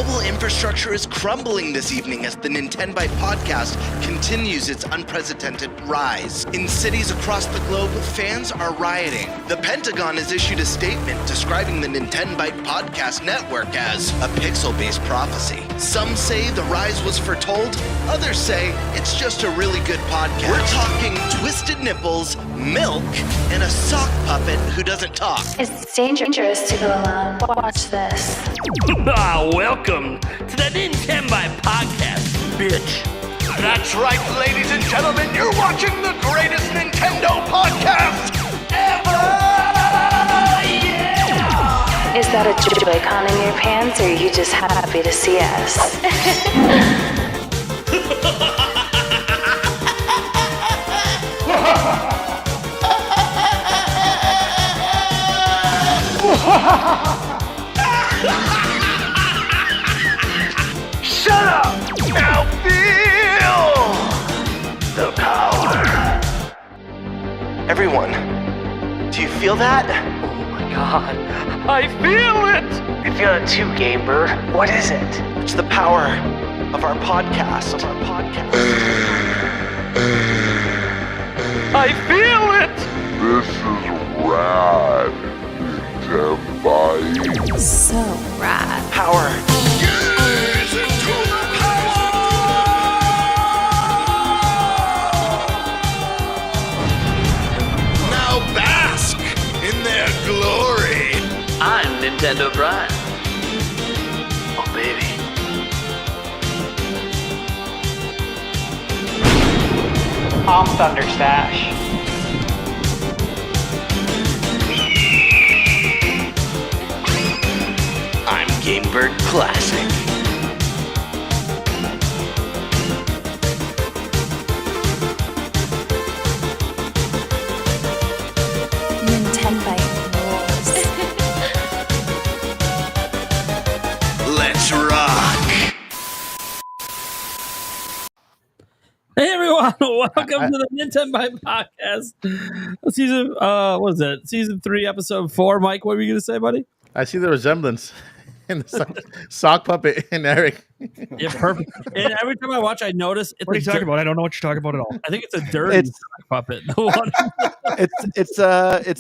global infrastructure is crumbling this evening as the Nintenbyte Podcast continues its unprecedented rise. In cities across the globe, fans are rioting. The Pentagon has issued a statement describing the Nintenbyte Podcast network as a pixel-based prophecy. Some say the rise was foretold, others say it's just a really good podcast. We're talking twisted nipples, milk, and a sock puppet who doesn't talk. It's dangerous to go alone. Watch this. Welcome to the Nintenbyte Podcast, bitch. That's right, ladies and gentlemen, you're watching the greatest Nintendo podcast ever! Yeah! Is that a Joy-Con in your pants, or are you just happy to see us? Shut up! Now feel the power. Everyone, do you feel that? Oh my god, I feel it! I feel it too, Gamer. What is it? It's the power of our podcast. I feel it! This is rad, Nintenbyte. So rad. Power. Now bask in their glory. I'm Nintendo Brian. Oh, baby. I'm Thunderstash. I'm Gamebird Classic. Nintenbyte rules. Let's rock. Hey everyone, welcome to the Nintenbyte Podcast. Season 3, episode 4. Mike, what were you going to say, buddy? I see the resemblance in the sock puppet and Eric. Yeah, perfect. And every time I watch, I notice it's What are you talking about? I don't know what you're talking about at all. I think it's a dirty sock puppet. The one- It's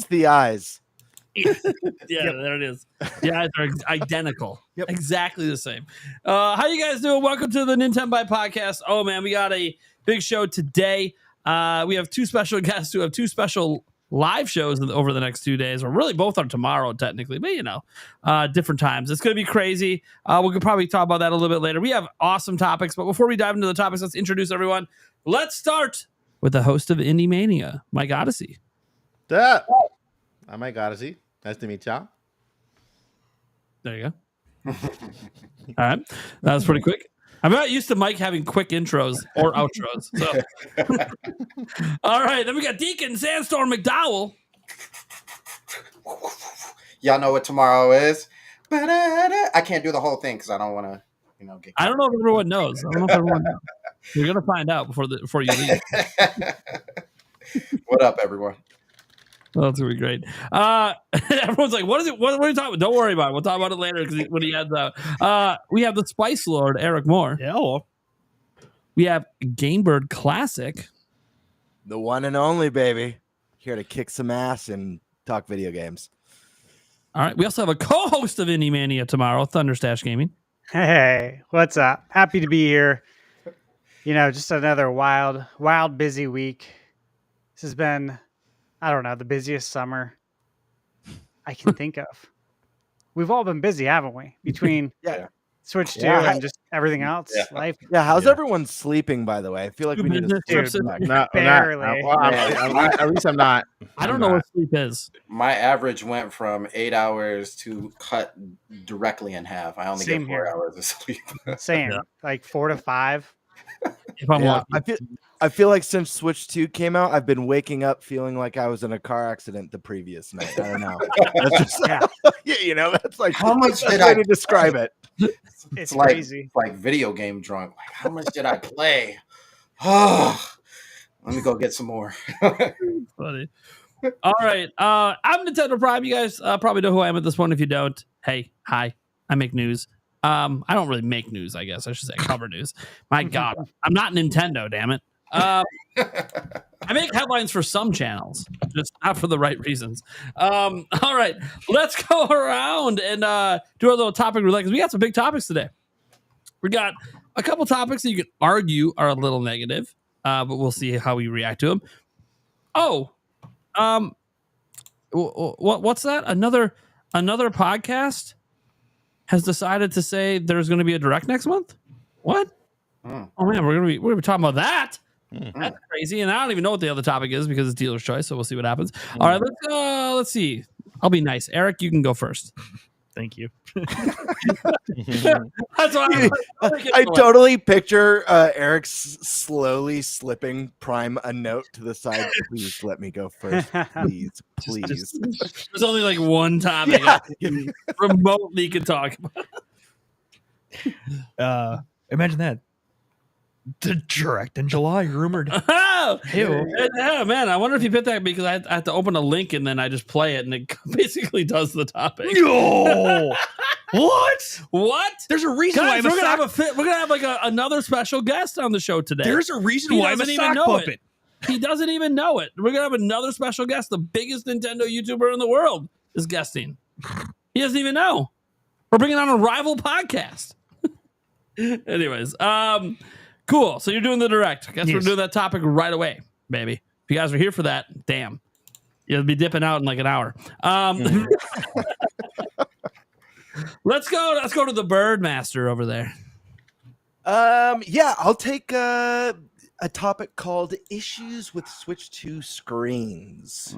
the eyes. yeah, there it is. The eyes are identical. Yep. Exactly the same. How you guys doing? Welcome to the Nintenbyte Podcast. Oh man, we got a big show today. We have two special guests who have two special live shows over the next 2 days, or really both are tomorrow technically, but different times. It's going to be crazy. We could probably talk about that a little bit later. We have awesome topics, but before we dive into the topics, let's introduce everyone. Let's start with the host of Indie Mania, Mike Odyssey. I'm Mike Odyssey. Nice to meet y'all. There you go. All right. That was pretty quick. I'm not used to Mike having quick intros or outros. So. All right. Then we got Deacon Sandstorm McDowell. Y'all know what tomorrow is. I can't do the whole thing because I don't want to, get. I don't know if everyone knows. You're gonna find out before you leave. What up, everyone? Oh, that's gonna be great. Everyone's like, "What is it? What are you talking about?" Don't worry about it. We'll talk about it later when he adds out. We have the Spice Lord, Eric Moore. Yeah, well, We have Gamebird Classic. The one and only, baby. Here to kick some ass and talk video games. All right. We also have a co-host of Indie Mania tomorrow, Thunderstash Gaming. Hey, what's up? Happy to be here. Just another wild, busy week. This has been, I don't know, the busiest summer I can think of. We've all been busy, haven't we? Between Switch 2 and just everything else. Life. Yeah, how's everyone sleeping, by the way? I feel like we need to Barely. At least I'm not. I don't know what sleep is. My average went from 8 hours to cut directly in half. I only Same get 4 here. hours of sleep. Same, like 4 to 5. If I'm lucky. I feel like since Switch 2 came out, I've been waking up feeling like I was in a car accident the previous night. I don't know. That's just, that's like How much did I I describe it? It's like, crazy. Like video game drunk. Like, how much did I play? Oh, let me go get some more. Funny. All right. I'm Nintendo Prime. You guys probably know who I am at this point. If you don't, hey, hi. I make news. I don't really make news, I guess. I should say cover news. My God, I'm not Nintendo, damn it. I make headlines for some channels, just not for the right reasons. All right, let's go around and do our little topic roulette because we got some big topics today. We got a couple topics that you could argue are a little negative, but we'll see how we react to them. Oh, what's that? Another podcast has decided to say there's going to be a direct next month. What? Oh man, we're gonna be talking about that. That's crazy, and I don't even know what the other topic is because it's dealer's choice. So we'll see what happens. All right, let's see. I'll be nice. Eric, you can go first. Thank you. That's why I totally picture Eric slowly slipping Prime a note to the side. Please let me go first. Please. There's only like one topic I remotely can talk about. Imagine that. The direct in July, rumored. Oh, yeah, man. I wonder if you picked that because I have to open a link and then I just play it and it basically does the topic. No. What? There's a reason why we're gonna have like another special guest on the show today. There's a reason why I'm a sock puppet. He doesn't even know it. We're gonna have another special guest. The biggest Nintendo YouTuber in the world is guesting. He doesn't even know. We're bringing on a rival podcast. Anyways, cool. So you're doing the direct. I guess we're doing that topic right away, baby. If you guys are here for that, damn. You'll be dipping out in like an hour. Let's go to the Bird Master over there. Yeah, I'll take a topic called issues with Switch 2 screens.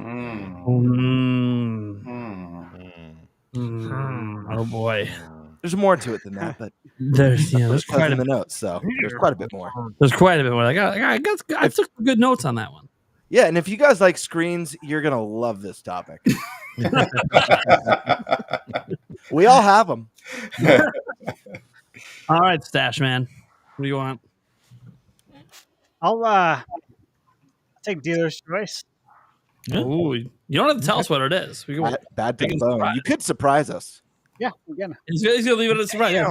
Oh boy. There's more to it than that, but there's quite in the notes, so there's quite a bit more. There's quite a bit more. I took good notes on that one. Yeah, and if you guys like screens, you're gonna love this topic. We all have them. All right, Stash Man, what do you want? I'll take dealer's choice. Ooh, you don't have to tell us what it is. We can, bad to the bone. You could surprise us. Yeah, again. He's gonna leave it as a surprise. Yeah,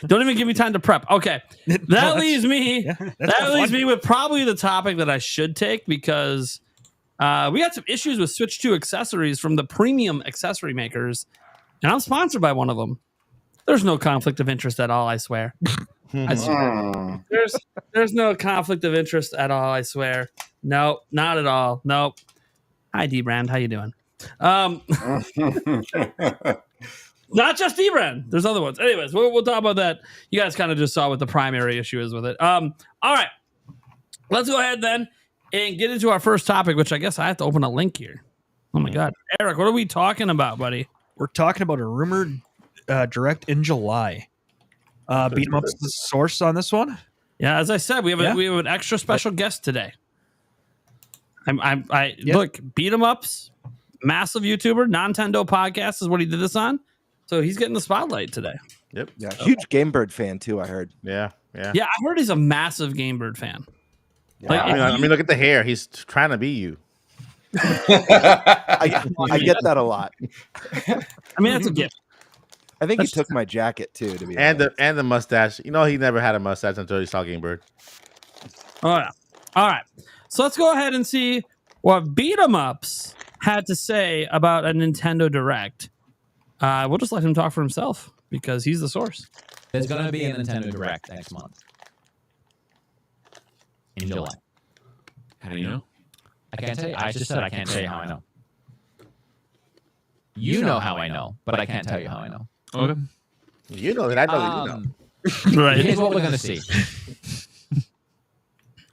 don't even give me time to prep. Okay, that leaves me. That leaves me with probably the topic that I should take because we got some issues with Switch 2 accessories from the premium accessory makers, and I'm sponsored by one of them. There's no conflict of interest at all. I swear. I swear. There's no conflict of interest at all. I swear. No, not at all. Nope. Hi, D-Brand. How you doing? Not just D-Brand. There's other ones. Anyways, we'll talk about that. You guys kind of just saw what the primary issue is with it. All right. Let's go ahead then and get into our first topic, which I guess I have to open a link here. Oh, my God. Eric, what are we talking about, buddy? We're talking about a rumored direct in July. Beat 'em up's the source on this one. Yeah, as I said, we have an extra special guest today. Look, Beat 'em ups, massive YouTuber, Nintendo Podcast is what he did this on. So he's getting the spotlight today. Yep. Yeah. Huge Game Bird fan too, I heard. Yeah. Yeah, I heard he's a massive Game Bird fan. Yeah. Like, I mean, look at the hair. He's trying to be you. I get that a lot. I mean, that's a gift. I think he took my jacket too, to be honest. And the mustache. You know, he never had a mustache until he saw Game Bird. Oh yeah. All right. So let's go ahead and see what Beat 'em ups had to say about a Nintendo Direct. We'll just let him talk for himself because he's the source. There's going to be a Nintendo Direct next month. In July. How do you know? I can't tell you. I just said I can't tell you how I know. You know how I know, but I can't tell you how I know. Okay. You know that I know that you know. Right. Here's what we're going to see.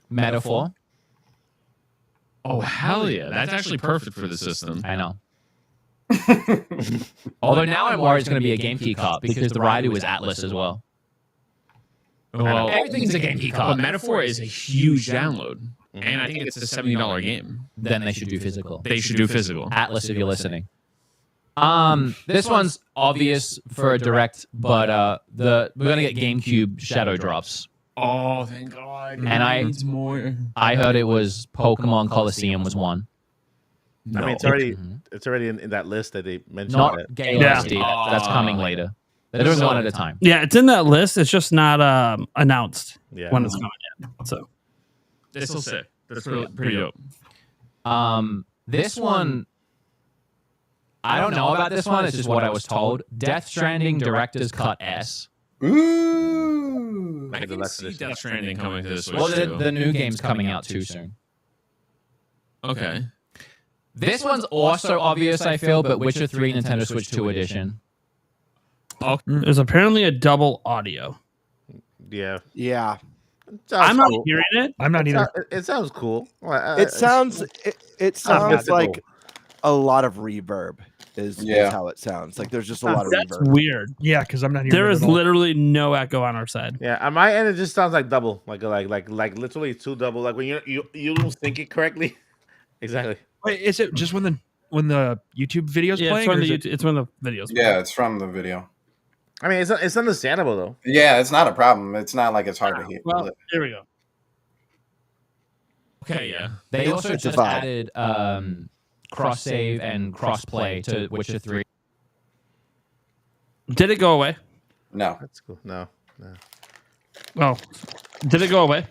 Metaphor. Oh, hell yeah. That's actually perfect for the system. I know. Although now I'm worried it's going to be a Game Key cop because the Raidu is Atlas as well. Well, everything's a Game Key cop. But Metaphor is a huge download. And I think it's a $70 game. Then they should do physical. They should do physical. Atlas, if you're listening. This one's obvious for a direct, but we're gonna get GameCube Shadow Drops. Oh, thank God! And I heard it was Pokemon Coliseum was one. No. I mean, it's already in that list that they mentioned. Not Gale SD. That's coming later. They're doing one at a time. Yeah, it's in that list. It's just not announced when it's coming in. So this will sit. That's really pretty dope. This one, I don't know about this one. It's just what I was told. Death Stranding Director's Cut S. Ooh. I can see Death Stranding coming to the Switch. Well, the new game's coming out too soon. Okay. This one's also obvious, I feel, but Witcher 3 Nintendo Switch 2 edition. Oh, there's apparently a double audio. Yeah. Yeah. I'm not hearing it. I'm not either. It sounds cool. It sounds like a lot of reverb is how it sounds. Like there's just a lot of That's reverb. weird. Yeah, because I'm not hearing There it is at all. literally no echo on our side. Yeah, on my end it just sounds like double, like literally two double. Like when you don't sync it correctly. Exactly. Wait, is it just when the YouTube video's Yeah, playing? it's when the video's playing. Yeah, it's from the video. I mean, it's understandable though. Yeah, it's not a problem. It's not like it's hard to hear. Well, here we go. Okay, yeah. They also just added cross save and cross play to Witcher 3. Did it go away? No. That's cool. No. Oh, did it go away?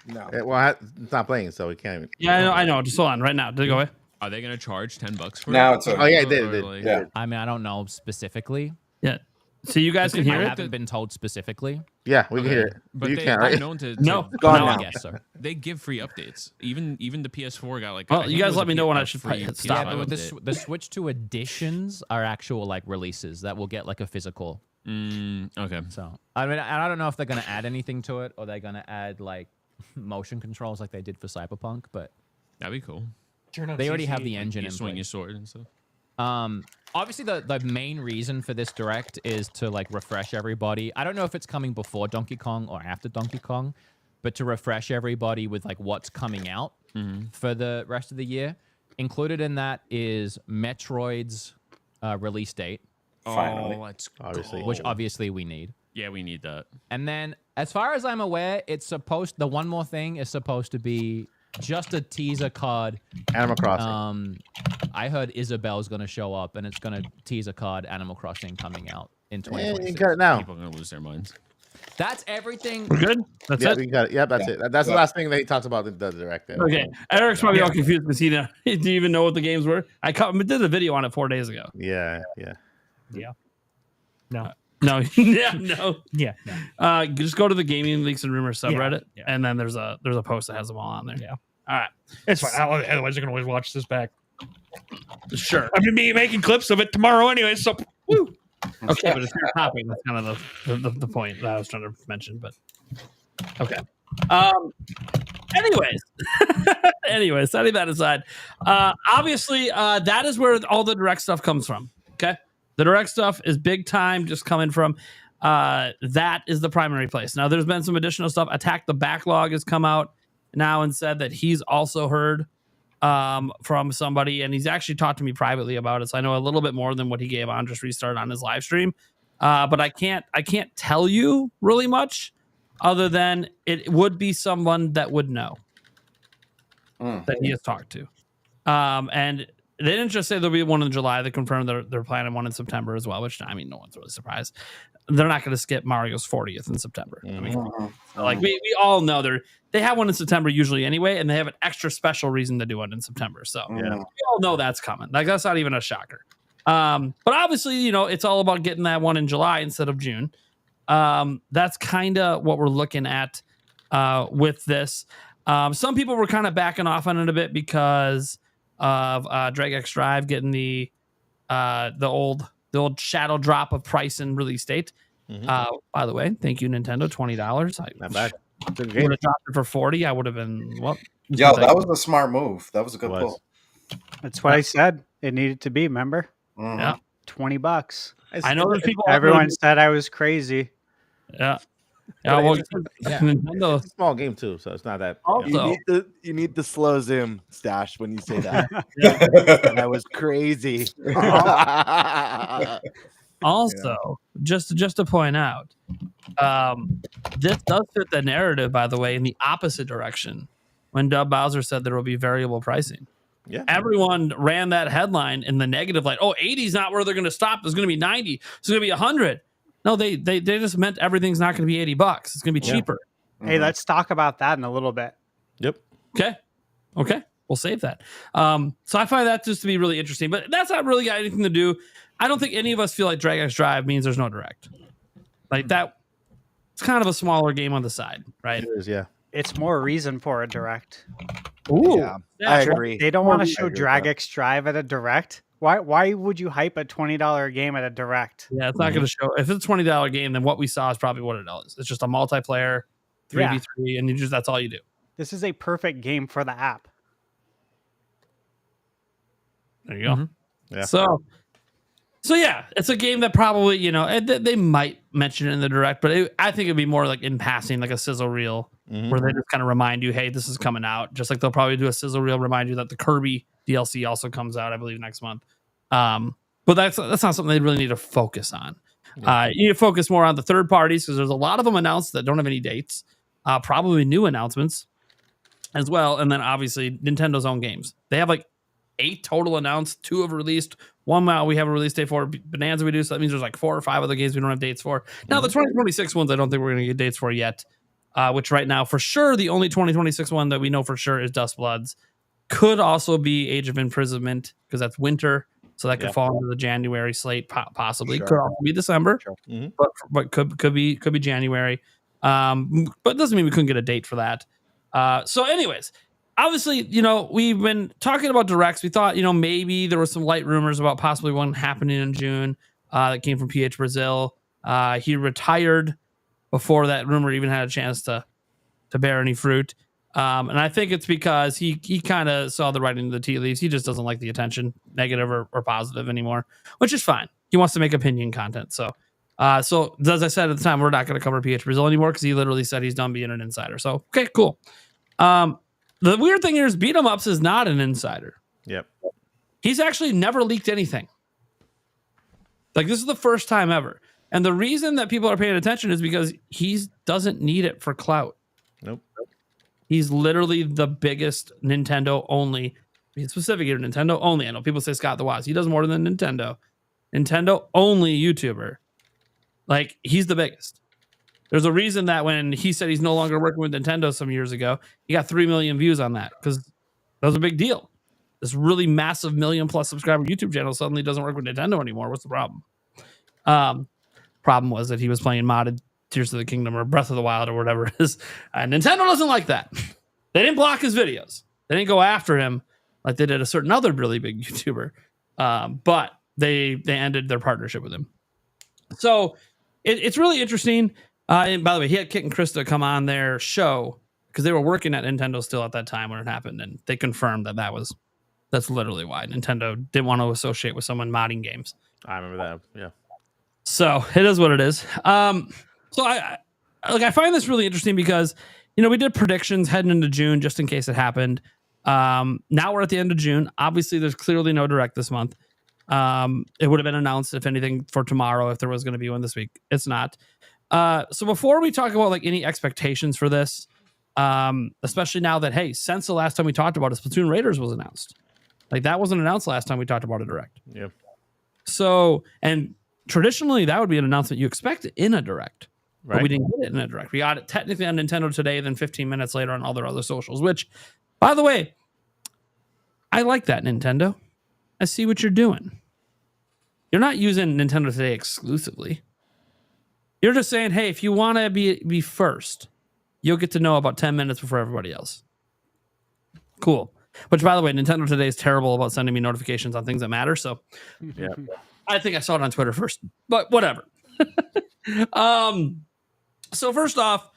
No. Well, it's not playing, so we can't even. Yeah, I know. Just hold on. Right now, did it go away? Are they gonna charge $10 for Now it? it's Oh yeah, it did. Or, It did. like- Yeah. I mean, I don't know specifically. Yeah. So you guys can I hear it. haven't been told specifically. Yeah, we can hear it. But You they, can't, they're right? known to No, Gone no, now. I guess so. they give free updates. Even the PS4 got like. Well, I think you it guys was let a me know when I a should free stop. Yeah, PS5 but update. the Switch 2 editions are actual like releases that will get like a physical. Okay. So I mean, I don't know if they're gonna add anything to it or they're gonna add like motion controls like they did for Cyberpunk, but That'd be cool. they already have the engine You in swing your place. sword and stuff. Obviously, the main reason for this direct is to like refresh everybody. I don't know if it's coming before Donkey Kong or after Donkey Kong, but to refresh everybody with like what's coming out for the rest of the year. Included in that is Metroid's release date, Finally. Oh, let's Obviously. go. which obviously we need. Yeah, we need that. And then, as far as I'm aware, the one more thing is supposed to be just a teaser card. Animal Crossing. I heard Isabel's going to show up, and it's going to tease a card Animal Crossing coming out in You 2026. got it now. People are gonna lose their minds. That's everything. We're good. That's Yeah, it. we got it. Yep, that's it. That's the last thing that he talks about in the direct. There. Okay. Eric's probably all confused because he didn't even know what the games were. I did a video on it 4 days ago. Yeah. No. No, yeah, no. Yeah. No. Just go to the Gaming Leaks and Rumors subreddit, Yeah. and then there's a post that has them all on there. Yeah. All right. It's fine. Otherwise, I can always watch this back. Sure. I'm gonna be making clips of it tomorrow anyway. So, woo. Okay, but it's your topic. That's kind of the point that I was trying to mention. But okay. Anyways, setting that aside, obviously that is where all the direct stuff comes from. Okay, the direct stuff is big time, just coming from that is the primary place. Now, there's been some additional stuff. Attack the Backlog has come out now and said that he's also heard from somebody, and he's actually talked to me privately about it. So I know a little bit more than what he gave on Just Restart on his live stream. But I can't tell you really much other than it would be someone that would know that he has talked to. And they didn't just say there'll be one in July. They confirmed they're planning one in September as well, which, I mean, no one's really surprised. They're not going to skip Mario's 40th in September. I mean, like we all know they have one in September usually anyway, and they have an extra special reason to do one in September. So we all know that's coming. Like, that's not even a shocker. But obviously, you know, it's all about getting that one in July instead of June. That's kind of what we're looking at with this. Some people were kind of backing off on it a bit because of Drag X Drive getting the old shadow drop of price and release date. By the way, thank you, Nintendo, $20. Not bad. Good I game. would have dropped it for 40. I would have been Yo, that was a smart move. That was a good pull. That's what I said. It needed to be. Remember? Yeah, $20. I know there's people. Everyone said I was crazy. Yeah. Yeah, well, Nintendo. It's a small game too, so it's not that. Also, You need the slow zoom, Stash, when you say that. And I was crazy. Also, just to point out, this does fit the narrative, by the way, in the opposite direction. When Dub Bowser said there will be variable pricing, Yeah. Everyone ran that headline in the negative, like, oh, 80 is not where they're going to stop. It's going to be 90. It's going to be 100. No, they just meant everything's not going to be $80. It's going to be cheaper. Hey, let's talk about that in a little bit. Yep. Okay. We'll save that. So I find that just to be really interesting, but that's not really got anything to do. I don't think any of us feel like Drag X Drive means there's no direct. Like that, it's kind of a smaller game on the side, right? It is, yeah. It's more reason for a direct. Ooh, Yeah, I agree. They don't want to I show agree with Drag that. X Drive at a direct. Why would you hype a $20 game at a direct? Yeah, it's not going to show. If it's a $20 game, then what we saw is probably what it is. It's just a multiplayer 3v3, and that's all you do. This is a perfect game for the app. There you go. Yeah. So yeah, it's a game that probably, they might mention it in the direct, but I think it'd be more like in passing, like a sizzle reel, where they just kind of remind you, hey, this is coming out. Just like they'll probably do a sizzle reel, remind you that the Kirby DLC also comes out, I believe, next month. But that's not something they really need to focus on. You need to focus more on the third parties, because there's a lot of them announced that don't have any dates, probably new announcements as well. And then obviously Nintendo's own games. They have like 8 total announced. 2 have released. 1 we have a release date for. Bonanza we do, so that means there's like 4 or 5 other games we don't have dates for. Now the 2026 ones I don't think we're going to get dates for yet, which right now for sure the only 2026 one that we know for sure is Dust Bloods. Could also be Age of Imprisonment, because that's winter, so that could fall into the January slate possibly. Sure. Could also be December, but could be January. But it doesn't mean we couldn't get a date for that. So anyways, obviously, we've been talking about directs. We thought, maybe there were some light rumors about possibly one happening in June that came from PH Brazil. He retired before that rumor even had a chance to bear any fruit. And I think it's because he kind of saw the writing of the tea leaves. He just doesn't like the attention, negative or positive anymore, which is fine. He wants to make opinion content. So as I said at the time, we're not going to cover PH Brazil anymore, because he literally said he's done being an insider. So, okay, cool. The weird thing here is Beat 'em Ups is not an insider. Yep. He's actually never leaked anything. Like, this is the first time ever. And the reason that people are paying attention is because he doesn't need it for clout. Nope. He's literally the biggest Nintendo only, specific here, Nintendo only. I know people say Scott the Wise. He does more than Nintendo only YouTuber. Like, he's the biggest. There's a reason that when he said he's no longer working with Nintendo some years ago, he got 3 million views on that, because that was a big deal. This really massive 1 million+ subscriber YouTube channel suddenly doesn't work with Nintendo anymore. What's the problem? Problem was that he was playing modded Tears of the Kingdom or Breath of the Wild or whatever it is. Nintendo doesn't like that. They didn't block his videos. They didn't go after him like they did a certain other really big YouTuber. But they ended their partnership with him. So it's really interesting. And by the way, he had Kit and Krista come on their show, because they were working at Nintendo still at that time when it happened, and they confirmed that's literally why Nintendo didn't want to associate with someone modding games. I remember that. Yeah. So it is what it is. So I find this really interesting because, we did predictions heading into June just in case it happened. Now we're at the end of June. Obviously, there's clearly no direct this month. It would have been announced, if anything, for tomorrow if there was going to be one this week. It's not. So before we talk about like any expectations for this, especially now that, hey, since the last time we talked about it, Splatoon Raiders was announced. Like, that wasn't announced last time we talked about a direct. Yeah. So, and traditionally that would be an announcement you expect in a direct, Right. but we didn't get it in a direct. We got it technically on Nintendo today, then 15 minutes later on all their other socials, which, by the way, I like that, Nintendo. I see what you're doing. You're not using Nintendo Today exclusively. You're just saying, hey, if you want to be first, you'll get to know about 10 minutes before everybody else. Cool. Which, by the way, Nintendo Today is terrible about sending me notifications on things that matter. So, Yeah. I think I saw it on Twitter first, but whatever. So first off,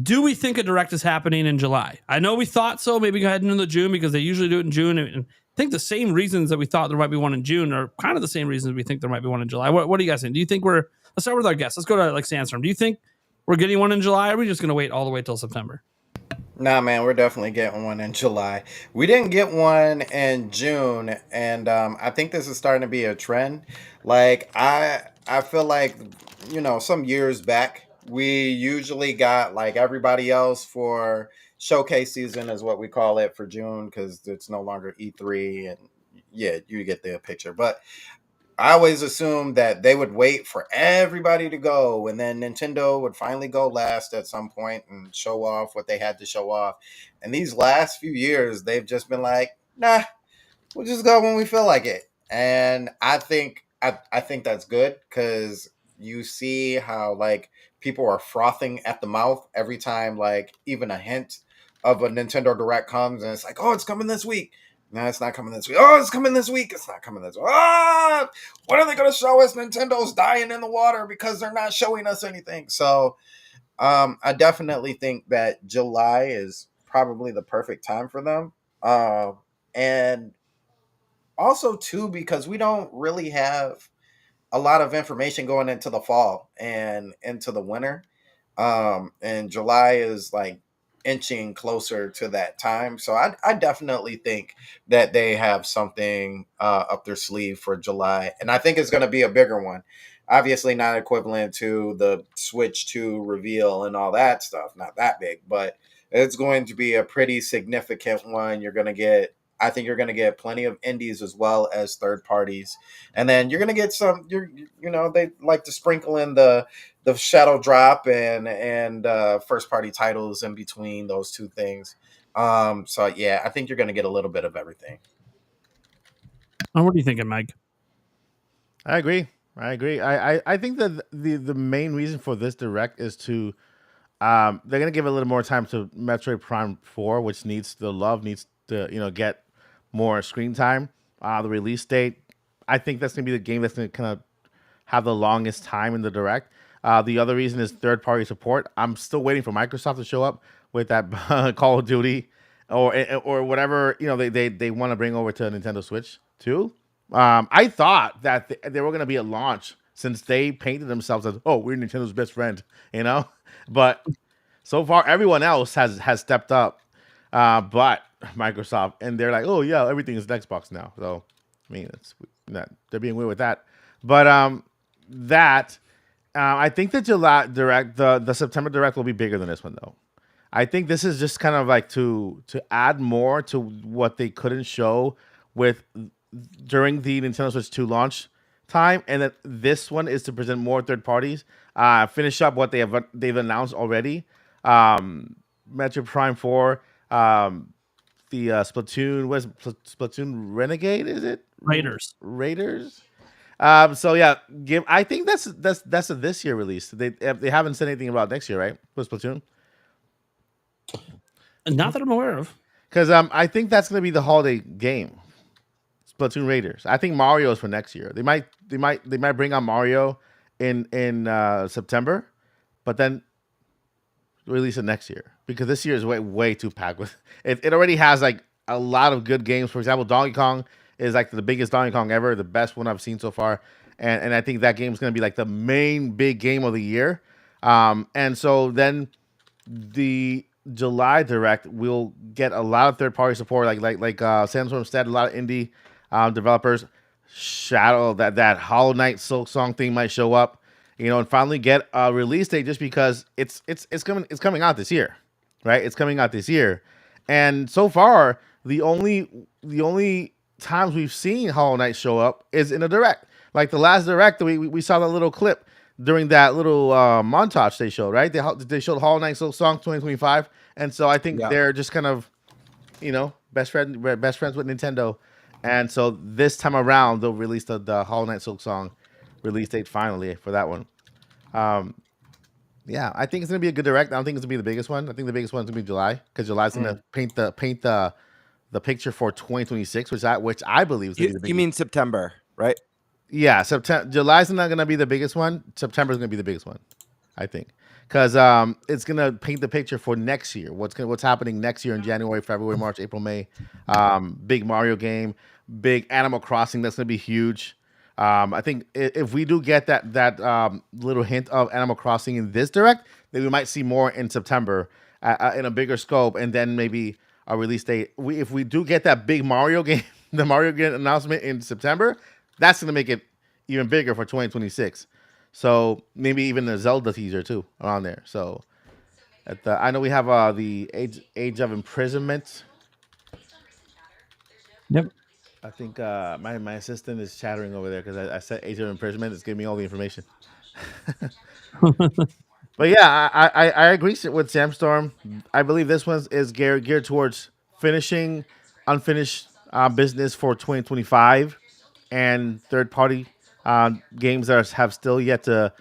do we think a direct is happening in July? I know we thought so, maybe go ahead into June, because they usually do it in June. And I think the same reasons that we thought there might be one in June are kind of the same reasons we think there might be one in July. What do you guys think? Do you think let's start with our guests. Let's go to like Sandstorm. Do you think we're getting one in July, or are we just going to wait all the way till September? Nah, man, we're definitely getting one in July. We didn't get one in June, and I think this is starting to be a trend. Like, I feel like, some years back, we usually got, like everybody else, for, showcase season is what we call it for June because it's no longer E3, and yeah, you get the picture. But I always assumed that they would wait for everybody to go, and then Nintendo would finally go last at some point and show off what they had to show off. And these last few years, they've just been like, nah, we'll just go when we feel like it. And I think that's good because you see how like people are frothing at the mouth every time like even a hint of a Nintendo Direct comes, and it's like, oh, it's coming this week. No, it's not coming this week. Oh, it's coming this week. It's not coming this week. Ah, what are they going to show us? Nintendo's dying in the water because they're not showing us anything. So I definitely think that July is probably the perfect time for them. And also, too, because we don't really have a lot of information going into the fall and into the winter. And July is like inching closer to that time. So I definitely think that they have something up their sleeve for July. And I think it's going to be a bigger one. Obviously, not equivalent to the Switch 2 reveal and all that stuff. Not that big, but it's going to be a pretty significant one. I think you're going to get plenty of indies as well as third parties. And then you're going to get they like to sprinkle in the shadow drop and first party titles in between those two things. So yeah, I think you're going to get a little bit of everything. What are you thinking, Mike? I agree. I think that the main reason for this direct is to they're gonna give it a little more time to Metroid Prime 4, which needs to get more screen time. The release date, I think that's gonna be the game that's gonna kind of have the longest time in the direct. The other reason is third party support. I'm still waiting for Microsoft to show up with that Call of Duty or whatever they want to bring over to Nintendo Switch too. I thought that they were going to be at launch since they painted themselves as, oh, we're Nintendo's best friend, But so far, everyone else has stepped up, but Microsoft, and they're like, oh yeah, everything is Xbox now. So I mean, they're being weird with that. But I think the July direct, the September direct will be bigger than this one though. I think this is just kind of like to add more to what they couldn't show during the Nintendo Switch 2 launch time, and then this one is to present more third parties, finish up what they've announced already. Metroid Prime 4, the Splatoon Renegade, is it? Raiders. So yeah, I think that's a this year release. They haven't said anything about next year, right? With Splatoon. Not that I'm aware of. Because I think that's going to be the holiday game. Splatoon Raiders. I think Mario is for next year. They might bring on Mario in September, but then release it next year because this year is way too packed with. It already has like a lot of good games. For example, Donkey Kong is like the biggest Donkey Kong ever, the best one I've seen so far, and I think that game is going to be like the main big game of the year. And so then the July direct will get a lot of third party support, like Samsung said, a lot of indie developers. Shadow that Hollow Knight Silk Song thing might show up, and finally get a release date just because it's coming out this year, right? It's coming out this year, and so far the only times we've seen Hollow Knight show up is in a direct. Like the last direct, we saw that little clip during that little montage they showed, right? They showed Hollow Knight Silk Song 2025, and so I think they're just kind of, best friends with Nintendo, and so this time around they'll release the Hollow Knight Silk Song release date finally for that one. Yeah, I think it's gonna be a good direct. I don't think it's gonna be the biggest one. I think the biggest one's gonna be July because July's gonna paint the picture for 2026, which I believe is gonna be the biggest. You mean September, right? Yeah, September. July's not gonna be the biggest one. September's gonna be the biggest one, I think, because it's gonna paint the picture for next year. What's happening next year in January, February, March, April, May. Big Mario game, big Animal Crossing. That's gonna be huge. I think if we do get that little hint of Animal Crossing in this direct, then we might see more in September in a bigger scope, and then maybe a release date. If we do get that big Mario game, the Mario game announcement in September. That's going to make it even bigger for 2026. So maybe even a Zelda teaser too around there. So I know we have the age of imprisonment. Yep. I think my assistant is chattering over there because I said age of imprisonment. It's giving me all the information. But yeah, I agree with Samstorm. I believe this one is geared towards finishing unfinished business for 2025 and third party games that have still yet to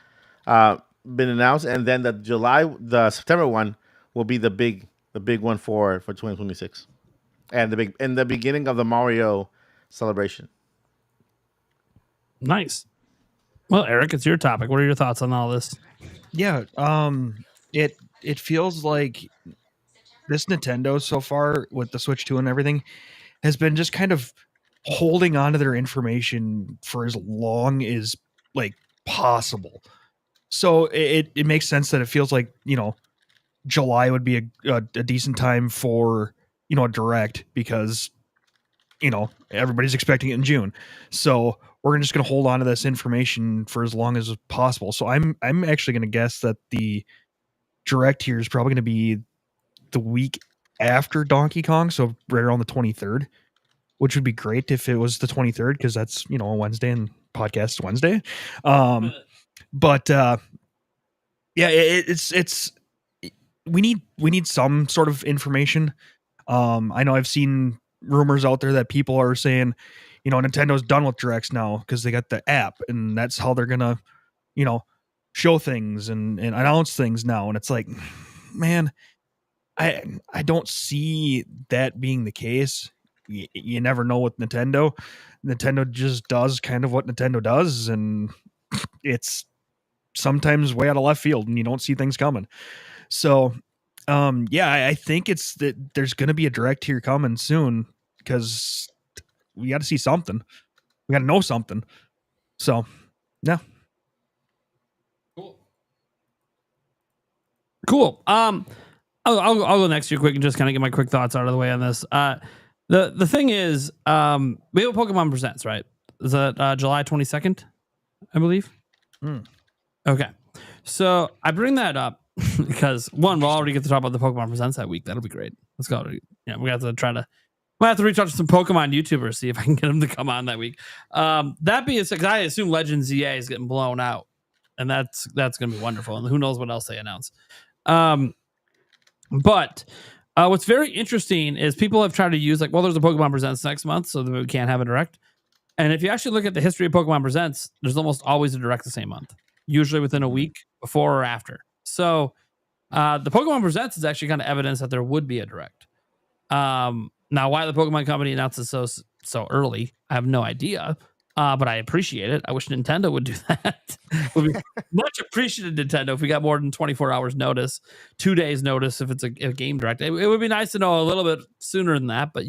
been announced, and then the September one will be the big one for 2026, and the beginning of the Mario celebration. Nice. Well, Eric, it's your topic. What are your thoughts on all this? Yeah, it feels like this Nintendo so far with the Switch 2 and everything has been just kind of holding on to their information for as long as like possible. So it makes sense that it feels like, July would be a decent time for, a direct because, everybody's expecting it in June. So we're just going to hold on to this information for as long as possible. So I'm actually going to guess that the direct here is probably going to be the week after Donkey Kong. So right around the 23rd, which would be great if it was the 23rd, because that's, a Wednesday and podcast Wednesday. But yeah, it's we need some sort of information. I know I've seen rumors out there that people are saying, Nintendo's done with directs now because they got the app and that's how they're gonna, show things and announce things now. And it's like, man, I don't see that being the case. You never know with Nintendo. Nintendo just does kind of what Nintendo does, and it's sometimes way out of left field and you don't see things coming. So yeah, I think it's that there's going to be a direct here coming soon because we got to see something. We got to know something. So yeah. Cool. I'll go next year quick and just kind of get my quick thoughts out of the way on this. The thing is, we have Pokemon Presents, right? Is that July 22nd, I believe? Okay. So I bring that up because one, we'll already get to talk about the Pokemon Presents that week. That'll be great. Let's go. Yeah, we have to might have to reach out to some Pokemon YouTubers, see if I can get them to come on that week. That being said, I assume Legends EA is getting blown out, and that's going to be wonderful. And who knows what else they announce. But what's very interesting is people have tried to use there's a Pokemon Presents next month, so that we can't have a direct. And if you actually look at the history of Pokemon Presents, there's almost always a direct the same month, usually within a week before or after. So the Pokemon Presents is actually kind of evidence that there would be a direct. Now, why the Pokemon Company announces so early, I have no idea. But I appreciate it. I wish Nintendo would do that. It would be much appreciated, Nintendo, if we got more than 24 hours notice, 2 days notice if it's a game direct. It would be nice to know a little bit sooner than that. But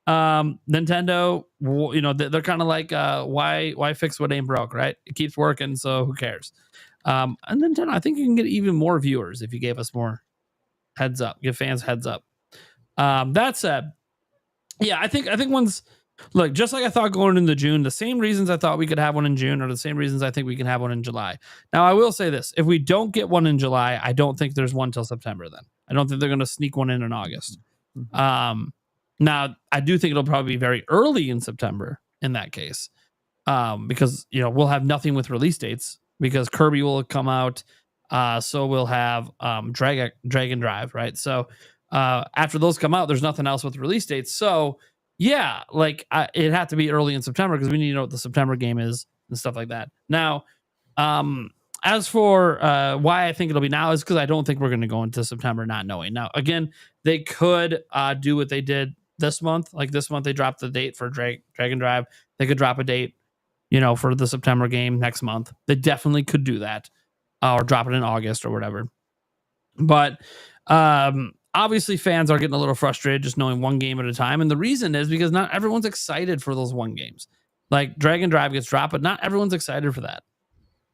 Nintendo, they're kind of like, why fix what ain't broke, right? It keeps working, so who cares? And Nintendo, I think you can get even more viewers if you gave us more heads up, give fans heads up. That said, yeah, I think once. Look, just like I thought going into June, the same reasons I thought we could have one in June are the same reasons I think we can have one in July. Now, I will say this. If we don't get one in July, I don't think there's one till September then. I don't think they're going to sneak one in August. Now, I do think it'll probably be very early in September in that case because, we'll have nothing with release dates because Kirby will come out. So we'll have Dragon Drive, right? So after those come out, there's nothing else with release dates. So yeah, it had to be early in September because we need to know what the September game is and stuff like that. Now, as for why I think it'll be now is because I don't think we're going to go into September not knowing. Now, again, they could do what they did this month. Like this month, they dropped the date for Dragon Drive. They could drop a date, for the September game next month. They definitely could do that or drop it in August or whatever. But obviously, fans are getting a little frustrated just knowing one game at a time. And the reason is because not everyone's excited for those one games. Like Dragon Drive gets dropped, but not everyone's excited for that.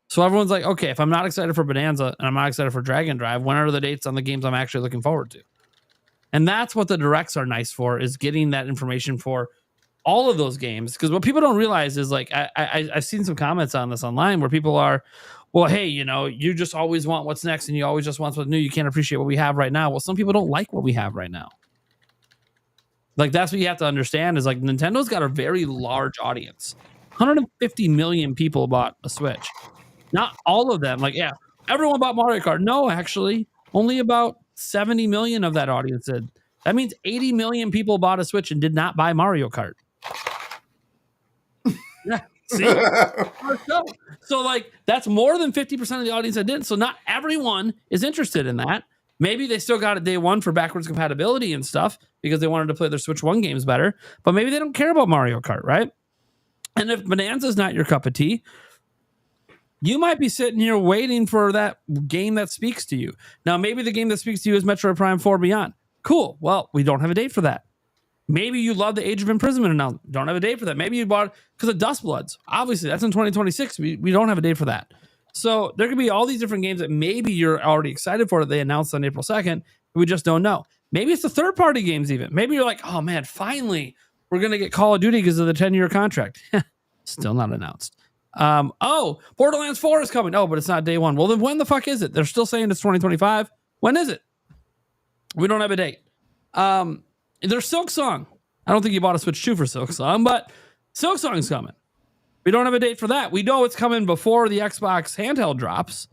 So everyone's like, okay, if I'm not excited for Bonanza and I'm not excited for Dragon Drive, when are the dates on the games I'm actually looking forward to? And that's what the directs are nice for, is getting that information for all of those games. Because what people don't realize is I've seen some comments on this online where people are, well, hey, you just always want what's next and you always just want what's new. You can't appreciate what we have right now. Well, some people don't like what we have right now. Like, that's what you have to understand is like Nintendo's got a very large audience. 150 million people bought a Switch. Not all of them. Like, yeah, everyone bought Mario Kart. No, actually, only about 70 million of that audience did. That means 80 million people bought a Switch and did not buy Mario Kart. Yeah, see? So, like, that's more than 50% of the audience that didn't. So not everyone is interested in that. Maybe they still got it day one for backwards compatibility and stuff because they wanted to play their Switch 1 games better. But maybe they don't care about Mario Kart, right? And if Bonanza's not your cup of tea, you might be sitting here waiting for that game that speaks to you. Now, maybe the game that speaks to you is Metroid Prime 4 Beyond. Cool. Well, we don't have a date for that. Maybe you love the Age of Imprisonment and don't have a date for that. Maybe you bought it because of Dust Bloods. Obviously, that's in 2026. We don't have a date for that. So there could be all these different games that maybe you're already excited for that they announced on April 2nd. We just don't know. Maybe it's the third-party games even. Maybe you're like, oh, man, finally, we're going to get Call of Duty because of the 10-year contract. Still not announced. Borderlands 4 is coming. Oh, but it's not day one. Well, then when the fuck is it? They're still saying it's 2025. When is it? We don't have a date. There's Silk Song. I don't think you bought a Switch 2 for Silk Song, but Silk Song's coming. We don't have a date for that. We know it's coming before the Xbox handheld drops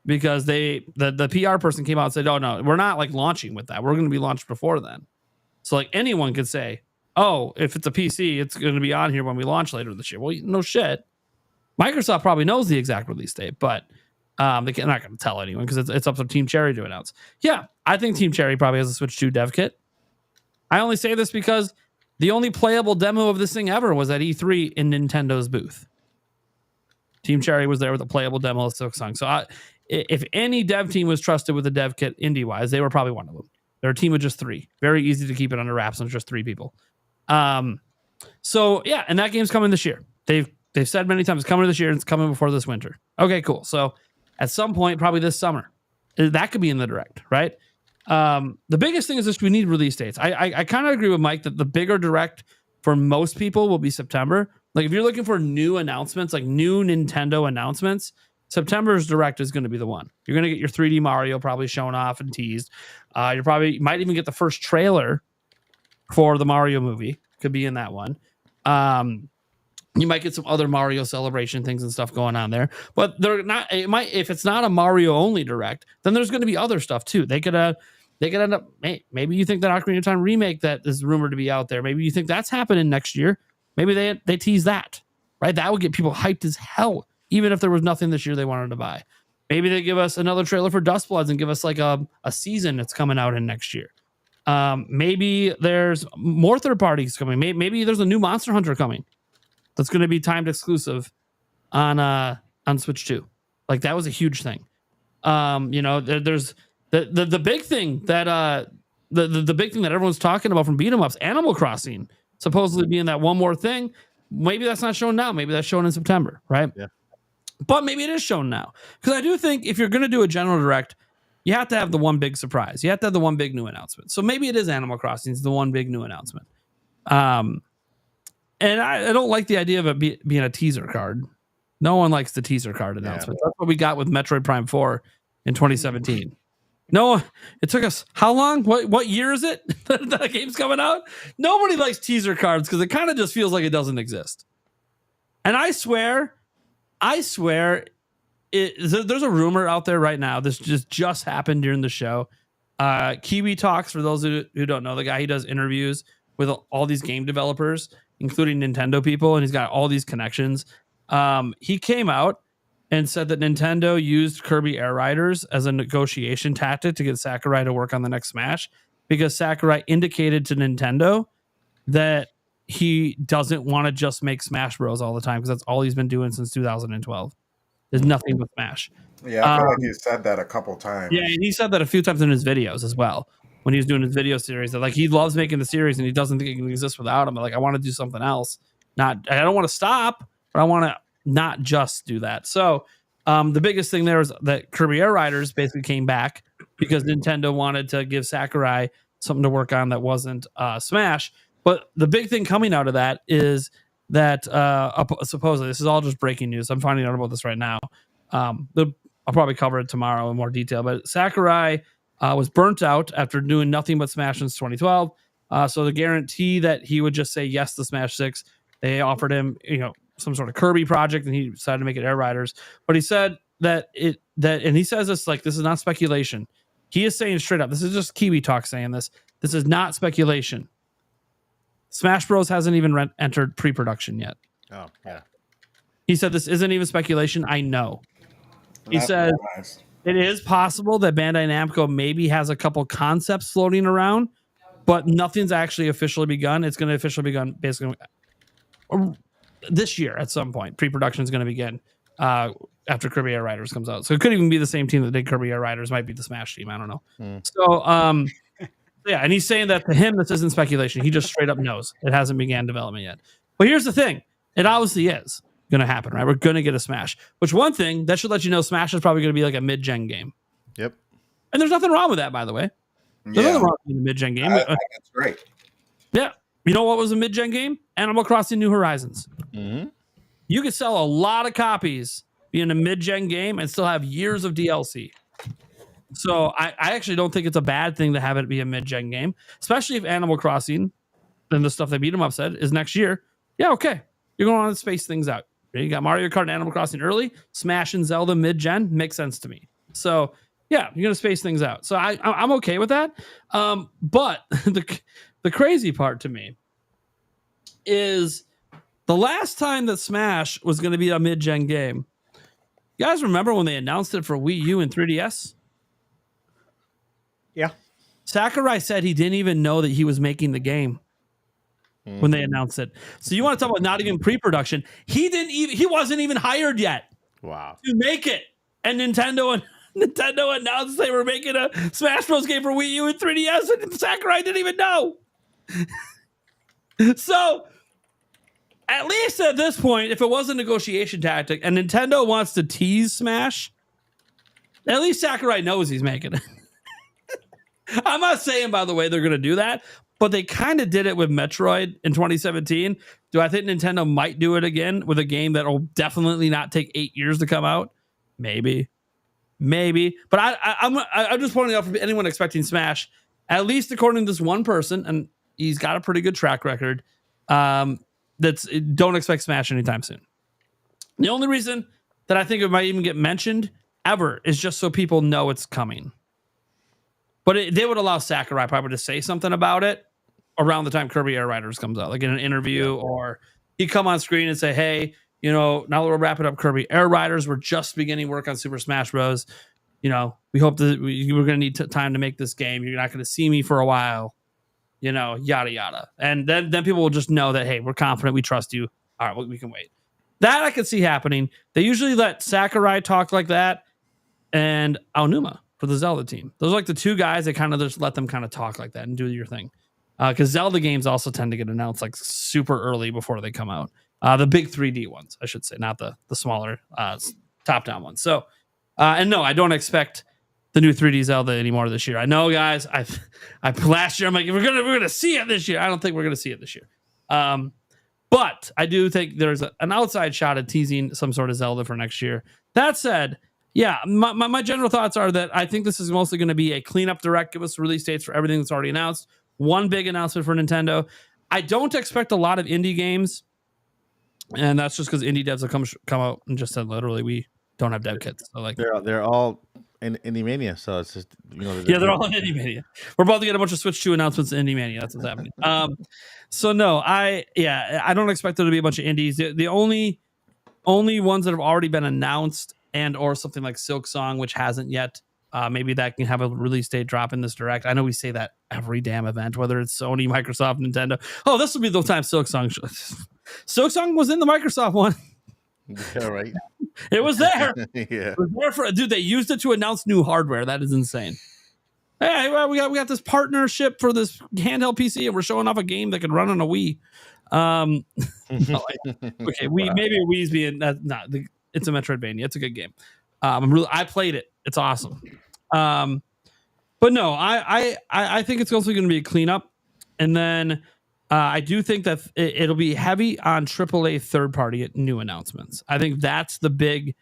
because the PR person came out and said, oh, no, we're not like launching with that. We're going to be launched before then. So like anyone could say, oh, if it's a PC, it's going to be on here when we launch later this year. Well, no shit. Microsoft probably knows the exact release date, but they're not going to tell anyone because it's up to Team Cherry to announce. Yeah, I think Team Cherry probably has a Switch 2 dev kit. I only say this because the only playable demo of this thing ever was at E3 in Nintendo's booth. Team Cherry was there with a playable demo of Silk Song. So if any dev team was trusted with a dev kit indie-wise, they were probably one of them. They're a team of just 3. Very easy to keep it under wraps. And just 3 people. So yeah, and that game's coming this year. They've said many times it's coming this year and it's coming before this winter. Okay, cool. So at some point, probably this summer, that could be in the direct, right? The biggest thing is just we need release dates. I kind of agree with Mike that the bigger direct for most people will be September. Like if you're looking for new announcements, like new Nintendo announcements, September's direct is going to be the one. You're going to get your 3D Mario probably shown off and teased. You might even get the first trailer for the Mario movie. Could be in that one. You might get some other Mario Celebration things and stuff going on there, but they're not. It might, if it's not a Mario only direct, then there's going to be other stuff too. They could end up. Maybe you think that Ocarina of Time remake that is rumored to be out there. Maybe you think that's happening next year. Maybe they tease that, right? That would get people hyped as hell, even if there was nothing this year they wanted to buy. Maybe they give us another trailer for Dust Bloods and give us like a season that's coming out in next year. Maybe there's more third parties coming. Maybe there's a new Monster Hunter coming that's going to be timed exclusive on Switch 2. Like that was a huge thing. There's the big thing that the big thing that everyone's talking about from beat 'em ups, Animal Crossing supposedly being that one more thing. Maybe that's not shown now. Maybe that's shown in September, right? Yeah. But maybe it is shown now because I do think if you're going to do a general direct, you have to have the one big surprise. You have to have the one big new announcement. So maybe it is Animal Crossing, the one big new announcement. And I don't like the idea of it being a teaser card. No one likes the teaser card announcement. That's what we got with Metroid Prime 4 in 2017. No, it took us how long? What year is it that the game's coming out? Nobody likes teaser cards because it kind of just feels like it doesn't exist. And I swear, there's a rumor out there right now. This just happened during the show. Kiwi Talks, for those who don't know, the guy, he does interviews with all these game developers, including Nintendo people, and he's got all these connections. He came out and said that Nintendo used Kirby Air Riders as a negotiation tactic to get Sakurai to work on the next Smash, because Sakurai indicated to Nintendo that he doesn't want to just make Smash Bros all the time, because that's all he's been doing since 2012. There's nothing but Smash. Yeah, I feel like you said that a couple times. Yeah, and he said that a few times in his videos as well. When he was doing his video series, that like he loves making the series and he doesn't think it can exist without him. Like, I want to do something else. I don't want to stop, but I want to not just do that. So the biggest thing there is that Kirby Air Riders basically came back because Nintendo wanted to give Sakurai something to work on that wasn't Smash. But the big thing coming out of that is that supposedly, this is all just breaking news. I'm finding out about this right now. I'll probably cover it tomorrow in more detail. But Sakurai was burnt out after doing nothing but Smash since 2012. So the guarantee that he would just say yes to Smash 6, they offered him, some sort of Kirby project, and he decided to make it Air Riders. But he said and he says this like this is not speculation. He is saying straight up, this is just Kiwi Talk saying this. This is not speculation. Smash Bros hasn't even entered pre-production yet. Oh, yeah. He said this isn't even speculation. I know. He said it is possible that Bandai Namco maybe has a couple concepts floating around, but nothing's actually officially begun. It's going to officially begin basically this year at some point. Pre-production is going to begin after Kirby Air Riders comes out. So it could even be the same team that did Kirby Air Riders. Might be the Smash team. I don't know. So, yeah, and he's saying that to him, this isn't speculation. He just straight up knows it hasn't began development yet. But here's the thing. It obviously is going to happen, right? We're going to get a Smash, which one thing that should let you know Smash is probably going to be like a mid-gen game. Yep. And there's nothing wrong with that, by the way. There's nothing wrong with a mid-gen game. I think that's great. Yeah. You know what was a mid-gen game? Animal Crossing New Horizons. Mm-hmm. You could sell a lot of copies being a mid-gen game and still have years of DLC. So I actually don't think it's a bad thing to have it be a mid-gen game, especially if Animal Crossing and the stuff they beat 'em up said is next year. Yeah, okay. You're going to space things out. You got Mario Kart and Animal Crossing early, Smash and Zelda mid-gen makes sense to me. So yeah, you're going to space things out. So I'm okay with that. But the crazy part to me is the last time that Smash was going to be a mid-gen game. You guys remember when they announced it for Wii U and 3DS? Yeah. Sakurai said he didn't even know that he was making the game when they announced it. So you want to talk about not even pre-production? He wasn't even hired yet. Wow. To make it. And Nintendo announced they were making a Smash Bros. Game for Wii U and 3DS, and Sakurai didn't even know. So at least at this point, if it was a negotiation tactic and Nintendo wants to tease Smash, at least Sakurai knows he's making it. I'm not saying, by the way, they're going to do that, but they kind of did it with Metroid in 2017. Do I think Nintendo might do it again with a game that will definitely not take 8 years to come out? Maybe. But I'm just pointing out for anyone expecting Smash, at least according to this one person, and he's got a pretty good track record, don't expect Smash anytime soon. The only reason that I think it might even get mentioned ever is just so people know it's coming. But they would allow Sakurai probably to say something about it around the time Kirby Air Riders comes out, like in an interview, or he'd come on screen and say, hey, now that we're wrapping up Kirby Air Riders, we're just beginning work on Super Smash Bros. We hope that we're going to need time to make this game. You're not going to see me for a while, yada, yada. And then people will just know that, hey, we're confident. We trust you. All right, well, we can wait. That I could see happening. They usually let Sakurai talk like that and Aonuma for the Zelda team. Those are like the two guys that kind of just let them kind of talk like that and do your thing. Because Zelda games also tend to get announced like super early before they come out. The big 3D ones, I should say, not the smaller top-down ones. So, and no, I don't expect the new 3D Zelda anymore this year. I know, guys. I last year I'm like, we're gonna see it this year. I don't think we're gonna see it this year. But I do think there's an outside shot at teasing some sort of Zelda for next year. That said, yeah, my general thoughts are that I think this is mostly going to be a cleanup direct, give us release dates for everything that's already announced. One big announcement for Nintendo. I don't expect a lot of indie games, and that's just because indie devs have come out and just said literally we don't have dev kits. So like they're all in Indie Mania, so it's just they're all in Indie Mania. We're about to get a bunch of Switch 2 announcements in Indie Mania. That's what's happening. So no, I don't expect there to be a bunch of indies. The only ones that have already been announced and or something like Silk Song, which hasn't yet. Maybe that can have a release date drop in this direct. I know we say that every damn event, whether it's Sony, Microsoft, Nintendo. Oh, this will be the time Silk Song. Silk Song was in the Microsoft one. Yeah, right. It was there. Yeah. It was there dude, they used it to announce new hardware. That is insane. Hey, well, we got this partnership for this handheld PC, and we're showing off a game that can run on a Wii. Okay, maybe a Wii's being it's a Metroidvania. It's a good game. I played it. It's awesome. But no, I think it's also going to be a cleanup, and then I do think that it'll be heavy on AAA third-party new announcements. I think that's the big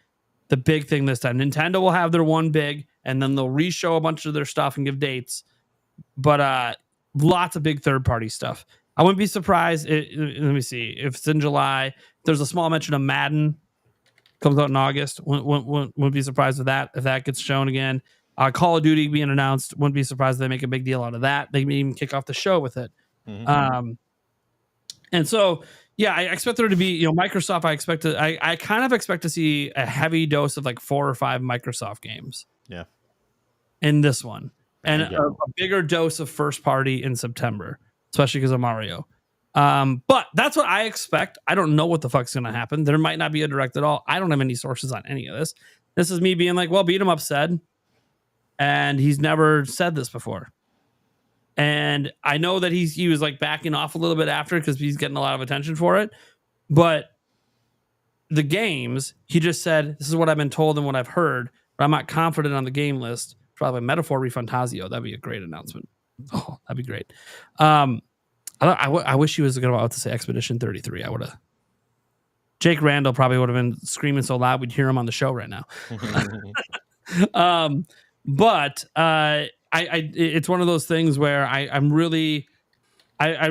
the big thing this time. Nintendo will have their one big, and then they'll re-show a bunch of their stuff and give dates. But lots of big third-party stuff. I wouldn't be surprised. Let me see. If it's in July, there's a small mention of Madden. Comes out in August. Wouldn't be surprised if that gets shown again. Call of Duty being announced. Wouldn't be surprised if they make a big deal out of that. They may even kick off the show with it. And so, yeah, I expect there to be, Microsoft. I kind of expect to see a heavy dose of like 4 or 5 Microsoft games. Yeah. In this one, and a bigger dose of first party in September, especially because of Mario. But that's what I expect. I don't know what the fuck's going to happen. There might not be a direct at all. I don't have any sources on any of this. This is me being like, well, Beat 'em Up said, and he's never said this before. And I know that he was like backing off a little bit after because he's getting a lot of attention for it. But the games, he just said, this is what I've been told and what I've heard, but I'm not confident on the game list. Probably Metaphor Refantasio. That'd be a great announcement. Oh, that'd be great. I wish he was about to say Expedition 33. I would have. Jake Randall probably would have been screaming so loud we'd hear him on the show right now. But it's one of those things where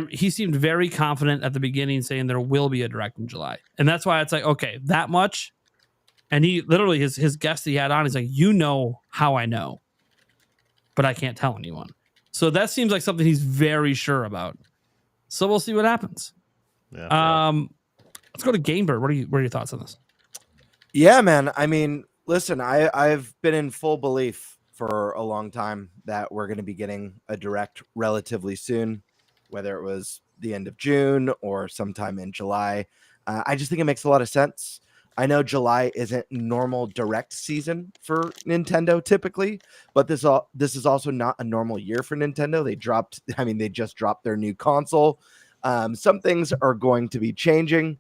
he seemed very confident at the beginning saying there will be a direct in July. And that's why it's like, okay, that much. And he literally, his guest he had on, he's like, how I know, but I can't tell anyone. So that seems like something he's very sure about. So we'll see what happens. Yeah. Let's go to Gamebird. What are your thoughts on this? Yeah, man. I mean, listen, I've been in full belief for a long time that we're going to be getting a direct relatively soon, whether it was the end of June or sometime in July. I just think it makes a lot of sense. I know July isn't normal direct season for Nintendo typically, but this is also not a normal year for Nintendo. They just dropped their new console. Some things are going to be changing.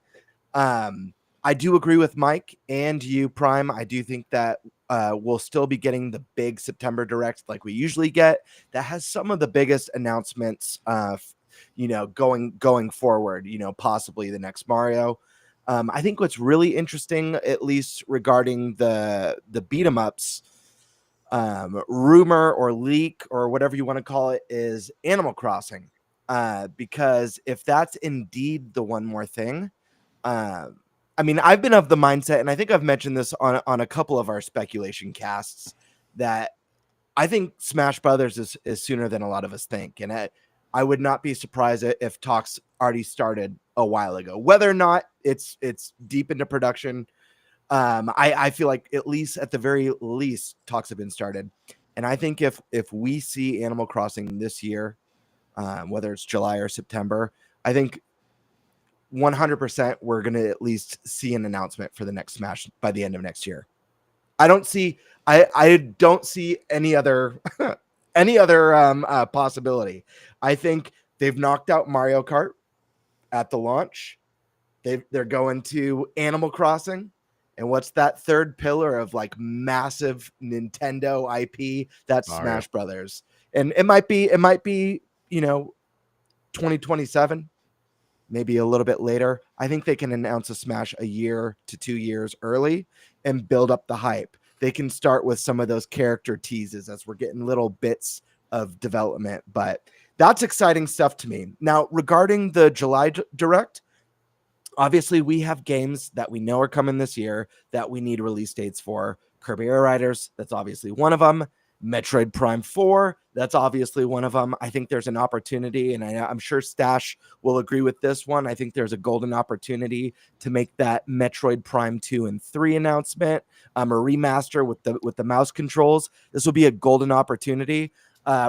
I do agree with Mike and you, Prime. I do think that we'll still be getting the big September direct like we usually get. That has some of the biggest announcements, going forward. Possibly the next Mario. I think what's really interesting, at least regarding the beat 'em ups, rumor or leak or whatever you want to call it, is Animal Crossing. Because if that's indeed the one more thing, I've been of the mindset, and I think I've mentioned this on a couple of our speculation casts, that I think Smash Brothers is sooner than a lot of us think. And I would not be surprised if talks already started a while ago. Whether or not it's deep into production, I feel like at the very least talks have been started. And I think if we see Animal Crossing this year, whether it's July or September, I think 100% we're going to at least see an announcement for the next Smash by the end of next year. I don't see any other possibility. I think they've knocked out Mario Kart at the launch. They're going to Animal Crossing, and what's that third pillar of like massive Nintendo IP? That's Mario. Smash Brothers, and it might be 2027, maybe a little bit later. I think they can announce a Smash a year to 2 years early and build up the hype. They can start with some of those character teases as we're getting little bits of development, but that's exciting stuff to me. Now, regarding the July Direct, obviously we have games that we know are coming this year that we need release dates for. Kirby Air Riders, that's obviously one of them. Metroid Prime 4, that's obviously one of them. I think there's an opportunity, and I'm sure Stash will agree with this one. I think there's a golden opportunity to make that Metroid Prime 2 and 3 announcement, a remaster with the mouse controls. This will be a golden opportunity.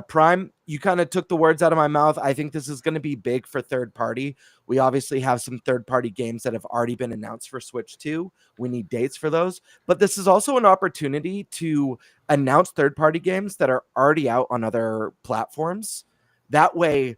Prime, you kind of took the words out of my mouth. I think this is going to be big for third party. We obviously have some third party games that have already been announced for Switch 2. We need dates for those, but this is also an opportunity to announce third party games that are already out on other platforms. That way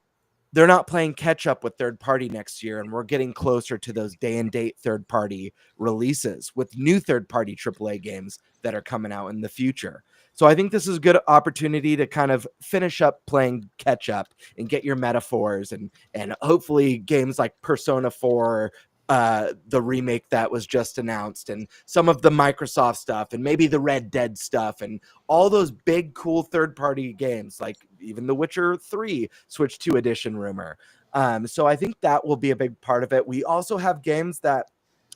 they're not playing catch up with third party next year, and we're getting closer to those day and date third party releases with new third party AAA games that are coming out in the future. So I think this is a good opportunity to kind of finish up playing catch up and get your metaphors and hopefully games like Persona 4 the remake that was just announced, and some of the Microsoft stuff, and maybe the Red Dead stuff, and all those big cool third-party games, like even The Witcher 3 Switch 2 edition rumor. So I think that will be a big part of it. We also have games that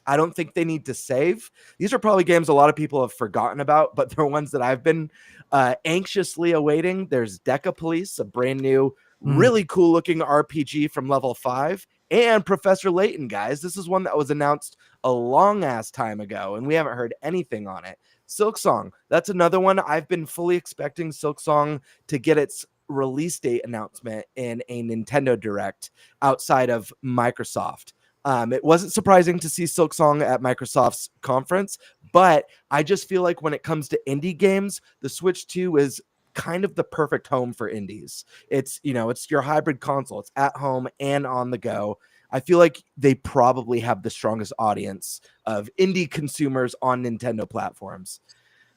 I don't think they need to save. These are probably games a lot of people have forgotten about, but they're ones that I've been anxiously awaiting. There's Deca Police, a brand new, really cool looking RPG from Level 5, and Professor Layton, guys. This is one that was announced a long ass time ago, and we haven't heard anything on it. Silksong, that's another one. I've been fully expecting Silksong to get its release date announcement in a Nintendo Direct outside of Microsoft. It wasn't surprising to see Silksong at Microsoft's conference, but I just feel like when it comes to indie games, the Switch 2 is kind of the perfect home for indies. It's, it's your hybrid console. It's at home and on the go. I feel like they probably have the strongest audience of indie consumers on Nintendo platforms.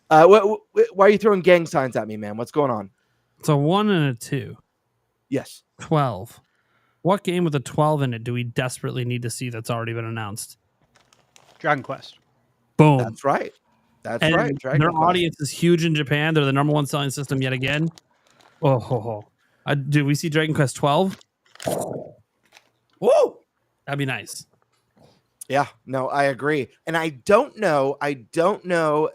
Why are you throwing gang signs at me, man? What's going on? It's a 1 and a 2. Yes. 12. What game with a 12 in it do we desperately need to see that's already been announced? Dragon Quest. Boom. That's right. That's And right. Dragon their Quest. audience is huge in Japan. They're the number one selling system yet again. Do we see Dragon Quest 12? Woo! That'd be nice. Yeah, no, I agree. And I don't know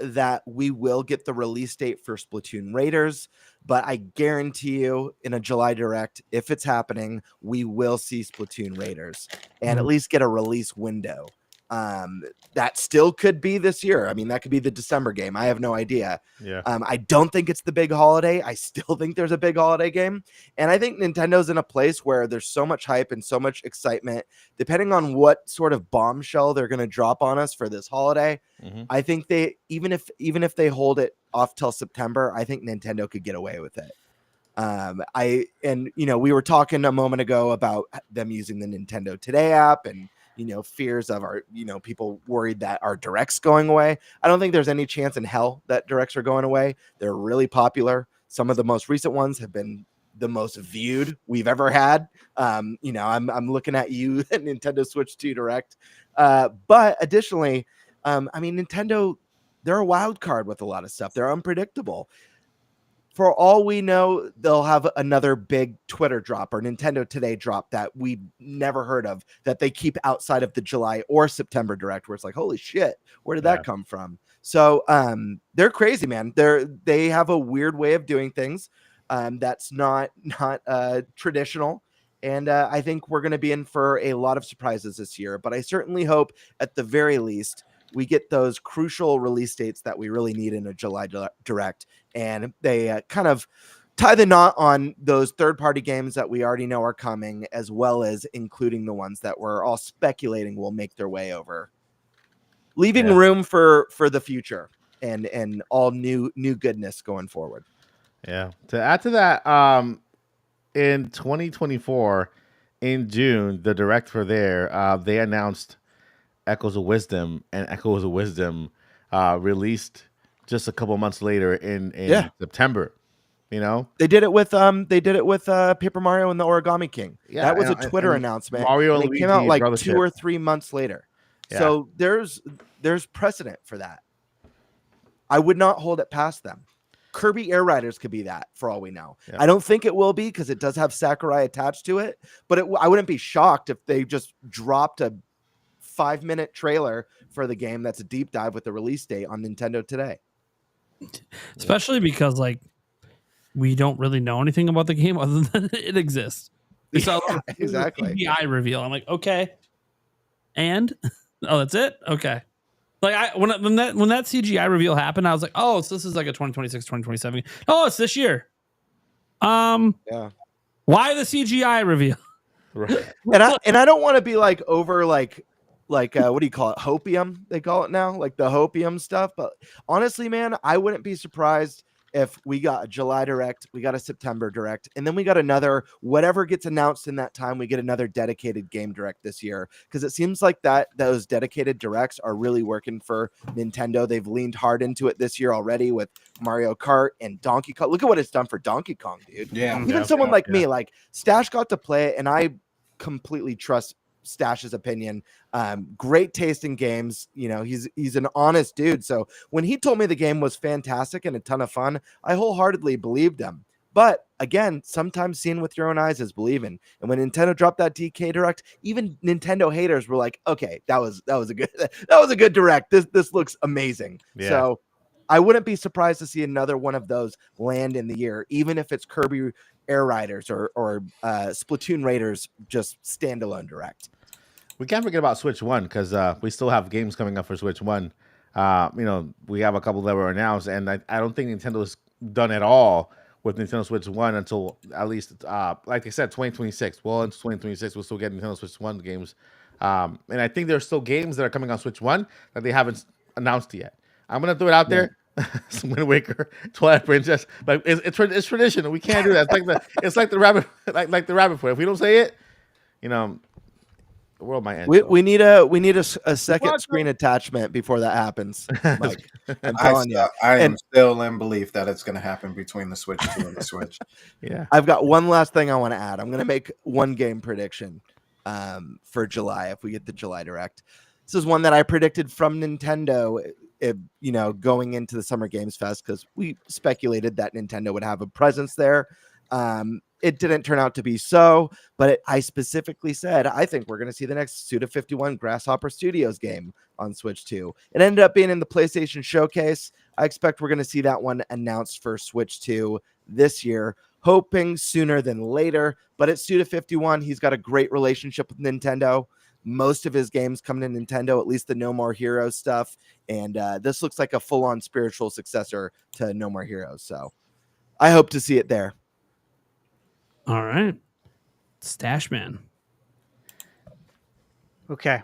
that we will get the release date for Splatoon Raiders, but I guarantee you in a July Direct, if it's happening, we will see Splatoon Raiders and at least get a release window. That still could be this year. I mean, that could be the December game. I have no idea. Yeah. I don't think it's the big holiday. I still think there's a big holiday game. And I think Nintendo's in a place where there's so much hype and so much excitement, depending on what sort of bombshell they're going to drop on us for this holiday. I think they, even if they hold it off till September, I think Nintendo could get away with it. We were talking a moment ago about them using the Nintendo Today app and, fears of our, people worried that our directs going away. I don't think there's any chance in hell that directs are going away. They're really popular. Some of the most recent ones have been the most viewed we've ever had. I'm looking at you, Nintendo Switch 2 Direct. But additionally, Nintendo, they're a wild card with a lot of stuff. They're unpredictable. For all we know, they'll have another big Twitter drop or Nintendo Today drop that we've never heard of, that they keep outside of the July or September Direct, where it's like, holy shit, where did that come from? So they're crazy, man. They have a weird way of doing things that's not traditional. And I think we're going to be in for a lot of surprises this year. But I certainly hope at the very least we get those crucial release dates that we really need in a July Direct. And they kind of tie the knot on those third-party games that we already know are coming, as well as including the ones that we're all speculating will make their way over. Leaving room for the future and all new goodness going forward. Yeah. To add to that, in 2024, in June, the Direct for there, they announced Echoes of Wisdom, and Echoes of Wisdom released just a couple months later in September. They did it with Paper Mario and the Origami King. Yeah, that was a Twitter announcement. Mario and it Luigi came out like Brothership. 2 or 3 months later. Yeah. So there's precedent for that. I would not hold it past them. Kirby Air Riders could be that for all we know. Yeah. I don't think it will be because it does have Sakurai attached to it, but I wouldn't be shocked if they just dropped a 5-minute trailer for the game that's a deep dive with the release date on Nintendo Today. Especially because we don't really know anything about the game other than it exists. We saw exactly CGI reveal. I'm like, okay, and that's it. Okay, when that CGI reveal happened, I was like, oh, so this is like a 2026, 2027. Oh, it's this year. Why the CGI reveal? Right. And I don't want to be over what do you call it? Hopium, they call it now, like the Hopium stuff. But honestly, man, I wouldn't be surprised if we got a July Direct, we got a September Direct, and then we got another, whatever gets announced in that time, we get another dedicated game Direct this year. Because it seems like those dedicated Directs are really working for Nintendo. They've leaned hard into it this year already with Mario Kart and Donkey Kong. Look at what it's done for Donkey Kong, dude. Yeah. Even someone like me, Stash got to play it, and I completely trust Stash's opinion. Great taste in games. You know, he's an honest dude. So when he told me the game was fantastic and a ton of fun, I wholeheartedly believed him. But again, sometimes seeing with your own eyes is believing. And when Nintendo dropped that DK Direct, even Nintendo haters were like, "Okay, that was a good Direct. This looks amazing." Yeah. So I wouldn't be surprised to see another one of those land in the year, even if it's Kirby Air Riders or Splatoon Raiders just standalone Direct. We can't forget about Switch One because we still have games coming up for Switch One. We have a couple that were announced, and I don't think Nintendo's done at all with Nintendo Switch One until at least, like I said, 2026. Well, into 2026, we'll still get Nintendo Switch One games, and I think there's still games that are coming on Switch One that they haven't announced yet. I'm gonna throw it out there. Some Wind Waker, Twilight Princess. Like it's tradition. We can't do that. It's like the rabbit, like the rabbit foot. If we don't say it, the world might end. We need a second screen attachment before that happens. Mike, I'm telling you. I am still in belief that it's going to happen between the Switch 2 and the Switch. Yeah. I've got one last thing I want to add. I'm going to make one game prediction for July if we get the July Direct. This is one that I predicted from Nintendo. Going into the Summer Games Fest, because we speculated that Nintendo would have a presence there. It didn't turn out to be so, but I specifically said, I think we're going to see the next Suda51 Grasshopper Studios game on Switch 2. It ended up being in the PlayStation Showcase. I expect we're going to see that one announced for Switch 2 this year, hoping sooner than later. But at Suda51, he's got a great relationship with Nintendo. Most of his games come to Nintendo, at least the No More Heroes stuff. And this looks like a full-on spiritual successor to No More Heroes. So I hope to see it there. All right. Stash Man. Okay.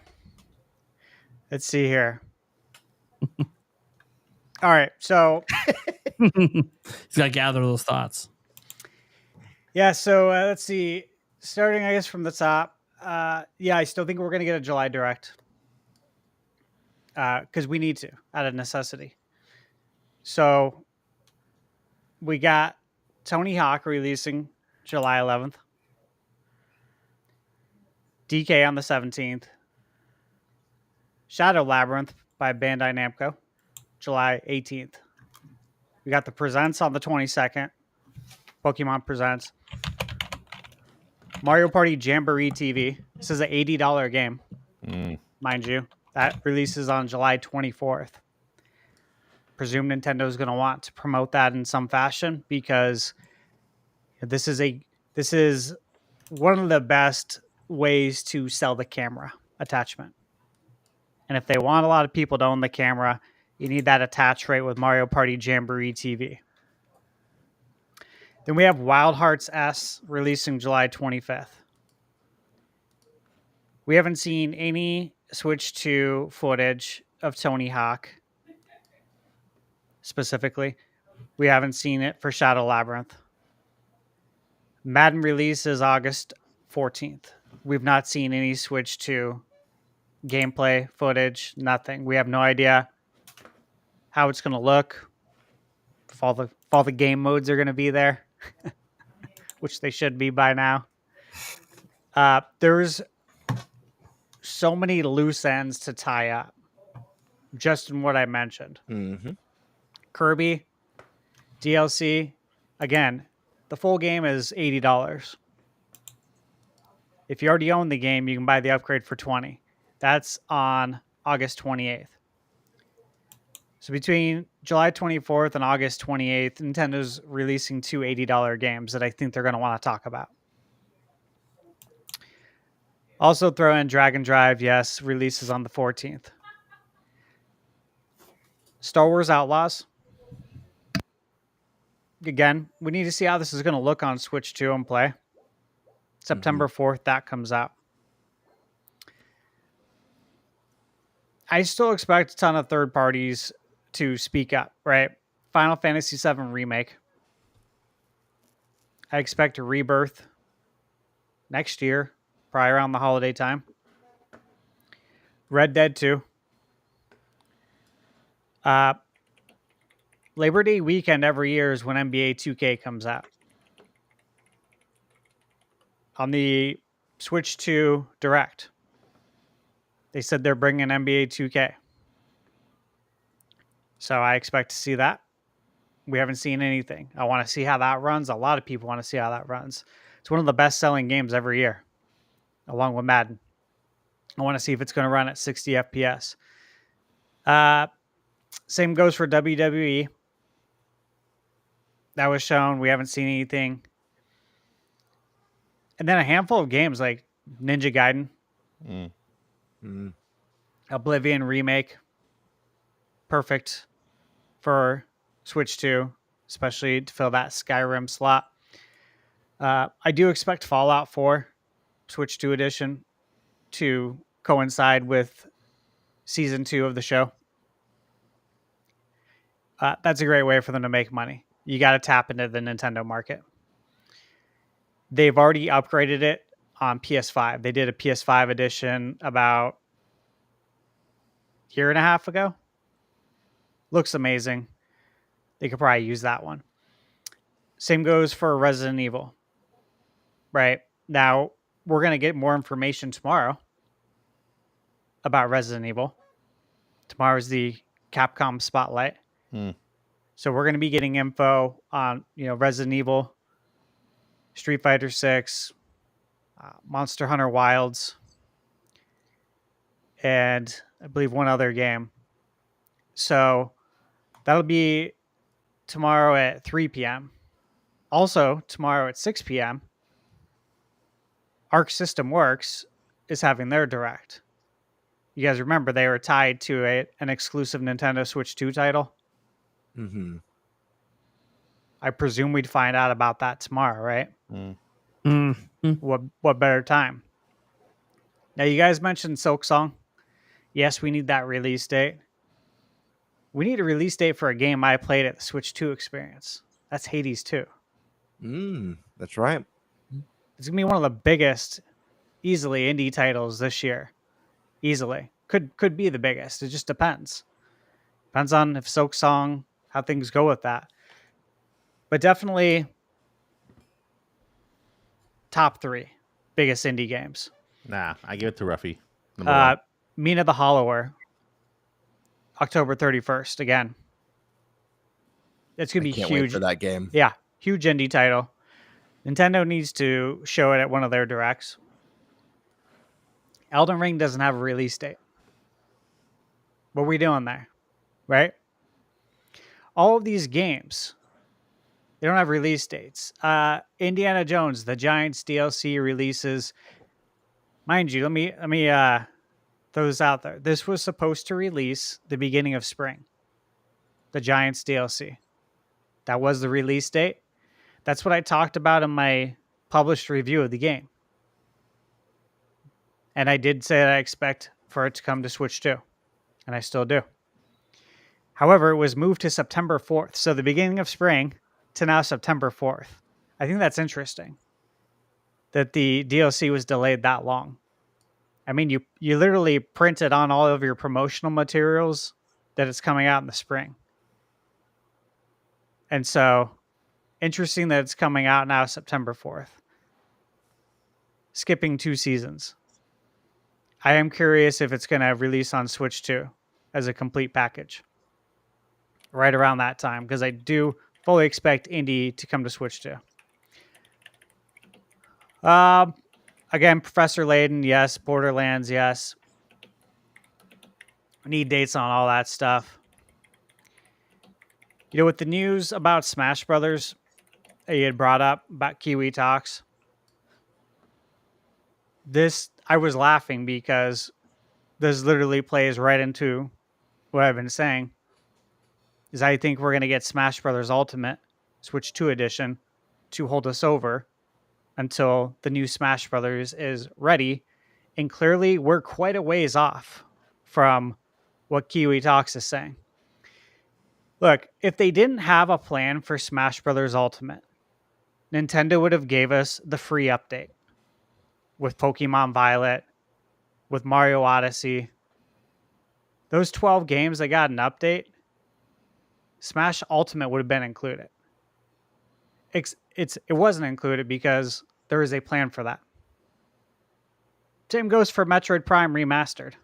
Let's see here. All right. So he's got to gather those thoughts. Yeah. So let's see. Starting, I guess, from the top. I still think we're going to get a July Direct because we need to, out of necessity. So we got Tony Hawk releasing July 11th, DK on the 17th, Shadow Labyrinth by Bandai Namco, July 18th. We got the Presents on the 22nd, Pokemon Presents. Mario Party Jamboree TV. This is an $80 game, mind you. That releases on July 24th. Presume Nintendo is going to want to promote that in some fashion because this is one of the best ways to sell the camera attachment. And if they want a lot of people to own the camera, you need that attach rate with Mario Party Jamboree TV. Then we have Wild Hearts S releasing July 25th. We haven't seen any Switch 2 footage of Tony Hawk specifically. We haven't seen it for Shadow Labyrinth. Madden release is August 14th. We've not seen any Switch 2 gameplay footage, nothing. We have no idea how it's going to look, if all the game modes are going to be there, which they should be by now. There's so many loose ends to tie up, just in what I mentioned. Mm-hmm. Kirby, DLC, again, the full game is $80. If you already own the game, you can buy the upgrade for $20. That's on August 28th. So between July 24th and August 28th, Nintendo's releasing two $80 games that I think they're going to want to talk about. Also throw in Dragon Drive, yes, releases on the 14th. Star Wars Outlaws. Again, we need to see how this is going to look on Switch 2 and play. September 4th, that comes out. I still expect a ton of third parties to speak up, right? Final Fantasy VII Remake. I expect a Rebirth next year, probably around the holiday time. Red Dead 2. Labor Day weekend every year is when NBA 2K comes out. On the Switch 2 Direct, They said they're bringing NBA 2K. So I expect to see that. We haven't seen anything. I want to see how that runs. A lot of people want to see how that runs. It's one of the best-selling games every year, along with Madden. I want to see if it's going to run at 60 FPS. Same goes for WWE. That was shown. We haven't seen anything. And then a handful of games like Ninja Gaiden, Oblivion Remake. Perfect for Switch 2, especially to fill that Skyrim slot. I do expect Fallout 4 Switch 2 edition to coincide with season 2 of the show. That's a great way for them to make money. You got to tap into the Nintendo market. They've already upgraded it on PS5. They did a PS5 edition about a year and a half ago. Looks amazing. They could probably use that one. Same goes for Resident Evil. Right? Now, we're going to get more information tomorrow about Resident Evil. Tomorrow's the Capcom Spotlight. So we're going to be getting info on, Resident Evil, Street Fighter 6, Monster Hunter Wilds, and I believe one other game. So that'll be tomorrow at 3 p.m. Also, tomorrow at 6 p.m., Arc System Works is having their direct. You guys remember they were tied to an exclusive Nintendo Switch 2 title? Mm-hmm. I presume we'd find out about that tomorrow, right? What better time? Now, you guys mentioned Silk Song. Yes, we need that release date. We need a release date for a game I played at the Switch 2 experience. That's Hades 2. That's right. It's going to be one of the biggest, easily, indie titles this year. Easily. Could be the biggest. It just depends. Depends on if Silk Song, how things go with that. But definitely top 3 biggest indie games. Nah, I give it to Ruffy. Number 1. Mina the Hollower, October 31st. Again, it's going to be can't huge wait for that game. Yeah, huge indie title. Nintendo needs to show it at one of their directs. Elden Ring doesn't have a release date. What are we doing there? Right? All of these games, they don't have release dates. Indiana Jones, the Giants DLC releases. Mind you, let me throw this out there. This was supposed to release the beginning of spring. The Giants DLC. That was the release date. That's what I talked about in my published review of the game. And I did say that I expect for it to come to Switch 2. And I still do. However, it was moved to September 4th. So the beginning of spring to now September 4th. I think that's interesting. That the DLC was delayed that long. I mean, you literally printed on all of your promotional materials that it's coming out in the spring. And so, interesting that it's coming out now September 4th. Skipping 2 seasons. I am curious if it's going to release on Switch 2 as a complete package. Right around that time, because I do fully expect Indie to come to Switch 2. Again, Professor Layton, yes. Borderlands, yes. We need dates on all that stuff. With the news about Smash Brothers that you had brought up about Kiwi Talks, I was laughing because this literally plays right into what I've been saying. Is I think we're going to get Smash Brothers Ultimate Switch 2 edition to hold us over until the new Smash Brothers is ready. And clearly, we're quite a ways off from what Kiwi Talks is saying. Look, if they didn't have a plan for Smash Brothers Ultimate, Nintendo would have gave us the free update with Pokemon Violet, with Mario Odyssey. Those 12 games that got an update, Smash Ultimate would have been included. It wasn't included because there is a plan for that. Same goes for Metroid Prime Remastered.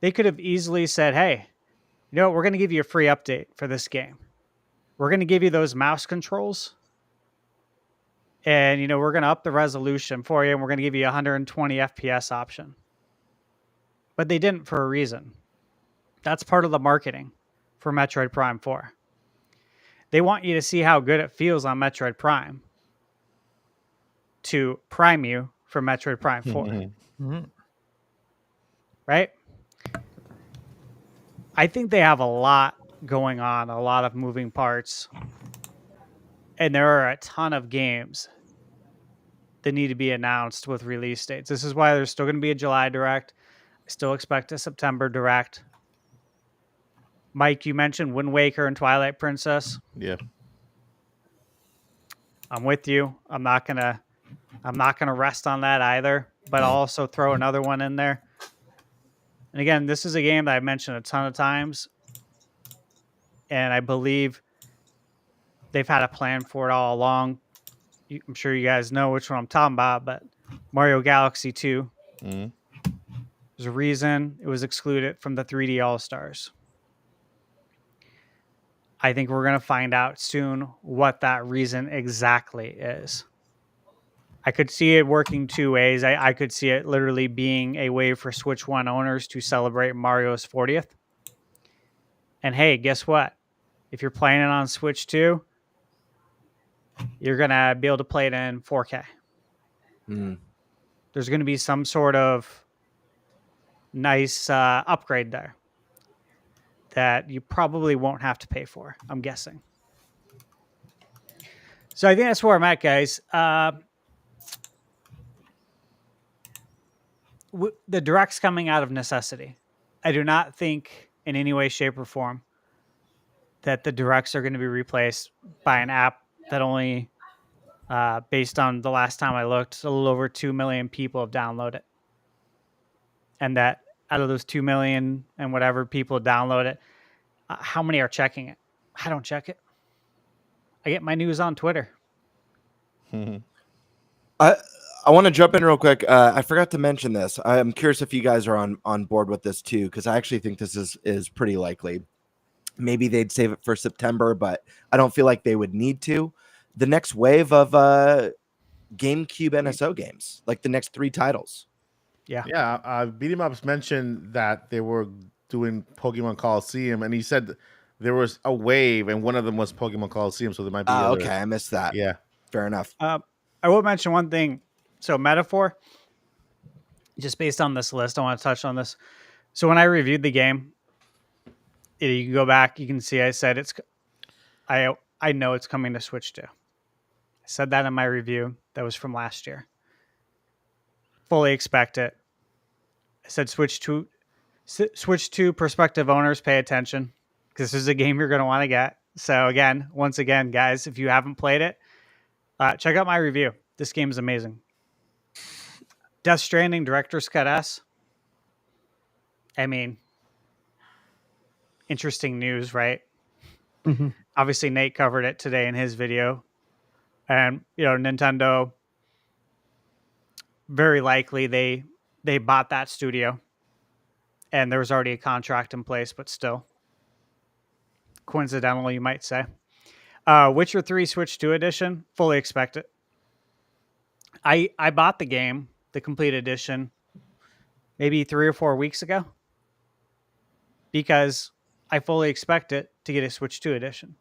They could have easily said, hey, you know what? We're going to give you a free update for this game. We're going to give you those mouse controls. And, we're going to up the resolution for you. And we're going to give you a 120 FPS option. But they didn't for a reason. That's part of the marketing for Metroid Prime 4. They want you to see how good it feels on Metroid Prime to prime you for Metroid Prime 4. Right? I think they have a lot going on, a lot of moving parts. And there are a ton of games that need to be announced with release dates. This is why there's still going to be a July Direct. I still expect a September Direct. Mike, you mentioned Wind Waker and Twilight Princess. Yeah. I'm with you. I'm not gonna rest on that either, but I'll also throw another one in there. And again, this is a game that I've mentioned a ton of times, and I believe they've had a plan for it all along. I'm sure you guys know which one I'm talking about, but Mario Galaxy 2. There's a reason it was excluded from the 3D All-Stars. I think we're going to find out soon what that reason exactly is. I could see it working two ways. I could see it literally being a way for Switch 1 owners to celebrate Mario's 40th. And hey, guess what? If you're playing it on Switch 2, you're going to be able to play it in 4K. There's going to be some sort of nice upgrade there that you probably won't have to pay for, I'm guessing. So I think that's where I'm at, guys. The Direct's coming out of necessity. I do not think in any way, shape, or form that the Directs are going to be replaced by an app that only, based on the last time I looked, a little over 2 million people have downloaded it. And that out of those 2 million and whatever people download it, how many are checking it? I don't check it. I get my news on Twitter. I want to jump in real quick. I forgot to mention this. I'm curious if you guys are on board with this too, because I actually think this is pretty likely. Maybe they'd save it for September, but I don't feel like they would need to. The next wave of GameCube NSO games, like the next 3 titles. Yeah. Beat 'em Ups mentioned that they were doing Pokemon Coliseum, and he said there was a wave, and one of them was Pokemon Coliseum, so there might be. Okay, I missed that. Yeah, fair enough. I will mention one thing. So Metaphor, just based on this list, I want to touch on this. So when I reviewed the game, you can go back, you can see I said I know it's coming to Switch 2. I said that in my review. That was from last year. Fully expect it. I said Switch 2 prospective owners, pay attention, because this is a game you're going to want to get. So once again, guys, if you haven't played it, check out my review. This game is amazing. Death Stranding Director's Cut S. I mean, interesting news, right? Obviously, Nate covered it today in his video. And, Nintendo, very likely they bought that studio. And there was already a contract in place, but still. Coincidental, you might say. Witcher 3 Switch 2 edition, fully expect it. I bought the game, the complete edition, maybe 3 or 4 weeks ago, because I fully expect it to get a Switch 2 edition.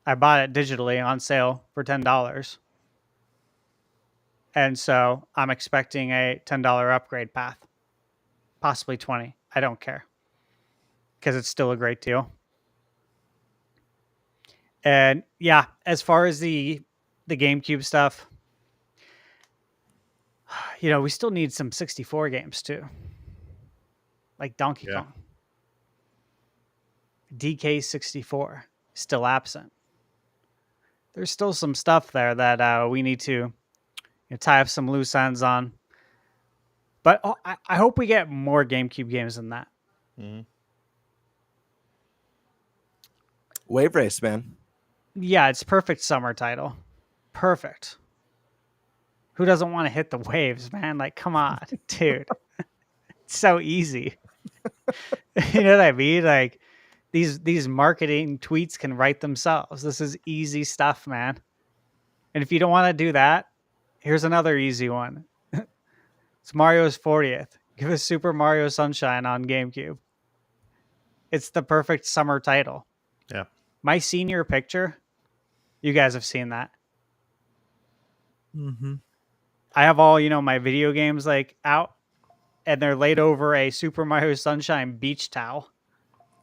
I bought it digitally on sale for $10. And so I'm expecting a $10 upgrade path, possibly 20. I don't care, because it's still a great deal. And yeah, as far as the GameCube stuff, we still need some 64 games too. Like Donkey Kong. DK64, still absent. There's still some stuff there that we need to tie up some loose ends on. But I hope we get more GameCube games than that. Wave Race, man. Yeah, it's perfect summer title. Perfect. Who doesn't want to hit the waves, man? Like, come on, dude. It's so easy. You know what I mean? Like these marketing tweets can write themselves. This is easy stuff, man. And if you don't want to do that, here's another easy one. It's Mario's 40th. Give us Super Mario Sunshine on GameCube. It's the perfect summer title. Yeah. My senior picture, you guys have seen that. Mm-hmm. I have all, my video games like out, and they're laid over a Super Mario Sunshine beach towel.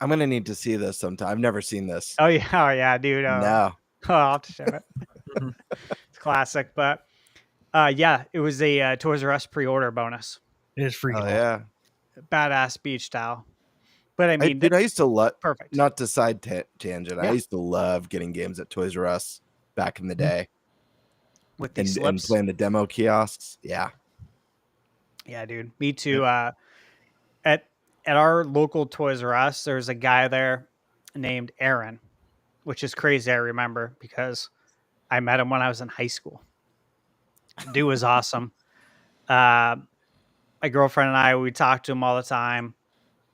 I'm gonna need to see this sometime. I've never seen this. Oh yeah, dude. No. I'll have to show it. It's classic, but yeah, it was a Toys R Us pre-order bonus. It is freaking Oh yeah. Badass beach towel. But I mean, I used to love. perfect. Not to side tangent. Yeah. I used to love getting games at Toys R Us back in the day, With these and slips. playing the demo kiosks. Yeah. Yeah, dude. Me too. At our local Toys R Us, there's a guy there named Aaron, which is crazy. I remember because I met him when I was in high school. Dude was awesome. My girlfriend and I, we talked to him all the time.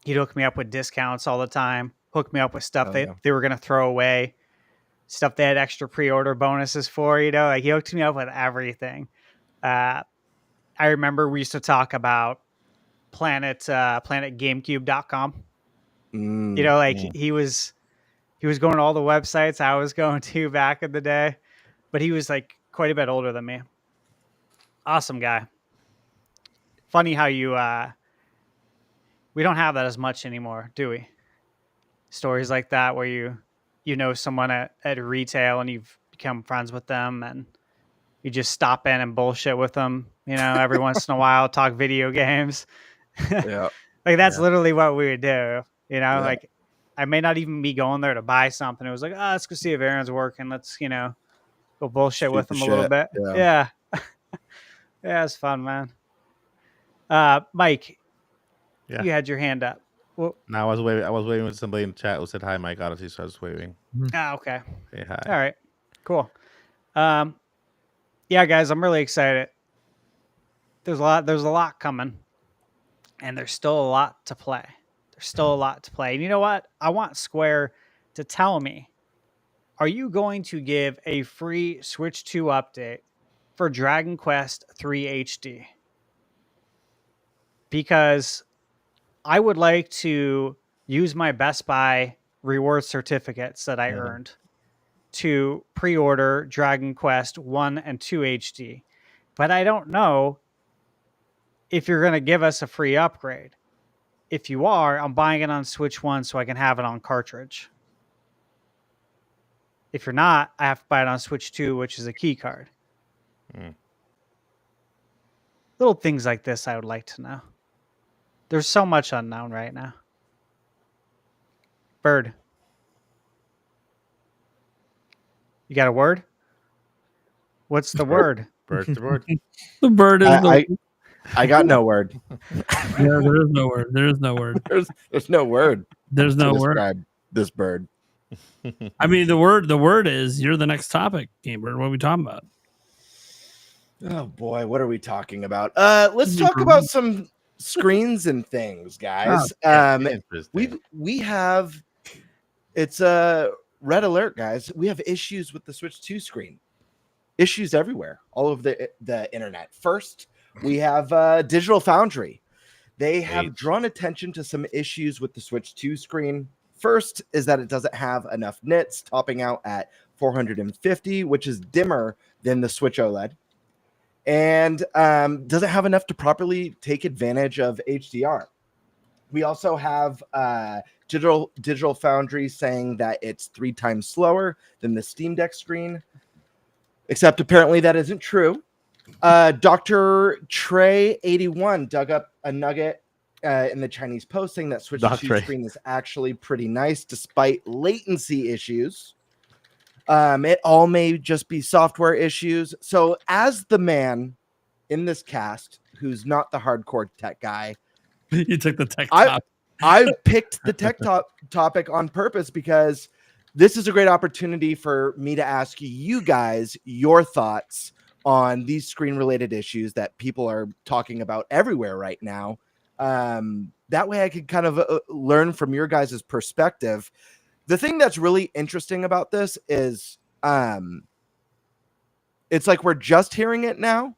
He'd hook me up with discounts all the time. Hook me up with stuff they were going to throw away. Stuff they had extra pre-order bonuses for, like he hooked me up with everything. I remember we used to talk about planetgamecube.com. He was going to all the websites I was going to back in the day, but he was like quite a bit older than me. Awesome guy. Funny how we don't have that as much anymore, do we? Stories like that where you know someone at retail and you've become friends with them and you just stop in and bullshit with them, every once in a while, talk video games. Yeah. Like that's literally what we would do, like I may not even be going there to buy something. It was like, let's go see if Aaron's working. Let's, go bullshit with him a little bit. Yeah. Yeah, it's fun, man. Mike, Yeah. you had your hand up. Well, No, I was waiting with somebody in the chat who said hi, Mike Odyssey, so I was waving. okay. Say hi. All right. Cool. Yeah, guys, I'm really excited. There's a lot coming, and there's still a lot to play. And you know what? I want Square to tell me, are you going to give a free Switch 2 update for Dragon Quest 3 HD? Because I would like to use my Best Buy reward certificates that I earned to pre-order Dragon Quest 1 and 2 HD. But I don't know if you're going to give us a free upgrade. If you are, I'm buying it on Switch 1 so I can have it on cartridge. If you're not, I have to buy it on Switch 2, which is a key card. Little things like this I would like to know. There's so much unknown right now. Bird. You got a word? What's the word? Bird's the word. The bird is I got no word. Yeah, there is no word. There is no word. There's no word. There's no to word. describe this bird. I mean, the word is you're the next topic, Game Bird. What are we talking about? Oh boy, what are we talking about? Let's talk about some screens and things, guys. We have it's a red alert, guys. We have issues with the Switch 2 screen. Issues everywhere, all over the internet. First, we have Digital Foundry. They have drawn attention to some issues with the Switch 2 screen. First is that it doesn't have enough nits, topping out at 450, which is dimmer than the Switch OLED. And doesn't have enough to properly take advantage of HDR. We also have Digital Foundry saying that it's 3 times slower than the Steam Deck screen, except apparently that isn't true. Dr. Trey81 dug up a nugget in the Chinese Post saying that Switch 2 screen is actually pretty nice despite latency issues. It all may just be software issues. So as the man in this cast who's not the hardcore tech guy, you took the tech topic. I picked the tech topic on purpose because this is a great opportunity for me to ask you guys your thoughts on these screen related issues that people are talking about everywhere right now. that way I could kind of learn from your guys' perspective. The thing that's really interesting about this is it's like we're just hearing it now.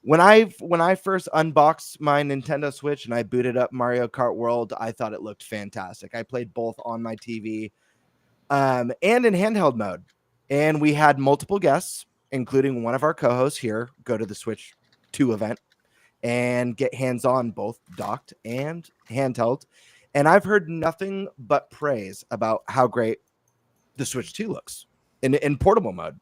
When I first unboxed my Nintendo Switch and I booted up Mario Kart World, I thought it looked fantastic. I played both on my TV and in handheld mode. And we had multiple guests, including one of our co-hosts here, go to the Switch 2 event and get hands-on both docked and handheld. And I've heard nothing but praise about how great the Switch 2 looks in portable mode.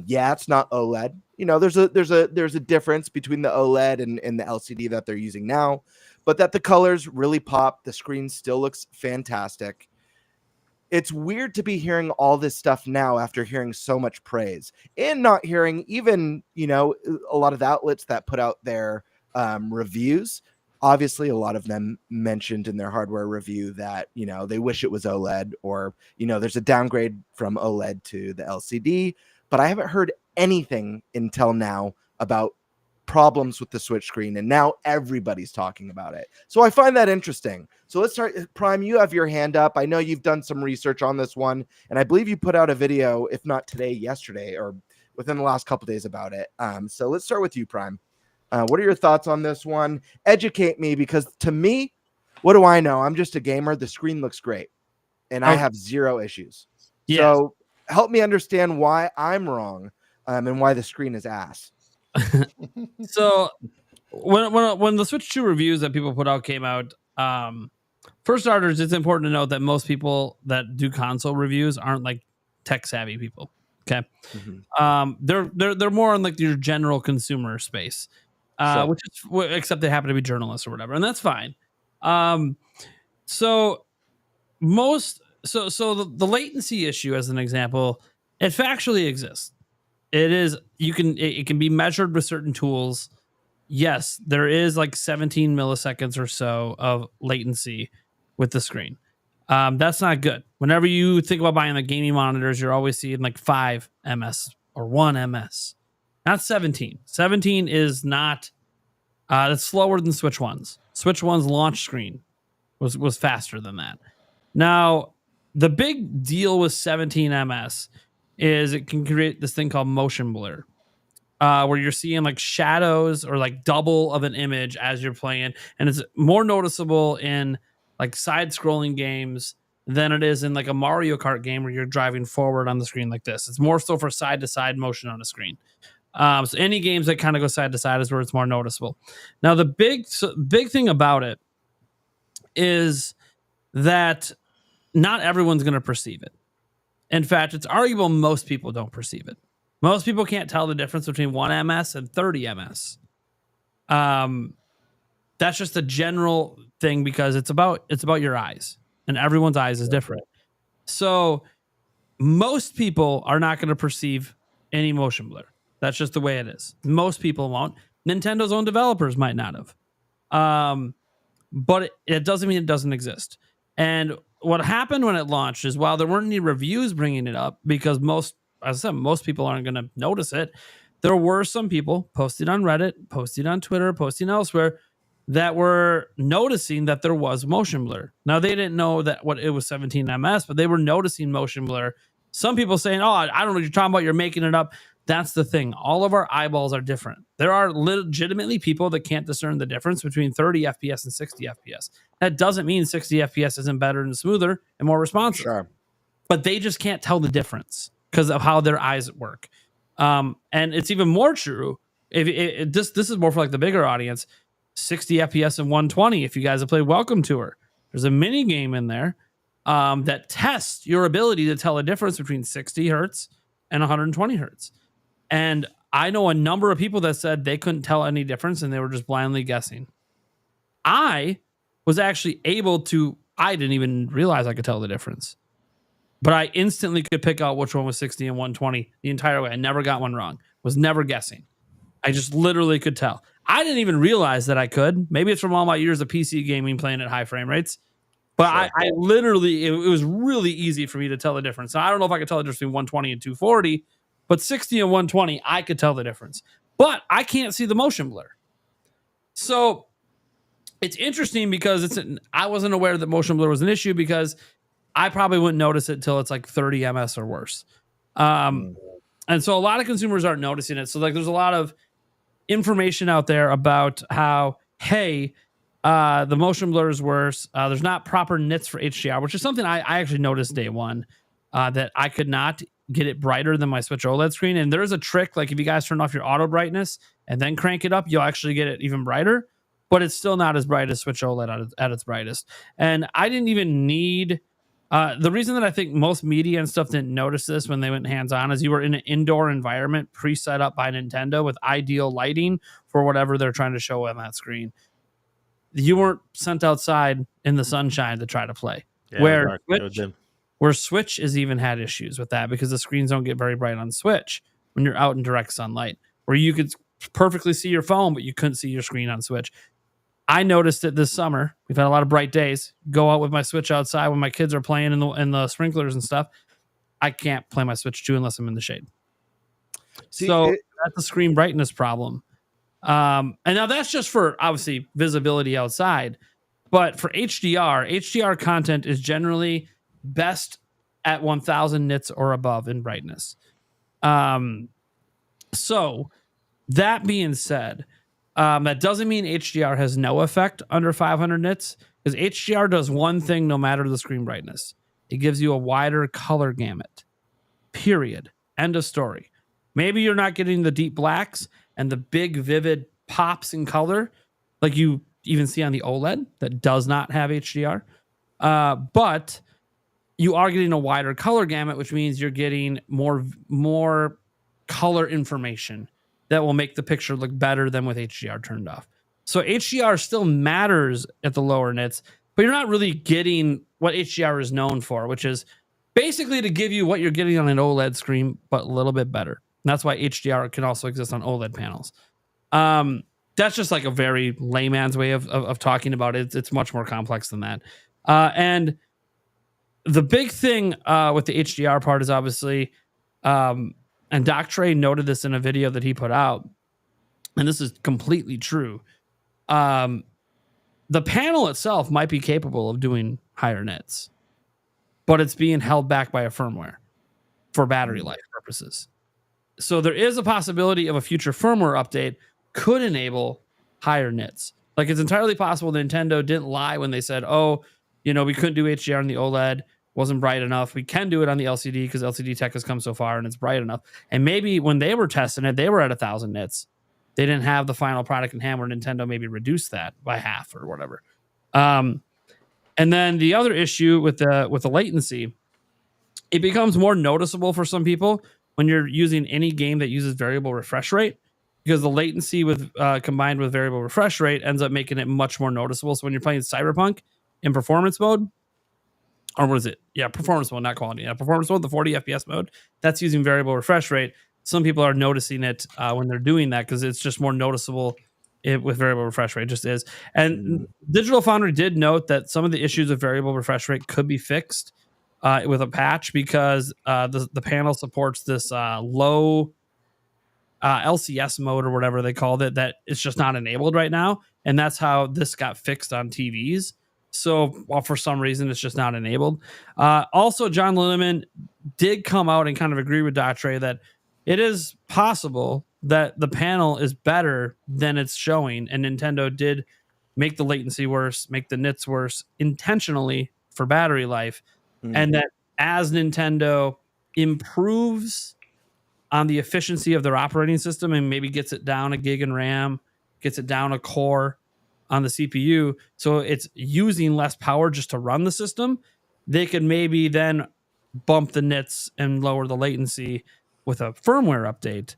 Yeah, it's not OLED. You know, there's a difference between the OLED and the LCD that they're using now, but that the colors really pop. The screen still looks fantastic. It's weird to be hearing all this stuff now after hearing so much praise and not hearing even, you know, a lot of the outlets that put out their reviews. Obviously, a lot of them mentioned in their hardware review that, you know, they wish it was OLED or, you know, there's a downgrade from OLED to the LCD. But I haven't heard anything until now about problems with the Switch screen, and now everybody's talking about it. So I find that interesting. So let's start. Prime, you have your hand up. I know you've done some research on this one, and I believe you put out a video, if not today, yesterday, or within the last couple days about it. So let's start with you, Prime. What are your thoughts on this one? Educate me, because to me, what do I know? I'm just a gamer. The screen looks great, and I have zero issues. Yes. So help me understand why I'm wrong and why the screen is ass. So when the Switch 2 reviews that people put out came out, for starters, it's important to note that most people that do console reviews aren't like tech savvy people. Okay. Mm-hmm. They're more in like your general consumer space, which is, except they happen to be journalists or whatever, and that's fine. So the latency issue, as an example, it factually exists. It can be measured with certain tools. Yes, there is like 17 milliseconds or so of latency with the screen. That's not good. Whenever you think about buying the gaming monitors, you're always seeing like 5 ms or 1 ms, not 17. 17 is not. It's slower than Switch 1's. Switch 1's launch screen was faster than that. Now, the big deal with 17 ms is it can create this thing called motion blur, where you're seeing like shadows or like double of an image as you're playing. And it's more noticeable in like side-scrolling games than it is in like a Mario Kart game where you're driving forward on the screen like this. It's more so for side-to-side motion on a screen. So any games that kind of go side-to-side is where it's more noticeable. Now, the big thing about it is that not everyone's going to perceive it. In fact, it's arguable most people don't perceive it. Most people can't tell the difference between 1 ms and 30 ms. That's just a general thing because it's about your eyes, and everyone's eyes is different. So most people are not going to perceive any motion blur. That's just the way it is. Most people won't. Nintendo's own developers might not have. But it doesn't mean it doesn't exist. And what happened when it launched is while there weren't any reviews bringing it up, because most people aren't going to notice it, there were some people posting on Reddit, posting on Twitter, posting elsewhere that were noticing that there was motion blur. Now, they didn't know that what it was 17 ms, but they were noticing motion blur. Some people saying, oh, I don't know what you're talking about. You're making it up. That's the thing. All of our eyeballs are different. There are legitimately people that can't discern the difference between 30 FPS and 60 FPS. That doesn't mean 60 FPS isn't better and smoother and more responsive. Sure. But they just can't tell the difference because of how their eyes work. And it's even more true. If this is more for like the bigger audience, 60 FPS and 120. If you guys have played Welcome Tour, there's a mini game in there that tests your ability to tell a difference between 60 hertz and 120 hertz. And I know a number of people that said they couldn't tell any difference and they were just blindly guessing. I was actually able to, I didn't even realize I could tell the difference. But I instantly could pick out which one was 60 and 120 the entire way. I never got one wrong. Was never guessing. I just literally could tell. I didn't even realize that I could. Maybe it's from all my years of PC gaming playing at high frame rates. But sure. I literally, it was really easy for me to tell the difference. Now, I don't know if I could tell the difference between 120 and 240, but 60 and 120, I could tell the difference. But I can't see the motion blur. So it's interesting because I wasn't aware that motion blur was an issue because I probably wouldn't notice it till it's like 30 ms or worse. And so a lot of consumers aren't noticing it. So like there's a lot of information out there about how, hey, the motion blur is worse. There's not proper nits for HDR, which is something I actually noticed day one, that I could not get it brighter than my Switch OLED screen. And there is a trick, like if you guys turn off your auto brightness and then crank it up, you'll actually get it even brighter, but it's still not as bright as Switch OLED at its brightest. And I didn't even need, the reason that I think most media and stuff didn't notice this when they went hands-on is you were in an indoor environment pre-set up by Nintendo with ideal lighting for whatever they're trying to show on that screen. You weren't sent outside in the sunshine to try to play. Yeah, Where Switch has even had issues with that because the screens don't get very bright on Switch when you're out in direct sunlight, where you could perfectly see your phone, but you couldn't see your screen on Switch. I noticed it this summer. We've had a lot of bright days. Go out with my Switch outside when my kids are playing in the sprinklers and stuff. I can't play my Switch 2 unless I'm in the shade. That's a screen brightness problem. And now that's just for obviously visibility outside, but for HDR content is generally best at 1000 nits or above in brightness. So that being said, that doesn't mean HDR has no effect under 500 nits, because HDR does one thing no matter the screen brightness. It gives you a wider color gamut. Period. End of story. Maybe you're not getting the deep blacks and the big vivid pops in color like you even see on the OLED that does not have HDR. But you are getting a wider color gamut, which means you're getting more color information that will make the picture look better than with HDR turned off. So HDR still matters at the lower nits, but you're not really getting what HDR is known for, which is basically to give you what you're getting on an OLED screen, but a little bit better. And that's why HDR can also exist on OLED panels. That's just like a very layman's way of talking about it. It's much more complex than that. And the big thing with the HDR part is obviously, and Doc Trey noted this in a video that he put out, and this is completely true. The panel itself might be capable of doing higher nits, but it's being held back by a firmware for battery life purposes. So there is a possibility of a future firmware update could enable higher nits. Like it's entirely possible Nintendo didn't lie when they said, oh, we couldn't do HDR on the OLED, wasn't bright enough. We can do it on the LCD because LCD tech has come so far and it's bright enough. And maybe when they were testing it, they were at 1000 nits. They didn't have the final product in hand where Nintendo maybe reduced that by half or whatever. And then the other issue with the latency, it becomes more noticeable for some people when you're using any game that uses variable refresh rate, because the latency with combined with variable refresh rate ends up making it much more noticeable. So when you're playing Cyberpunk in performance mode, or what is it? Yeah, performance mode, not quality. Yeah, performance mode, the 40 FPS mode, that's using variable refresh rate. Some people are noticing it when they're doing that because it's just more noticeable with variable refresh rate. It just is. And Digital Foundry did note that some of the issues of variable refresh rate could be fixed with a patch because the panel supports this low LCS mode or whatever they called it that it's just not enabled right now. And that's how this got fixed on TVs. So for some reason, it's just not enabled. Also, John Linneman did come out and kind of agree with Doc Trey that it is possible that the panel is better than it's showing. And Nintendo did make the latency worse, make the nits worse intentionally for battery life. And that as Nintendo improves on the efficiency of their operating system and maybe gets it down a gig in RAM, gets it down a core on the CPU, so it's using less power just to run the system, they could maybe then bump the nits and lower the latency with a firmware update.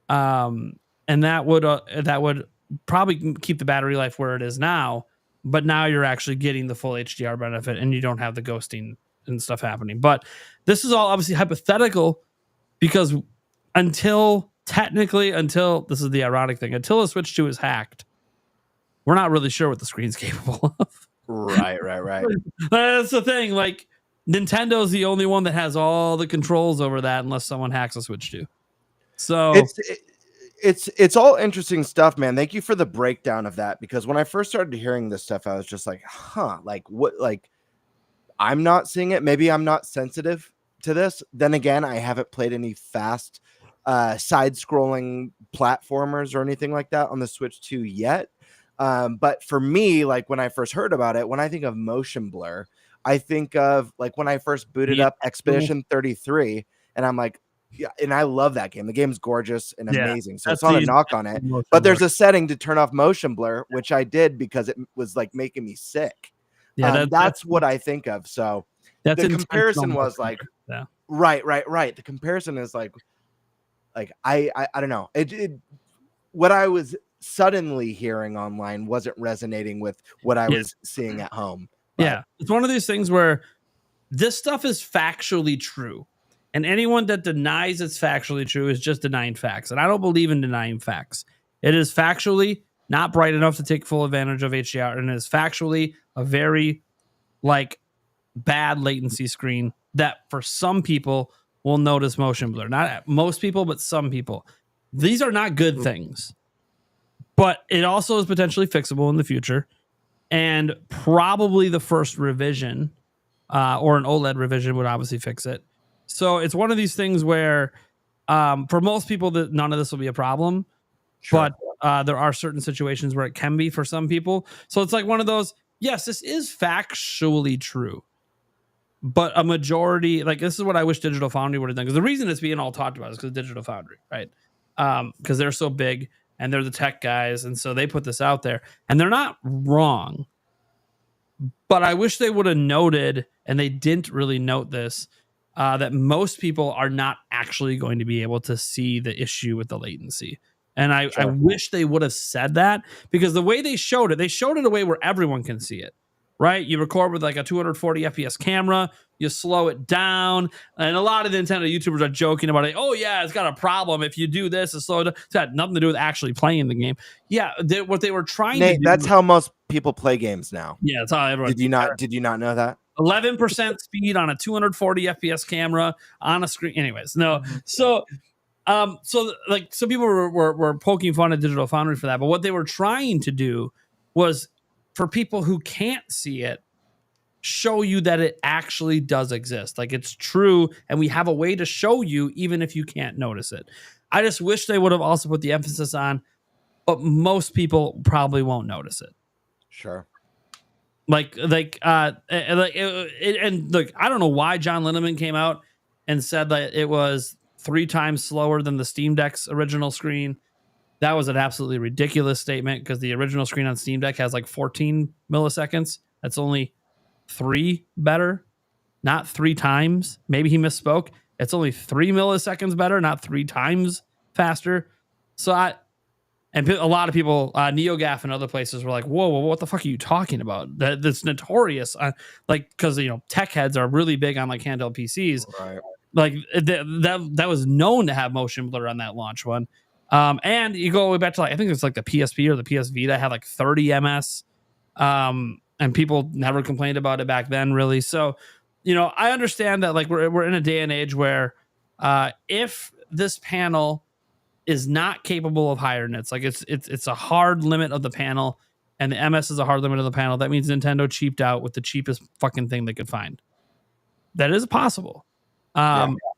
And that would probably keep the battery life where it is now, but now you're actually getting the full HDR benefit and you don't have the ghosting and stuff happening. But this is all obviously hypothetical because until this is the ironic thing, until a Switch 2 is hacked, we're not really sure what the screen's capable of. Right. That's the thing. Like Nintendo's the only one that has all the controls over that unless someone hacks a Switch 2. So it's all interesting stuff, man. Thank you for the breakdown of that, because when I first started hearing this stuff, I was just like, like what? Like, I'm not seeing it. Maybe I'm not sensitive to this. Then again, I haven't played any fast side-scrolling platformers or anything like that on the Switch 2 yet. But for me, like when I first heard about it, when I think of motion blur, I think of like when I first booted up Expedition 33, and I'm like, yeah, and I love that game. The game's gorgeous and amazing. So it's not a knock on it, but there's a setting to turn off motion blur, which I did because it was like making me sick. Yeah, that's what I think of. So the comparison was like, right. The comparison is like I don't know. What I was suddenly hearing online wasn't resonating with what I was seeing at home. But. Yeah, it's one of these things where this stuff is factually true. And anyone that denies it's factually true is just denying facts. And I don't believe in denying facts. It is factually not bright enough to take full advantage of HDR. And it is factually a very bad latency screen that for some people will notice motion blur. Not most people, but some people. These are not good things. But it also is potentially fixable in the future. And probably the first revision or an OLED revision would obviously fix it. So it's one of these things where for most people, none of this will be a problem. Sure. But there are certain situations where it can be for some people. So it's like one of those, yes, this is factually true. But a majority, like this is what I wish Digital Foundry would have done. Because the reason it's being all talked about is because Digital Foundry, right? Because they're so big and they're the tech guys. And so they put this out there. And they're not wrong. But I wish they would have noted, and they didn't really note this, that most people are not actually going to be able to see the issue with the latency. And I wish they would have said that, because the way they showed it a way where everyone can see it, right? You record with like a 240 FPS camera, you slow it down. And a lot of the Nintendo YouTubers are joking about it. Oh yeah, it's got a problem. If you do this, it's slow it down. It's got nothing to do with actually playing the game. Yeah, what they were trying to do. That's how most people play games now. Yeah, that's how everyone. Did you not know that? 11% speed on a 240 FPS camera on a screen. Anyways, no. So like some people were poking fun at Digital Foundry for that, but what they were trying to do was for people who can't see it, show you that it actually does exist. Like it's true, and we have a way to show you even if you can't notice it. I just wish they would have also put the emphasis on, but most people probably won't notice it. Sure. And look, I don't know why John Linneman came out and said that it was 3 times slower than the Steam Deck's original screen. That was an absolutely ridiculous statement, because the original screen on Steam Deck has like 14 milliseconds. That's only 3 better, not 3 times. Maybe he misspoke. It's only 3 milliseconds better, not 3 times faster. So a lot of people, NeoGAF and other places were like, whoa, what the fuck are you talking about? That's notorious. Because, tech heads are really big on like handheld PCs. Right. Like that was known to have motion blur on that launch one. And you go all the way back to I think it's like the PSP or the PS Vita had like 30 ms. And people never complained about it back then, really. So, I understand that like we're in a day and age where if this panel is not capable of higher nits, like it's a hard limit of the panel, and the MS is a hard limit of the panel, that means Nintendo cheaped out with the cheapest fucking thing they could find. That is possible.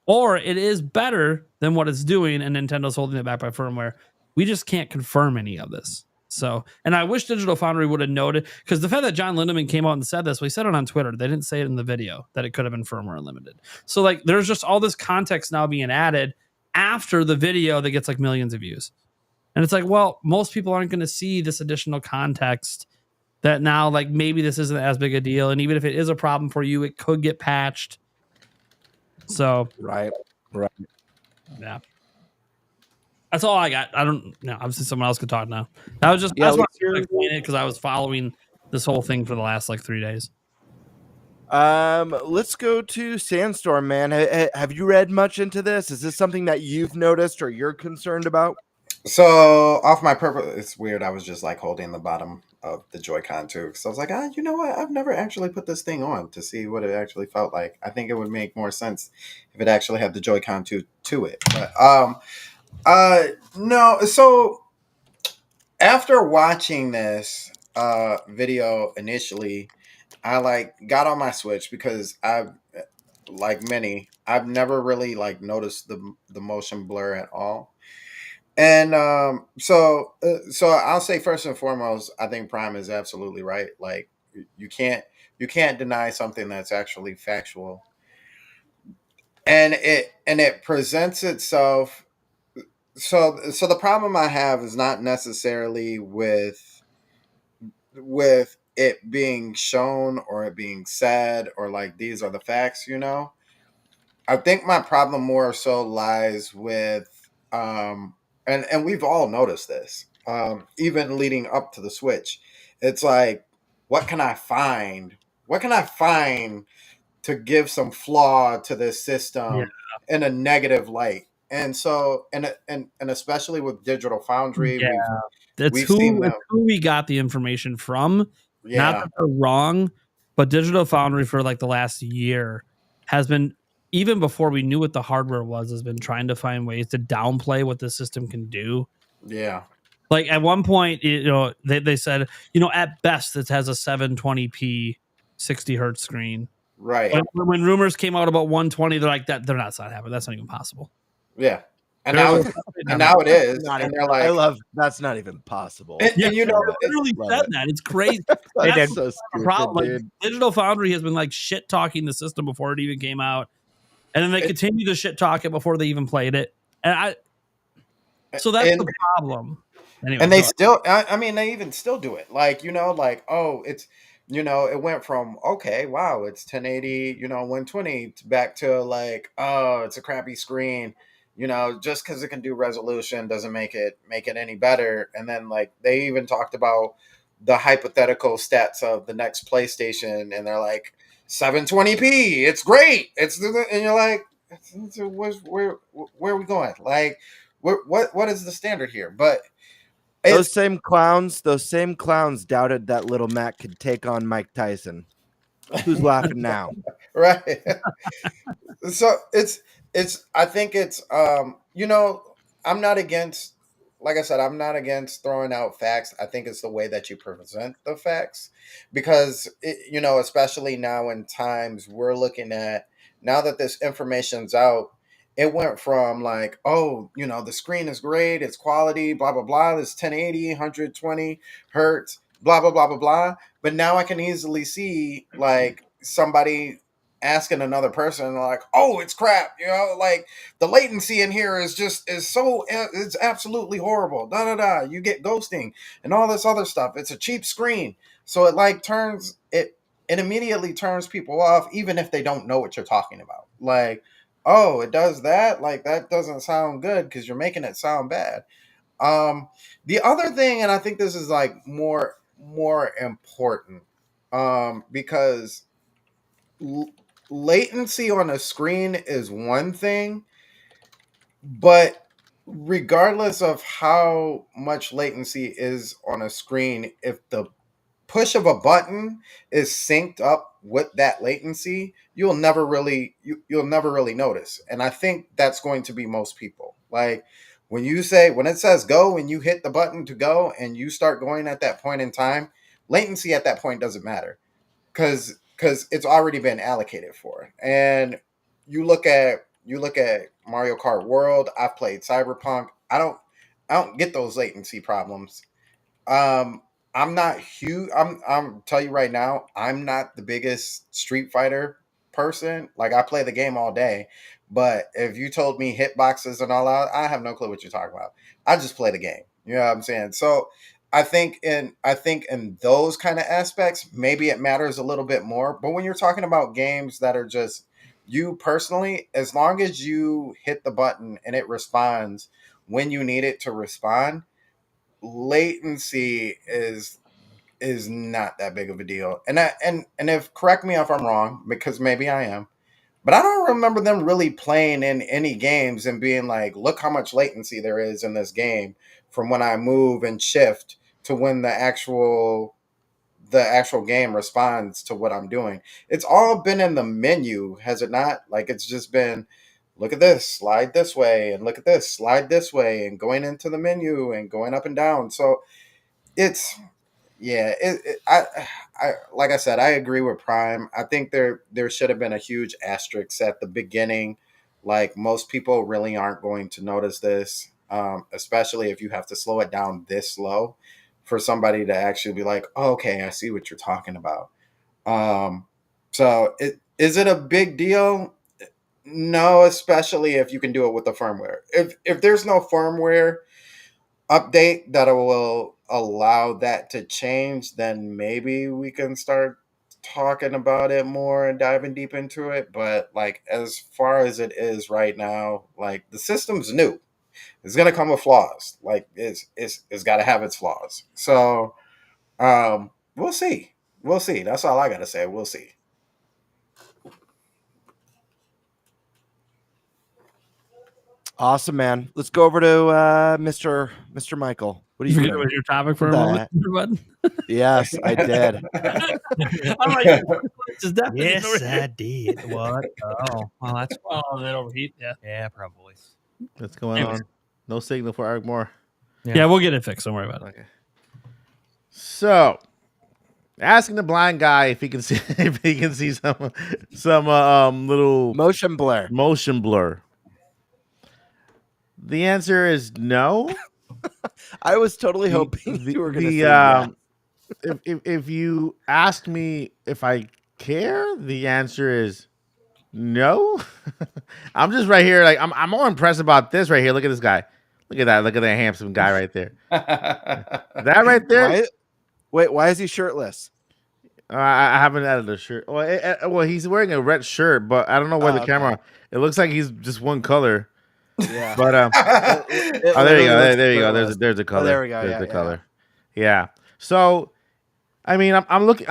Or it is better than what it's doing, and Nintendo's holding it back by firmware. We just can't confirm any of this. So, and I wish Digital Foundry would have noted, because the fact that John Lindemann came out and said this, well, he said it on Twitter. They didn't say it in the video that it could have been firmware unlimited. So like, there's just all this context now being added after the video that gets like millions of views. And it's like, well, most people aren't going to see this additional context that now, like, maybe this isn't as big a deal. And even if it is a problem for you, it could get patched. So, right. Yeah. That's all I got. I don't know. Obviously, someone else could talk now. I just want to explain it because I was following this whole thing for the last like 3 days. Let's go to Sandstorm, man. Have you read much into this? Is this something that you've noticed or you're concerned about? So, off my purpose, it's weird. I was just like holding the bottom of the Joy-Con too, because I was like, you know what? I've never actually put this thing on to see what it actually felt like. I think it would make more sense if it actually had the Joy-Con to it. But No. So after watching this video initially, I like got on my Switch because I've like many, I've never really like noticed the motion blur at all. And so I'll say first and foremost, I think Prime is absolutely right. Like you can't you can't deny something that's actually factual, and it presents itself. So the problem I have is not necessarily with it being shown or it being said or like these are the facts. I think my problem more so lies with and we've all noticed this. Even leading up to the Switch. It's like what can I find? What can I find to give some flaw to this Yeah. system in a negative light? And so and especially with Digital Foundry, Yeah. we've seen them. It's who we got the information from. Not Yeah. that they're wrong, but Digital Foundry for like the last year has been, even before we knew what the hardware was, has been trying to find ways to downplay what the system can do. Yeah. Like at one point, they said, at best it has a 720p 60 hertz screen. Right. When rumors came out about 120, they're like that. That's not happening. That's not even possible. Yeah. And They're now like, and now it is. Not And even- they're like I love that's not even possible. and Yeah, you they know literally love said it. that. It's crazy. That's That's so the stupid, problem. Like, dude. Digital Foundry has been like shit talking the system before it even came out, and then they continue to shit talk it before they even played it. So that's the problem. Anyway, and they go on. still I mean they even still do it like like oh it's it went from okay wow it's 1080 120 back to like oh it's a crappy screen just because it can do resolution doesn't make it any better. And then like they even talked about the hypothetical stats of the next PlayStation and they're like 720p it's great and you're like where are we going like what is the standard here? But those same clowns doubted that little Mac could take on Mike Tyson. Who's laughing now? Right. So it's I think it's I'm not against, like I said, I'm not against throwing out facts. I think it's the way that you present the facts because especially now in times we're looking at, now that this information's out, it went from like, oh, the screen is great, it's quality, blah blah blah, it's 1080 120 hertz, blah blah blah blah blah. But now I can easily see like somebody asking another person like, oh it's crap, like the latency in here is absolutely horrible, da da da, you get ghosting and all this other stuff, it's a cheap screen. So it like it immediately turns people off even if they don't know what you're talking about. Like, oh, it does that, like that doesn't sound good because you're making it sound bad. The other thing, and I think this is like more important, because latency on a screen is one thing, but regardless of how much latency is on a screen, if the push of a button is synced up with that latency, you'll never really notice. And I think that's going to be most people. Like when it says go and you hit the button to go and you start going at that point in time, latency at that point doesn't matter because it's already been allocated for. And you look at Mario Kart World. I've played Cyberpunk. I don't get those latency problems. Um, I'm not huge. I'm tell you right now, I'm not the biggest Street Fighter person. Like I play the game all day, but if you told me hitboxes and all that, I have no clue what you're talking about. I just play the game. You know what I'm saying? So I think in those kind of aspects, maybe it matters a little bit more. But when you're talking about games that are just you personally, as long as you hit the button and it responds when you need it to respond, latency is not that big of a deal. And if correct me if I'm wrong, because maybe I am, but I don't remember them really playing in any games and being like, look how much latency there is in this game from when I move and shift to when the actual game responds to what I'm doing. It's all been in the menu, has it not? Like it's just been look at this, slide this way, and look at this, slide this way, and going into the menu and going up and down. So it's yeah, I like I said, I agree with Prime. I think there should have been a huge asterisk at the beginning. Like most people really aren't going to notice this, especially if you have to slow it down this slow for somebody to actually be like, oh, okay, I see what you're talking about. So is it a big deal? No, especially if you can do it with the firmware. If there's no firmware update that will allow that to change, then maybe we can start talking about it more and diving deep into it. But like as far as it is right now, like the system's new. It's gonna come with flaws. Like it's gotta have its flaws. So we'll see. We'll see. That's all I gotta say. We'll see. Awesome, man. Let's go over to Mr. Michael. What do you forget what your topic for a moment, bud? Yes, I did. I'm like, Yes, I did. What? Oh, well, that's did it overheat? yeah, probably. What's going on? No signal for Eric Moore. Yeah, we'll get it fixed. Don't worry about it. Okay. So, asking the blind guy if he can see some little motion blur. The answer is no. I was totally hoping you were going to say yeah. If you ask me if I care, the answer is no. I'm just right here. Like I'm more impressed about this right here. Look at this guy. Look at that. Look at that handsome guy right there. That right there. Why is he shirtless? I haven't added a shirt. Well, he's wearing a red shirt, but I don't know where the camera. It looks like he's just one color. Yeah. But there you go. There you go. There's a color. Oh, there we go. There's the color. Yeah. So, I mean, I'm looking.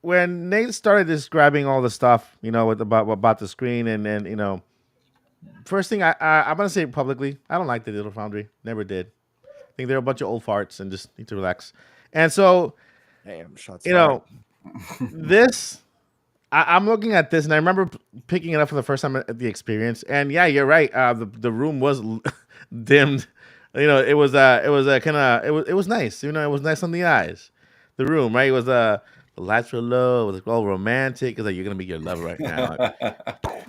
When Nate started describing all the stuff, about the screen and first thing I'm gonna say it publicly, I don't like the Digital Foundry. Never did. I think they're a bunch of old farts and just need to relax. And so, this. I'm looking at this, and I remember picking it up for the first time at the experience. And yeah, you're right. The room was dimmed. It was nice. It was nice on the eyes. The room, right? It was the lights were low. It was all romantic. It's like you're gonna meet your lover right now.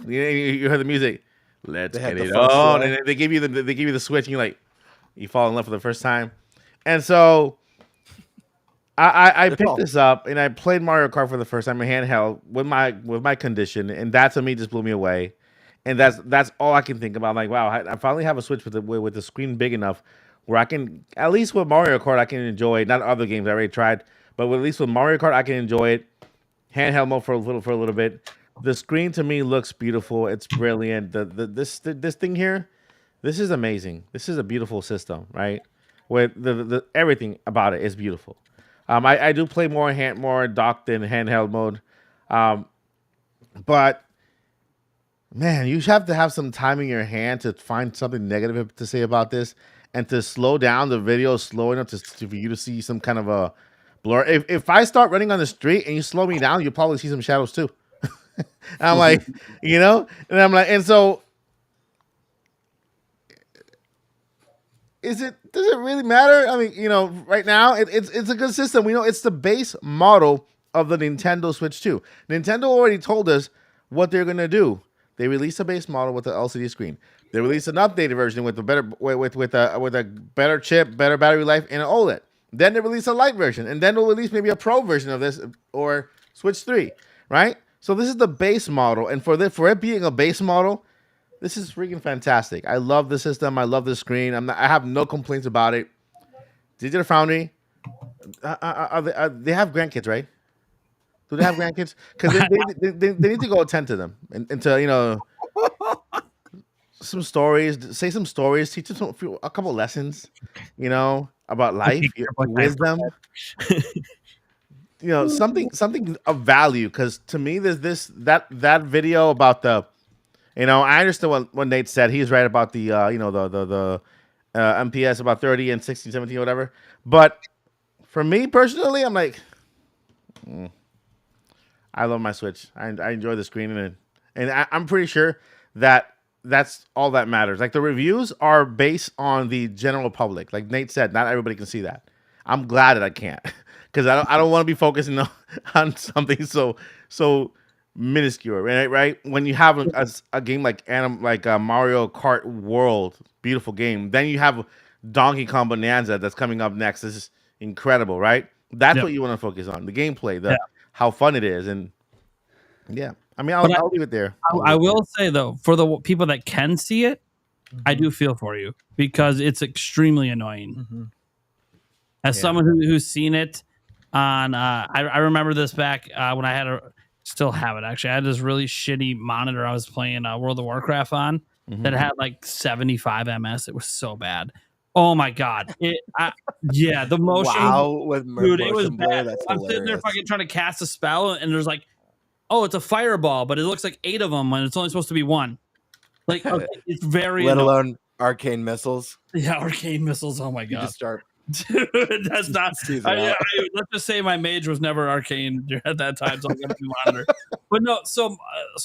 You heard the music. Let's get it on, and they give you the switch, and you fall in love for the first time. And so I picked this up and I played Mario Kart for the first time in handheld with my condition, and that to me just blew me away. And that's all I can think about. Like, wow, I finally have a Switch with the screen big enough where I can, at least with Mario Kart, I can enjoy it. Not other games I already tried, but at least with Mario Kart, I can enjoy it. Handheld mode for a little bit. The screen to me looks beautiful. It's brilliant. This thing here, this is amazing. This is a beautiful system, right? With the everything about it is beautiful. I do play more docked than handheld mode, but man, you have to have some time in your hand to find something negative to say about this, and to slow down the video slow enough for you to see some kind of a blur. If I start running on the street and you slow me down, you'll probably see some shadows too. I'm like, and so. Does it really matter? I mean, right now it's a good system. We know it's the base model of the Nintendo Switch 2. Nintendo already told us what they're gonna do. They released a base model with the LCD screen. They released an updated version with a better chip, better battery life, and an OLED. Then they release a light version, and then they'll release maybe a pro version of this or Switch 3, right? So this is the base model, and for it being a base model, this is freaking fantastic. I love the system. I love the screen. I have no complaints about it. Digital Foundry, they have grandkids, right? Do they have grandkids? Because they need to go attend to them and to some stories, say some stories, teach them a couple lessons, about life, wisdom. Something of value. Because to me, there's that video about the. I understand what Nate said. He's right about the the MPS about 30 and 16, 17, whatever. But for me personally, I'm like, I love my Switch. I enjoy the screen and I'm pretty sure that's all that matters. Like the reviews are based on the general public. Like Nate said, not everybody can see that. I'm glad that I can't because I don't want to be focusing on something so minuscule, right? Right? When you have a game like Mario Kart World, beautiful game, then you have Donkey Kong Bonanza that's coming up next. This is incredible, right? That's what you want to focus on, the gameplay, how fun it is, and yeah. I mean, I'll leave it there. I will say though, for the people that can see it, I do feel for you because it's extremely annoying. As someone who's seen it on, I remember this back when I had still have it actually. I had this really shitty monitor I was playing World of Warcraft on that had like 75 ms. It was so bad. Oh my god! The motion. Wow, with dude, it was blur, bad. that's I'm sitting there hilarious. fucking trying to cast a spell, and there's like, oh, it's a fireball, but it looks like 8 of them when it's only supposed to be 1. Like, okay, it's very Let annoying. alone arcane missiles. Yeah, arcane missiles. Oh my You god! just start. Dude, that's not. Let's just say my mage was never arcane at that time, so I'm gonna be monitor. But no, so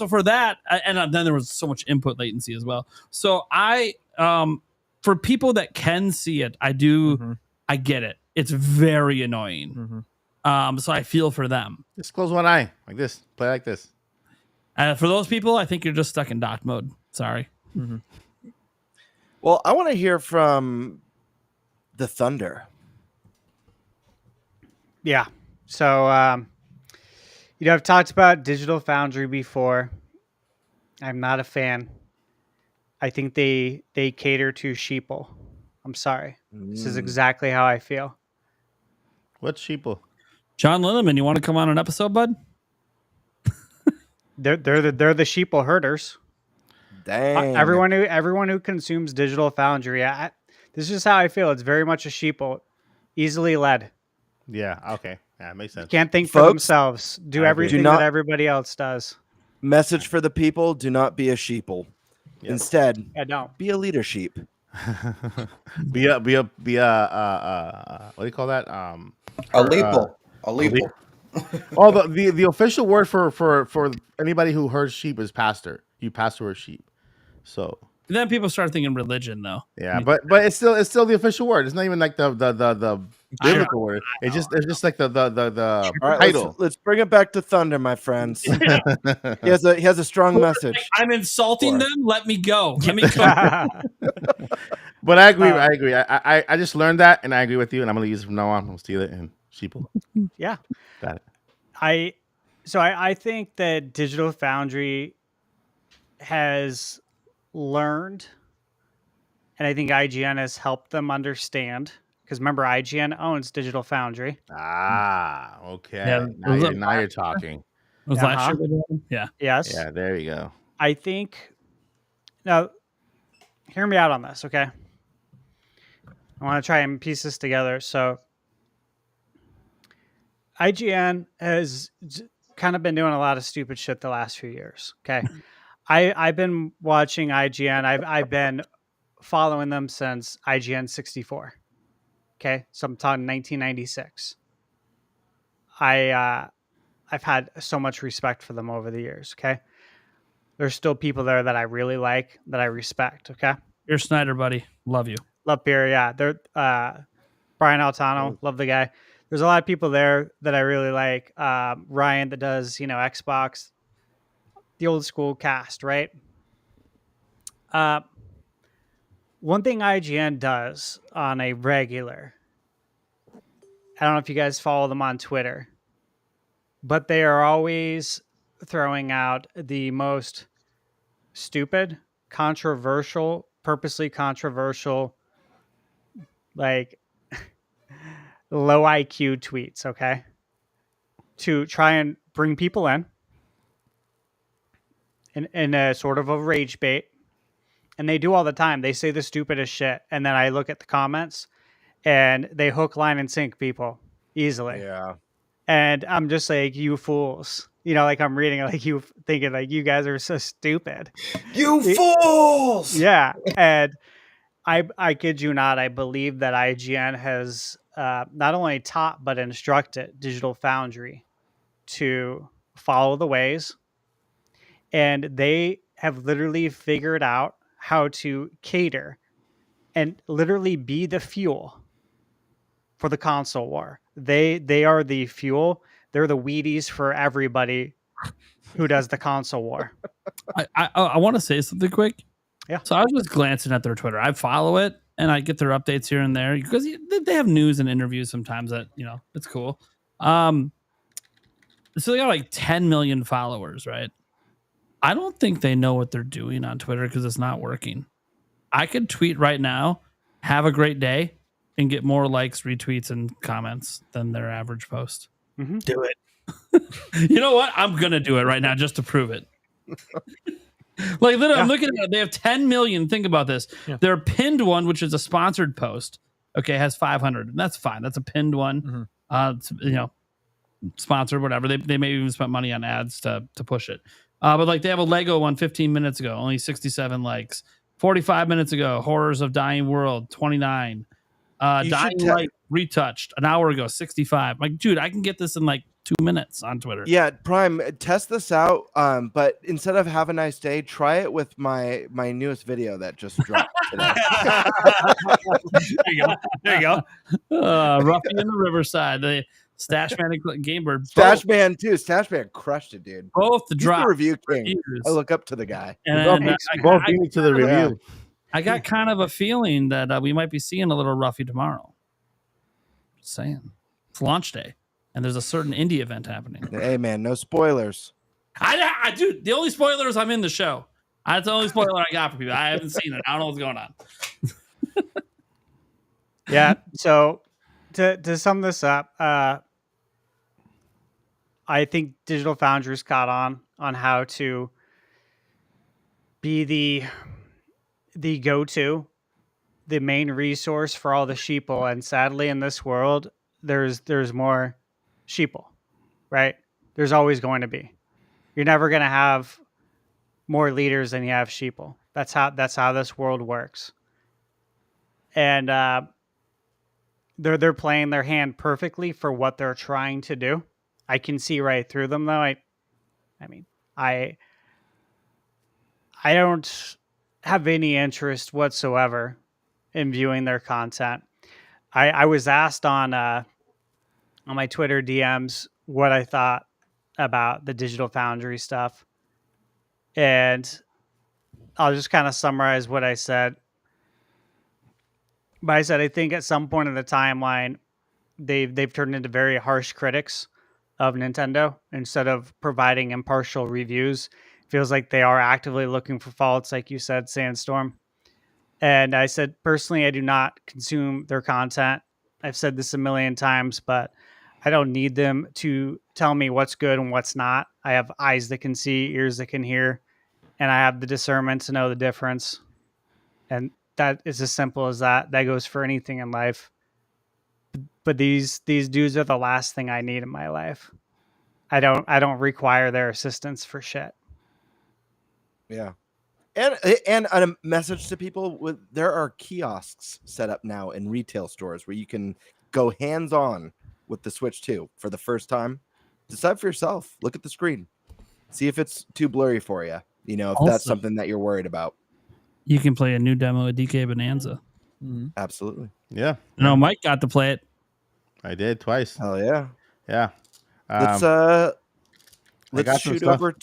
for that, and then there was so much input latency as well. So for people that can see it, I get it. It's very annoying. So I feel for them. Just close one eye like this. Play like this. For those people, I think you're just stuck in dock mode. Sorry. Well, I want to hear from the Thunder. Yeah. So, I've talked about Digital Foundry before. I'm not a fan. I think they cater to sheeple. I'm sorry. This is exactly how I feel. What's sheeple? John Linneman, you want to come on an episode, bud? They're the sheeple herders. Dang. Everyone who consumes Digital Foundry, this is just how I feel. It's very much a sheeple, easily led. Yeah. Okay. Yeah, it makes sense. Can't think for themselves. Do everything that everybody else does. Message for the people: do not be a sheeple. Yep. Instead, don't be a leader sheep. be a what do you call that? A leaple. A leaple. Oh, the official word for anybody who herds sheep is pastor. You pastor a sheep. So And then people start thinking religion, though. yeah, but it's still the official word. It's not even like the biblical word. It's just like the All right, title. let's bring it back to Thunder, my friends. He has a strong message. I'm insulting them. Let me go. Let me go. But I agree. I agree. I just learned that, and I agree with you. And I'm gonna use it from now on. I'm gonna steal it and sheeple. Yeah, got it. I think that Digital Foundry has learned, and I think IGN has helped them understand. Because remember, IGN owns Digital Foundry. Ah, okay. Yeah, Now you're talking. Was last year? Yeah. Yes. Yeah, there you go. I think. Now, hear me out on this, okay? I want to try and piece this together. So, IGN has kind of been doing a lot of stupid shit the last few years. Okay, I've been watching IGN. I've been following them since IGN 64. Okay, so I'm talking 1996. I've had so much respect for them over the years. Okay, there's still people there that I really like, that I respect. Okay, Pierre Snyder, buddy, love you. Love Pierre. Yeah, they're Brian Altano, love the guy. There's a lot of people there that I really like. Ryan that does, Xbox, the old school cast, right? One thing IGN does on a regular, I don't know if you guys follow them on Twitter, but they are always throwing out the most stupid, controversial, purposely controversial, like low IQ tweets, okay? To try and bring people in a sort of a rage bait. And they do all the time. They say the stupidest shit. And then I look at the comments and they hook, line, and sink people easily. Yeah. And I'm just like, you fools. Like I'm reading, like you thinking like you guys are so stupid. You fools! Yeah. And I kid you not, I believe that IGN has not only taught but instructed Digital Foundry to follow the ways. And they have literally figured out how to cater and literally be the fuel for the console war. They are the fuel. They're the Wheaties for everybody who does the console war. I want to say something quick. Yeah. So I was just glancing at their Twitter. I follow it and I get their updates here and there because they have news and interviews sometimes that, it's cool. So they got like 10 million followers, right? I don't think they know what they're doing on Twitter because it's not working. I could tweet right now, have a great day, and get more likes, retweets, and comments than their average post. Mm-hmm. Do it. You know what? I'm going to do it right now just to prove it. Like, literally, I'm looking at it. They have 10 million. Think about this. Yeah. Their pinned one, which is a sponsored post, has 500. And that's fine. That's a pinned one. Sponsored, whatever. They may even spend money on ads to push it. But like, they have a Lego one 15 minutes ago, only 67 likes. 45 minutes ago, Horrors of Dying World, 29. Dying Light retouched an hour ago, 65. Like, dude, I can get this in like 2 minutes on Twitter. Yeah, Prime, test this out. But instead of have a nice day, try it with my newest video that just dropped today. There you go. Ruffy in the Riverside. The Stashman and Gamebird. Stashman too. Stashman crushed it, dude. Both the He's drop. the review king. Reviews. I look up to the guy. And both beat me to the review. I got kind of a feeling that we might be seeing a little Ruffy tomorrow. Just saying. It's launch day, and there's a certain indie event happening. Hey, man, no spoilers. I do. The only spoiler is I'm in the show. That's the only spoiler I got for people. I haven't seen it. I don't know what's going on. Yeah. So to sum this up, I think Digital Foundry's caught on how to be the go-to, the main resource for all the sheeple. And sadly, in this world, there's more sheeple, right? There's always going to be. You're never going to have more leaders than you have sheeple. That's how this world works. And they're playing their hand perfectly for what they're trying to do. I can see right through them, though. I don't have any interest whatsoever in viewing their content. I was asked on my Twitter DMs what I thought about the Digital Foundry stuff, and I'll just kind of summarize what I said. But I said I think at some point in the timeline, they've turned into very harsh critics of Nintendo instead of providing impartial reviews. It feels like they are actively looking for faults, like you said, Sandstorm. And I said, personally, I do not consume their content. I've said this a million times, but I don't need them to tell me what's good and what's not. I have eyes that can see, ears that can hear, and I have the discernment to know the difference. And that is as simple as that. That goes for anything in life. But these dudes are the last thing I need in my life. I don't require their assistance for shit. Yeah. And a message to people, there are kiosks set up now in retail stores where you can go hands-on with the Switch 2 for the first time. Decide for yourself. Look at the screen. See if it's too blurry for you. If that's something that you're worried about. You can play a new demo of DK Bonanza. Mm-hmm. Absolutely. Yeah. No, Mike got to play it. I did twice. Hell yeah. Yeah. Let's shoot over.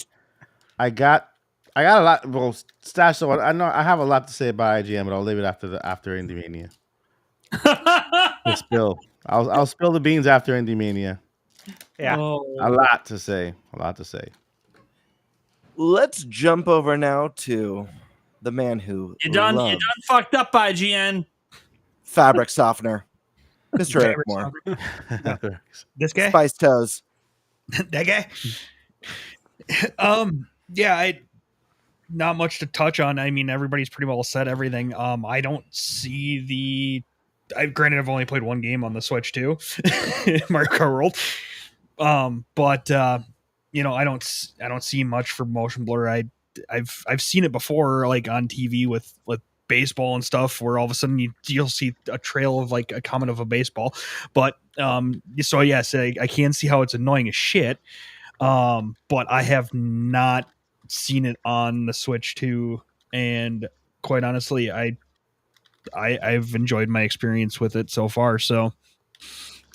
I got a lot. Well, Stash. So I know I have a lot to say about IGN, but I'll leave it after Indie Mania. I'll spill the beans after Indie Mania. Yeah. A lot to say. Let's jump over now to the man who you done fucked up, IGN. Fabric softener, Mr. Eric Moore. This guy, Spice Toes. That guy. I not much to touch on. I mean, everybody's pretty well said everything. I don't see granted, I've only played one game on the Switch too, Mario Kart World. But I don't see much for motion blur. I've seen it before, like on TV with baseball and stuff, where all of a sudden you'll see a trail of like a comment of a baseball. But so yes, I can see how it's annoying as shit. But I have not seen it on the Switch too, and quite honestly, I've enjoyed my experience with it so far. So,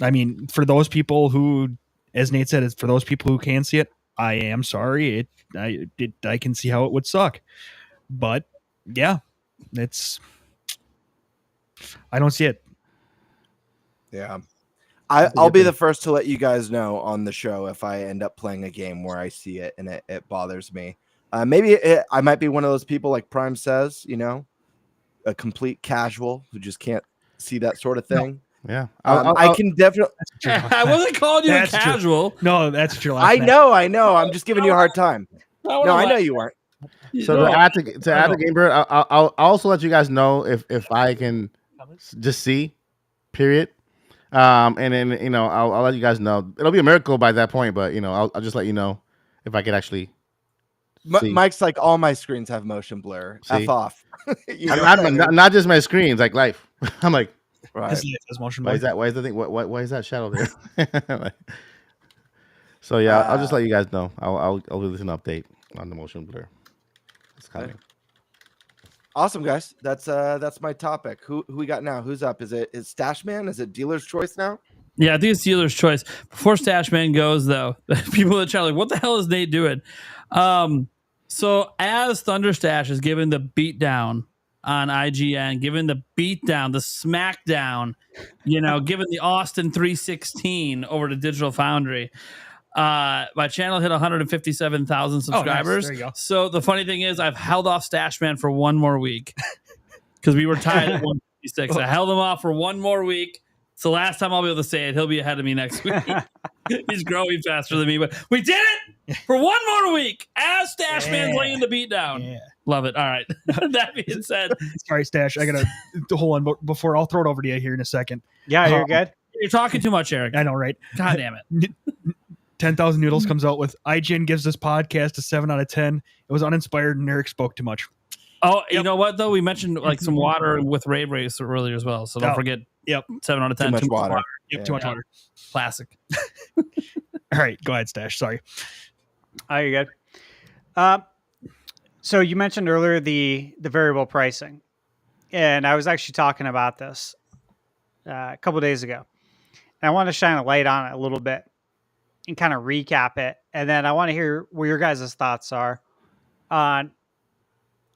I mean, for those people who, as Nate said, it's for those people who can see it. I am sorry. I can see how it would suck, but yeah, I don't see it. Yeah. I'll be the first to let you guys know on the show if I end up playing a game where I see it and it bothers me. I might be one of those people like Prime says, a complete casual who just can't see that sort of thing. No. Yeah. I can definitely. I wasn't calling you a casual. No, that's what you're I know. I'm just giving you a hard time. No, I know you weren't. So to add the Game Bird, I'll also let you guys know if I can just see, period. And then I'll let you guys know. It'll be a miracle by that point, but I'll just let you know if I can actually. Mike's like, all my screens have motion blur. See? F off. not just my screens, like life. I'm like, right. His life has motion why blur. why is the thing? Why is that shadow there? So yeah, I'll just let you guys know. I'll release an update on the motion blur. It's coming. Awesome, guys. That's my topic. Who we got now? Who's up? Is Stash Man? Is it Dealer's Choice now? Yeah, I think it's Dealer's Choice. Before Stash Man goes, though, people in the chat are like, what the hell is Nate doing? So as Thunderstash is given the beatdown on IGN, given the beatdown, the smackdown, given the Austin 316 over to Digital Foundry, my channel hit 157,000 subscribers. Oh, nice. There you go. So the funny thing is I've held off Stash Man for one more week because we were tied at 156. I held him off for one more week. So last time I'll be able to say it, he'll be ahead of me next week. He's growing faster than me, but we did it for one more week as Stash Man's laying the beat down. Yeah. Love it. All right. That being said, Sorry, Stash. I gotta hold on before I'll throw it over to you here in a second. Yeah, you're good. You're talking too much, Eric. I know, right? God damn it. 10,000 Noodles comes out with IGN gives this podcast a 7 out of 10. It was uninspired and Eric spoke too much. Oh, you know what though? We mentioned like some water with Rave Race earlier as well. So don't forget. Yep. 7 out of 10. Too much water. Yep, Yeah. too much water. Classic. All right, go ahead, Stash. Sorry. Oh, you're good. So you mentioned earlier the variable pricing, and I was actually talking about this a couple of days ago. And I want to shine a light on it a little bit and kind of recap it, and then I want to hear what your guys' thoughts are on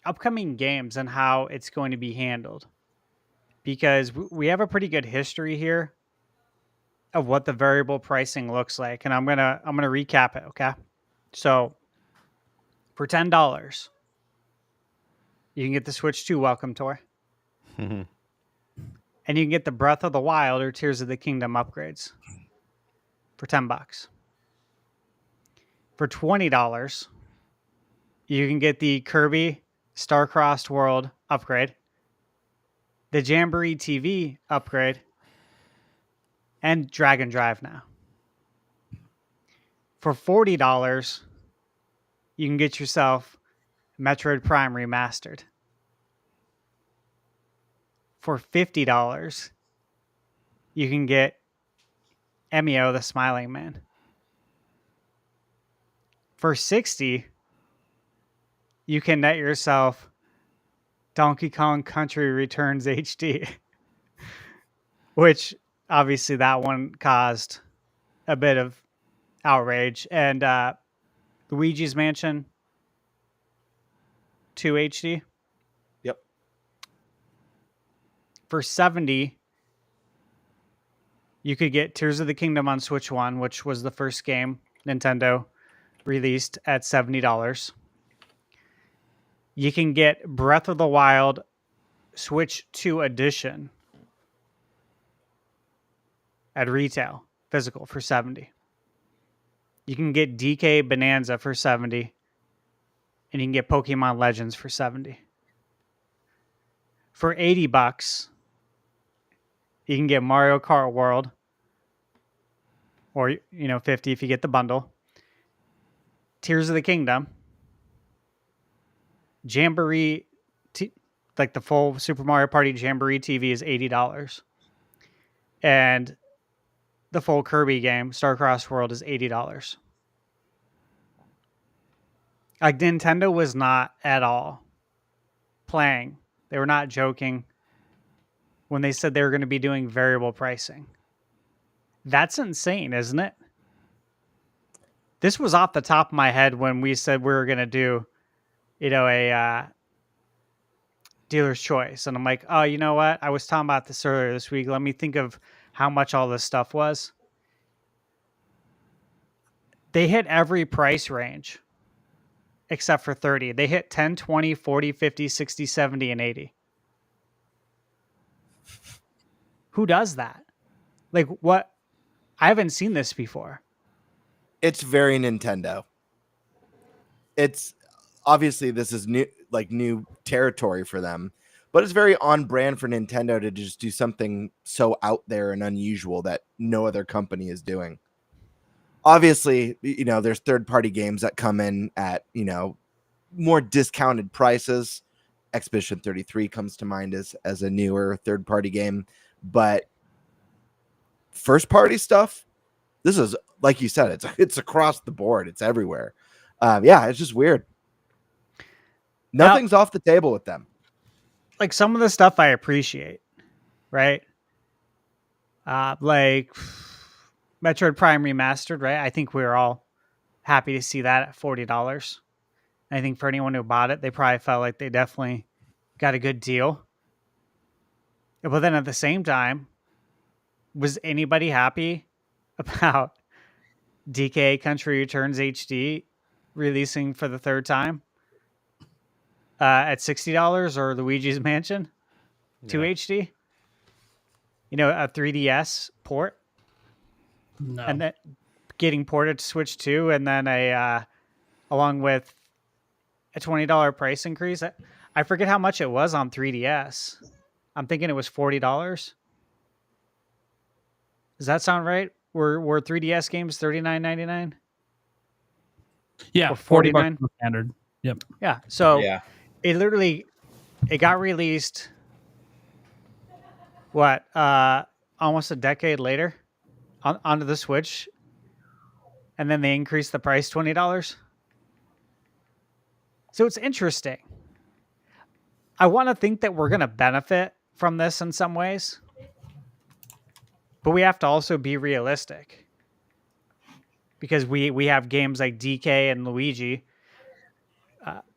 upcoming games and how it's going to be handled. Because we have a pretty good history here of what the variable pricing looks like, and I'm gonna recap it. Okay, so for $10, you can get the Switch 2 Welcome Tour, and you can get the Breath of the Wild or Tears of the Kingdom upgrades for $10. For $20, you can get the Kirby Star-Crossed World upgrade, the Jamboree TV upgrade, and Dragon Drive now. For $40, you can get yourself Metroid Prime Remastered. For $50, you can get Emio the Smiling Man. For $60, you can net yourself Donkey Kong Country Returns HD, which obviously that one caused a bit of outrage. And Luigi's Mansion 2 HD. Yep. For $70, you could get Tears of the Kingdom on Switch 1, which was the first game Nintendo released at $70. You can get Breath of the Wild Switch 2 Edition at retail, physical, for $70. You can get DK Bonanza for $70. And you can get Pokemon Legends for $70. For $80, you can get Mario Kart World, or $50 if you get the bundle. Tears of the Kingdom, Jamboree, like the full Super Mario Party Jamboree TV is $80, and the full Kirby game Star-Crossed World is $80. Like Nintendo was not at all playing. They were not joking when they said they were going to be doing variable pricing. That's insane, isn't it? This was off the top of my head when we said we were going to do, a dealer's choice. And I'm like, oh, you know what? I was talking about this earlier this week. Let me think of how much all this stuff was. They hit every price range except for 30. They hit 10, 20, 40, 50, 60, 70, and 80. Who does that? Like, what? I haven't seen this before. It's very Nintendo. It's obviously this is new territory for them, but it's very on brand for Nintendo to just do something so out there and unusual that no other company is doing. Obviously, there's third-party games that come in at, more discounted prices. Expedition 33 comes to mind as a newer third-party game, but first-party stuff, this is, like you said, it's across the board. It's everywhere. It's just weird. Nothing's off the table with them. Like some of the stuff I appreciate, right? Like Metroid Prime Remastered, right? I think we were all happy to see that at $40. I think for anyone who bought it, they probably felt like they definitely got a good deal. But then at the same time, was anybody happy about DK Country Returns HD releasing for the third time at $60, or Luigi's Mansion 2 HD? A 3DS port. No. And then getting ported to Switch 2, and then along with a $20 price increase. I forget how much it was on 3DS. I'm thinking it was $40. Does that sound right? Were 3DS games $39.99? Yeah, or $49 standard. Yep. Yeah. So Yeah. it got released. What? Almost a decade later, onto the Switch, and then they increased the price $20. So it's interesting. I want to think that we're going to benefit from this in some ways, but we have to also be realistic, because we have games like DK and Luigi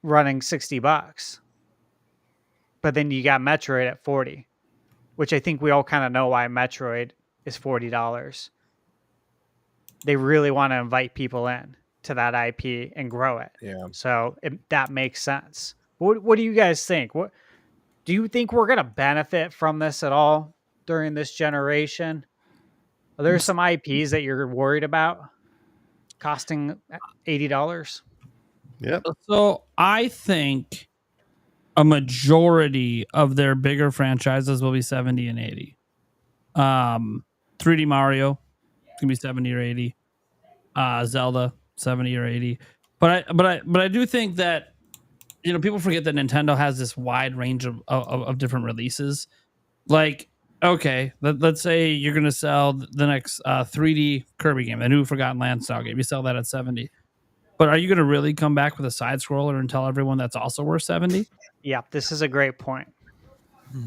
running $60, but then you got Metroid at 40, which I think we all kind of know why Metroid is $40. They really want to invite people in to that IP and grow it. Yeah. So that makes sense. What do you guys think? What do you think we're going to benefit from this at all during this generation? Are there some IPs that you're worried about costing $80? Yeah. So I think a majority of their bigger franchises will be 70 and 80. 3D Mario can be 70 or 80. Zelda 70 or 80. But I do think that people forget that Nintendo has this wide range of different releases. Like, okay, let's say you're going to sell the next 3D Kirby game, the new Forgotten Land style game. You sell that at 70. But are you going to really come back with a side scroller and tell everyone that's also worth 70? Yeah, this is a great point.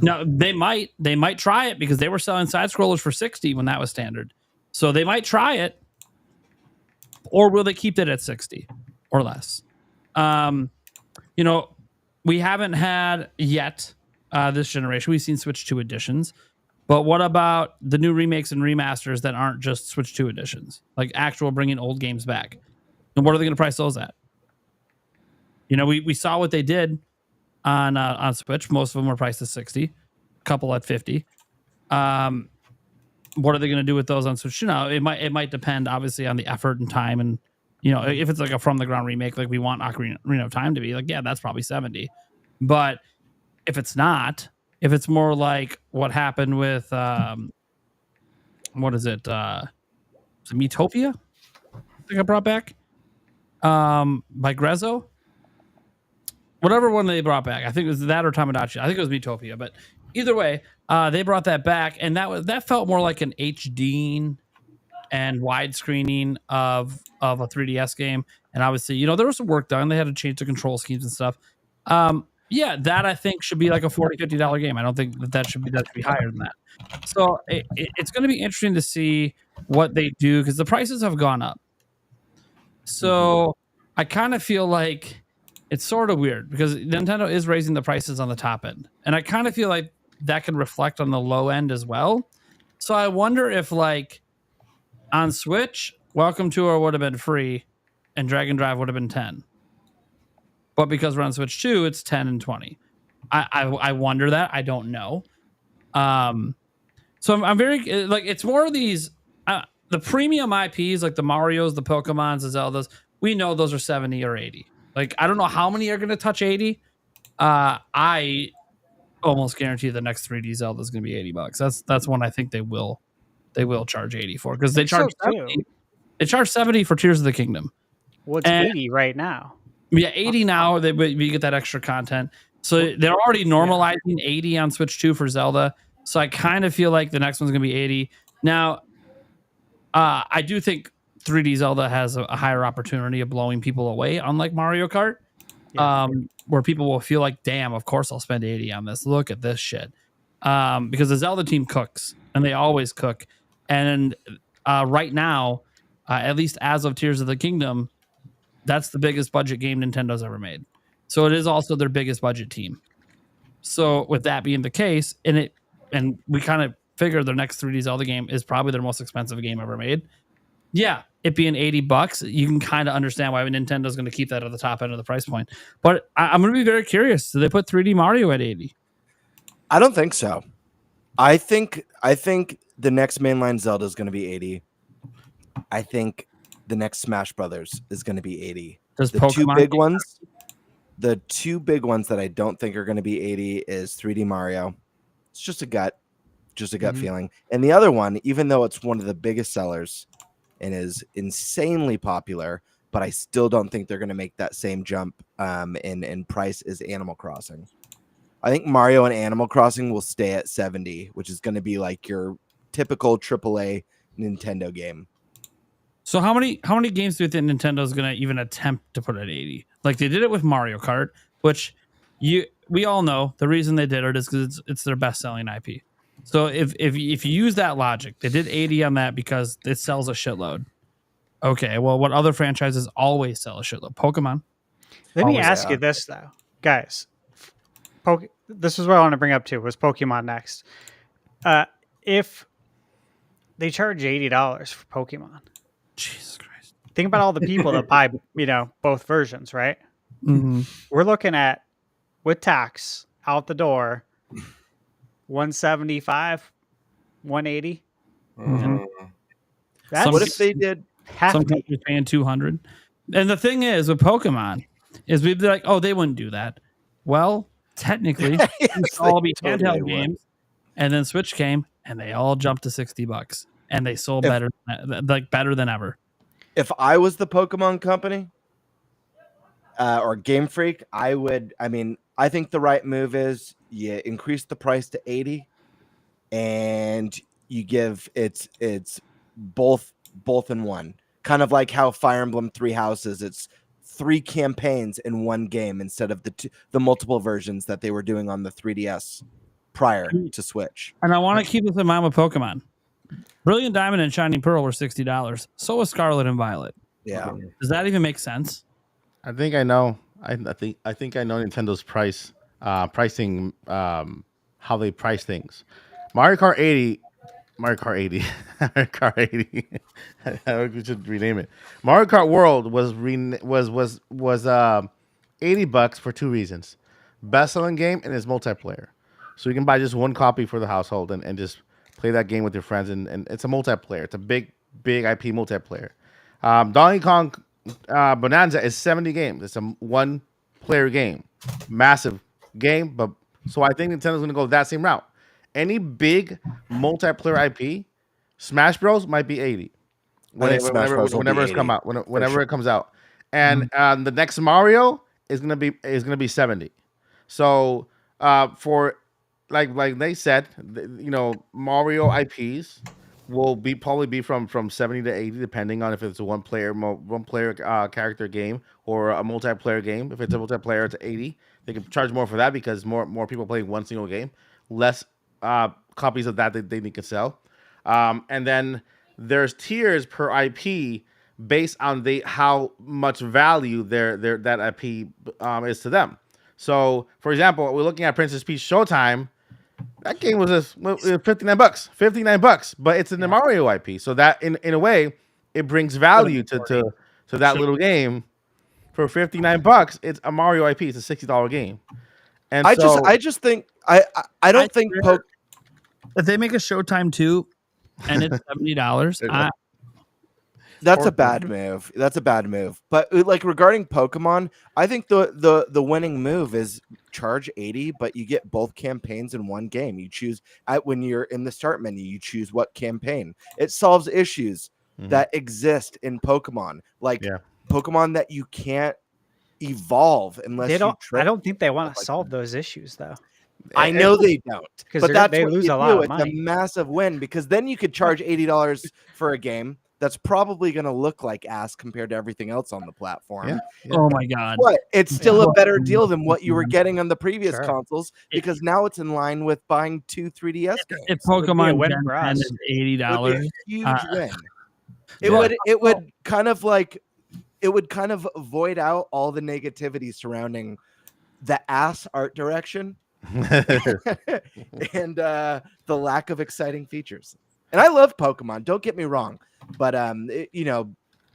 No, they might try it, because they were selling side scrollers for 60 when that was standard. So they might try it. Or will they keep it at 60 or less? We haven't had yet this generation. We've seen Switch 2 editions. But what about the new remakes and remasters that aren't just Switch 2 editions? Like actual bringing old games back. And what are they going to price those at? We saw what they did on Switch. Most of them were priced at 60. A couple at 50. What are they going to do with those on Switch? It might depend obviously on the effort and time, and if it's like a from the ground remake, like we want Ocarina of Time to be, like, yeah, that's probably 70. But if it's not, if it's more like what happened with what is it? Is it Miitopia? I think I brought back by Grezzo. Whatever one they brought back, I think it was that or Tamagotchi. I think it was Miitopia, but either way, they brought that back, and that felt more like an HD and widescreening of a 3DS game. And obviously, there was some work done. They had to change the control schemes and stuff. Yeah, that I think should be like a $40, $50 game. I don't think that should be higher than that. So it's going to be interesting to see what they do because the prices have gone up. So I kind of feel like it's sort of weird because Nintendo is raising the prices on the top end. And I kind of feel like that could reflect on the low end as well. So I wonder if like on Switch, Welcome Tour would have been free and Dragon Drive would have been 10. But because we're on Switch 2, it's 10 and 20. I wonder that. I don't know. So I'm very like it's more of these the premium IPs like the Marios, the Pokemons, the Zeldas. We know those are 70 or 80. Like I don't know how many are going to touch 80. I almost guarantee the next 3D Zelda is going to be $80. That's one I think they will charge 80 for because they charge 70. They charge 70 for Tears of the Kingdom. Well, it's 80 right now. Yeah, 80 now. You get that extra content. So they're already normalizing 80 on Switch 2 for Zelda. So I kind of feel like the next one's going to be 80. Now, I do think 3D Zelda has a higher opportunity of blowing people away, unlike Mario Kart, where people will feel like, damn, of course I'll spend 80 on this. Look at this shit. Because the Zelda team cooks, and they always cook. And right now, at least as of Tears of the Kingdom, that's the biggest budget game Nintendo's ever made. So it is also their biggest budget team. So with that being the case, and we kind of figure their next 3D Zelda game is probably their most expensive game ever made. Yeah, it being $80, you can kind of understand why Nintendo's going to keep that at the top end of the price point. But I'm going to be very curious. Do they put 3D Mario at 80? I don't think so. I think the next mainline Zelda is going to be 80. I think the next Smash Brothers is going to be 80. The two big ones that I don't think are going to be 80 is 3D Mario. It's just a gut feeling. And the other one, even though it's one of the biggest sellers and is insanely popular, but I still don't think they're going to make that same jump in price as Animal Crossing. I think Mario and Animal Crossing will stay at 70, which is going to be like your typical AAA Nintendo game. So how many games do you think Nintendo is going to even attempt to put at 80? Like they did it with Mario Kart, which we all know the reason they did it is because it's their best selling IP. So if you use that logic, they did 80 on that because it sells a shitload. Okay, well, what other franchises always sell a shitload? Pokemon. Let me ask you this though, guys. This is what I want to bring up too. Was Pokemon next? If they charge $80 for Pokemon, Jesus Christ! Think about all the people that buy, both versions, right? Mm-hmm. We're looking at with tax out the door, 175, 180. Mm-hmm. What if they did? Some countries paying 200. And the thing is with Pokemon is we'd be like, oh, they wouldn't do that. Well, technically, it's all be handheld games, and then Switch came and they all jumped to $60, and they sold better than ever. If I was the Pokemon company or Game Freak, I think the right move is you increase the price to 80, and you give it's both in one. Kind of like how Fire Emblem Three Houses, it's 3 campaigns in one game instead of the multiple versions that they were doing on the 3DS prior to Switch. And I want to keep this in mind with Pokemon. Brilliant Diamond and Shining Pearl were $60. So was Scarlet and Violet. Yeah. Does that even make sense? I think I know. I think I know Nintendo's pricing, how they price things. Mario Kart 80. We should rename it. Mario Kart World was $80 for 2 reasons: best selling game and its multiplayer. So you can buy just one copy for the household and just play that game with your friends, and it's a multiplayer. It's a big IP multiplayer. Donkey Kong Bonanza is 70 games. It's a 1-player game, massive game. But so I think Nintendo's gonna go that same route. Any big multiplayer IP, Smash Bros might be 80 whenever it comes out, and the next Mario is gonna be 70. So for like they said, Mario IPs will probably be from 70 to 80, depending on if it's a one player character game or a multiplayer game. If it's a multiplayer, it's 80. They can charge more for that because more people playing one single game, less copies of that they need to sell. And then there's tiers per IP based on how much value that IP is to them. So, for example, we're looking at Princess Peach Showtime. That game was $59, $59, but it's in the Mario IP. So that in a way, it brings value to that little game. For $59, it's a Mario IP. It's a $60 game. And I just think I don't think if they make a Showtime 2 and it's $70, that's a bad move. That's a bad move. But like regarding Pokemon, I think the winning move is charge 80, but you get both campaigns in one game. You choose when you're in the start menu, you choose what campaign. It solves issues that exist in Pokemon, like Pokemon that you can't evolve unless they don't. You I don't think they want to solve those issues though. I know they don't, but that's they what lose you a lot do. of It's money. a massive win because then you could charge $80 for a game that's probably going to look like ass compared to everything else on the platform. Yeah. Oh my god! But it's still a better deal than what you were getting on the previous Sure. consoles because now it's in line with buying 2 3DS games. If Pokemon win Gen for 10 us. is It would $80, be a huge win. It would kind of void out all the negativity surrounding the ass art direction and the lack of exciting features. And I love Pokemon, don't get me wrong, but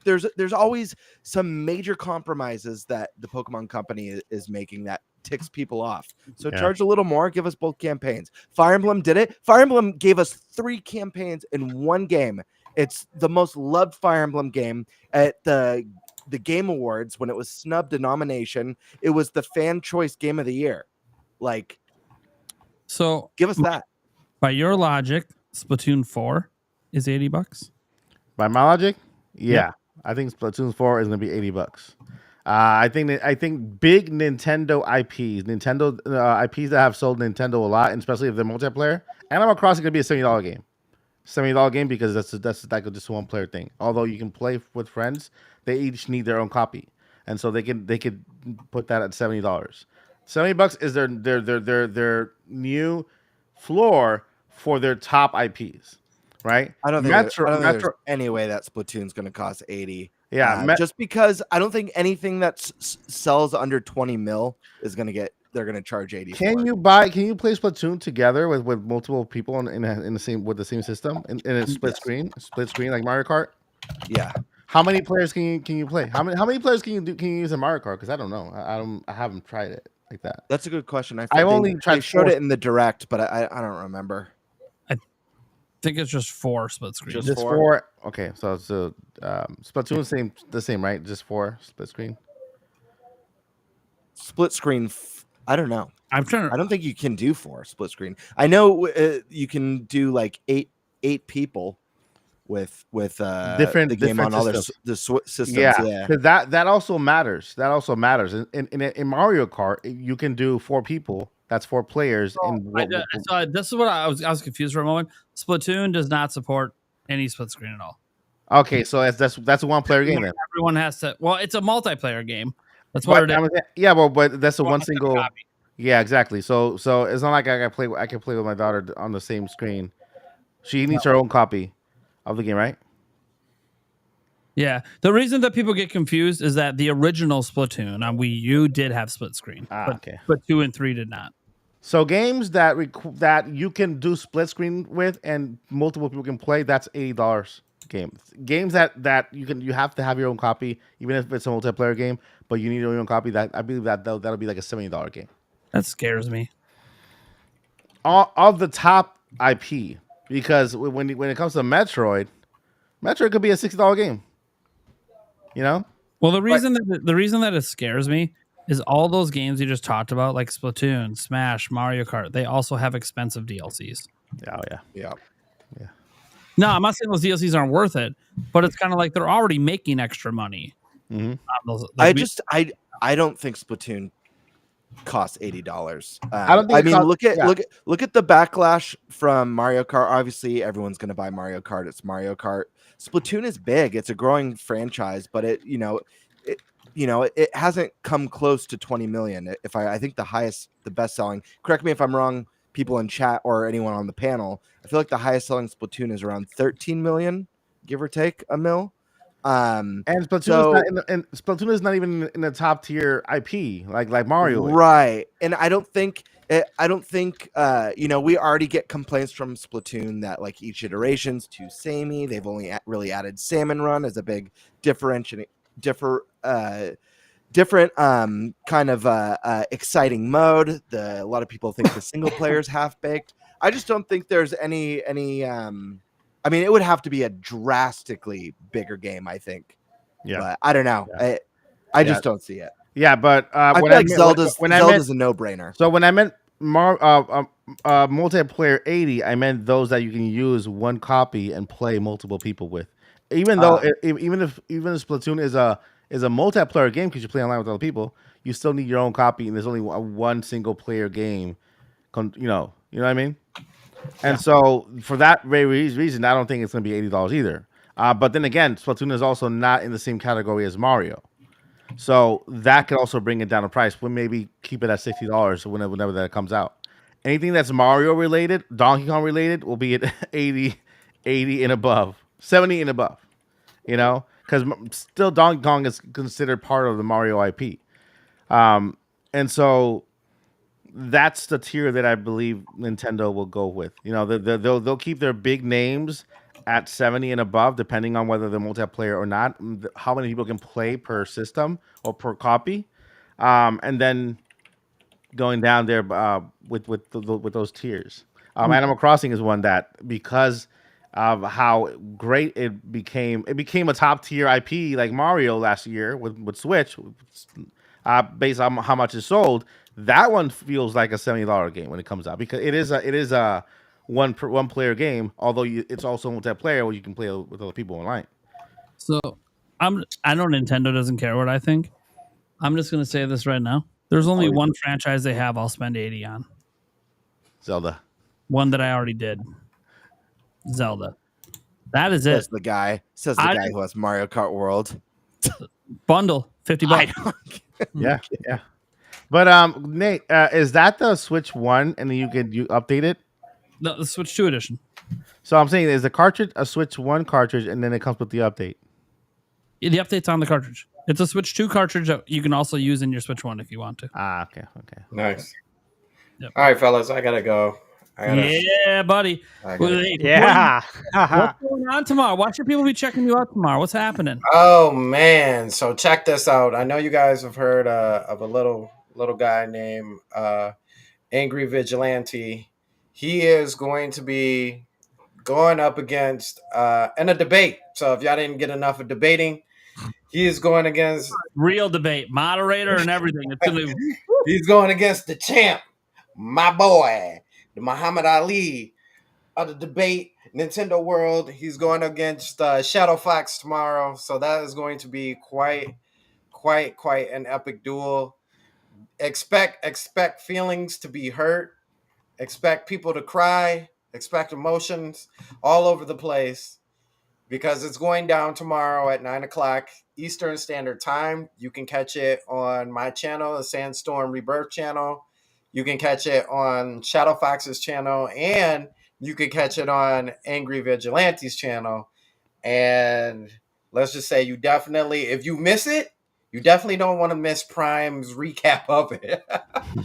there's always some major compromises that the Pokemon company is making that ticks people off. So charge a little more, give us both campaigns. Fire Emblem did it. Fire Emblem gave us 3 campaigns in one game. It's the most loved Fire Emblem game at the Game Awards when it was snubbed a nomination. It was the fan choice game of the year. Like, so give us that. By your logic, Splatoon 4 is $80. By my logic, yeah. I think Splatoon 4 is going to be $80. I think big Nintendo IPs, IPs that have sold Nintendo a lot, and especially if they're multiplayer. Animal Crossing is going to be a $70 game. $70 game because that's like just a one player thing. Although you can play with friends, they each need their own copy, and so they could put that at $70. $70 is their new floor for their top IPs, right? I don't think there's any way that Splatoon's going to cost 80. Yeah, just because I don't think anything that sells under 20 mil is going to get. They're going to charge 80. Can you play Splatoon together with multiple people in the same system in a split screen like Mario Kart? Yeah. How many players can you play? How many players can you use in Mario Kart? Because I don't know. I haven't tried it like that. That's a good question. I only tried. They showed it in the direct, but I don't remember. I think it's just 4 split screen. Just 4. Okay, so Splatoon the same, right? Just 4 split screen. Split screen. I don't know. I don't think you can do 4 split screen. I know you can do like 8 people with different the game different on systems. all the systems. Yeah. That also matters. In Mario Kart, you can do 4 people. That's 4 players. So this is what I was confused for a moment. Splatoon does not support any split screen at all. Okay, so that's a one player game then. Everyone has to. Well, it's a multiplayer game. That's what it is. Yeah, but that's a one single. Yeah, exactly. So it's not like I can play with my daughter on the same screen. She needs her own copy of the game, right? Yeah. The reason that people get confused is that the original Splatoon on Wii U did have split screen, but 2 and 3 did not. So games that you can do split screen with and multiple people can play, that's $80 games that you have to have your own copy, even if it's a multiplayer game, but you need your own copy. That I believe that'll be like a $70 game. That scares me. Of the top IP, because when it comes to Metroid could be a $60 game. You know. Well, the reason that it scares me is all those games you just talked about, like Splatoon, Smash, Mario Kart. They also have expensive DLCs. Oh yeah. No, I'm not saying those DLCs aren't worth it, but it's kind of like they're already making extra money. Mm-hmm. I don't think Splatoon costs $80. I don't think I it mean, costs- look at the backlash from Mario Kart. Obviously, everyone's going to buy Mario Kart. It's Mario Kart. Splatoon is big. It's a growing franchise, but it hasn't come close to 20 million. I think the best selling. Correct me if I'm wrong, people in chat or anyone on the panel. I feel like the highest selling Splatoon is around 13 million, give or take a mil. And Splatoon is not even in the top tier IP like Mario is. Right. And I don't think we already get complaints from Splatoon that like each iteration's too samey. They've only really added Salmon Run as a big different exciting mode. A lot of people think the single player is half baked. I just don't think there's any I mean, it would have to be a drastically bigger game, I think. Yeah. But I don't know. Yeah. I just don't see it. Yeah, but I feel like Zelda's a no-brainer. So when I meant multiplayer 80, I meant those that you can use one copy and play multiple people with. Even though even if Splatoon is a multiplayer game because you play online with other people, you still need your own copy, and there's only one single player game. You know what I mean? And so for that very reason, I don't think it's going to be $80 either. But then again, Splatoon is also not in the same category as Mario. So that could also bring it down in price. We'll maybe keep it at $60 whenever that comes out. Anything that's Mario related, Donkey Kong related, will be at 80 and above, 70 and above. Because still Donkey Kong is considered part of the Mario IP. And so that's the tier that I believe Nintendo will go with. They'll keep their big names at 70 and above, depending on whether they're multiplayer or not, how many people can play per system or per copy, and then going down there with those tiers. Animal Crossing is one that, because of how great it became a top tier IP like Mario last year with Switch, based on how much it sold. That one feels like a $70 game when it comes out, because it is a one player game, although it's also multiplayer where you can play with other people online. So I know Nintendo doesn't care what I think. I'm just going to say this right now. There's only one franchise they have I'll spend 80 on. Zelda. One that I already did. Zelda. That is it. Says the guy who has Mario Kart World. Bundle, $50. Yeah. But Nate, is that the Switch 1 and then you update it? No, the Switch 2 edition. So I'm saying, is the cartridge a Switch 1 cartridge and then it comes with the update? Yeah, the update's on the cartridge. It's a Switch 2 cartridge that you can also use in your Switch 1 if you want to. Okay. Nice. Yep. All right, fellas, I gotta go. Yeah, buddy. Yeah. What's going on tomorrow? Why should people be checking you out tomorrow? What's happening? Oh man, so check this out. I know you guys have heard of a little guy named Angry Vigilante. He is going to be going up against in a debate. So if y'all didn't get enough of debating, he is going against real debate, moderator and everything. He's going against the champ, my boy, the Muhammad Ali of the debate Nintendo world. He's going against Shadow Fox tomorrow, so that is going to be quite an epic duel. Expect feelings to be hurt. Expect people to cry. Expect emotions all over the place, because it's going down tomorrow at 9:00 Eastern Standard Time. You can catch it on my channel, the Sandstorm Rebirth channel. You can catch it on Shadow Fox's channel, and you can catch it on Angry Vigilante's channel. And let's just say if you miss it, you definitely don't want to miss Prime's recap of it.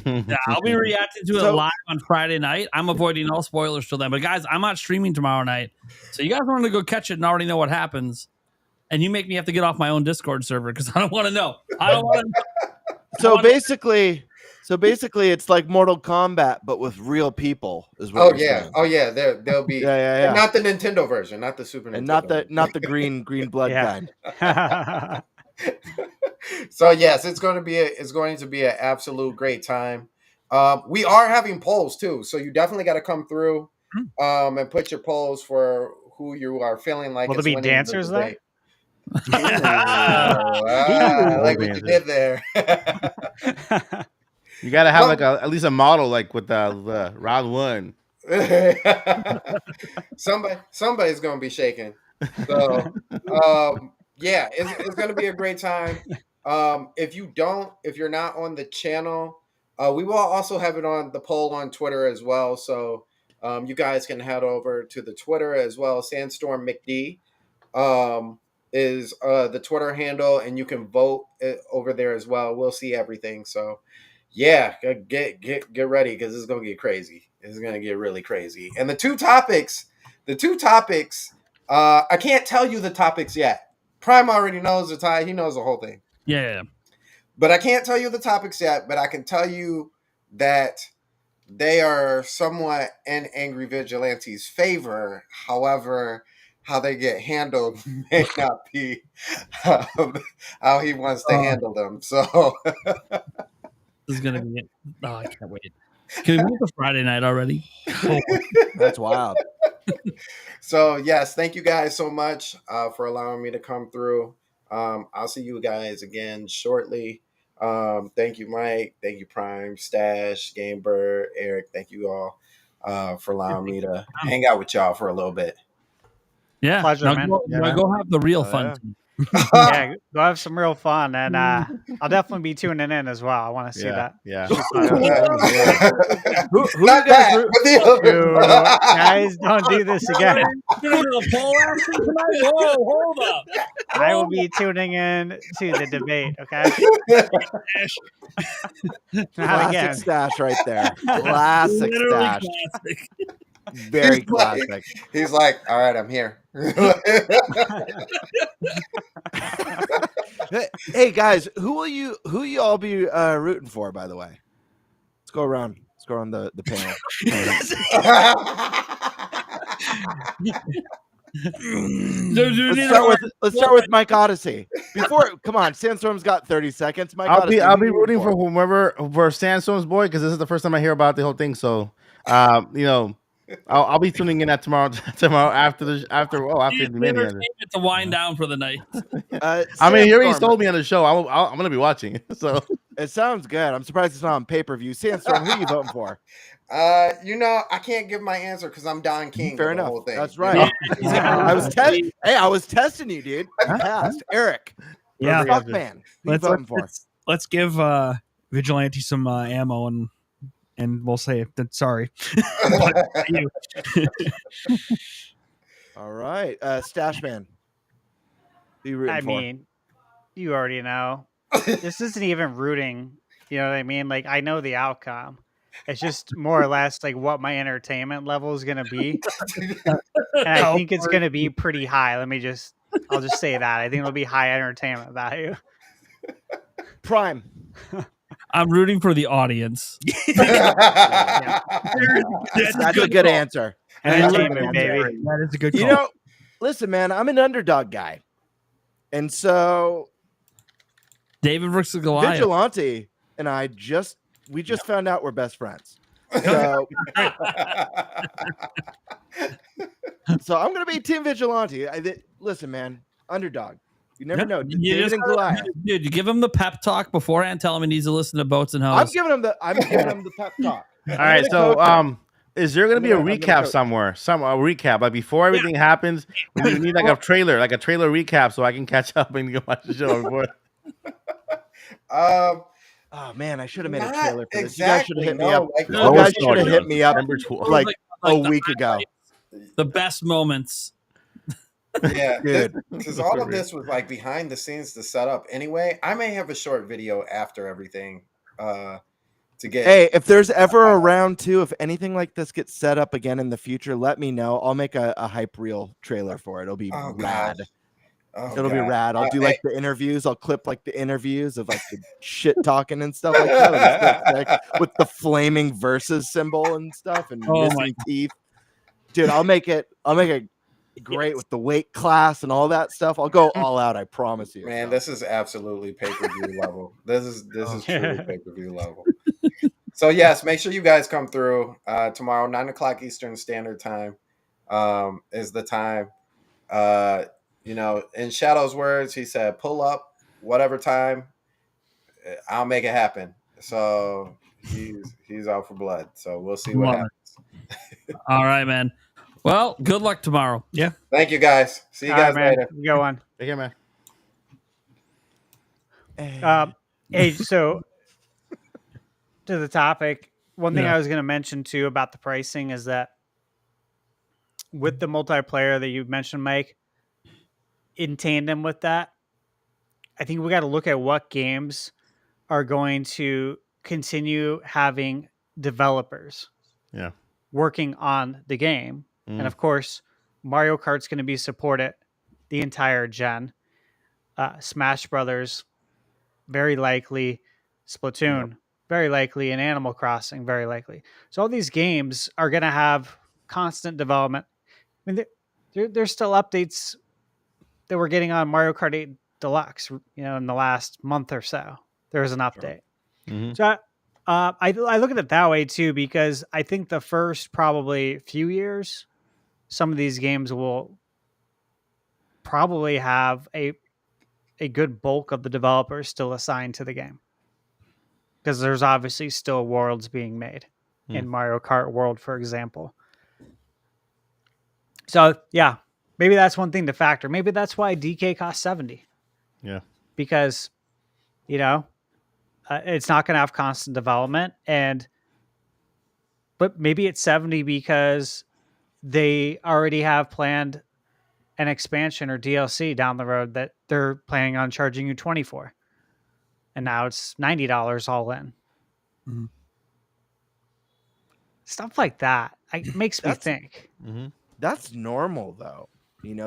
Yeah, I'll be reacting to it live on Friday night. I'm avoiding all spoilers till then. But guys, I'm not streaming tomorrow night. So you guys want to go catch it and already know what happens. And you make me have to get off my own Discord server because I don't want to know. I don't want to. So basically, it's like Mortal Kombat, but with real people. Is what saying. There'll be not the Nintendo version, not the Super Nintendo, and not the green blood kind. So yes, it's going to be an absolute great time. We are having polls too, so you definitely got to come through and put your polls for who you are feeling like. Will there be dancers there? I like what you did there. You gotta have like at least a model like with the round one. Somebody's gonna be shaking. So yeah, it's gonna be a great time. If you're not on the channel, we will also have it on the poll on Twitter as well. So you guys can head over to the Twitter as well. Sandstorm McD is the Twitter handle, and you can vote over there as well. We'll see everything. So yeah, get ready because it's gonna get crazy. It's gonna get really crazy. And the two topics, I can't tell you the topics yet. Prime already knows the tie. He knows the whole thing. Yeah. But I can't tell you the topics yet. But I can tell you that they are somewhat in Angry Vigilante's favor. However, how they get handled may not be how he wants to handle them. So this is gonna be it. Oh, I can't wait. Can we move to Friday night already? That's wild. So yes, thank you guys so much for allowing me to come through. I'll see you guys again shortly. Thank you, Mike. Thank you, Prime, Stash, Gamebird, Eric. Thank you all for allowing me to hang out with y'all for a little bit. Yeah, Pleasure, now man. Go have the real fun. Yeah, go have some real fun, and I'll definitely be tuning in as well. I want to see that. Yeah. Who you guys guys don't do this again. Whoa, hold up. I will be tuning in to the debate. Okay. Not Classic again. Stash right there. Classic Literally Stash. classic. Very classic. He's like, all right, I'm here. Hey guys, who you all be rooting for? By the way, let's go around the panel. Let's start with Mike Odyssey. Come on, Sandstorm's got 30 seconds. Mike Odyssey, I'll be rooting for whomever for Sandstorm's boy because this is the first time I hear about the whole thing. So, I'll be tuning in at tomorrow after the mania. To wind down for the night. I mean, he already told me on the show. I'm gonna be watching. So it sounds good. I'm surprised it's not on pay-per-view. Sandstorm, who are you voting for? I can't give my answer because I'm Don King. Fair for enough. The whole thing. That's right. I was testing you, dude. You passed. Eric. Yeah. Fuck man. Who you voting for? Let's give Vigilante some ammo and we'll say that sorry. All right. Stash man. Who you rooting I for? mean, you already know. This isn't even rooting. You know what I mean? Like, I know the outcome. It's just more or less like what my entertainment level is going to be. And I think it's going to be pretty high. I'll just say that. I think it'll be high entertainment value. Prime. I'm rooting for the audience. Yeah. That's a good answer. Entertainment, baby. That is a good call. You know, listen, man, I'm an underdog guy. And so David versus Goliath. Vigilante and I we just found out we're best friends. So, so I'm gonna be Team Vigilante. Listen, man, underdog. You never know. David and Goliath. Dude, you give him the pep talk beforehand. Tell him he needs to listen to Boats and Hoes. I'm giving him the pep talk. All right, so is there going to be a recap somewhere? A recap, like before everything happens. We need like a trailer recap, so I can catch up and go watch the show before. Oh man, I should have made a trailer for this. Exactly, you guys should have hit me up like a week ago. The best moments. Yeah, good. Because all of this was like behind the scenes to set up. Anyway, I may have a short video after everything. To get. Hey, if there's ever a round two, if anything like this gets set up again in the future, let me know. I'll make a hype reel trailer for it. It'll be rad. It'll be rad. I'll do like the interviews. I'll clip like the interviews of like the shit talking and stuff like that with the flaming versus symbol and stuff and missing teeth. Dude, I'll make it great with the weight class and all that stuff. I'll go all out. I promise you. Man, this is absolutely pay-per-view level. This is truly pay-per-view level. So yes, make sure you guys come through tomorrow, 9:00 Eastern Standard Time is the time. In Shadow's words, he said, "Pull up, whatever time, I'll make it happen." So he's out for blood. So we'll see what Love happens. All right, man. Well, good luck tomorrow. Yeah. Thank you guys. See you All guys right, man. later. Go on. Take care, man. Hey, so to the topic, one thing Yeah. I was going to mention too about the pricing is that with the multiplayer that you mentioned, Mike, in tandem with that, I think we got to look at what games are going to continue having developers Yeah. working on the game. And of course, Mario Kart's going to be supported the entire gen. Smash Brothers, very likely. Splatoon, very likely. And Animal Crossing, very likely. So all these games are going to have constant development. I mean, there's still updates that we're getting on Mario Kart 8 Deluxe, in the last month or so. There was an update. Mhm. So I look at it that way too, because I think the first probably few years, some of these games will probably have a good bulk of the developers still assigned to the game. Because there's obviously still worlds being made in Mario Kart World, for example. So yeah, maybe that's one thing to factor. Maybe that's why DK costs 70. Yeah. Because, it's not going to have constant development, but maybe it's 70 because they already have planned an expansion or DLC down the road that they're planning on charging you 20 for. And now it's $90 all in. Mhm. Stuff like that makes me think. That's normal, though.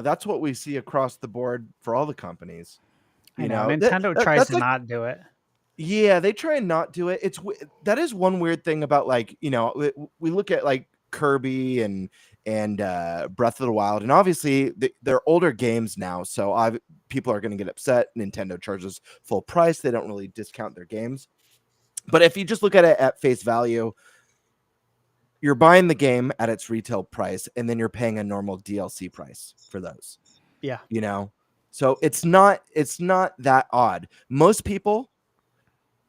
That's what we see across the board for all the companies. I know Nintendo tries that's to not do it. Yeah, they try and not do it. That is one weird thing about, like, we look at like Kirby and Breath of the Wild, and obviously they're older games now, so people are going to get upset. Nintendo charges full price; they don't really discount their games. But if you just look at it at face value, you're buying the game at its retail price, and then you're paying a normal DLC price for those. Yeah, so it's not that odd. Most people.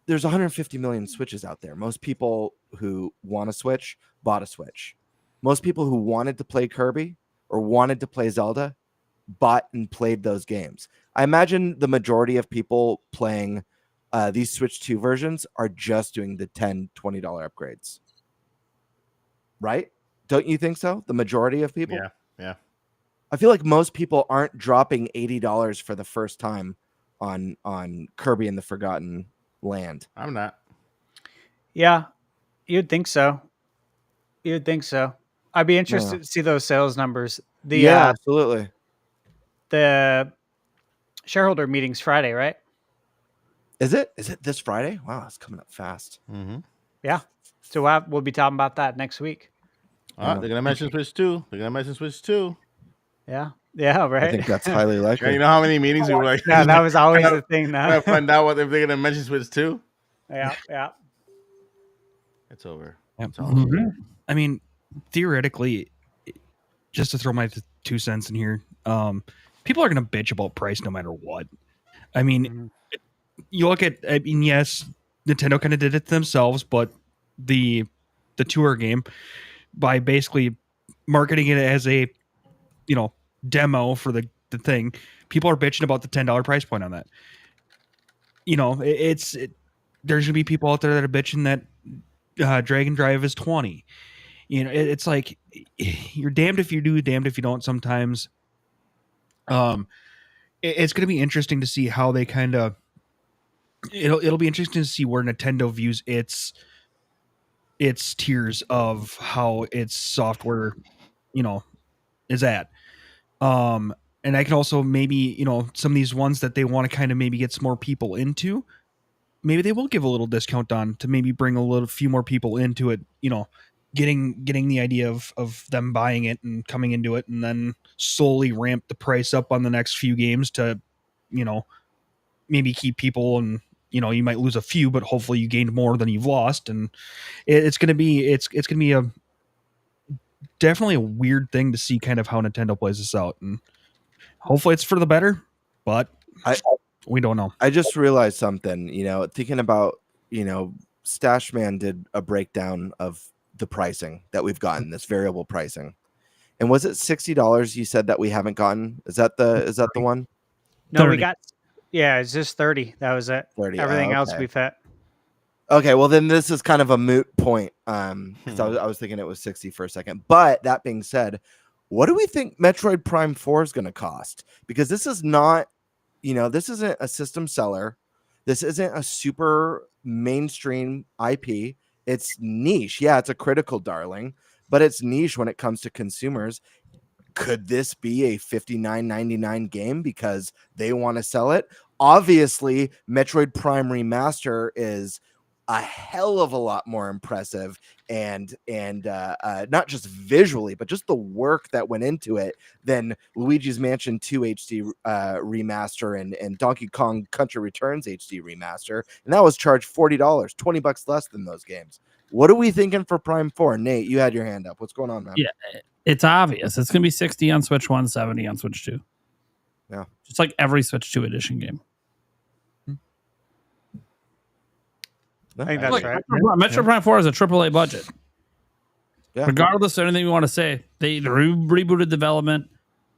There's 150 million Switches out there. Most people who want a Switch bought a Switch. Most people who wanted to play Kirby or wanted to play Zelda bought and played those games. I imagine the majority of people playing these Switch 2 versions are just doing the $10, $20 upgrades. Right? Don't you think so? The majority of people? Yeah. I feel like most people aren't dropping $80 for the first time on Kirby and the Forgotten Land. I'm not. Yeah, you'd think so. I'd be interested to see those sales numbers. Absolutely. The shareholder meeting's Friday, right? Is it this Friday? Wow, it's coming up fast. Mm-hmm. Yeah. So we'll be talking about that next week. They're gonna mention Switch 2. Yeah. Yeah, right. I think that's highly likely. Yeah, you know how many meetings we were like? Yeah, that was always the thing. Now find out if they're gonna mention Switch 2. Yeah. It's over. Yep. It's all over. I mean, theoretically, just to throw my 2 cents in here, people are going to bitch about price no matter what. I mean, you look at, yes, Nintendo kind of did it themselves, but the tour game, by basically marketing it as a, demo for the thing, people are bitching about the $10 price point on that. There's going to be people out there that are bitching that Dragon Drive is 20. It's like you're damned if you do, damned if you don't sometimes. It's going to be interesting to see how they kind of it'll be interesting to see where Nintendo views its tiers of how its software is at. And I can also maybe, some of these ones that they want to kind of maybe get some more people into, maybe they will give a little discount on to maybe bring a few more people into it, getting the idea of them buying it and coming into it, and then slowly ramp the price up on the next few games to, maybe keep people, and, you might lose a few, but hopefully you gained more than you've lost. And it's going to be definitely a weird thing to see kind of how Nintendo plays this out, and hopefully it's for the better, but we don't know. I just realized something, thinking about, Stashman did a breakdown of the pricing that we've gotten, this variable pricing. And was it $60 you said that we haven't gotten? Is that the one? No, 30. we got. Yeah, it's just 30. That was it. 30. Everything else okay. we fit. Okay, well then this is kind of a moot point. Because I was thinking it was 60 for a second. But that being said, what do we think Metroid Prime 4 is going to cost? Because this is not, this isn't a system seller. This isn't a super mainstream IP. It's niche. Yeah, it's a critical darling, but it's niche when it comes to consumers. Could this be a $59.99 game because they want to sell it? Obviously, Metroid Prime Remaster is a hell of a lot more impressive and not just visually, but just the work that went into it than Luigi's Mansion 2 HD remaster and Donkey Kong Country Returns HD remaster. And that was charged $40, $20 less than those games. What are we thinking for Prime 4? Nate, you had your hand up. What's going on, man? Yeah, it's obvious. It's going to be 60 on Switch 1, 70 on Switch 2. Yeah. Just like every Switch 2 edition game. I think that's Look, right. Metro Prime 4 is a AAA budget. Yeah. Regardless of anything we want to say, they rebooted development,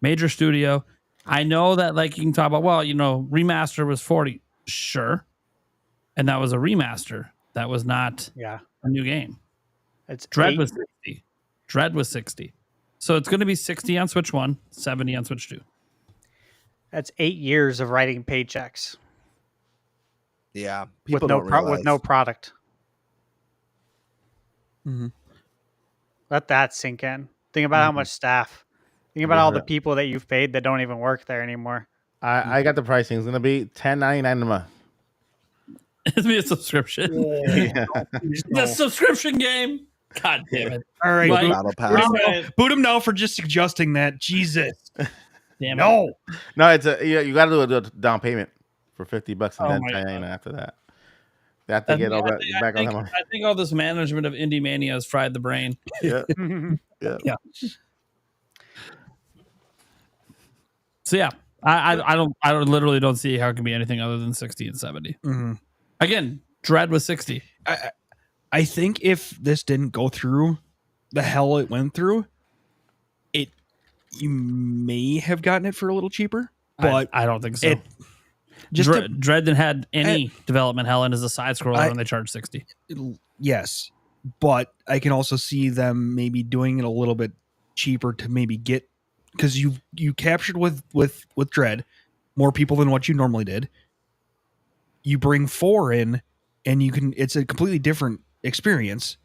major studio. I know that you can talk about, remaster was 40. Sure. And that was a remaster. That was not a new game. It's Dread was 60. Dread was 60. So it's going to be 60 on Switch 1, 70 on Switch 2. That's 8 years of writing paychecks. Yeah, with no product. Mm-hmm. Let that sink in. Think about how much staff. Think about all the people that you've paid that don't even work there anymore. I got the pricing. It's gonna be $10.99 a month. It's gonna be a subscription. Yeah. The subscription game. God damn it! All right, Battle Pass. boot him now for just suggesting that. Jesus, damn no, no, it's you got to do a down payment for $50 and then my $10.99 after that. They have to get all that back on them. I think all this management of Indie Mania has fried the brain. Yeah. Yeah. So yeah, I literally don't see how it can be anything other than 60 and 70. Mm-hmm. Again, Dread was 60. I think if this didn't go through the hell it went through, you may have gotten it for a little cheaper, but I don't think so. Dread didn't had any development hell, and as a side scroller, and they charged 60. Yes, but I can also see them maybe doing it a little bit cheaper to maybe get, because you captured with Dread more people than what you normally did. You bring 4 in, and it's a completely different experience,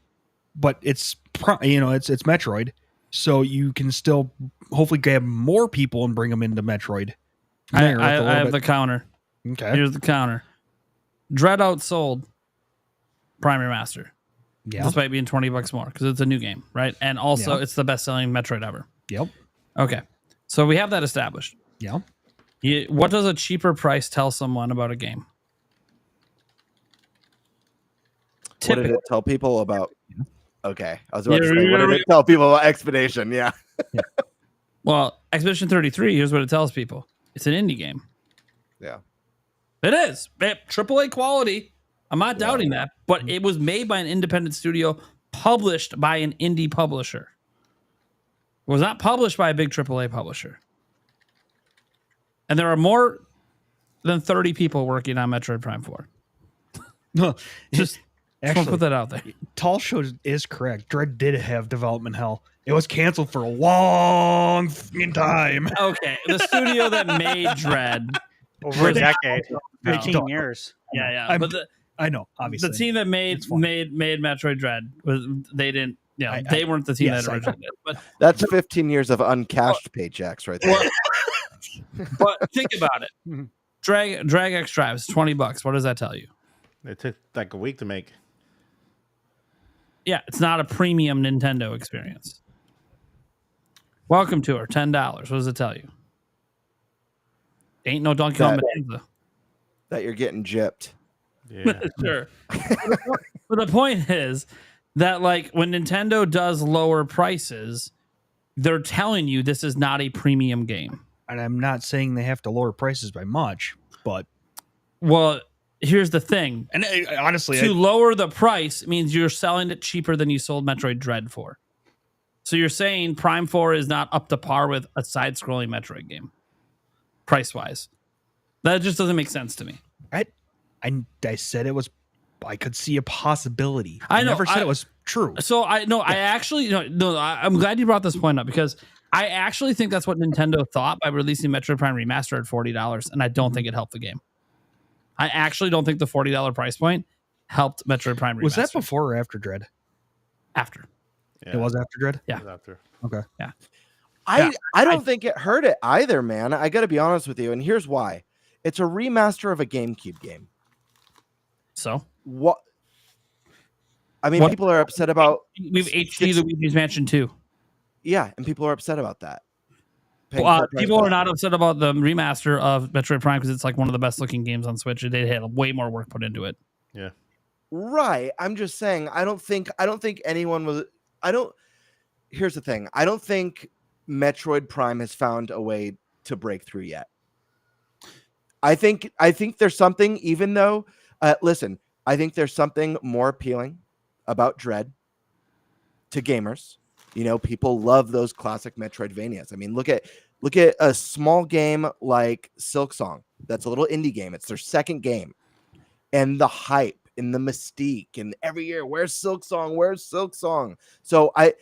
but it's Metroid, so you can still hopefully grab more people and bring them into Metroid. I have the counter. Okay, here's the counter. Dread outsold Prime Remaster, despite being $20 more because it's a new game, right? And also it's the best-selling Metroid ever. Yep. Okay, so we have that established. Yeah. What does a cheaper price tell someone about a game? What did it tell people about? Okay, I was about to say, what did it tell people about Expedition? Yeah. Well, Expedition 33. Here's what it tells people: it's an indie game. Yeah. It is AAA quality. I'm not doubting that, but it was made by an independent studio, published by an indie publisher. It was not published by a big AAA publisher. And there are more than 30 people working on Metroid Prime 4. No, just want to put that out there. Tall Show is correct. Dread did have development hell. It was canceled for a long time. Okay, the studio that made Dread over a decade, 15 years. Yeah. I know, obviously. The team that made Metroid Dread they didn't. Yeah, they weren't the team that originally did. But that's 15 years of uncashed paychecks right there. But think about it. Drag X Drives, $20. What does that tell you? It took like a week to make. Yeah, it's not a premium Nintendo experience. Welcome to her, $10. What does it tell you? Ain't no Donkey Kong Bonanza. That you're getting gypped. Yeah. Sure. But the point is that when Nintendo does lower prices, they're telling you this is not a premium game. And I'm not saying they have to lower prices by much, but here's the thing. And honestly, to lower the price means you're selling it cheaper than you sold Metroid Dread for. So you're saying Prime 4 is not up to par with a side-scrolling Metroid game, price-wise. That just doesn't make sense to me. I said it was. I could see a possibility. I know, never said it was true. So I actually I'm glad you brought this point up because I actually think that's what Nintendo thought by releasing Metroid Prime Remaster at $40, and I don't think it helped the game. I actually don't think the $40 price point helped Metroid Prime Remaster. Was that before or after Dread? After. Yeah. It was after Dread? Yeah. It was after. Okay. Yeah. I don't think it hurt it either, man. I got to be honest with you, and here's why. It's a remaster of a GameCube game. So what? I mean, people are upset about. We've HD Luigi's Mansion 2. Yeah, and people are upset about that. People are not upset about the remaster of Metroid Prime because it's like one of the best looking games on Switch. They had way more work put into it. Yeah. Right. I'm just saying. I don't think anyone was. Here's the thing. I don't think Metroid Prime has found a way to break through yet. I think there's something. Even though, listen, I think there's something more appealing about Dread to gamers. You know, people love those classic Metroidvanias. I mean, look at a small game like Silksong. That's a little indie game. It's their second game, and the hype and the mystique, and every year, where's Silksong? Where's Silksong? So I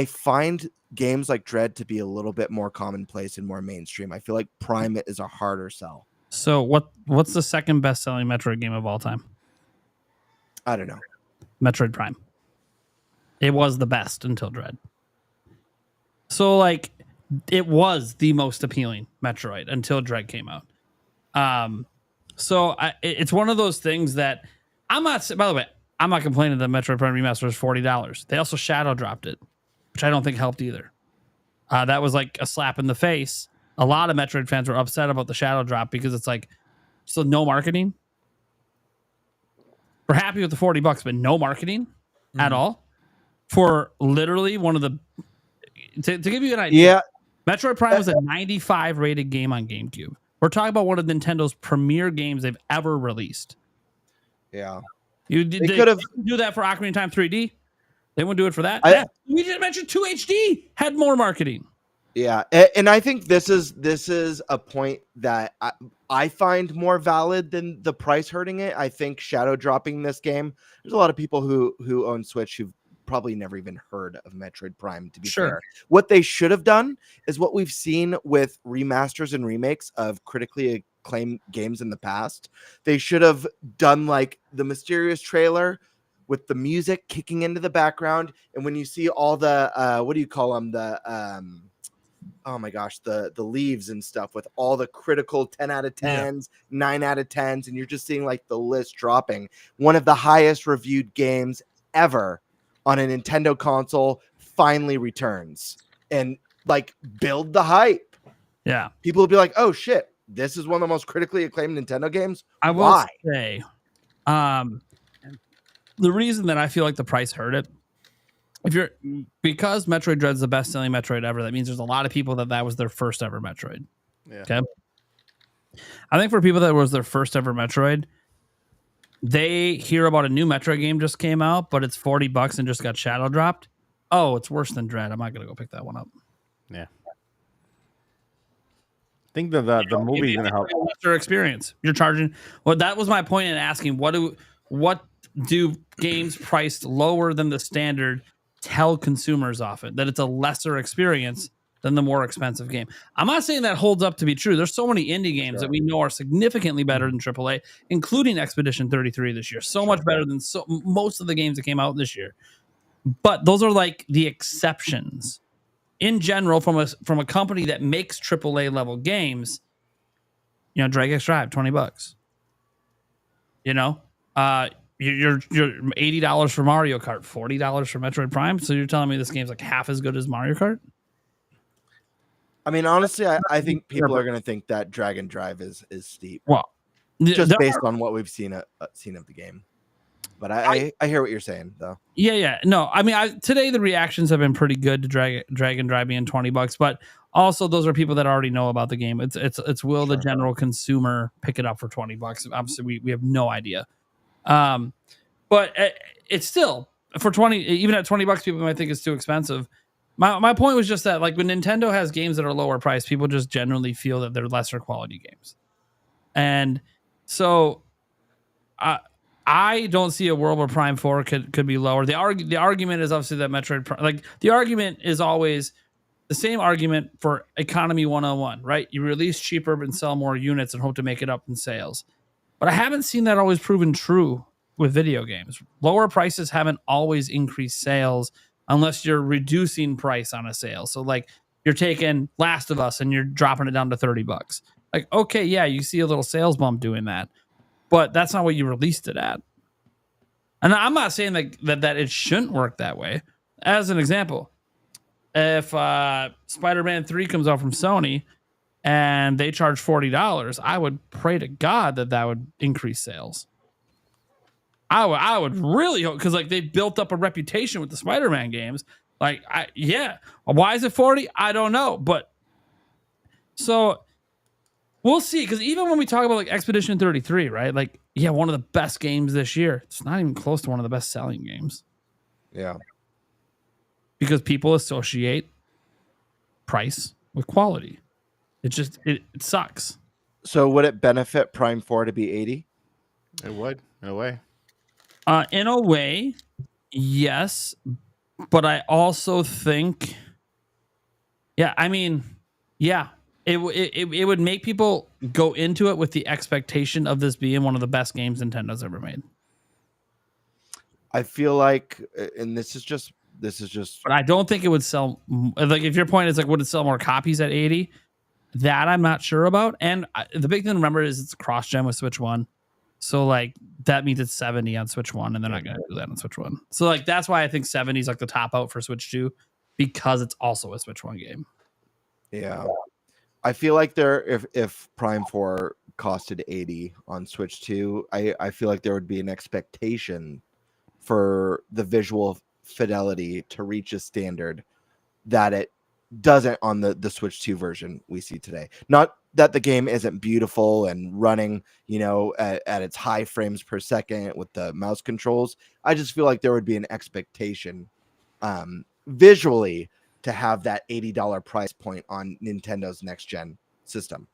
find games like Dread to be a little bit more commonplace and more mainstream. I feel like Prime is a harder sell. So what's the second best selling Metroid game of all time? I don't know. Metroid Prime. It was the best until Dread. So like it was the most appealing Metroid until Dread came out. So it's one of those things that I'm not. By the way, I'm not complaining that Metroid Prime Remaster is $40. They also shadow dropped it, which I don't think helped either. That was like a slap in the face. A lot of Metroid fans were upset about the shadow drop because it's like, so no marketing. We're happy with the $40, but no marketing at all for literally one of the. To give you an idea, Metroid Prime was a 95 rated game on GameCube. We're talking about one of Nintendo's premier games they've ever released. Yeah, they could have do that for Ocarina of Time 3D. They wouldn't do it for that. We just mentioned 2 HD had more marketing. Yeah, and I think this is a point that I find more valid than the price hurting it. I think shadow dropping this game. There's a lot of people who own Switch who've probably never even heard of Metroid Prime, to be fair. What they should have done is what we've seen with remasters and remakes of critically acclaimed games in the past. They should have done like the mysterious trailer with the music kicking into the background, and when you see all the what do you call them, the oh my gosh, the leaves and stuff with all the critical 10 out of 10s, 9 out of 10s, and you're just seeing like the list dropping. One of the highest reviewed games ever on a Nintendo console finally returns, and like build the hype. Yeah. People will be like, oh shit, this is one of the most critically acclaimed Nintendo games. I will say, the reason that I feel like the price hurt it, because Metroid Dread's the best selling Metroid ever, that means there's a lot of people that was their first ever Metroid. Yeah. Okay. I think for people that was their first ever Metroid, they hear about a new Metroid game just came out, but it's $40 and just got shadow dropped. Oh, it's worse than Dread. I'm not gonna go pick that one up. Yeah. I think the movie is gonna help. Lesser experience. You're charging. Well, that was my point in asking. What do games priced lower than the standard tell consumers often? That it's a lesser experience than the more expensive game. I'm not saying that holds up to be true. There's so many indie games that we know are significantly better than AAA, including Expedition 33 this year. So much better than most of the games that came out this year. But those are like the exceptions. In general, from a company that makes AAA level games, you know, Drag X Drive, $20. You know, you're $80 for Mario Kart, $40 for Metroid Prime. So you're telling me this game's like half as good as Mario Kart? I mean, honestly, I think people are going to think that Dragon Drive is steep. Well, just based on what we've seen of the game. But I hear what you're saying though. Yeah. No, I mean, today the reactions have been pretty good to Dragon Drive being $20, but also those are people that already know about the game. It's will the general consumer pick it up for $20? Obviously, we have no idea. But it's still for 20, even at $20, people might think it's too expensive. My point was just that, like, when Nintendo has games that are lower priced, people just generally feel that they're lesser quality games, and so I don't see a world where Prime 4 could be lower. The argument is obviously that Metroid, the argument is always the same argument for economy 101, right? You release cheaper and sell more units and hope to make it up in sales. But I haven't seen that always proven true with video games. Lower prices haven't always increased sales unless you're reducing price on a sale. So like you're taking Last of Us and you're dropping it down to $30. Like, okay, yeah, you see a little sales bump doing that, but that's not what you released it at. And I'm not saying that it shouldn't work that way. As an example, if Spider-Man 3 comes out from Sony and they charge $40, I would pray to God that would increase sales. I would really hope, because like they built up a reputation with the Spider-Man games. Like, why is it 40? I don't know, but so we'll see. Because even when we talk about like Expedition 33, right? Like, yeah, one of the best games this year. It's not even close to one of the best selling games. Yeah, because people associate price with quality. It sucks. So would it benefit Prime 4 to be 80? It would, in a way. In a way, yes, but I also think, it would make people go into it with the expectation of this being one of the best games Nintendo's ever made. I feel like, and this is just, but I don't think it would sell. Like, if your point is like, would it sell more copies at 80? That I'm not sure about. And the big thing to remember is it's cross-gen with Switch 1. So like that means it's 70 on Switch 1, and they're not going to do that on Switch 1. So like that's why I think 70 is like the top out for Switch 2, because it's also a Switch 1 game. Yeah. I feel like if Prime 4 costed 80 on Switch 2, I feel like there would be an expectation for the visual fidelity to reach a standard that it doesn't on the Switch 2 version we see today. Not that the game isn't beautiful and running, at its high frames per second with the mouse controls. I just feel like there would be an expectation visually to have that $80 price point on Nintendo's next gen system.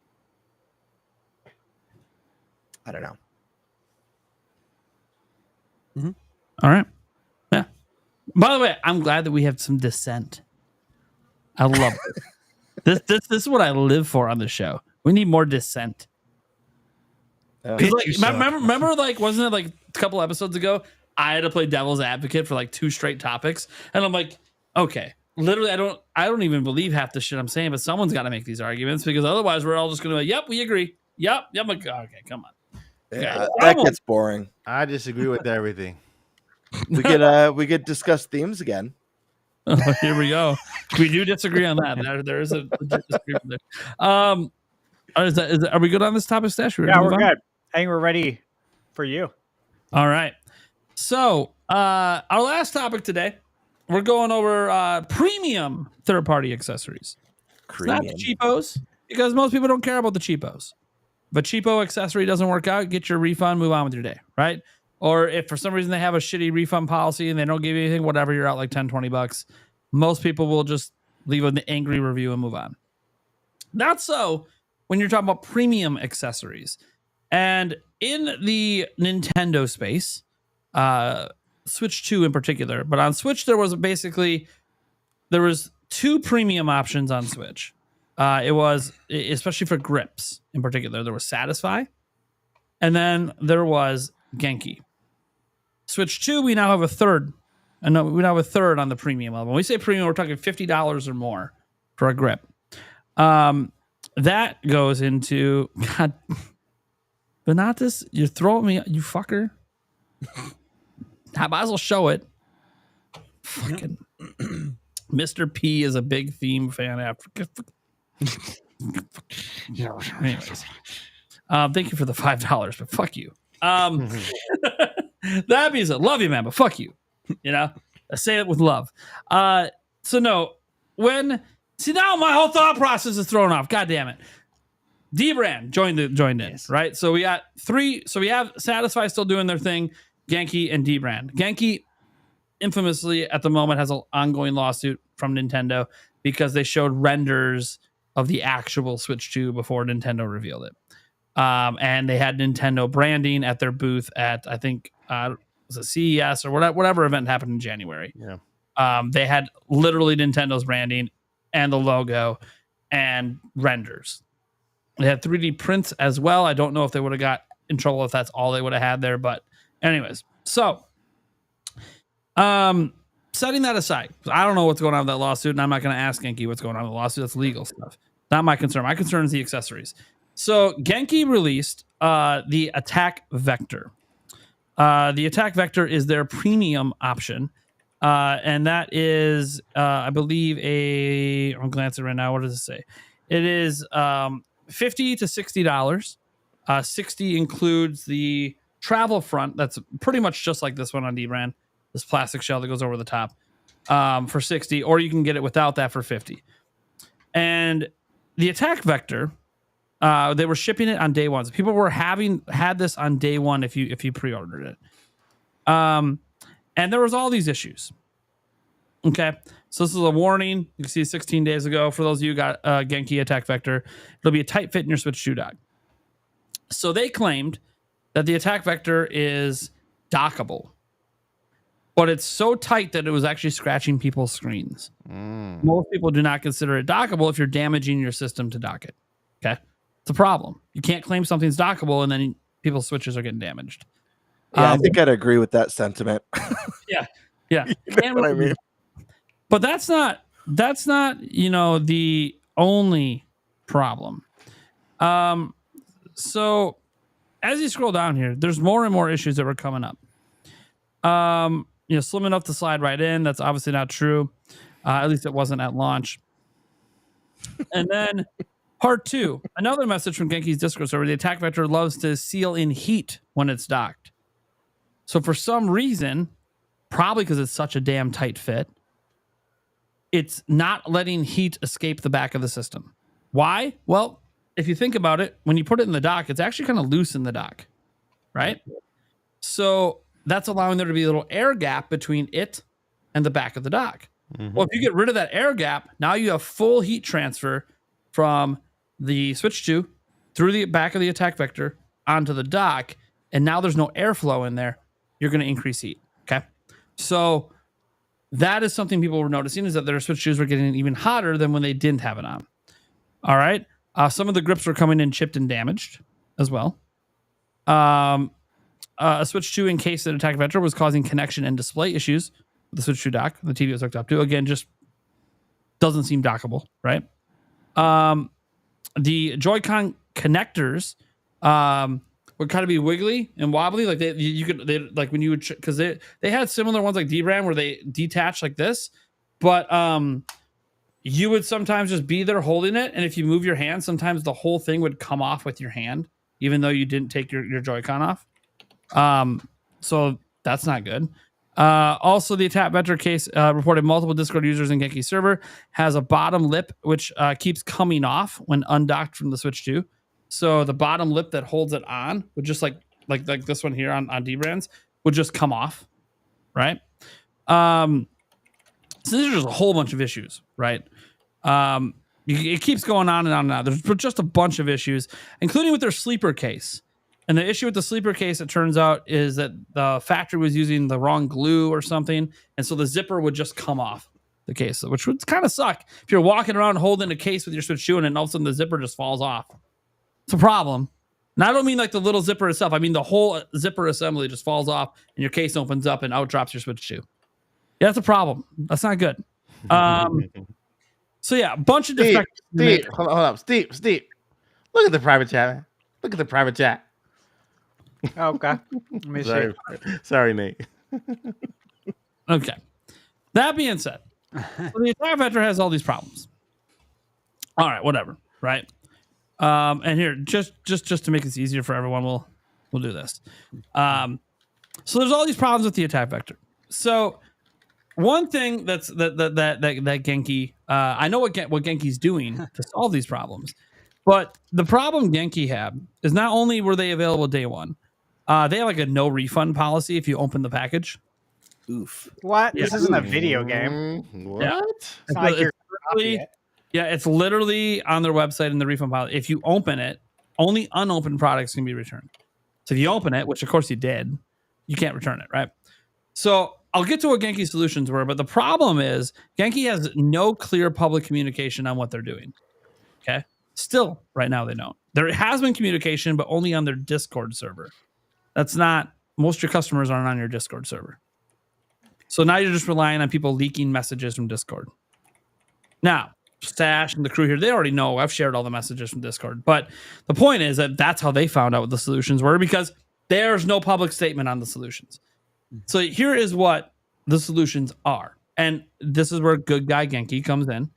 I don't know. Mm-hmm. All right. Yeah. By the way, I'm glad that we have some dissent. I love it. This is what I live for on the show. We need more dissent. Remember, like, wasn't it like a couple episodes ago? I had to play devil's advocate for like 2 straight topics, and I'm like, okay, literally, I don't even believe half the shit I'm saying, but someone's got to make these arguments, because otherwise we're all just gonna be like, yep, we agree. Yep. I'm like, okay, come on. Yeah, that gets boring. I disagree with everything. We could discuss themes again. Oh, here we go. We do disagree on that. There is a legit disagreement there. Are we good on this topic, Stash? Yeah, we're good. I think we're ready for you. All right. So our last topic today, we're going over premium third-party accessories. It's not the cheapos, because most people don't care about the cheapos. If a cheapo accessory doesn't work out, get your refund, move on with your day, right? Or if for some reason they have a shitty refund policy and they don't give you anything, whatever, you're out like $10, $20. Most people will just leave an angry review and move on. Not so when you're talking about premium accessories. And in the Nintendo space, Switch 2 in particular, but on Switch there was 2 premium options on Switch. It was, especially for grips in particular, there was Satisfy, and then there was Genki. Switch 2, we now have a third. We now have a third on the premium level. When we say premium, we're talking $50 or more for a grip. That goes into, God, Benatis, you're throwing me, you fucker. I might as well show it. Fucking Mr. P is a big theme fan after. Anyways, thank you for the $5, but fuck you. That being said, love you, man, but fuck you. You know, I say it with love. So no, now my whole thought process is thrown off. God damn it. D-Brand joined in, right? So we got three. So we have Satisfy still doing their thing, Genki and D-Brand. Genki, infamously at the moment, has an ongoing lawsuit from Nintendo because they showed renders of the actual Switch 2 before Nintendo revealed it. And they had Nintendo branding at their booth at, I think, was it CES or whatever event happened in January. Yeah. They had literally Nintendo's branding and the logo and renders. They had 3D prints as well. I don't know if they would have got in trouble if that's all they would have had there. But anyways, so setting that aside, I don't know what's going on with that lawsuit, and I'm not going to ask Genki what's going on with the lawsuit. That's legal stuff. Not my concern. My concern is the accessories. So Genki released the Attack Vector. The Attack Vector is their premium option. And that is, I believe, I'm glancing right now. What does it say? It is $50 to $60. 60 includes the travel front. That's pretty much just like this one on D-Brand. This plastic shell that goes over the top for 60, or you can get it without that for 50. And the Attack Vector, they were shipping it on day one. So people were had this on day one if you pre-ordered it. And there was all these issues. Okay, so this is a warning. You can see 16 days ago. For those of you who got Genki Attack Vector, it'll be a tight fit in your Switch 2 dock. So they claimed that the Attack Vector is dockable, but it's so tight that it was actually scratching people's screens. Most people do not consider it dockable if you're damaging your system to dock it. Okay, it's a problem. You can't claim something's dockable and then people's switches are getting damaged. Yeah, I think I'd agree with that sentiment. Yeah. You know what I mean? But that's not the only problem. So as you scroll down here, there's more and more issues that were coming up. Slim enough to slide right in. That's obviously not true. At least it wasn't at launch. And then part 2, another message from Genki's Discord server. The Attack Vector loves to seal in heat when it's docked. So for some reason, probably because it's such a damn tight fit, it's not letting heat escape the back of the system. Why? Well, if you think about it, when you put it in the dock, it's actually kind of loose in the dock, right? So that's allowing there to be a little air gap between it and the back of the dock. Well, if you get rid of that air gap, now you have full heat transfer from the Switch 2 through the back of the Attack Vector onto the dock, and now there's no airflow in there. You're going to increase heat. Okay. So that is something people were noticing, is that their Switch 2s were getting even hotter than when they didn't have it on. All right. Some of the grips were coming in chipped and damaged as well. A Switch 2 encased in Attack Vector was causing connection and display issues with the Switch 2 dock. The TV was hooked up to. Again, just doesn't seem dockable, right? The Joy-Con connectors would kind of be wiggly and wobbly, like when you would, because they had similar ones like D-Brand where they detach like this, but you would sometimes just be there holding it, and if you move your hand, sometimes the whole thing would come off with your hand, even though you didn't take your Joy-Con off. So that's not good. Also, the Attack Vector case reported multiple Discord users in Genki server has a bottom lip which keeps coming off when undocked from the Switch 2. So the bottom lip that holds it on would just like this one here on D-Brands would just come off, right? So there's just a whole bunch of issues, right? It keeps going on and on and on. There's just a bunch of issues, including with their sleeper case. And the issue with the sleeper case, it turns out, is that the factory was using the wrong glue or something, and so the zipper would just come off the case, which would kind of suck if you're walking around holding a case with your Switch 2 and then all of a sudden the zipper just falls off. It's a problem. And I don't mean like the little zipper itself. I mean the whole zipper assembly just falls off and your case opens up and out drops your Switch 2. Yeah, that's a problem. That's not good. So yeah, a bunch of defects. Steve, hold up. Steve, look at the private chat, man. Look at the private chat. Okay. Let me see. Sorry, Nate. Okay. That being said, so the Attack Vector has all these problems. All right, whatever, right? And here, just to make this easier for everyone, we'll do this. So there's all these problems with the attack vector. So one thing that Genki, I know what Genki's doing to solve these problems, but the problem Genki had is not only were they available day one, they have like a no refund policy if you open the package. Oof. What? Yeah. This isn't a video game. What? Yeah. It's not like you're copying it. Yeah, it's literally on their website in the refund policy. If you open it, only unopened products can be returned. So if you open it, which of course you did, you can't return it, right? So I'll get to what Genki solutions were, but the problem is Genki has no clear public communication on what they're doing. Okay. Still, right now they don't. There has been communication, but only on their Discord server. That's not, most of your customers aren't on your Discord server. So now you're just relying on people leaking messages from Discord. Now, Stash and the crew here, they already know. I've shared all the messages from Discord. But the point is that that's how they found out what the solutions were, because there's no public statement on the solutions. So here is what the solutions are. And this is where Good Guy Genki comes in.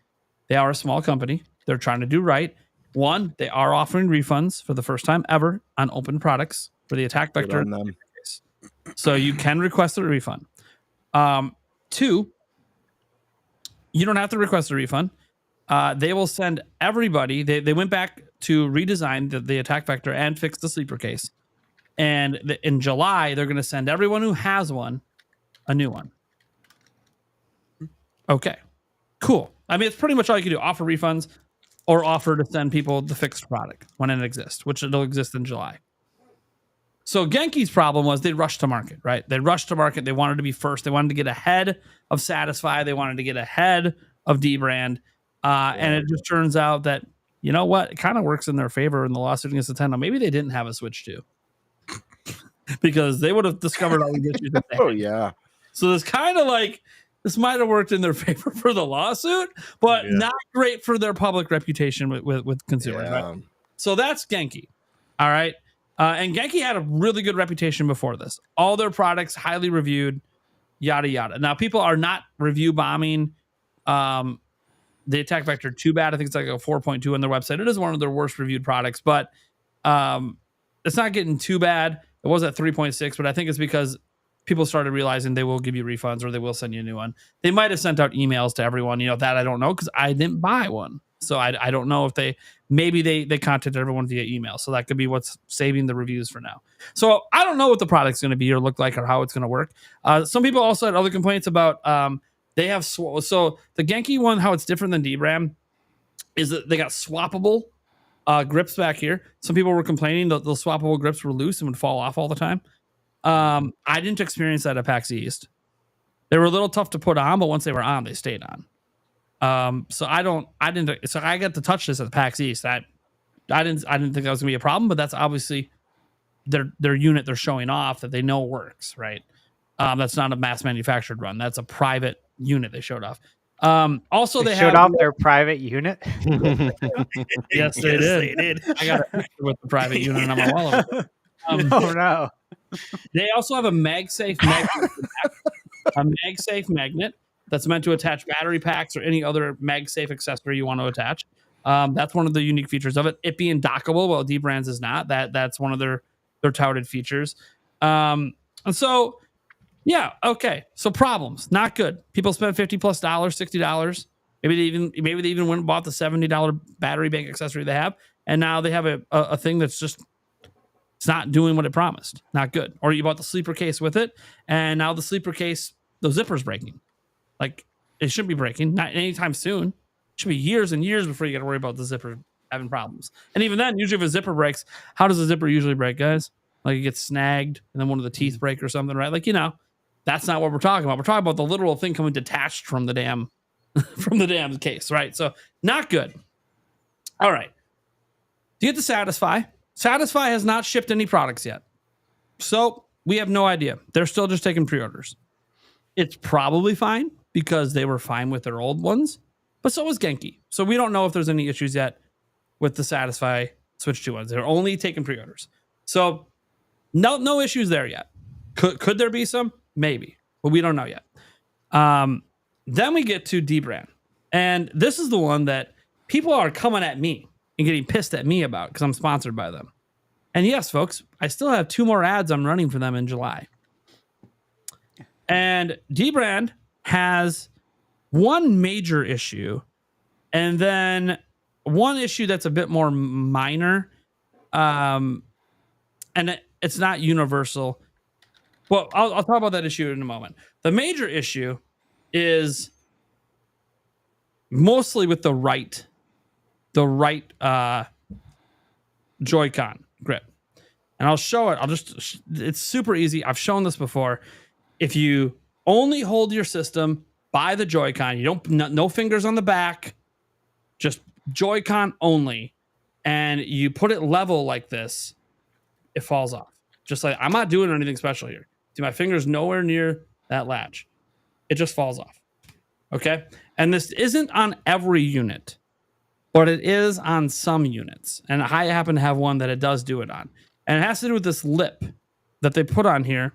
They are a small company. They're trying to do right. One, they are offering refunds for the first time ever on open products for the attack vector. So you can request a refund. Two, you don't have to request a refund. They will send everybody. They went back to redesign the attack vector and fix the sleeper case. And in July, they're going to send everyone who has one a new one. Okay, cool. I mean, it's pretty much all you can do. Offer refunds or offer to send people the fixed product when it exists, which it'll exist in July. So Genki's problem was they rushed to market, right? They rushed to market. They wanted to be first. They wanted to get ahead of Satisfy. They wanted to get ahead of D-Brand. And it just turns out that, you know what? It kind of works in their favor in the lawsuit against Nintendo. Maybe they didn't have a Switch 2. Because they would have discovered all the issues that they had. Oh, yeah. So it's kind of like this might have worked in their favor for the lawsuit, but not great for their public reputation with consumers. Right? So that's Genki. All right. And Genki had a really good reputation before this. All their products highly reviewed, yada, yada. Now, people are not review bombing the attack vector too bad. I think it's like a 4.2 on their website. It is one of their worst reviewed products, but it's not getting too bad. It was at 3.6, but I think it's because people started realizing they will give you refunds or they will send you a new one. They might have sent out emails to everyone, that I don't know because I didn't buy one. So I don't know if they contacted everyone via email. So that could be what's saving the reviews for now. So I don't know what the product's going to be or look like or how it's going to work. Some people also had other complaints about they have so the Genki one, how it's different than DRAM is that they got swappable grips back here. Some people were complaining that the swappable grips were loose and would fall off all the time. I didn't experience that at PAX East. They were a little tough to put on, but once they were on, they stayed on. So I got to touch this at PAX East. I didn't think that was gonna be a problem, but that's obviously their unit they're showing off that they know works, right? That's not a mass manufactured run. That's a private unit they showed off. Also, they showed off their private unit. Yes, they did. I got a picture with the private unit on my wall. Oh no! They also have a MagSafe magnet that's meant to attach battery packs or any other MagSafe accessory you want to attach. That's one of the unique features of it. It being dockable, well, D-Brands is not. That's one of their touted features. And so. Yeah. Okay. So problems, not good. People spend $50+ $60. Maybe they even went and bought the $70 battery bank accessory they have, and now they have a thing that's just it's not doing what it promised. Not good. Or you bought the sleeper case with it, and now the sleeper case, the zipper's breaking. Like it shouldn't be breaking, not anytime soon. It should be years and years before you got to worry about the zipper having problems. And even then, usually if a zipper breaks, how does a zipper usually break, guys? Like it gets snagged, and then one of the teeth break or something, right? Like that's not what we're talking about. We're talking about the literal thing coming detached from the damn case, right? So not good. All right. To get to Satisfy has not shipped any products yet. So we have no idea. They're still just taking pre-orders. It's probably fine because they were fine with their old ones, but so was Genki. So we don't know if there's any issues yet with the Satisfy Switch 2 ones. They're only taking pre-orders. So no issues there yet. Could there be some? Maybe, but we don't know yet. Then we get to D-Brand. And this is the one that people are coming at me and getting pissed at me about because I'm sponsored by them. And yes, folks, I still have 2 more ads I'm running for them in July. And Dbrand has one major issue and then one issue that's a bit more minor. And it's not universal. Well, I'll talk about that issue in a moment. The major issue is mostly with the right Joy-Con grip. And I'll show it. It's super easy. I've shown this before. If you only hold your system by the Joy-Con, you don't, no fingers on the back, just Joy-Con only, and you put it level like this, it falls off. Just like, I'm not doing anything special here. See, my finger's nowhere near that latch. It just falls off. Okay? And this isn't on every unit, but it is on some units. And I happen to have one that it does do it on. And it has to do with this lip that they put on here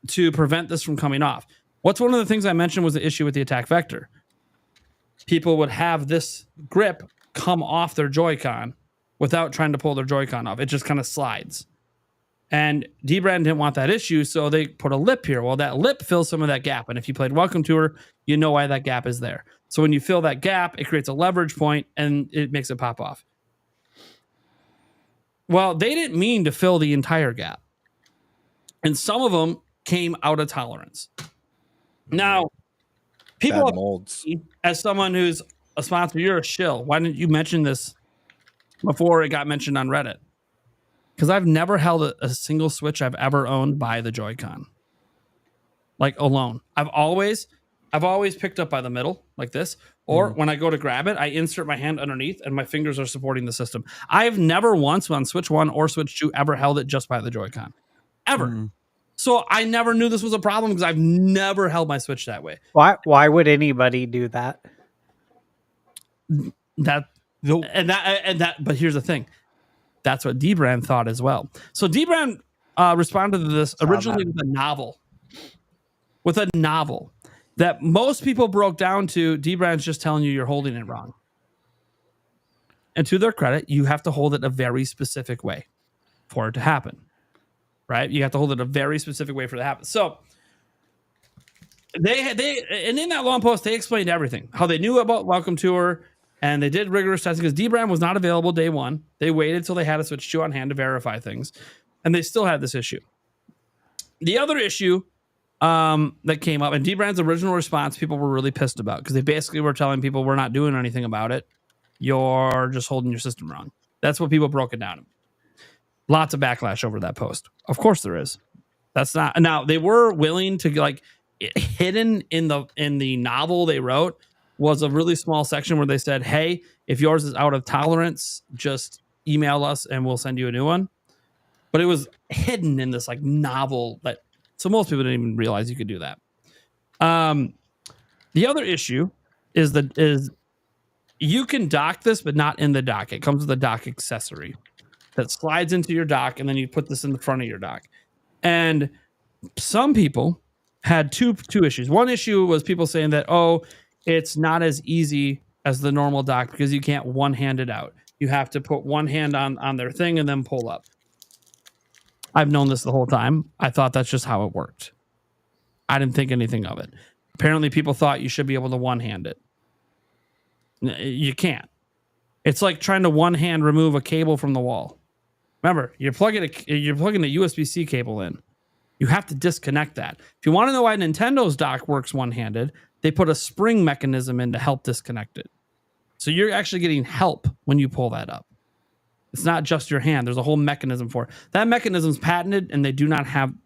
to prevent this from coming off. What's one of the things I mentioned was the issue with the attack vector. People would have this grip come off their Joy-Con without trying to pull their Joy-Con off. It just kind of slides. And Dbrand didn't want that issue, so they put a lip here. Well, that lip fills some of that gap. And if you played Welcome Tour, you know why that gap is there. So when you fill that gap, it creates a leverage point and it makes it pop off. Well, they didn't mean to fill the entire gap. And some of them came out of tolerance. Now, people molds. As someone who's a sponsor, you're a shill. Why didn't you mention this before it got mentioned on Reddit? Because I've never held a single Switch I've ever owned by the Joy-Con. Like alone. I've always picked up by the middle like this. Or when I go to grab it, I insert my hand underneath and my fingers are supporting the system. I've never once on Switch 1 or Switch 2 ever held it just by the Joy-Con. Ever. So I never knew this was a problem because I've never held my Switch that way. Why would anybody do that? But here's the thing. That's what Dbrand thought as well. So Dbrand responded to this originally with a novel. With a novel that most people broke down to Dbrand's just telling you you're holding it wrong. And to their credit, you have to hold it a very specific way for it to happen. Right? You have to hold it a very specific way for it to happen. So and in that long post, they explained everything. How they knew about Welcome Tour, and they did rigorous testing because Dbrand was not available day one. They waited till they had a Switch 2 on hand to verify things, and they still had this issue. The other issue that came up, and Dbrand's original response, people were really pissed about because they basically were telling people, we're not doing anything about it. You're just holding your system wrong. That's what people broke it down to. Lots of backlash over that post. Of course there is. That's not. Now, they were willing to, like, hidden in the novel they wrote was a really small section where they said, hey, if yours is out of tolerance, just email us and we'll send you a new one. But it was hidden in this like novel that, so most people didn't even realize you could do that. The other issue is you can dock this, but not in the dock. It comes with a dock accessory that slides into your dock, and then you put this in the front of your dock. And some people had two issues. One issue was people saying that, it's not as easy as the normal dock because you can't one-hand it out. You have to put one hand on their thing and then pull up. I've known this the whole time. I thought that's just how it worked. I didn't think anything of it. Apparently, people thought you should be able to one-hand it. You can't. It's like trying to one-hand remove a cable from the wall. Remember, you're plugging a USB-C cable in. You have to disconnect that. If you want to know why Nintendo's dock works one-handed, they put a spring mechanism in to help disconnect it. So you're actually getting help when you pull that up. It's not just your hand. There's a whole mechanism for it. That mechanism's patented, and they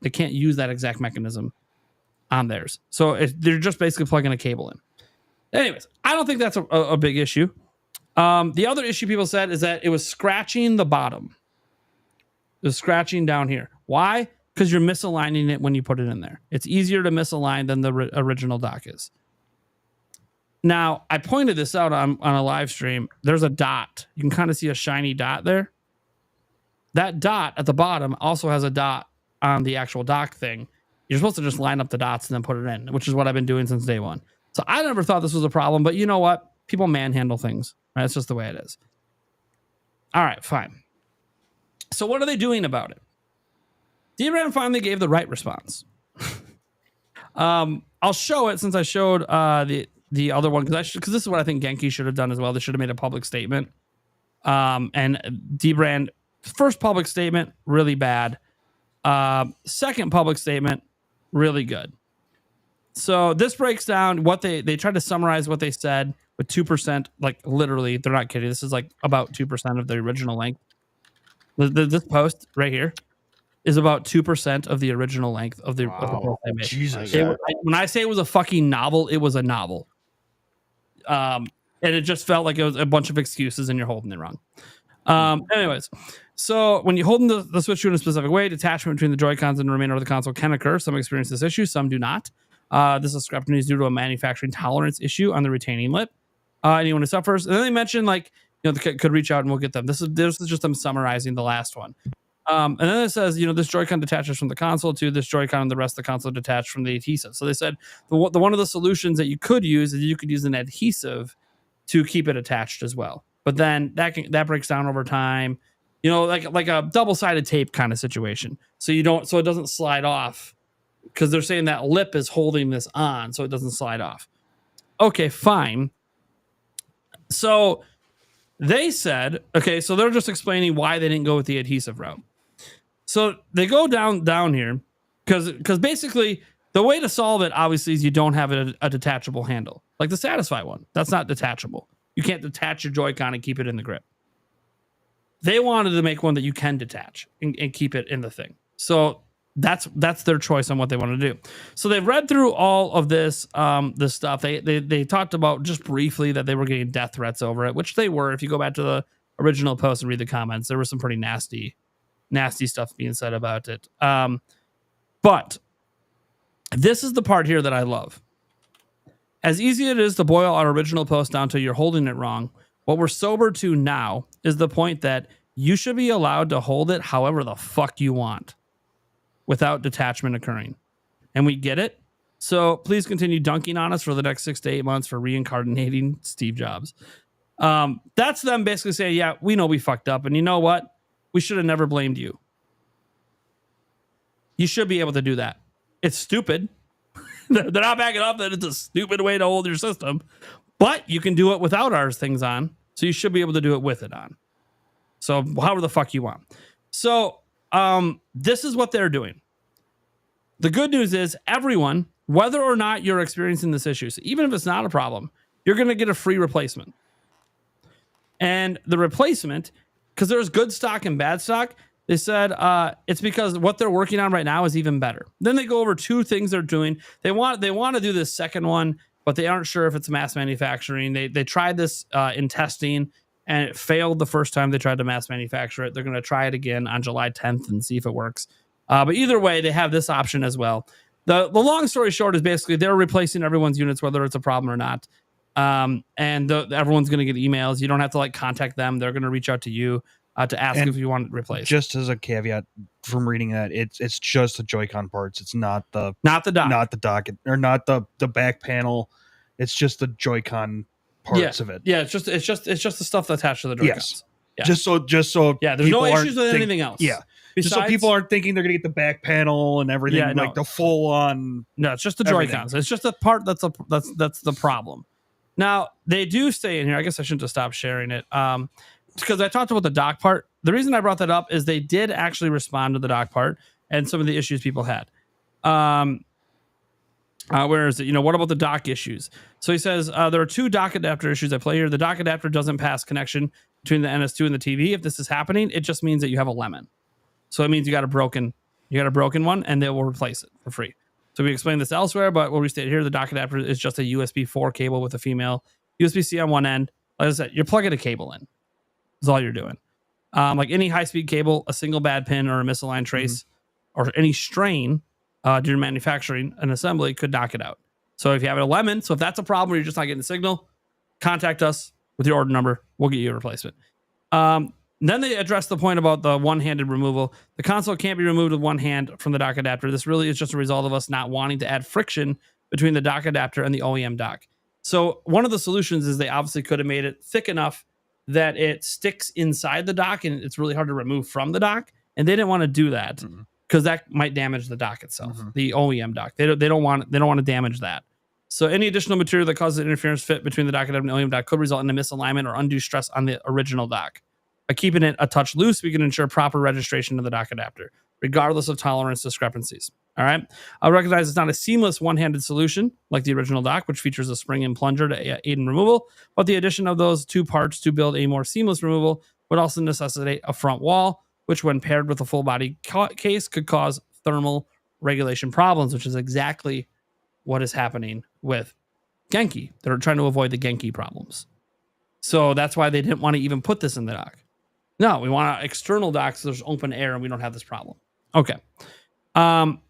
can't use that exact mechanism on theirs. So they're just basically plugging a cable in. Anyways, I don't think that's a big issue. The other issue people said is that it was scratching the bottom. It was scratching down here. Why? Because you're misaligning it when you put it in there. It's easier to misalign than the original dock is. Now, I pointed this out on a live stream. There's a dot. You can kind of see a shiny dot there. That dot at the bottom also has a dot on the actual dock thing. You're supposed to just line up the dots and then put it in, which is what I've been doing since day one. So I never thought this was a problem, but you know what? People manhandle things. Right? It's just the way it is. All right, fine. So what are they doing about it? Dbrand finally gave the right response. I'll show it since I showed the other one because this is what I think Genki should have done as well. They should have made a public statement. And D-Brand first public statement really bad. Second public statement really good. So this breaks down what they tried to summarize what they said with 2%. Like literally, they're not kidding. This is like about 2% of the original length. This post right here is about 2% of the original length of the post they made. Jesus. When I say it was a fucking novel, it was a novel. And it just felt like it was a bunch of excuses and you're holding it wrong. Anyways, so when you hold the Switch 2 in a specific way, detachment between the Joy-Cons and the remainder of the console can occur. Some experience this issue, some do not. This discrepancy is due to a manufacturing tolerance issue on the retaining lip. Anyone who suffers, and then they mentioned like could reach out and we'll get them. This is just them summarizing the last one. And then it says this Joy-Con detaches from the console to this Joy-Con and the rest of the console detached from the adhesive. So they said one of the solutions that you could use is you could use an adhesive to keep it attached as well. But then that breaks down over time, like a double-sided tape kind of situation. So it doesn't slide off because they're saying that lip is holding this on, so it doesn't slide off. Okay, fine. So they said, okay, so they're just explaining why they didn't go with the adhesive route. So they go down here because basically the way to solve it obviously is you don't have a detachable handle like the Satisfy one. That's not detachable. You can't detach your Joy-Con and keep it in the grip. They wanted to make one that you can detach and keep it in the thing. So that's their choice on what they want to do. So they've read through all of this stuff. They talked about just briefly that they were getting death threats over it, which they were. If you go back to the original post and read the comments, there was some pretty nasty stuff being said about it. But this is the part here that I love. As easy it is to boil our original post down to you're holding it wrong, what we're sober to now is the point that you should be allowed to hold it however the fuck you want without detachment occurring. And we get it. So please continue dunking on us for the next 6 to 8 months for reincarnating Steve Jobs. That's them basically saying, yeah, we know we fucked up. And you know what? We should have never blamed you. You should be able to do that. It's stupid. They're not backing up that it's a stupid way to hold your system, but you can do it without ours things on. So you should be able to do it with it on. So however the fuck you want. So this is what they're doing. The good news is everyone, whether or not you're experiencing this issue, so even if it's not a problem, you're going to get a free replacement. And the replacement, because there's good stock and bad stock, they said it's because what they're working on right now is even better. Then they go over 2 things they're doing. They want to do this second one, but they aren't sure if it's mass manufacturing. They tried this in testing, and it failed the first time they tried to mass manufacture it. They're going to try it again on July 10th and see if it works. But either way, they have this option as well. The long story short is basically they're replacing everyone's units, whether it's a problem or not. And everyone's going to get emails. You don't have to contact them. They're going to reach out to you to ask if you want it replaced. Just as a caveat from reading that, it's just the Joy-Con parts. It's not the dock, or not the back panel. It's just the Joy-Con parts of it. Yeah, it's just the stuff that's attached to the Joy-Cons. Yes. Yeah. Just so yeah, there's no issues with anything else. Yeah. Besides, just so people aren't thinking they're gonna get the back panel and everything, the full on. No, it's just the Joy-Cons. It's just the part that's the problem. Now they do say in here, I guess I shouldn't have stopped sharing it. Because I talked about the dock part. The reason I brought that up is they did actually respond to the dock part and some of the issues people had. Where is it? What about the dock issues? So he says there are 2 dock adapter issues at play here. The dock adapter doesn't pass connection between the NS2 and the TV. If this is happening, it just means that you have a lemon. So it means you got a broken one, and they will replace it for free. So we explained this elsewhere, but we'll restate here. The dock adapter is just a USB 4 cable with a female USB-C on one end. Like I said, you're plugging a cable in. That's all you're doing. Like any high-speed cable, a single bad pin or a misaligned trace or any strain during manufacturing and assembly could knock it out. So if you have a lemon, so if that's a problem where you're just not getting the signal, contact us with your order number. We'll get you a replacement. Then they address the point about the one-handed removal. The console can't be removed with one hand from the dock adapter. This really is just a result of us not wanting to add friction between the dock adapter and the OEM dock. So one of the solutions is they obviously could have made it thick enough that it sticks inside the dock and it's really hard to remove from the dock. And they didn't want to do that. because that might damage the dock itself, the OEM dock. They don't want to damage that. So any additional material that causes interference fit between the dock and the OEM dock could result in a misalignment or undue stress on the original dock. By keeping it a touch loose, we can ensure proper registration of the dock adapter, regardless of tolerance discrepancies. All right. I recognize it's not a seamless one-handed solution like the original dock, which features a spring and plunger to aid in removal, but the addition of those two parts to build a more seamless removal would also necessitate a front wall, which when paired with a full body case could cause thermal regulation problems, which is exactly what is happening with Genki. They're trying to avoid the Genki problems. So that's why they didn't want to even put this in the dock. No, we want an external dock so there's open air and we don't have this problem. Okay.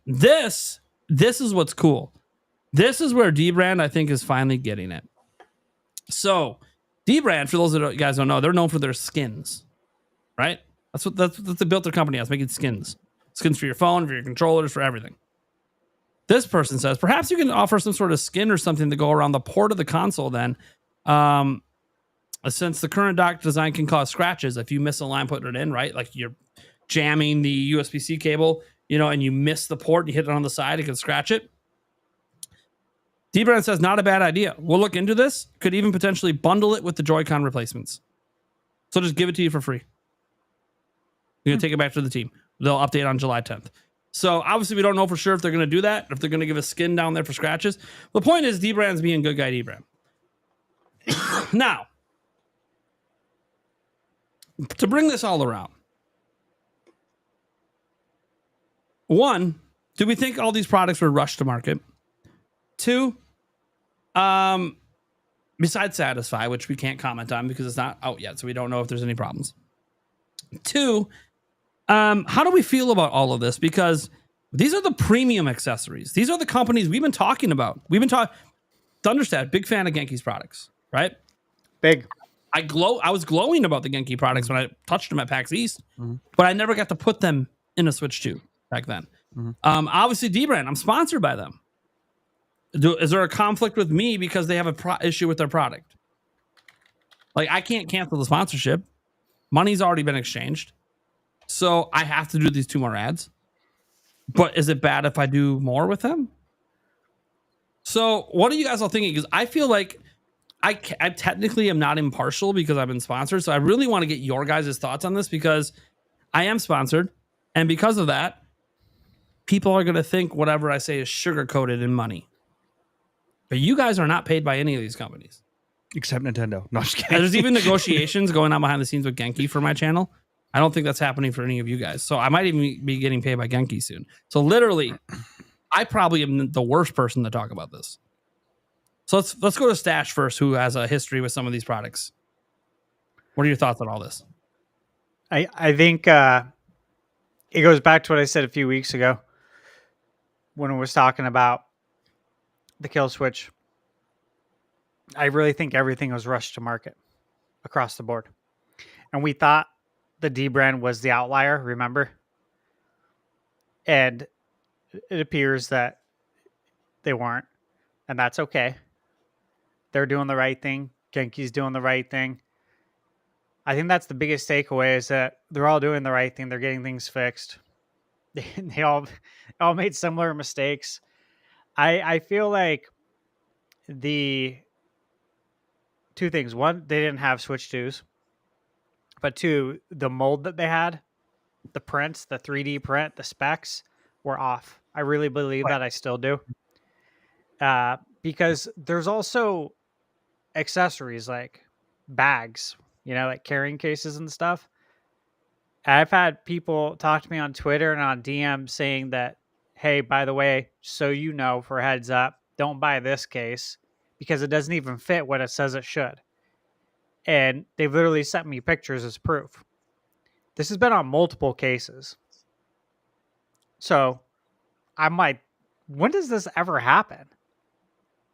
This is what's cool. This is where D-Brand, I think, is finally getting it. So D-Brand, for those that you guys don't know, they're known for their skins, right? That's what they built their company as, making skins. Skins for your phone, for your controllers, for everything. This person says, perhaps you can offer some sort of skin or something to go around the port of the console then. Since the current dock design can cause scratches if you misalign putting it in, right? Like you're jamming the USB-C cable, and you miss the port, you hit it on the side, it can scratch it. D-Brand says, not a bad idea. We'll look into this. Could even potentially bundle it with the Joy-Con replacements. So just give it to you for free. You're going to take it back to the team. They'll update on July 10th. So obviously we don't know for sure if they're going to do that, if they're going to give a skin down there for scratches. The point is D-Brand's being good guy D-Brand. Now, to bring this all around, one, do we think all these products were rushed to market? Two, besides Satisfy, which we can't comment on because it's not out yet, so we don't know if there's any problems. Two, how do we feel about all of this? Because these are the premium accessories. These are the companies we've been talking about. We've been talking. Thunderstad, big fan of Genki's products, right? Big. I was glowing about the Genki products when I touched them at PAX East, but I never got to put them in a Switch 2 back then. Obviously, D-Brand, I'm sponsored by them. Is there a conflict with me because they have a issue with their product? Like, I can't cancel the sponsorship. Money's already been exchanged. So I have to do these 2 more ads. But is it bad if I do more with them? So what are you guys all thinking? Because I feel like I technically am not impartial because I've been sponsored. So I really want to get your guys' thoughts on this because I am sponsored. And because of that, people are going to think whatever I say is sugar-coated in money. But you guys are not paid by any of these companies. Except Nintendo. No, I'm just kidding. There's even negotiations going on behind the scenes with Genki for my channel. I don't think that's happening for any of you guys. So I might even be getting paid by Genki soon. So literally, I probably am the worst person to talk about this. So let's go to Stash first, who has a history with some of these products. What are your thoughts on all this? I think it goes back to what I said a few weeks ago when we was talking about the kill switch. I really think everything was rushed to market across the board. And we thought the D-Brand was the outlier, remember? And it appears that they weren't. And that's okay. They're doing the right thing. Genki's doing the right thing. I think that's the biggest takeaway is that they're all doing the right thing. They're getting things fixed. They all made similar mistakes. I feel like the 2 things. One, they didn't have Switch 2s. But 2, the mold that they had, the prints, the 3D print, the specs were off. I really believe that. I still do. Because there's also accessories like bags, like carrying cases and stuff. I've had people talk to me on Twitter and on DM saying that, hey, by the way, so for heads up, don't buy this case because it doesn't even fit what it says it should. And they've literally sent me pictures as proof. This has been on multiple cases. So I'm like, when does this ever happen?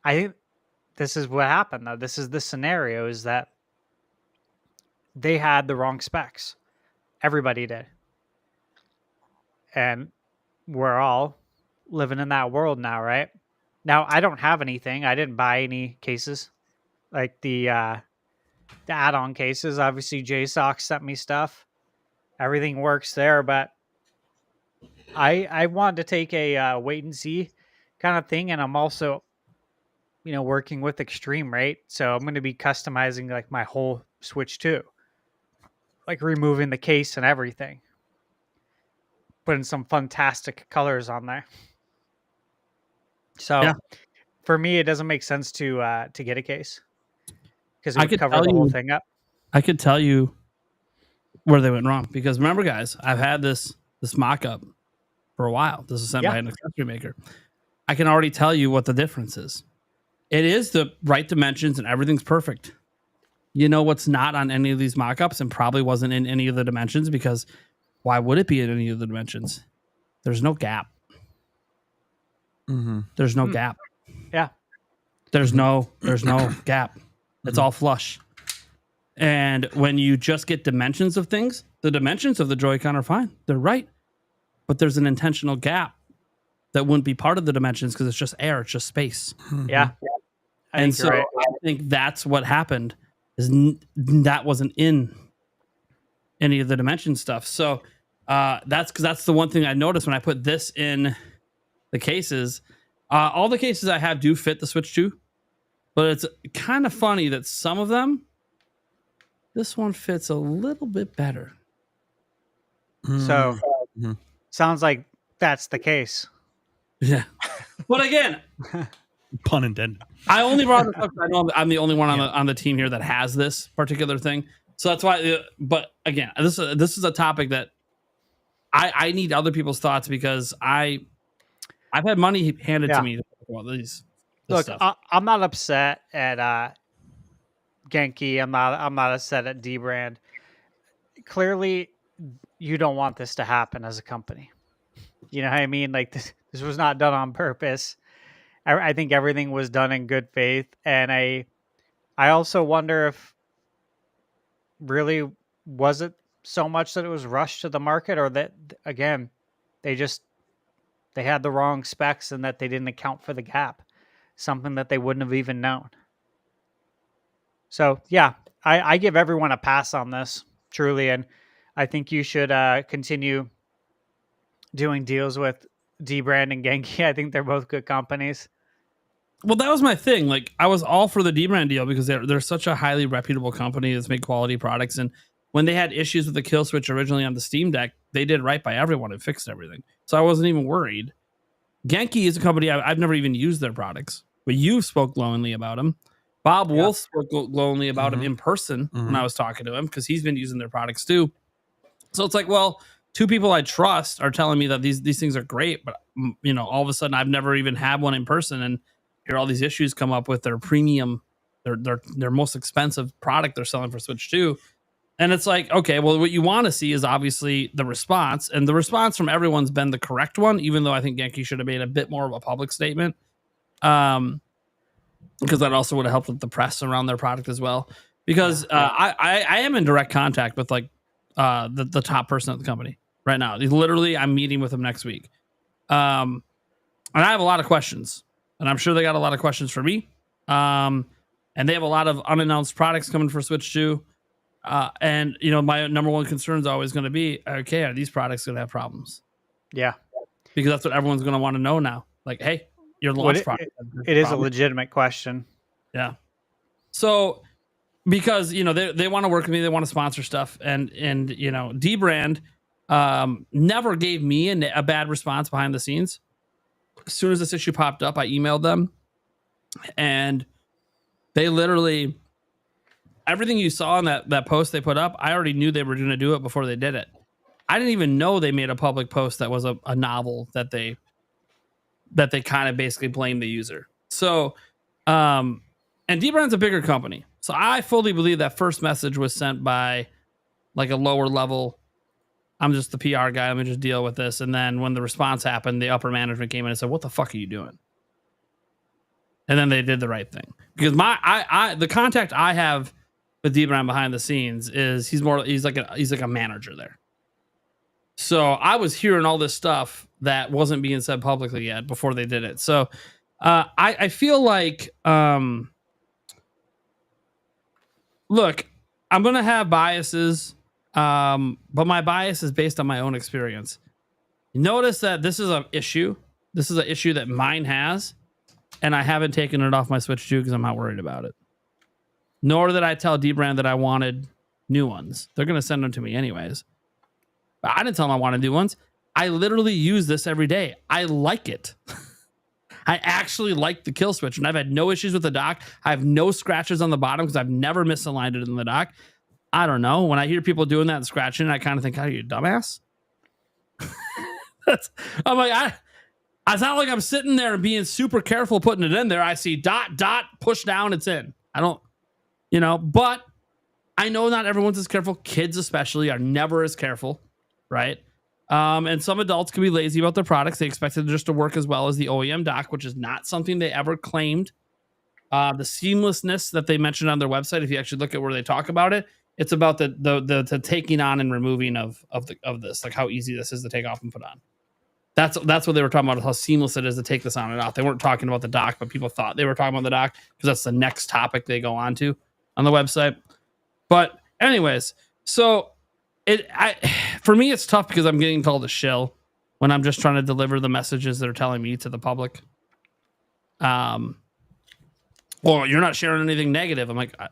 I think this is what happened, though. This is the scenario, is that they had the wrong specs. Everybody did. And we're all living in that world now, right? Now, I don't have anything. I didn't buy any cases. Like the add-on cases. Obviously, JSOC sent me stuff. Everything works there, but I wanted to take a wait and see kind of thing, and I'm also, working with Extreme, right? So I'm going to be customizing like my whole Switch too, like removing the case and everything, putting some fantastic colors on there. So Yeah. for me, it doesn't make sense to get a case because it I would could cover tell the whole you- thing up. I could tell you where they went wrong because remember, guys, I've had this mock-up for a while. This is sent by an accessory maker. I can already tell you what the difference is. It is the right dimensions and everything's perfect. You know what's not on any of these mock-ups and probably wasn't in any of the dimensions because why would it be in any of the dimensions? There's no gap. There's no gap. Yeah. There's no gap. It's all flush. And when you just get dimensions of things, the dimensions of the Joy-Con are fine. They're right. But there's an intentional gap that wouldn't be part of the dimensions because it's just air, it's just space. Yeah. And so I think that's what happened is that wasn't in any of the dimension stuff. So that's because that's the one thing I noticed when I put this in the cases. All the cases I have do fit the Switch 2, but it's kind of funny that some of them, this one fits a little bit better. So sounds like that's the case. Yeah. But again, pun intended. I only brought this up because I know I'm the only one on the team here that has this particular thing. So that's why. But again, this is a topic that I need other people's thoughts because I've had money handed to me about this Look, stuff. I'm not upset at Genki. I'm not upset at D-Brand. Clearly, you don't want this to happen as a company. You know what I mean? Like this was not done on purpose. I think everything was done in good faith, and I also wonder if really was it so much that it was rushed to the market, or that again they had the wrong specs and that they didn't account for the gap, something that they wouldn't have even known. So yeah, I give everyone a pass on this truly, and I think you should continue doing deals with D-Brand and Genki. I think they're both good companies. Well, that was my thing. Like, I was all for the D-Brand deal because they're such a highly reputable company that's made quality products. And when they had issues with the Kill Switch originally on the Steam Deck, they did right by everyone and fixed everything. So I wasn't even worried. Genki is a company I've never even used their products, but you spoke glowingly about them. Bob Wolf spoke glowingly about him in person when I was talking to him because he's been using their products too. So it's like, well, two people I trust are telling me that these things are great, but all of a sudden I've never even had one in person, and here all these issues come up with their premium, their most expensive product they're selling for Switch 2. And it's like, okay, well, what you want to see is obviously the response, and the response from everyone's been the correct one, even though I think Genki should have made a bit more of a public statement, because that also would have helped with the press around their product as well. Because I am in direct contact with like the top person at the company right now. Literally, I'm meeting with him next week, and I have a lot of questions. And I'm sure they got a lot of questions for me. And they have a lot of unannounced products coming for Switch 2. And, my number one concern is always going to be, okay, are these products going to have problems? Yeah. Because that's what everyone's going to want to know now. Like, hey, your launch product. It is a legitimate question. Yeah. So, because, they want to work with me. They want to sponsor stuff. And D-Brand never gave me a bad response behind the scenes. As soon as this issue popped up, I emailed them, and they literally, everything you saw in that post they put up, I already knew they were going to do it before they did it. I didn't even know they made a public post that was a novel that they kind of basically blamed the user. So, and D-Brand's a bigger company. So I fully believe that first message was sent by like a lower level, I'm just the PR guy, let me just deal with this. And then when the response happened, the upper management came in and said, what the fuck are you doing? And then they did the right thing. Because the contact I have with D-Brand behind the scenes is he's like a manager there. So I was hearing all this stuff that wasn't being said publicly yet before they did it. So I feel like, look, I'm going to have biases. But my bias is based on my own experience. Notice that this is an issue. This is an issue that mine has, and I haven't taken it off my Switch 2 because I'm not worried about it. Nor did I tell Dbrand that I wanted new ones. They're going to send them to me anyways. But I didn't tell them I wanted new ones. I literally use this every day. I like it. I actually like the kill switch, and I've had no issues with the dock. I have no scratches on the bottom because I've never misaligned it in the dock. I don't know. When I hear people doing that and scratching, I kind of think, "Are you a dumbass?" I'm like, it's not like I'm sitting there and being super careful putting it in there. I see dot, push down, it's in. I don't, but I know not everyone's as careful. Kids especially are never as careful, right? And some adults can be lazy about their products. They expect it just to work as well as the OEM dock, which is not something they ever claimed. The seamlessness that they mentioned on their website, if you actually look at where they talk about it, it's about the taking on and removing of this, like how easy this is to take off and put on. That's what they were talking about, how seamless it is to take this on and off. They weren't talking about the dock, but people thought they were talking about the dock because that's the next topic they go on to on the website. But anyways, so for me, it's tough because I'm getting called a shill when I'm just trying to deliver the messages that are telling me to the public. Well, you're not sharing anything negative. I'm like, what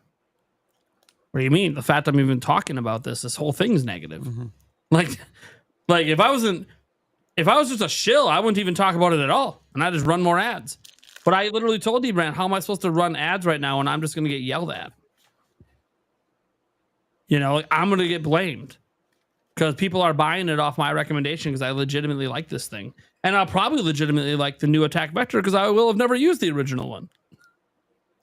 do you mean? The fact I'm even talking about this whole thing's negative. Mm-hmm. Like if I was just a shill, I wouldn't even talk about it at all, and I just run more ads. But I literally told Dbrand, how am I supposed to run ads right now when I'm just going to get yelled at? I'm going to get blamed because people are buying it off my recommendation because I legitimately like this thing. And I'll probably legitimately like the new attack vector because I will have never used the original one.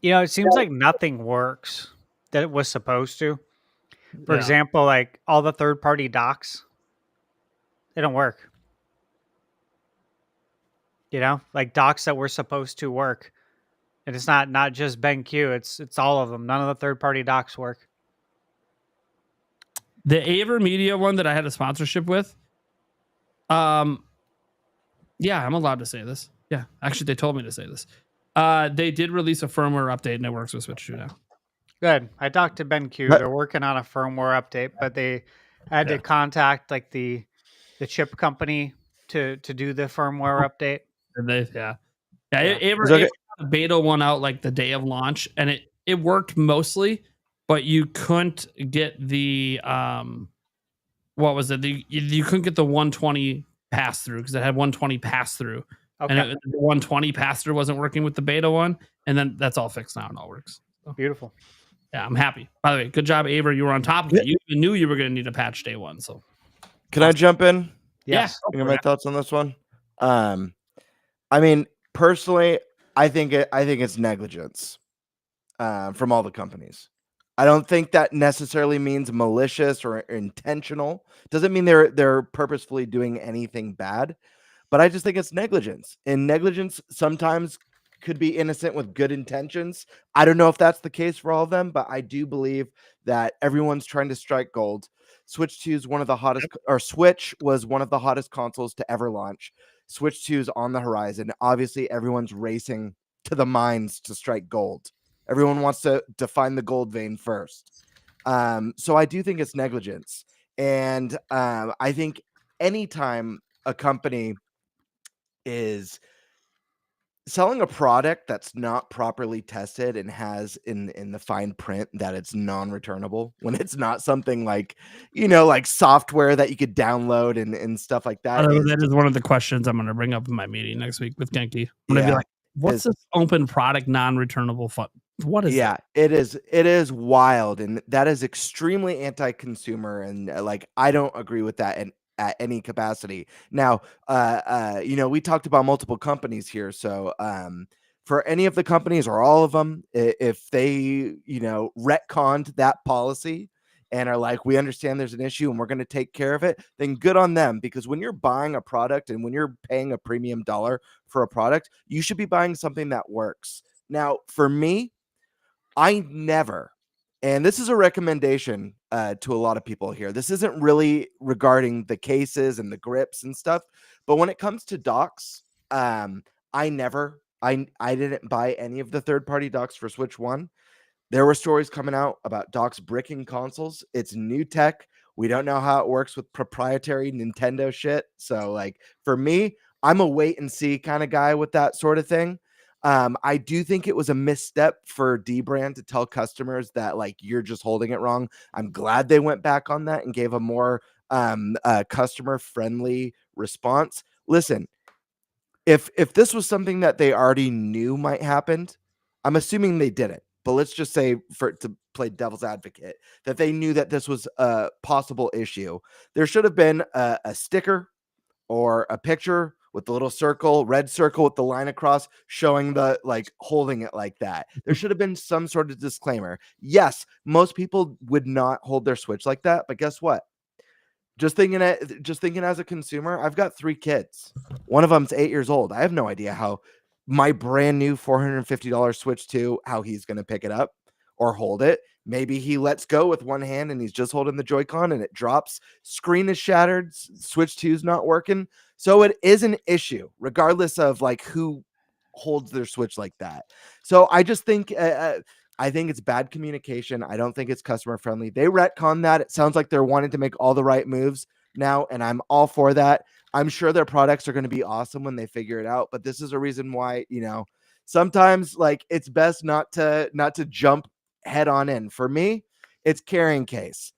It seems like nothing works that it was supposed to. For example, like all the third-party docks, they don't work. Like docks that were supposed to work. And it's not just BenQ, it's all of them. None of the third-party docks work. The Aver Media one that I had a sponsorship with, yeah, I'm allowed to say this. Yeah, actually, they told me to say this. They did release a firmware update, and it works with Switch 2 now. Good. I talked to BenQ. They're working on a firmware update, but they had to contact like the chip company to do the firmware update. Aver had a beta one out like the day of launch, and it worked mostly. But you couldn't get the what was it? You couldn't get the 120 pass through because it had 120 pass through, and the 120 pass through wasn't working with the beta one. And then that's all fixed now and all works. So, beautiful. Yeah, I'm happy. By the way, good job, Aver. You were on top of it. You even knew you were going to need a patch day one. So, can I jump in? Yes. Give my thoughts on this one. I mean, personally, I think it's negligence from all the companies. I don't think that necessarily means malicious or intentional. Doesn't mean they're purposefully doing anything bad, but I just think it's negligence. And negligence sometimes could be innocent with good intentions. I don't know if that's the case for all of them, but I do believe that everyone's trying to strike gold. Switch 2 is one of the hottest, or Switch was one of the hottest consoles to ever launch. Switch 2 is on the horizon. Obviously, everyone's racing to the mines to strike gold. Everyone wants to find the gold vein first. So I do think it's negligence. And I think anytime a company is selling a product that's not properly tested and has in the fine print that it's non-returnable, when it's not something like, like software that you could download and stuff like that. That is one of the questions I'm going to bring up in my meeting next week with Genki. I'm going to be like, what's this open product non-returnable fun? What is that? It is wild, and that is extremely anti-consumer, and I don't agree with that at any capacity. Now, we talked about multiple companies here, so for any of the companies or all of them, if they retconned that policy and are like, we understand there's an issue and we're going to take care of it, then good on them. Because when you're buying a product and when you're paying a premium dollar for a product, you should be buying something that works. Now, for me, I never, and this is a recommendation to a lot of people here. This isn't really regarding the cases and the grips and stuff, but when it comes to docks, I didn't buy any of the third-party docks for Switch 1. There were stories coming out about docks bricking consoles. It's new tech We don't know how it works with proprietary Nintendo shit. So like for me, I'm a wait and see kind of guy with that sort of thing. I do think it was a misstep for D-Brand to tell customers that like you're just holding it wrong. I'm glad they went back on that and gave a more customer friendly response. Listen, if this was something that they already knew might happen, I'm assuming they didn't. But let's just say, for to play devil's advocate, that they knew that this was a possible issue. There should have been a sticker or a picture with the little circle, red circle with the line across, showing the like holding it like that. There should have been some sort of disclaimer. Yes, most people would not hold their Switch like that, but guess what? Just thinking as a consumer, I've got 3 kids. One of them's 8 years old. I have no idea how my brand new $450 Switch 2, how he's going to pick it up or hold it. Maybe he lets go with one hand and he's just holding the Joy-Con and it drops. Screen is shattered. Switch 2 is not working. So it is an issue, regardless of like who holds their Switch like that. So I just think I think it's bad communication. I don't think it's customer friendly. They retcon that. It sounds like they're wanting to make all the right moves now, and I'm all for that. I'm sure their products are going to be awesome when they figure it out, but this is a reason why, sometimes like it's best not to jump head on in. For me, it's carrying case.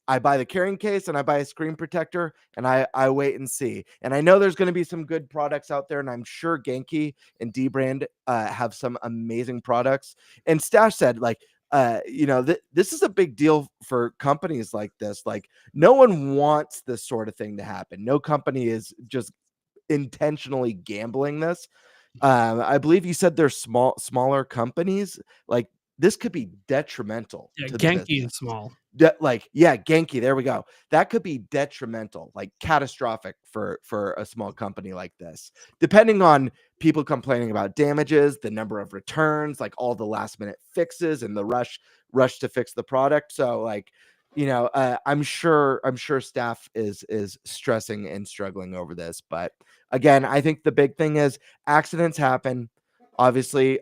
I buy the carrying case and I buy a screen protector and I wait and see. And I know there's going to be some good products out there, and I'm sure Genki and D-Brand have some amazing products. And Stash said, like, this is a big deal for companies like this. Like, no one wants this sort of thing to happen. No company is just intentionally gambling this. I believe you said they're smaller companies. Like, this could be detrimental. Yeah, to Genki is small. Genki, there we go. That could be detrimental, like catastrophic for a small company like this. Depending on people complaining about damages, the number of returns, like all the last minute fixes and the rush to fix the product. So like, I'm sure staff is stressing and struggling over this. But again, I think the big thing is accidents happen. Obviously,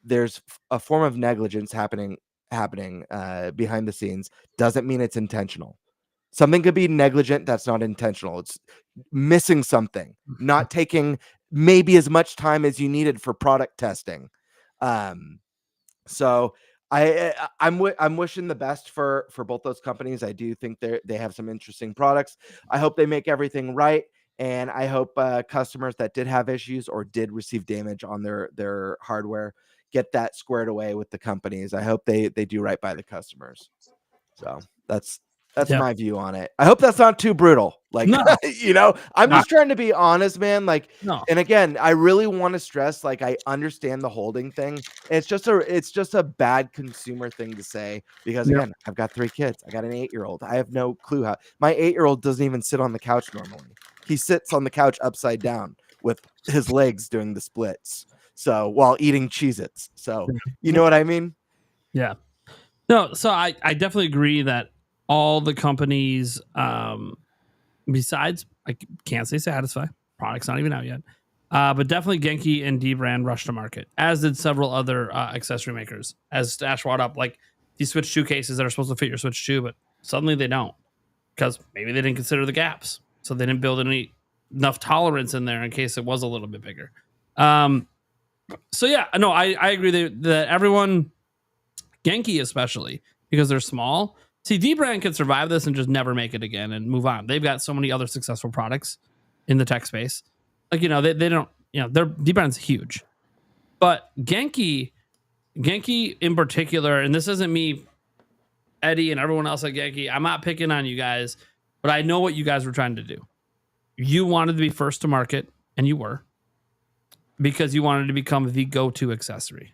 there's a form of negligence happening behind the scenes. Doesn't mean it's intentional. Something could be negligent that's not intentional. It's missing something, not taking maybe as much time as you needed for product testing. So I'm wishing the best for both those companies. I do think they have some interesting products. I hope they make everything right, and I hope customers that did have issues or did receive damage on their hardware get that squared away with the companies. I hope they do right by the customers. So that's my view on it. I hope that's not too brutal. Like, no. I'm just trying to be honest, man. Like, no. And again, I really want to stress, like, I understand the holding thing. It's just a bad consumer thing to say, because again, I've got 3 kids. I got an 8-year-old. I have no clue how. My 8-year-old doesn't even sit on the couch normally. He sits on the couch upside down with his legs doing the splits. So while eating Cheez-Its. So you know what I mean? Yeah. No, so I definitely agree that all the companies, besides, I can't say Satisfy, product's not even out yet, but definitely Genki and D-Brand rushed to market, as did several other accessory makers. As Stash brought up, like these Switch 2 cases that are supposed to fit your Switch 2, but suddenly they don't, because maybe they didn't consider the gaps. So they didn't build enough tolerance in there in case it was a little bit bigger. So yeah, no, I agree that everyone, Genki especially, because they're small. See, D-Brand can survive this and just never make it again and move on. They've got so many other successful products in the tech space. Like, they don't, their D-Brand's huge. But Genki in particular, and this isn't me, Eddie, and everyone else at Genki, I'm not picking on you guys, but I know what you guys were trying to do. You wanted to be first to market, and you were, because you wanted to become the go-to accessory.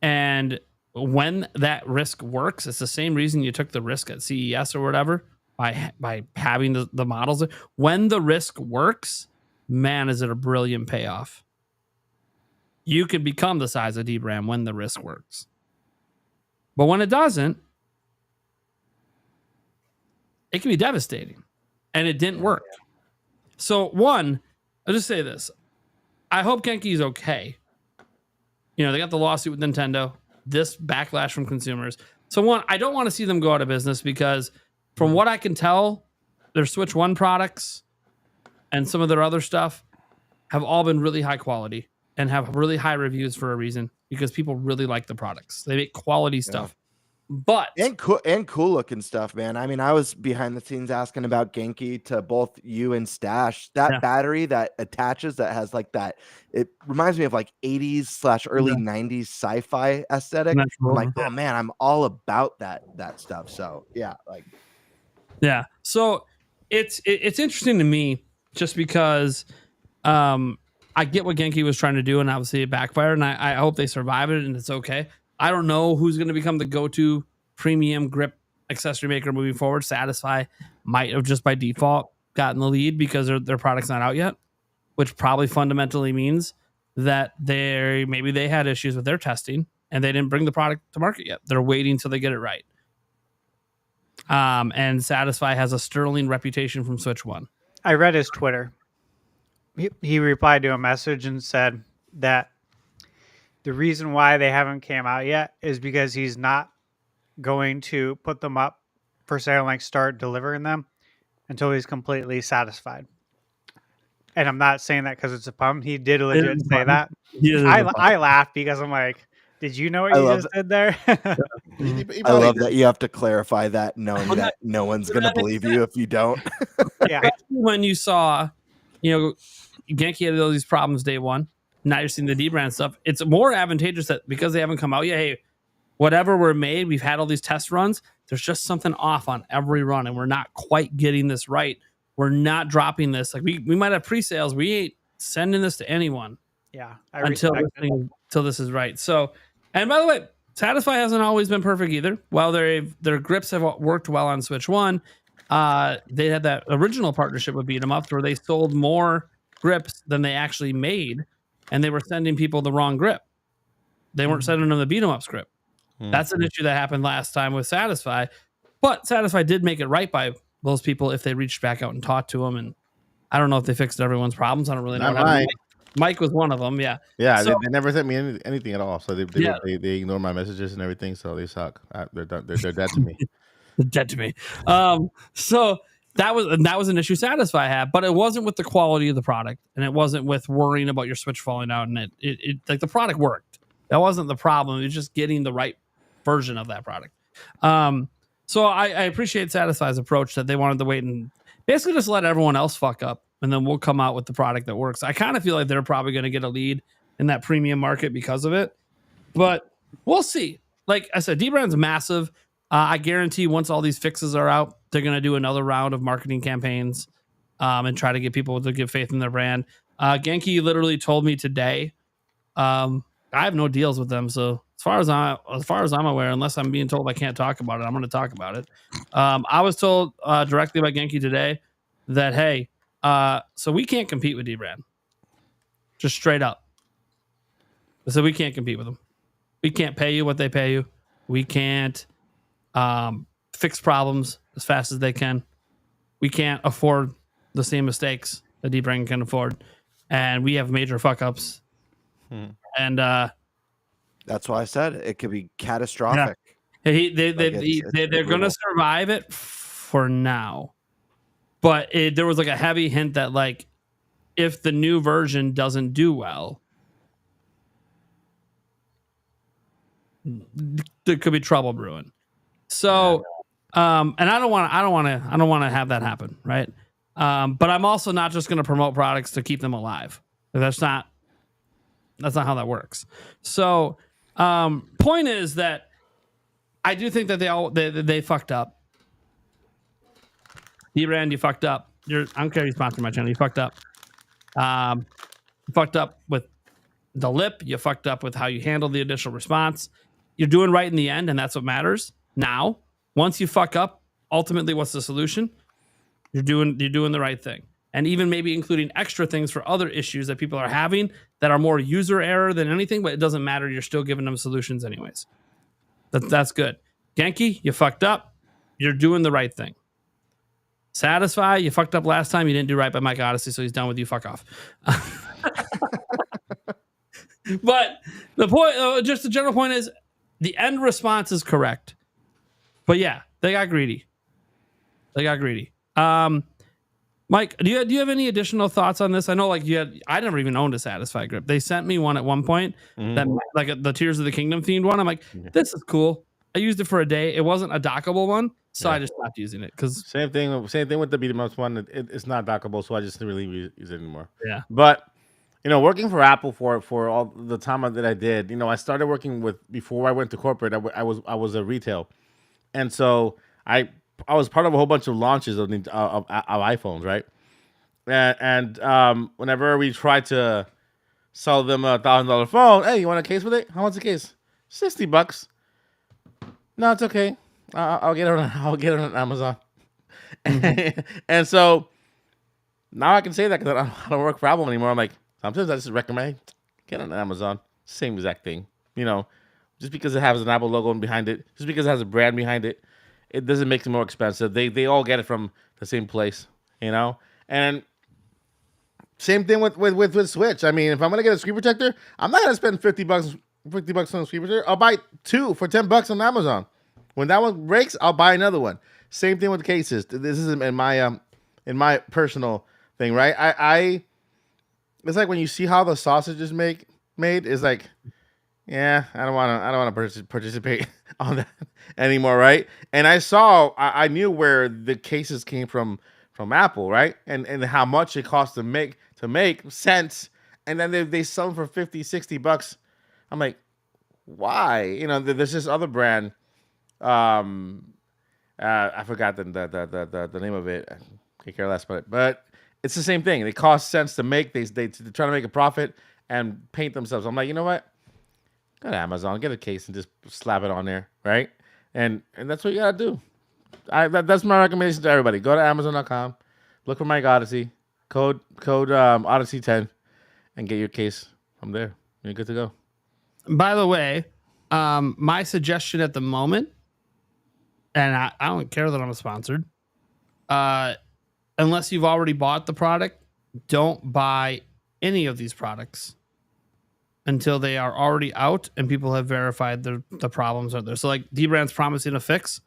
And when that risk works, it's the same reason you took the risk at CES or whatever by having the models. When the risk works, man, is it a brilliant payoff. You could become the size of D-Brand when the risk works. But when it doesn't, it can be devastating. And it didn't work. So one, I'll just say this. I hope Genki is okay. They got the lawsuit with Nintendo, this backlash from consumers. So one, I don't want to see them go out of business because from what I can tell, their Switch 1 products and some of their other stuff have all been really high quality and have really high reviews for a reason, because people really like the products. They make quality stuff. But and cool looking stuff, man. I mean, I was behind the scenes asking about Genki to both you and Stash. That battery that attaches, that has like that, it reminds me of like 80s / early 90s sci-fi aesthetic. I'm like, oh man, I'm all about that stuff. So so it's interesting to me just because I get what Genki was trying to do, and obviously it backfired, and I hope they survive it and it's okay. I don't know who's going to become the go-to premium grip accessory maker moving forward. Satisfy might have just by default gotten the lead because their product's not out yet, which probably fundamentally means that maybe they had issues with their testing and they didn't bring the product to market yet. They're waiting till they get it right. And Satisfy has a sterling reputation from Switch 1. I read his Twitter. He replied to a message and said that the reason why they haven't came out yet is because he's not going to put them up for sale and like start delivering them until he's completely satisfied. And I'm not saying that because it's a pun. He did legit say that. I laughed because I'm like, did you know what you just did there? I love that you have to clarify that, knowing that no one's going to believe you if you don't. Yeah. When you saw, Genki had all these problems day one. Now you're seeing the D-brand stuff. It's more advantageous that because they haven't come out yet, hey, whatever we're made, we've had all these test runs. There's just something off on every run, and we're not quite getting this right. We're not dropping this. Like we might have pre-sales. We ain't sending this to anyone. Yeah, until this is right. So, and by the way, Satisfy hasn't always been perfect either. While their grips have worked well on Switch 1, they had that original partnership with Beat 'em Ups where they sold more grips than they actually made. And they were sending people the wrong grip. They weren't sending them the Beat 'em Ups grip. That's an issue that happened last time with Satisfy. But Satisfy did make it right by those people if they reached back out and talked to them. And I don't know if they fixed everyone's problems. I don't really know. Mike was one of them. Yeah. Yeah. So, they never sent me anything at all. So they ignore my messages and everything. So they suck. They're dead to me. They're dead to me. So that was an issue Satisfy had, but it wasn't with the quality of the product, and it wasn't with worrying about your Switch falling out. And it like the product worked. That wasn't the problem. It was just getting the right version of that product. So I appreciate Satisfy's approach that they wanted to wait and basically just let everyone else fuck up, and then we'll come out with the product that works. I kind of feel like they're probably going to get a lead in that premium market because of it, but we'll see. Like I said, D-brand's massive. I guarantee once all these fixes are out, they're going to do another round of marketing campaigns and try to get people to give faith in their brand. Genki literally told me today, I have no deals with them. So as far as I'm aware, unless I'm being told I can't talk about it, I'm going to talk about it. I was told directly by Genki today that, hey, so we can't compete with D-brand. Just straight up. So we can't compete with them. We can't pay you what they pay you. We can't fix problems as fast as they can. We can't afford the same mistakes that D-brand can afford, and we have major fuck ups. And that's why I said it could be catastrophic. Yeah. They're going to survive it for now, but there was like a heavy hint that like if the new version doesn't do well, there could be trouble brewing. So, and I don't want to have that happen, right? But I'm also not just going to promote products to keep them alive. That's not how that works. So, point is that I do think that they fucked up. D-brand, you fucked up. I don't care if you sponsor my channel. You fucked up. You fucked up with the lip. You fucked up with how you handled the initial response. You're doing right in the end, and that's what matters. Now, once you fuck up, ultimately, what's the solution? You're doing the right thing. And even maybe including extra things for other issues that people are having that are more user error than anything, but it doesn't matter. You're still giving them solutions anyways. That's good. Genki, you fucked up. You're doing the right thing. Satisfy, you fucked up last time. You didn't do right by Mike Odyssey, so he's done with you. Fuck off. But the point, just the general point is, the end response is correct. But yeah, they got greedy. Mike, do you have any additional thoughts on this? I know, like I never even owned a Satisfy grip. They sent me one at one point, that like the Tears of the Kingdom themed one. I'm like, this is cool. I used it for a day. It wasn't a dockable one, so I just stopped using it because same thing with the BDMS one. It's not dockable, so I just didn't really use it anymore. Yeah, but working for Apple for all the time that I did, I started working before I went to corporate. I was a retail, and so I was part of a whole bunch of launches of iPhones, right? And whenever we tried to sell them a $1,000 phone, hey, you want a case with it? How much a case? $60. No, it's okay. I'll get it on Amazon. And so now I can say that because I don't work for Apple anymore. I'm like, sometimes I just recommend get on Amazon. Same exact thing. Just because it has an Apple logo behind it, just because it has a brand behind it, it doesn't make it more expensive. They all get it from the same place, And same thing with Switch. I mean, if I'm gonna get a screen protector, I'm not gonna spend $50 on a screen protector. I'll buy 2 for $10 on Amazon. When that one breaks, I'll buy another one. Same thing with cases. This is in my personal thing, right? I it's like when you see how the sausage is made. It's like, yeah, I don't want to participate on that anymore, right? And I knew where the cases came from Apple, right? And how much it costs to make sense. And then they sell them for $50-$60. I'm like, why? There's this other brand. I forgot the name of it. I can't care less, but it's the same thing. It costs sense to make. They try to make a profit and paint themselves. I'm like, you know what? Go to Amazon, get a case, and just slap it on there, right? And that's what you gotta do. That's my recommendation to everybody. Go to Amazon.com, look for Mike Odyssey, code Odyssey 10, and get your case from there. You're good to go. By the way, my suggestion at the moment, and I don't care that I'm sponsored, unless you've already bought the product, don't buy any of these products until they are already out and people have verified the problems are there. So like D-Brand's promising a fix.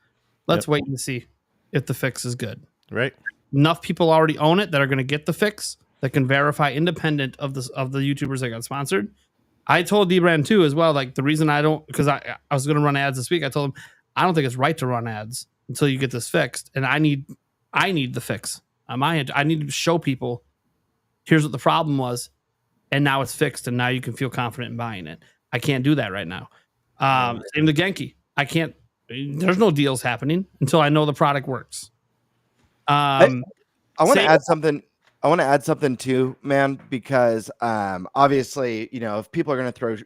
Let's wait and see if the fix is good. Right. Enough people already own it that are going to get the fix that can verify independent of the YouTubers that got sponsored. I told D-Brand too as well, like the reason I don't, because I was going to run ads this week. I told him I don't think it's right to run ads until you get this fixed. And I need the fix on my end. I need to show people here's what the problem was. And now it's fixed. And now you can feel confident in buying it. I can't do that right now. Same to Genki. I can't, there's no deals happening until I know the product works. I want to add something. I want to add something too, man, because obviously, if people are going to throw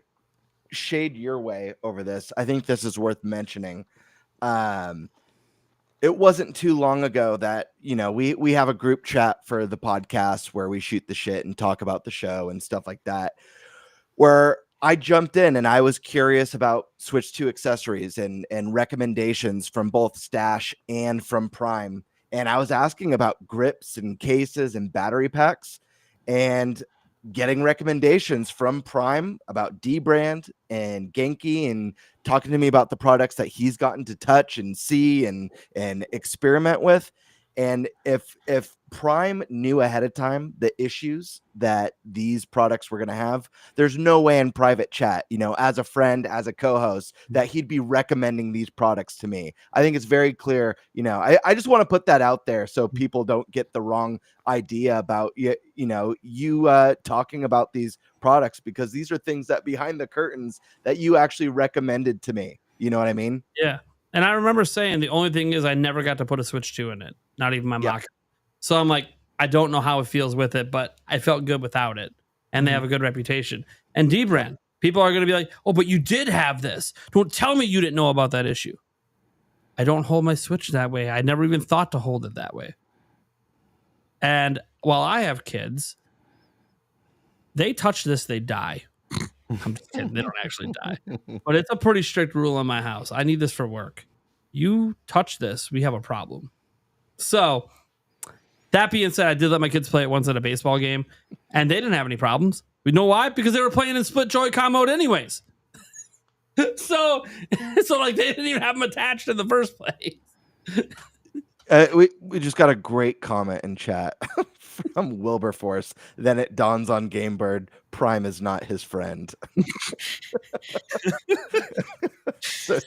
shade your way over this, I think this is worth mentioning. It wasn't too long ago that, we have a group chat for the podcast where we shoot the shit and talk about the show and stuff like that, where I jumped in and I was curious about Switch 2 accessories and recommendations from both Stash and from Prime. And I was asking about grips and cases and battery packs and getting recommendations from Prime about D-Brand and Genki and talking to me about the products that he's gotten to touch and see and experiment with. And if Prime knew ahead of time the issues that these products were going to have, there's no way in private chat, as a friend, as a co-host, that he'd be recommending these products to me. I think it's very clear. I just want to put that out there so people don't get the wrong idea about you talking about these products, because these are things that behind the curtains that you actually recommended to me. You know what I mean? Yeah. And I remember saying the only thing is I never got to put a Switch 2 in it, not even my mock. So I'm like, I don't know how it feels with it, but I felt good without it. And they have a good reputation. And D-Brand, people are going to be like, oh, but you did have this. Don't tell me you didn't know about that issue. I don't hold my Switch that way. I never even thought to hold it that way. And while I have kids, they touch this, they die. I'm just kidding. They don't actually die. But it's a pretty strict rule in my house. I need this for work. You touch this, we have a problem. So, that being said, I did let my kids play it once at a baseball game, and they didn't have any problems. We know why? Because they were playing in split Joy-Con mode anyways. So like they didn't even have them attached in the first place. We just got a great comment in chat from Wilberforce. Then it dawns on Gamebird, Prime is not his friend. So,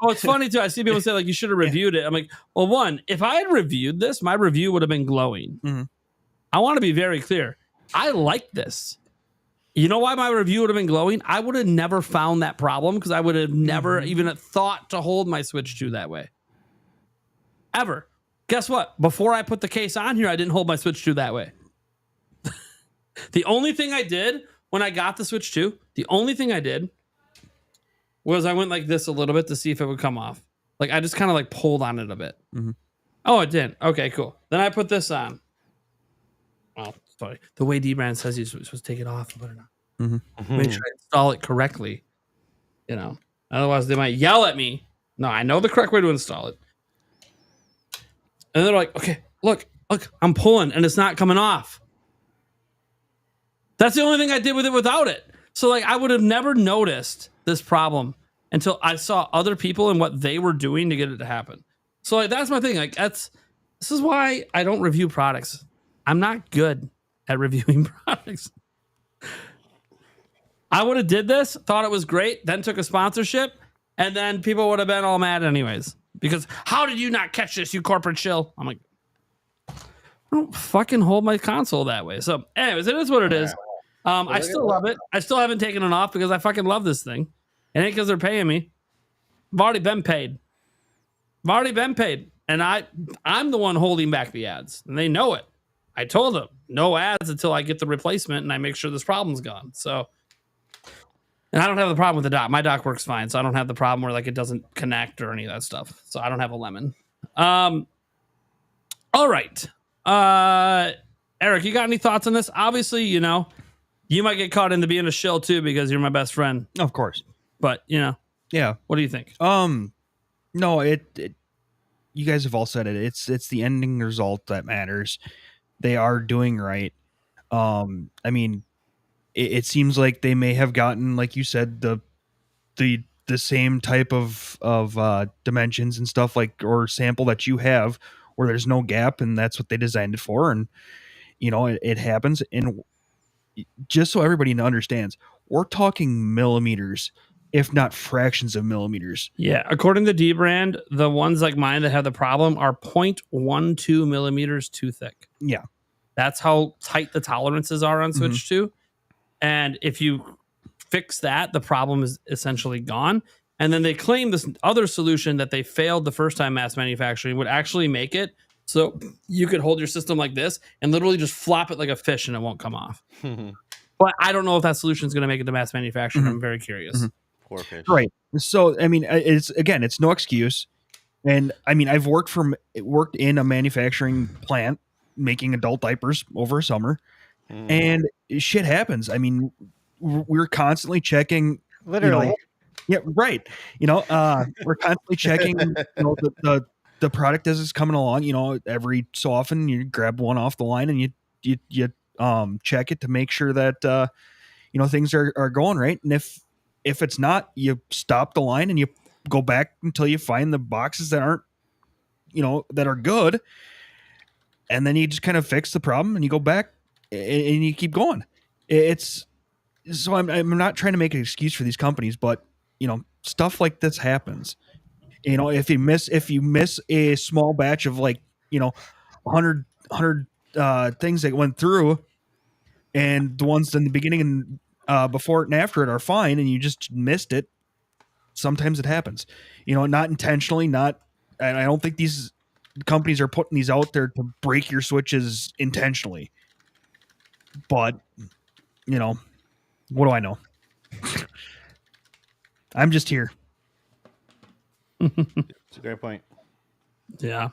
oh, it's funny too. I see people say like you should have reviewed it. I'm like, well, one, if I had reviewed this, my review would have been glowing. Mm-hmm. I want to be very clear. I like this. You know why my review would have been glowing? I would have never found that problem because I would have never even thought to hold my Switch 2 that way. Ever. Guess what? Before I put the case on here, I didn't hold my Switch 2 that way. The only thing I did when I got the Switch 2, the only thing I did was I went like this a little bit to see if it would come off. Like I just kind of like pulled on it a bit. Mm-hmm. Oh, it didn't. Okay, cool. Then I put this on. Oh, sorry. The way D-Brand says you're supposed to take it off and put it on. Mm-hmm. Make sure I install it correctly. You know, otherwise they might yell at me. No, I know the correct way to install it. And they're like, okay, look, I'm pulling and it's not coming off. That's the only thing I did with it without it. So like I would have never noticed this problem until I saw other people and what they were doing to get it to happen. So like that's my thing. Like this is why I don't review products. I'm not good at reviewing products. I would have did this, thought it was great, then took a sponsorship, and then people would have been all mad anyways. Because how did you not catch this, you corporate shill? I'm like, I don't fucking hold my console that way. So anyways, it is what it is. I still love it. I still haven't taken it off because I fucking love this thing. It ain't because they're paying me. I've already been paid. And I'm the one holding back the ads. And they know it. I told them, no ads until I get the replacement and I make sure this problem's gone. So, and I don't have the problem with the dock. My dock works fine. So I don't have the problem where like it doesn't connect or any of that stuff. So I don't have a lemon. All right. Eric, you got any thoughts on this? Obviously, you know, you might get caught into being a shill too because you're my best friend. Of course. But, you know. Yeah. What do you think? No, it you guys have all said it. It's the ending result that matters. They are doing right. I mean, it seems like they may have gotten, like you said, the same type of dimensions and stuff like, or sample that you have where there's no gap, and that's what they designed it for. And, you know, it happens. And just so everybody understands, we're talking millimeters, if not fractions of millimeters. Yeah. According to D-Brand, the ones like mine that have the problem are 0.12 millimeters too thick. Yeah. That's how tight the tolerances are on Switch 2. And if you fix that, the problem is essentially gone. And then they claim this other solution that they failed the first time mass manufacturing would actually make it so you could hold your system like this and literally just flop it like a fish and it won't come off. But I don't know if that solution is going to make it to mass manufacturing. I'm very curious. Poor fish. Right. So, I mean, it's no excuse. And I mean, I've worked in a manufacturing plant making adult diapers over a summer, and shit happens. I mean, we're constantly checking, Literally. You know, yeah, right. You know, we're constantly checking, you know, the product as it's coming along. You know, every so often you grab one off the line and you check it to make sure that you know, things are going right. And if it's not, you stop the line and you go back until you find the boxes that aren't, you know, that are good. And then you just kind of fix the problem and you go back and you keep going. It's so I'm not trying to make an excuse for these companies, but you know, stuff like this happens. You know, if you miss a small batch of like, you know, 100 things that went through, and the ones in the beginning and before it and after it are fine, and you just missed it. Sometimes it happens, you know, not intentionally, and I don't think these companies are putting these out there to break your switches intentionally. But, you know, what do I know? I'm just here. It's a great point. Yeah.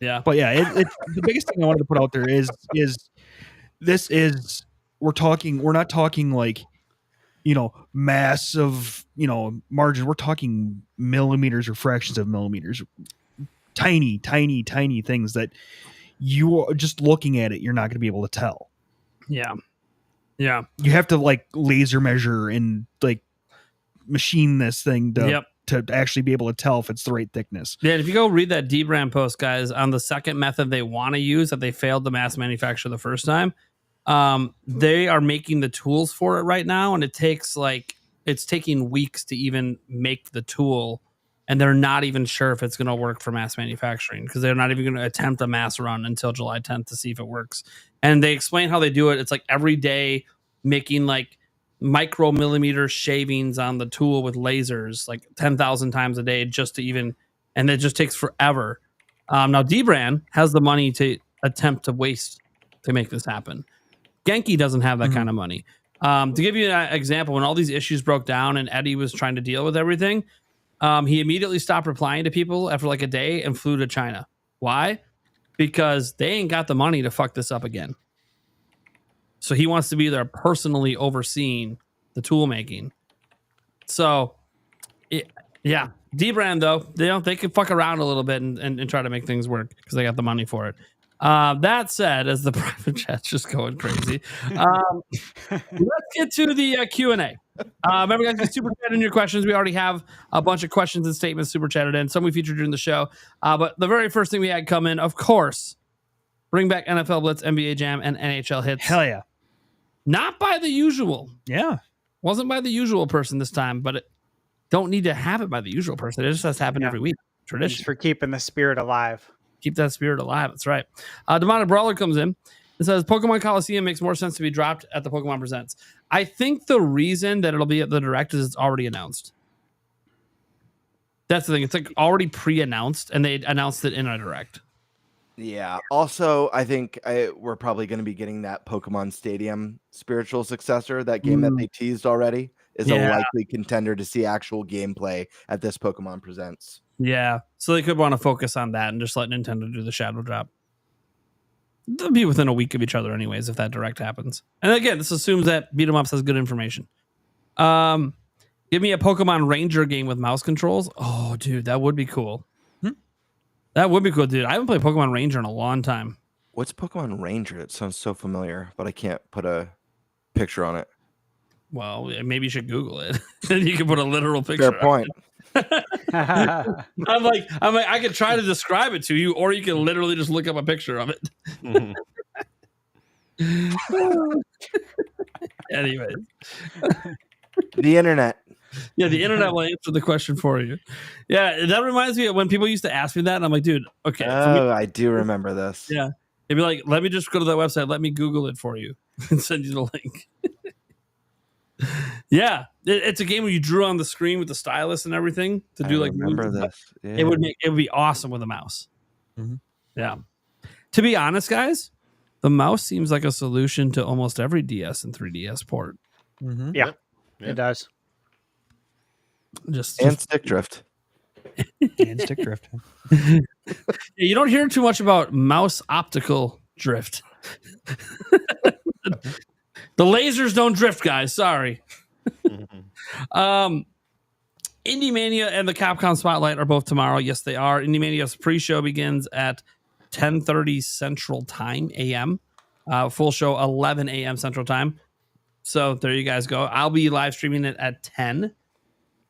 Yeah. But yeah, the biggest thing I wanted to put out there is this is, we're not talking like, you know, massive, you know, margins. We're talking millimeters or fractions of millimeters, tiny things that you are just looking at it, you're not going to be able to tell. Yeah. Yeah. You have to like laser measure and like machine this thing to Yep. to actually be able to tell if it's the right thickness. Yeah, if you go read that Dbrand post, guys, on the second method they want to use that they failed to mass manufacture the first time, they are making the tools for it right now, and it's taking weeks to even make the tool, and they're not even sure if it's going to work for mass manufacturing because they're not even going to attempt a mass run until July 10th to see if it works. And they explain how they do it. It's like every day making like micromillimeter shavings on the tool with lasers like 10,000 times a day just to even, and it just takes forever. Now Dbrand has the money to attempt to waste to make this happen. Genki doesn't have that kind of money. To give you an example, when all these issues broke down and Eddie was trying to deal with everything, he immediately stopped replying to people after like a day and flew to China. Why? Because they ain't got the money to fuck this up again. So he wants to be there personally overseeing the tool making. So, yeah. Dbrand, though, they can fuck around a little bit and try to make things work because they got the money for it. That said, as the private chat's just going crazy, let's get to the Q&A. Remember, guys, you super chat in your questions. We already have a bunch of questions and statements super chatted in. Some we featured during the show. But the very first thing we had come in, of course, bring back NFL Blitz, NBA Jam, and NHL Hits. Hell yeah. Not by the usual. Yeah. Wasn't by the usual person this time, but it don't need to have it by the usual person. It just has to happen every week. Tradition. Just for keeping the spirit alive. Keep that spirit alive. That's right. Demonic Brawler comes in and says Pokemon Coliseum makes more sense to be dropped at the Pokemon Presents. I think the reason that it'll be at the Direct is it's already announced. That's the thing. It's like already pre-announced, and they announced it in a Direct. Yeah. Also, I think we're probably going to be getting that Pokemon Stadium spiritual successor. That game that they teased already is a likely contender to see actual gameplay at this Pokemon Presents. Yeah. So they could want to focus on that and just let Nintendo do the Shadow Drop. They'll be within a week of each other anyways if that Direct happens. And again, this assumes that Beat 'em Ups has good information. Give me a Pokemon Ranger game with mouse controls. Oh, dude, that would be cool. That would be cool, dude. I haven't played Pokemon Ranger in a long time. What's Pokemon Ranger? It sounds so familiar, but I can't put a picture on it. Well, maybe you should Google it. Then you can put a literal picture. Fair point. I'm like, I could try to describe it to you, or you can literally just look up a picture of it. Anyways, the internet. Yeah, the internet will answer the question for you. Yeah, that reminds me of when people used to ask me that, and I'm like, dude, okay. Oh, I do remember this. Yeah. They'd be like, let me just go to that website. Let me Google it for you and send you the link. Yeah. It's a game where you drew on the screen with the stylus and everything to do like remember this. Yeah. It would be awesome with a mouse. Yeah. To be honest, guys, the mouse seems like a solution to almost every DS and 3DS port. Yeah, it does. Just stick drift. And stick drift. You don't hear too much about mouse optical drift. The lasers don't drift, guys. Sorry. Indie Mania and the Capcom Spotlight are both tomorrow. Yes, they are. Indie Mania's pre-show begins at 10:30 Central Time AM. Full show 11 a.m. Central Time. So there you guys go. I'll be live streaming it at 10.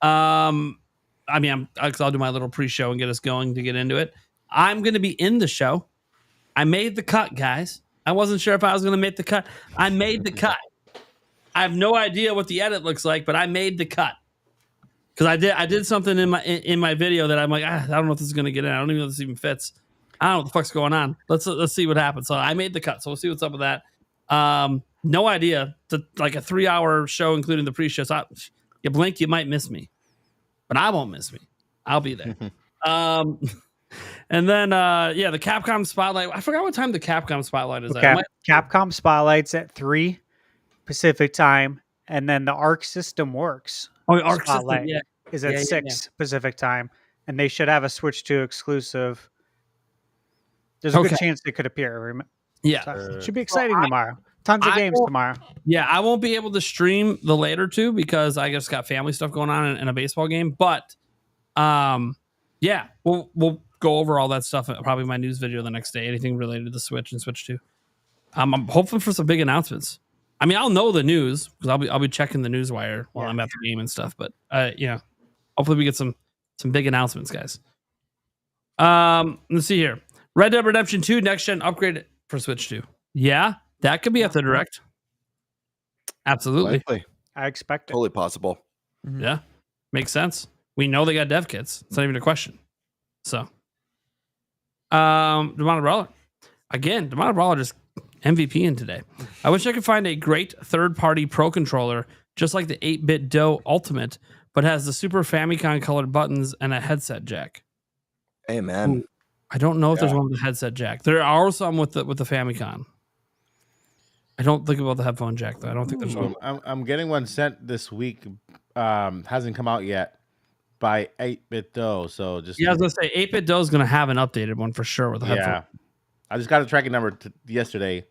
I'll do my little pre-show and get us going to get into it. I'm going to be in the show. I made the cut, guys. I wasn't sure if I was going to make the cut. I made the cut. I have no idea what the edit looks like, but I made the cut because I did something in my video that I'm like, I don't know if this is going to get in. I don't even know if this even fits. I don't know what the fuck's going on. Let's see what happens. So I made the cut. So we'll see what's up with that. No idea. Like a 3-hour show, including the pre-show. So you blink, you might miss me, but I won't miss me. I'll be there. And then, the Capcom Spotlight. I forgot what time the Capcom Spotlight is at. Capcom Spotlight's at 3 Pacific time, and then the Arc System Works. Oh, the Arc Spotlight System, is at 6 Pacific time, and they should have a Switch 2 exclusive. There's a good chance they could appear. Yeah. So it should be exciting tomorrow. Tons of games tomorrow. Yeah, I won't be able to stream the later two because I just got family stuff going on and a baseball game. But, we'll go over all that stuff. Probably my news video the next day. Anything related to the Switch and Switch 2. I'm hoping for some big announcements. I mean, I'll know the news because I'll be checking the news wire while I'm at the game and stuff. But hopefully we get some big announcements, guys. Let's see here. Red Dead Redemption 2 next gen upgrade for Switch 2. Yeah, that could be at the Direct. Absolutely. Likely. I expect it. Totally possible. Yeah, makes sense. We know they got dev kits. It's not even a question. So, Demonic Brawler. Again, Demonic Brawler just MVP in today. I wish I could find a great third-party Pro controller just like the 8-bit Do Ultimate, but has the Super Famicom colored buttons and a headset jack. Amen. I don't know if there's one with the headset jack. There are some with the Famicom. I don't think about the headphone jack though. I don't think there's one. I'm getting one sent this week. Hasn't come out yet by 8-bit Do. So just I was gonna say 8-bit Do is gonna have an updated one for sure with a headphone. Yeah, I just got a tracking number yesterday.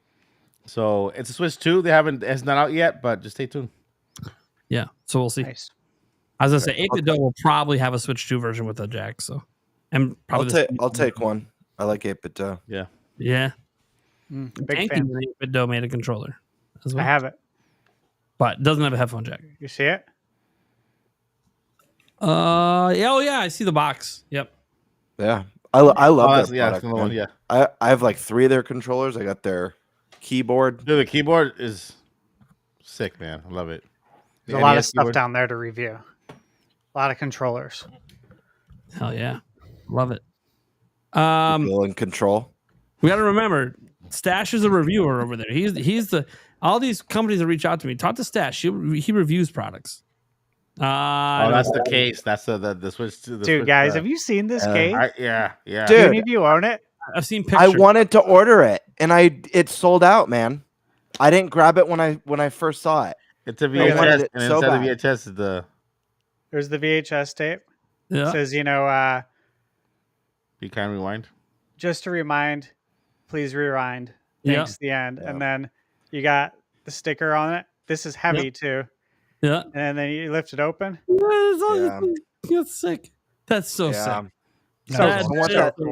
So it's a Switch 2. It's not out yet, but just stay tuned. Yeah, so we'll see. Nice. I was gonna say 8-bit Do will probably have a Switch 2 version with a jack. So, and probably I'll take one. I like 8-bit Do. Yeah. Big fan. 8-bit Do made a controller as well. I have it. But it doesn't have a headphone jack. You see it? Yeah, I see the box. Yep. Yeah. I love their that's product, the one. man. Yeah. I have like 3 of their controllers. I got their keyboard. Dude, the keyboard is sick, man. I love it. There's a lot of stuff down there to review. A lot of controllers. Hell yeah. Love it. Feel in control. We got to remember, Stash is a reviewer over there. He's the all these companies that reach out to me. Talk to Stash. He reviews products. That's the case. That's the Switch. Dude, guys, have you seen this case? Yeah. Do Dude, any of you own it? I've seen pictures. I wanted to order it, and it sold out, man. I didn't grab it when I first saw it. It's a VHS, it and so inside bad. the VHS is the. There's the VHS tape. Yeah. It says, Be kind, rewind. just to remind, please rewind. Thanks, the end. Yeah. And then you got the sticker on it. This is heavy too. Yeah. And then you lift it open. That's sick. That's so sick. So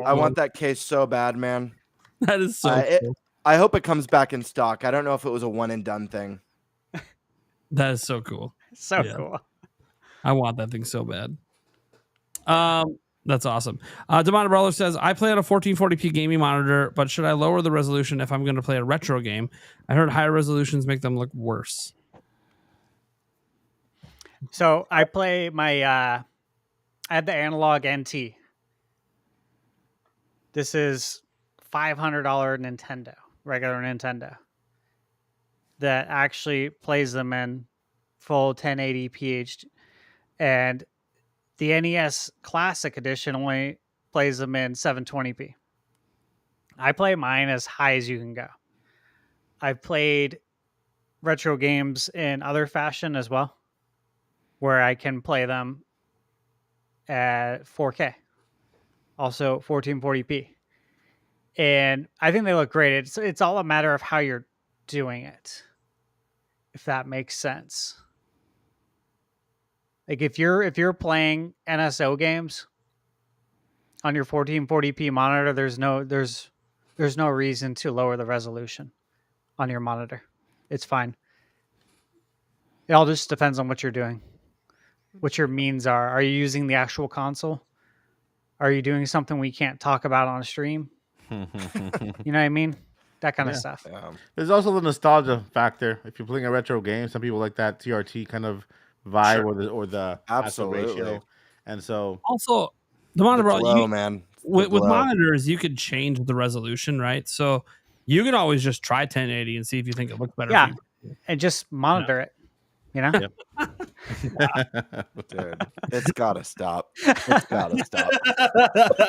I want that case so bad, man. That is so cool. I hope it comes back in stock. I don't know if it was a one and done thing. That is so cool. So cool. I want that thing so bad. That's awesome. Demonic Brawler says, I play on a 1440p gaming monitor, but should I lower the resolution if I'm going to play a retro game? I heard higher resolutions make them look worse. So I play I had the analog NT. This is $500 Nintendo, regular Nintendo, that actually plays them in full 1080p HD. And the NES Classic Edition only plays them in 720p. I play mine as high as you can go. I've played retro games in other fashion as well, where I can play them at 4K, also 1440p. And I think they look great. It's all a matter of how you're doing it, if that makes sense. Like if you're playing NSO games on your 1440p monitor, there's no reason to lower the resolution on your monitor. It's fine. It all just depends on what you're doing, what your means are. Are you using the actual console? Are you doing something we can't talk about on a stream? You know what I mean? That kind of stuff. There's also the nostalgia factor. If you're playing a retro game, some people like that TRT kind of vibe or the aspect ratio. And so also the monitor, man. With monitors, you could change the resolution, right? So you can always just try 1080 and see if you think it looks better. Yeah, and just monitor it. You know, dude, it's gotta stop. It's gotta stop.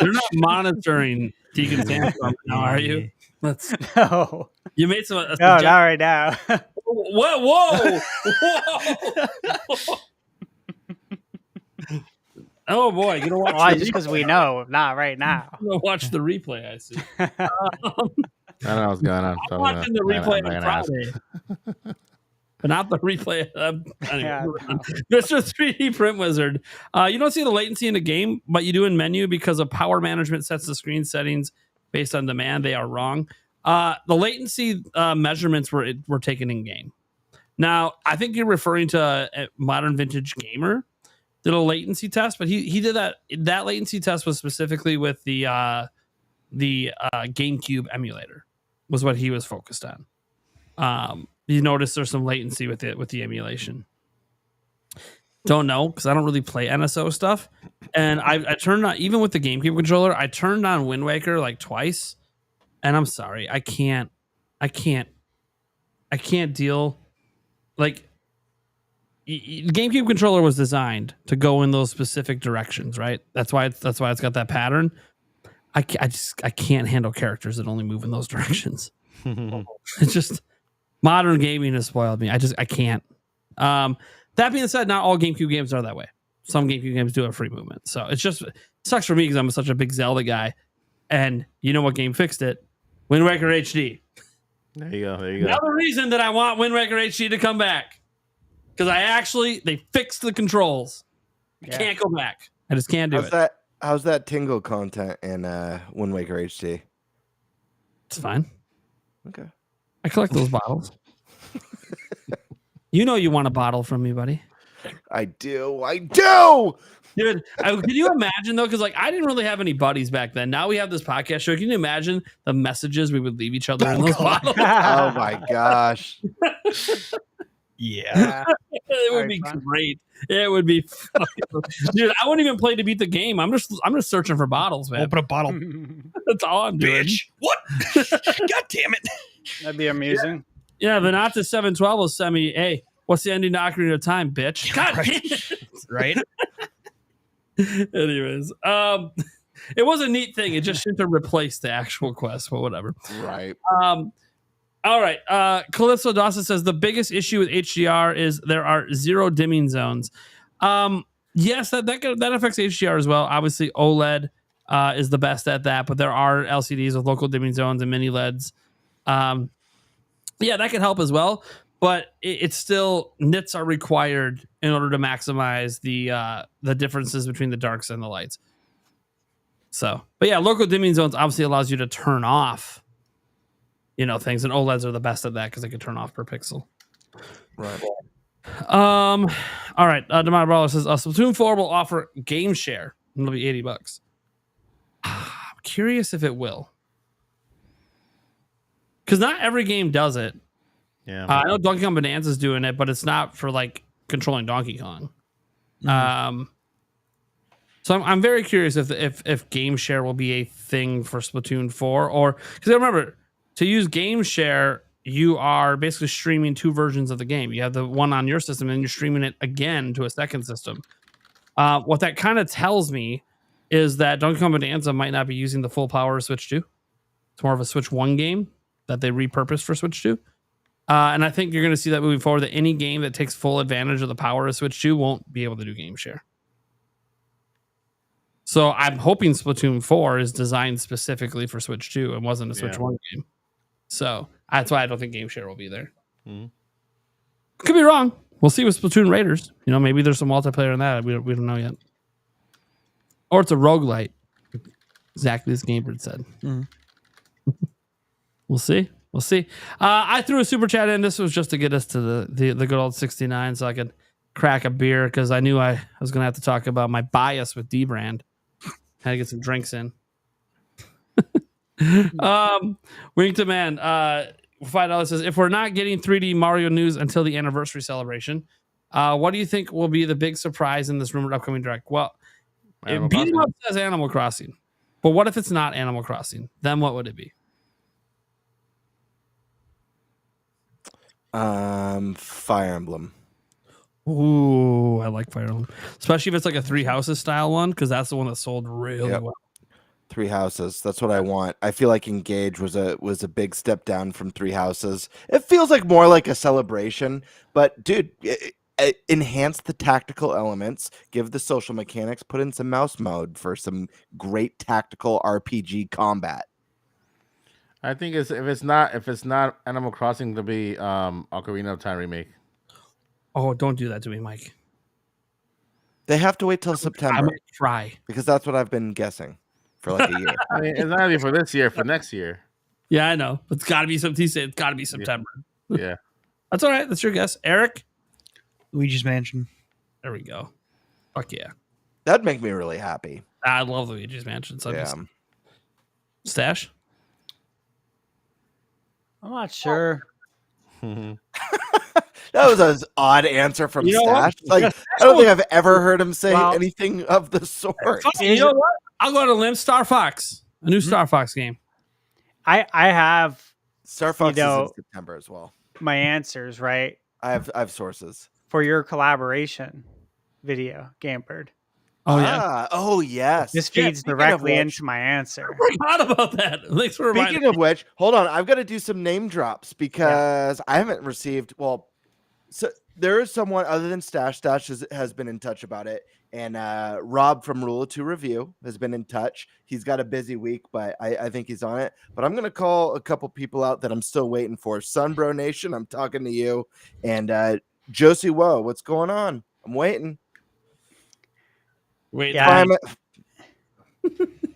You're not monitoring Deacon Sandstorm now, are you? No. You made some. No, not right now. What? Whoa! Whoa! Oh boy, you gonna watch? Why? Just because we know, not right now. I'm gonna watch the replay. I see. I don't know what's going on. I'm watching the replay on Friday. But not the replay. Mr. 3D Print Wizard. You don't see the latency in the game, but you do in menu because of power management sets the screen settings based on demand. They are wrong. The latency measurements were taken in game. Now, I think you're referring to a Modern Vintage Gamer did a latency test, but he did that. That latency test was specifically with the GameCube emulator, was what he was focused on. You notice there's some latency with the emulation. Don't know because I don't really play NSO stuff, and I turned on, even with the GameCube controller, I turned on Wind Waker like twice, and I'm sorry, I can't deal. Like, the GameCube controller was designed to go in those specific directions, right? That's why it's got that pattern. I can't handle characters that only move in those directions. It's just modern gaming has spoiled me. I can't. That being said, not all GameCube games are that way. Some GameCube games do have free movement, so it sucks for me because I'm such a big Zelda guy. And you know what game fixed it? Wind Waker HD. There you go. Another reason that I want Wind Waker HD to come back, because they fixed the controls. I can't go back. I just can't do it. How's that Tingle content in Wind Waker HD? It's fine. Okay. I collect those bottles. You know you want a bottle from me, buddy. I do. Dude, can you imagine though? Because like I didn't really have any buddies back then. Now we have this podcast show. Can you imagine the messages we would leave each other in those bottles? Oh my gosh. Yeah. It would be great. It would be dude, I wouldn't even play to beat the game. I'm just searching for bottles, man. Open a bottle. That's all I'm doing. Bitch. What? God damn it. That'd be amusing. Yeah, Venata 712 will send me, hey, what's the ending to Ocarina of Time, bitch? God damn it. Right? Anyways, it was a neat thing. It just seemed to replace the actual quest, but whatever. Right. All right. Calypso Dawson says the biggest issue with HDR is there are 0 dimming zones. Yes, that affects HDR as well. Obviously, OLED is the best at that, but there are LCDs with local dimming zones and mini LEDs. Yeah, that can help as well, but it's still nits are required in order to maximize the differences between the darks and the lights. So, but yeah, local dimming zones obviously allows you to turn off, things, and OLEDs are the best at that because they can turn off per pixel. Right. All right. Demar Brawler says Splatoon 4 will offer game share. It'll be $80. I'm curious if it will. Because not every game does it. Yeah, I know Donkey Kong Bonanza is doing it, but it's not for like controlling Donkey Kong. So I'm very curious if game share will be a thing for Splatoon 4, or because remember, to use game share, you are basically streaming 2 versions of the game. You have the one on your system, and you're streaming it again to a second system. What that kind of tells me is that Donkey Kong Bonanza might not be using the full power of Switch 2. It's more of a Switch 1 game that they repurposed for Switch 2. And I think you're going to see that moving forward, that any game that takes full advantage of the power of Switch 2 won't be able to do game share. So I'm hoping Splatoon 4 is designed specifically for Switch 2 and wasn't a Switch 1 game. So that's why I don't think game share will be there. Mm-hmm. Could be wrong. We'll see with Splatoon Raiders. Maybe there's some multiplayer in that. We don't know yet. Or it's a roguelite. Exactly as Gamebird said. Mm-hmm. We'll see. I threw a super chat in. This was just to get us to the good old 69 so I could crack a beer because I knew I was going to have to talk about my bias with D-Brand. Had to get some drinks in. Winged Man, $5 says, if we're not getting 3D Mario news until the anniversary celebration, what do you think will be the big surprise in this rumored upcoming direct? Well, Beat 'em Up says Animal Crossing, but what if it's not Animal Crossing? Then what would it be? Fire Emblem. Ooh, I like Fire Emblem, especially if it's like a 3 Houses style one, because that's the one that sold really well. 3 Houses. That's what I want. I feel like Engage was a big step down from 3 Houses. It feels like more like a celebration, but dude, enhance the tactical elements, give the social mechanics, put in some mouse mode for some great tactical RPG combat. I think if it's not Animal Crossing, it'll be Ocarina of Time remake. Oh, don't do that to me, Mike. They have to wait till September. I might try because that's what I've been guessing for like a year. I mean, it's not only for this year, for next year. Yeah, I know. It's got to be something. He said it's got to be September. Yeah. That's all right. That's your guess. Eric? Luigi's Mansion. There we go. Fuck yeah. That'd make me really happy. I love Luigi's Mansion. So Yeah. Stash? I'm not sure. That was an odd answer from You know Stash. what? Like, I don't think I've ever heard him say Well- anything of the sort. You know what? I'll go to limb. Star Fox. A new Star Fox game. I have Star Fox know- is in September as well. my answers right I have sources. for your collaboration video, Gamebird. Oh, yeah. Oh yes. This Yeah, feeds speaking of directly which- into my answer. I forgot about that. Thanks for reminding Speaking of which, hold on, I've got to do some name drops because I haven't received. Well, so there is someone other than Stash. Stash has been in touch about it, and Rob from Rule of Two Review has been in touch. He's got a busy week, but I think he's on it. But I'm gonna call a couple people out that I'm still waiting for. Sunbro Nation, I'm talking to you, and Josie Woe, what's going on? I'm waiting. Wait, Yeah.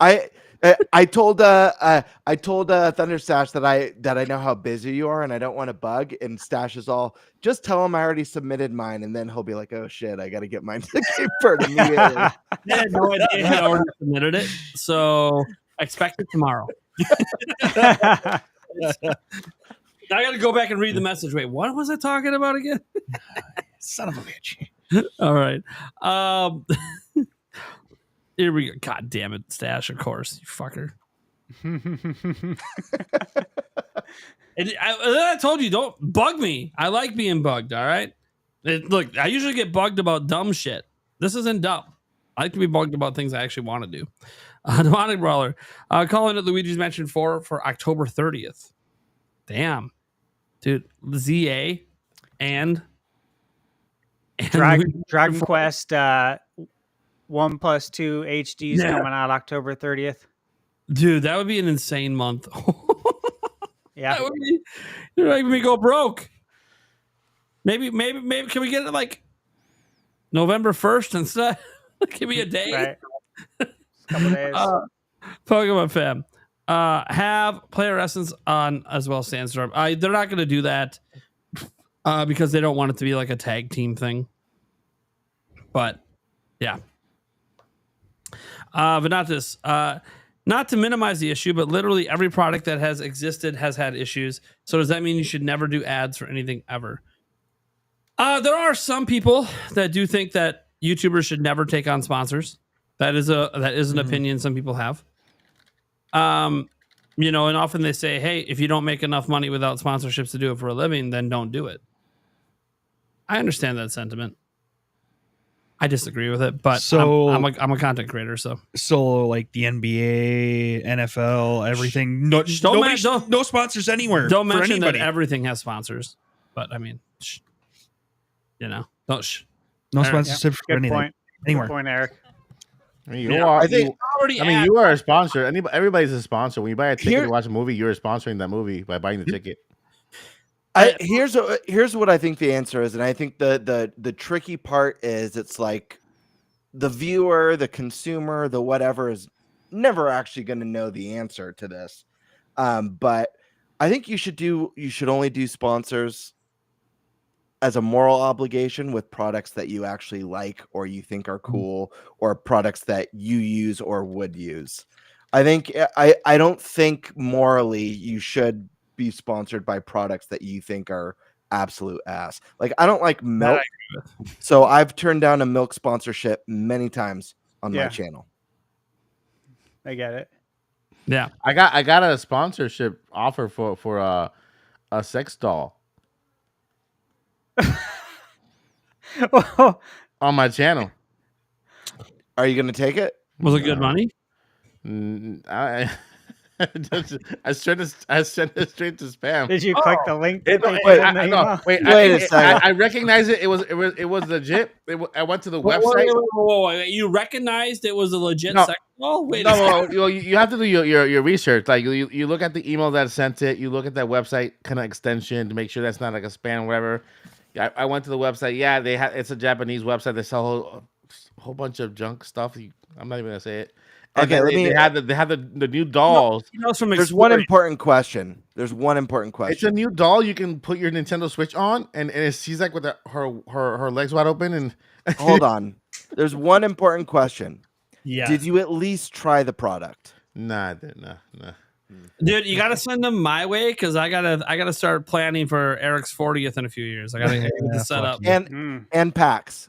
I told Thunder Stash that I know how busy you are and I don't want to bug. And Stash is all, just tell him I already submitted mine, and then he'll be like, oh shit, I got to get mine to Gamebird immediately. I had no idea he had already submitted it, so expect it tomorrow. I got to go back and read the message. Wait, what was I talking about again? Son of a bitch. All right. Here we go. God damn it, Stash, of course, you fucker. And I told you, don't bug me. I like being bugged, all right? Look, I usually get bugged about dumb shit. This isn't dumb. I like to be bugged about things I actually want to do. Demonic Brawler. Calling it Luigi's Mansion 4 for October 30th. Damn. Dude, ZA and Dragon Quest 1+2 HD's coming out October 30th. Dude, that would be an insane month. Yeah. That would be, you're making me go broke. Maybe can we get it like November 1st instead? Give me a day. Right. Just a couple days. Pokemon fam. Have player essence on as well, Sandstorm. They're not going to do that because they don't want it to be like a tag team thing. But yeah. Venatus, not to minimize the issue, but literally every product that has existed has had issues. So does that mean you should never do ads for anything ever? There are some people that do think that YouTubers should never take on sponsors. That is an opinion some people have. You know, and often they say, hey, if you don't make enough money without sponsorships to do it for a living, then don't do it. I understand that sentiment. I disagree with it, but So- I'm a content creator, so like the NBA, NFL, everything. No, no sponsors anywhere. don't for mention that anybody. everything has sponsors. But I mean, don't No sponsorship for Good anything. point. Anywhere. Good point, Eric. I mean, you are. already. You are a sponsor. Everybody's a sponsor. When you buy a ticket Here- to watch a movie, you're sponsoring that movie by buying the ticket. Here's what I think the answer is, and I think the tricky part is it's like the viewer, the consumer, the whatever is never actually going to know the answer to this. But I think you should only do sponsors as a moral obligation with products that you actually like or you think are cool or products that you use or would use. I think I don't think morally you should be sponsored by products that you think are absolute ass. Like I don't like milk, so I've turned down a milk sponsorship many times on my channel. I get it. Yeah, I got a sponsorship offer for a sex doll on my channel. Are you going to take it? Was it good money? I sent it straight to spam. Did you click the link? Wait a second. I recognize it. It was legit. I went to the website. Whoa. You recognized it was a legit sex doll? Wait a No, second. you have to do your research. Like you look at the email that sent it. You look at that website kind of extension to make sure that's not like a spam or whatever. I went to the website. Yeah, it's a Japanese website. They sell a whole bunch of junk stuff. I'm not even gonna say it. And Okay, then let me. they had the new dolls. There's one important question. There's one important question. It's a new doll you can put your Nintendo Switch on, and she's like with her legs wide open. And Hold on. There's one important question. Yeah. Did you at least try the product? Nah, nah. Dude, you gotta send them my way because I gotta start planning for Eric's 40th in a few years. I gotta get this set up And PAX.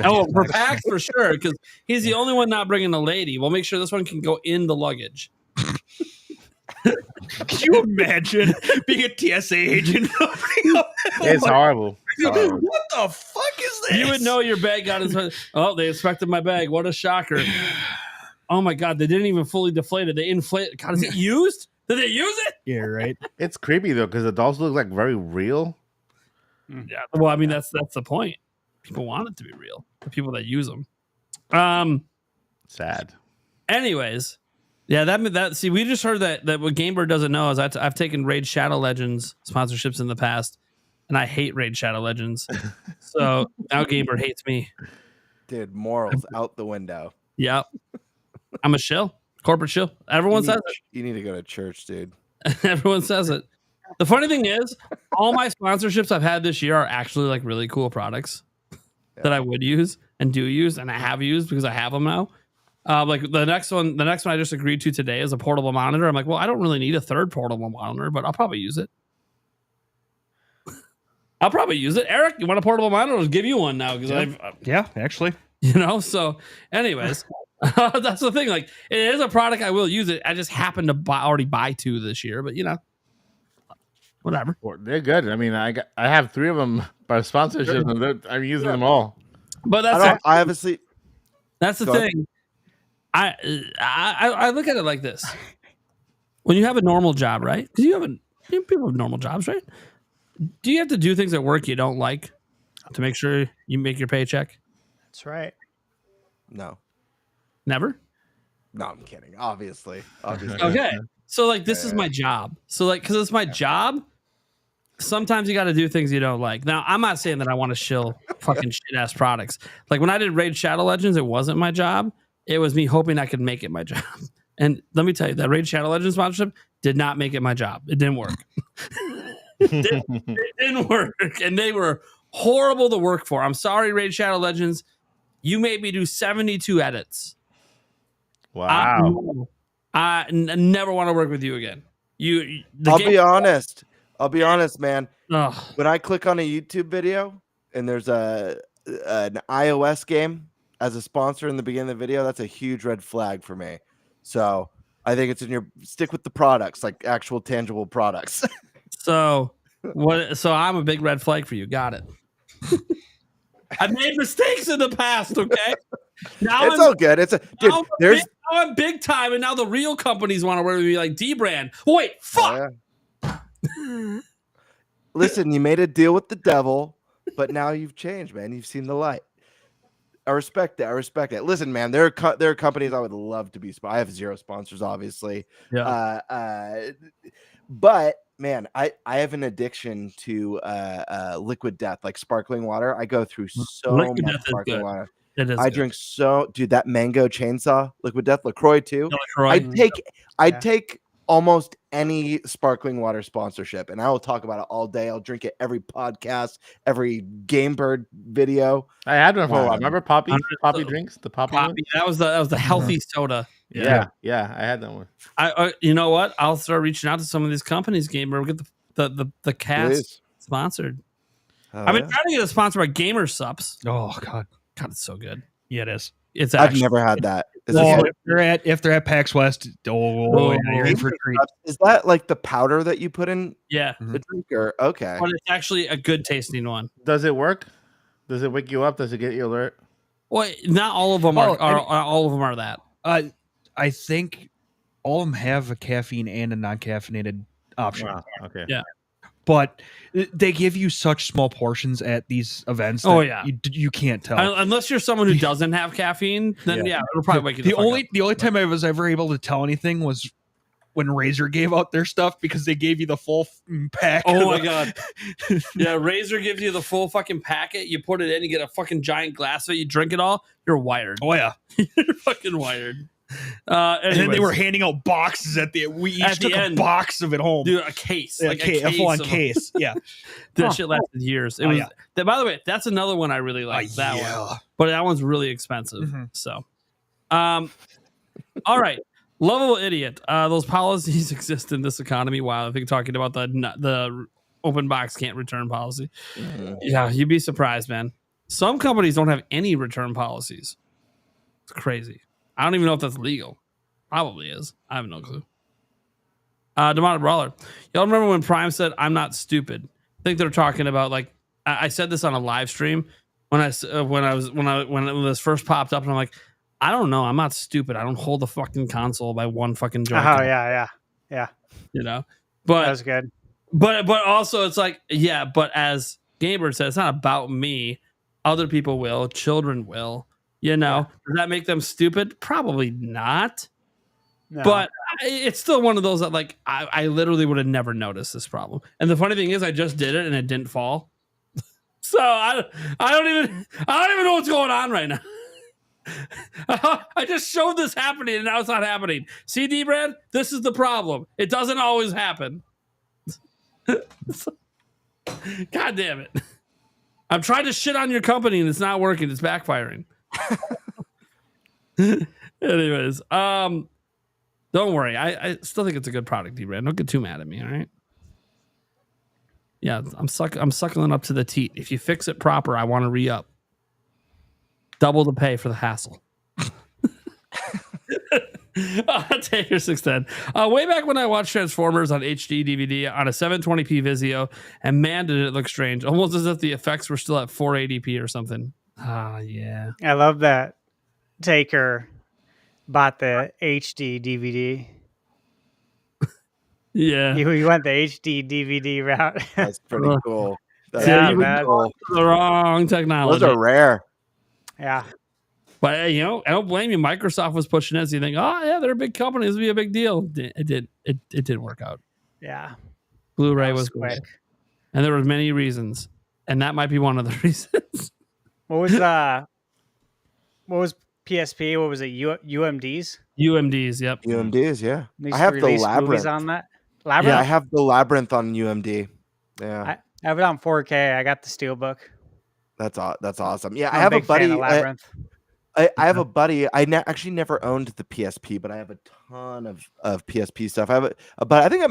Oh, for PAX for sure because he's the only one not bringing a lady. We'll make sure this one can go in the luggage. Can you imagine being a TSA agent? It's horrible. What the fuck is this? You would know your bag got his. Oh, they inspected my bag. What a shocker! Oh my god, they didn't even fully deflate it. They inflated. God, is it used? Did they use it? Yeah, right. It's creepy though because the dolls look like very real. Yeah. Well, I mean that's the point. People want it to be real. The people that use them. Sad. Anyways, yeah, that see, we just heard that what Gamebird doesn't know is I've taken Raid Shadow Legends sponsorships in the past, and I hate Raid Shadow Legends. So now Gamebird hates me. Dude, morals out the window. Yep. I'm a shill. Corporate shill. Everyone says it. You need to go to church, dude. Everyone says it. The funny thing is, all my sponsorships I've had this year are actually like really cool products that I would use and do use, and I have used because I have them now. Like the next one I just agreed to today is a portable monitor. I'm like, well, I don't really need a third portable monitor, but I'll probably use it. Eric, you want a portable monitor? I'll give you one now because yeah, actually, So, anyways, that's the thing. Like, it is a product I will use it. I just happen to already buy two this year, but whatever. They're good. I mean, I have 3 of them by sponsorship, and I'm using them all. But I obviously. That's the thing. I look at it like this: when you have a normal job, right? Because people have normal jobs, right? Do you have to do things at work you don't like to make sure you make your paycheck? That's right. No. Never? No, I'm kidding. Obviously. Okay. So like this is my job. So like because it's my job, sometimes you got to do things you don't like. Now, I'm not saying that I want to shill fucking shit ass products. Like when I did Raid Shadow Legends, it wasn't my job. It was me hoping I could make it my job. And let me tell you, that Raid Shadow Legends sponsorship did not make it my job. It didn't work. It didn't work. And they were horrible to work for. I'm sorry, Raid Shadow Legends. You made me do 72 edits. Wow. I never want to work with you again. I'll be honest, man. Ugh. When I click on a YouTube video and there's an iOS game as a sponsor in the beginning of the video, that's a huge red flag for me. So I think it's stick with the products, like actual tangible products. So I'm a big red flag for you. Got it. I've made mistakes in the past, okay? Now it's all good. I'm big time, and now the real companies want to work with me like D-Brand. Wait, fuck! Yeah. Listen, you made a deal with the devil, but now you've changed, man. You've seen the light. I respect that. Listen, man, there are companies I would love to be. I have 0 sponsors, obviously. Yeah. But man, I have an addiction to liquid death, like sparkling water. I go through so much sparkling water. I drink that mango chainsaw, liquid death, LaCroix too. I'd take almost any sparkling water sponsorship, and I will talk about it all day. I'll drink it every podcast, every Gamebird video. I had one for a while. Remember Poppy drinks? The Poppy one? That was the healthy soda. Yeah, I had that one. You know what? I'll start reaching out to some of these companies, Gamebird. We'll get the cast sponsored. I've been trying to get a sponsor by Gamer Sups. Oh God, it's so good. Yeah, it is. I've never had that. If they're at PAX West, you're in for a treat. Is that like the powder that you put in? Yeah, the drinker. Okay, but it's actually a good tasting one. Does it work? Does it wake you up? Does it get you alert? Well, not all of them are all of them are that. I think all of them have a caffeine and a non-caffeinated option. Wow. Okay. Yeah. But they give you such small portions at these events that you can't tell. Unless you're someone who doesn't have caffeine, then it'll probably wake you up. The only time I was ever able to tell anything was when Razer gave out their stuff because they gave you the full pack. Oh my God. Yeah, Razer gives you the full fucking packet. You put it in, you get a fucking giant glass of it, you drink it all, you're wired. Oh yeah. You're fucking wired. And then they were anyways. handing out boxes at the. We At each the took end. a box of it home. Dude, a case. Yeah, Like a full-on of- case. Yeah. That shit lasted years. It was. yeah. By the way, that's another one I really like. That one, but that one's really expensive. So, all right, lovable idiot. Those policies exist in this economy. Wow, I think talking about the open box can't return policy. Yeah, you'd be surprised, man. Some companies don't have any return policies. It's crazy. I don't even know if that's legal. Probably is. I have no clue. Demonic Brawler. Y'all remember when Prime said, "I'm not stupid"? I think they're talking about like I said this on a live stream when this first popped up, and I'm like, I don't know. I'm not stupid. I don't hold the fucking console by one fucking joint. Oh yeah. You know, but That was good. But also it's like, yeah, but as Gamebird said, it's not about me. Other people will. Children will. You know, does that make them stupid? Probably not. No. But it's still one of those that like I literally would have never noticed this problem. And the funny thing is, I just did it and it didn't fall. So I don't even know what's going on right now. I just showed this happening and now it's not happening. See, D-Brand, this is the problem. It doesn't always happen. God damn it. I'm trying to shit on your company and it's not working. It's backfiring. Anyways, don't worry. I still think it's a good product, D-Brand. Don't get too mad at me, all right? Yeah, I'm suckling up to the teat. If you fix it proper, I want to re-up. Double the pay for the hassle. Taker 610. Way back when I watched Transformers on HD DVD on a 720p Vizio, and man, did it look strange. Almost as if the effects were still at 480p or something. Yeah. I love that Taker bought the HD DVD. Yeah. You went the HD DVD route. That's pretty cool. That's Yeah, pretty man. cool. The wrong technology. Those are rare. Yeah. But you know, I don't blame you. Microsoft was pushing it. So you think, oh yeah, they're a big company. This would be a big deal. It didn't work out. Yeah. Blu-ray That was quick. quick, and there were many reasons, and that might be one of the reasons. What was PSP? What was it? UMDs? UMDs, yep. UMDs, yeah. They used I to have the release movies Labyrinth on that. Yeah, Labyrinth? I have the Labyrinth on UMD. Yeah, I have it on 4K. I got the Steelbook. that's awesome. Yeah, I'm I have a big fan buddy. of Labyrinth. I have a buddy. I actually never owned the PSP, but I have a ton of PSP stuff. I have but I think I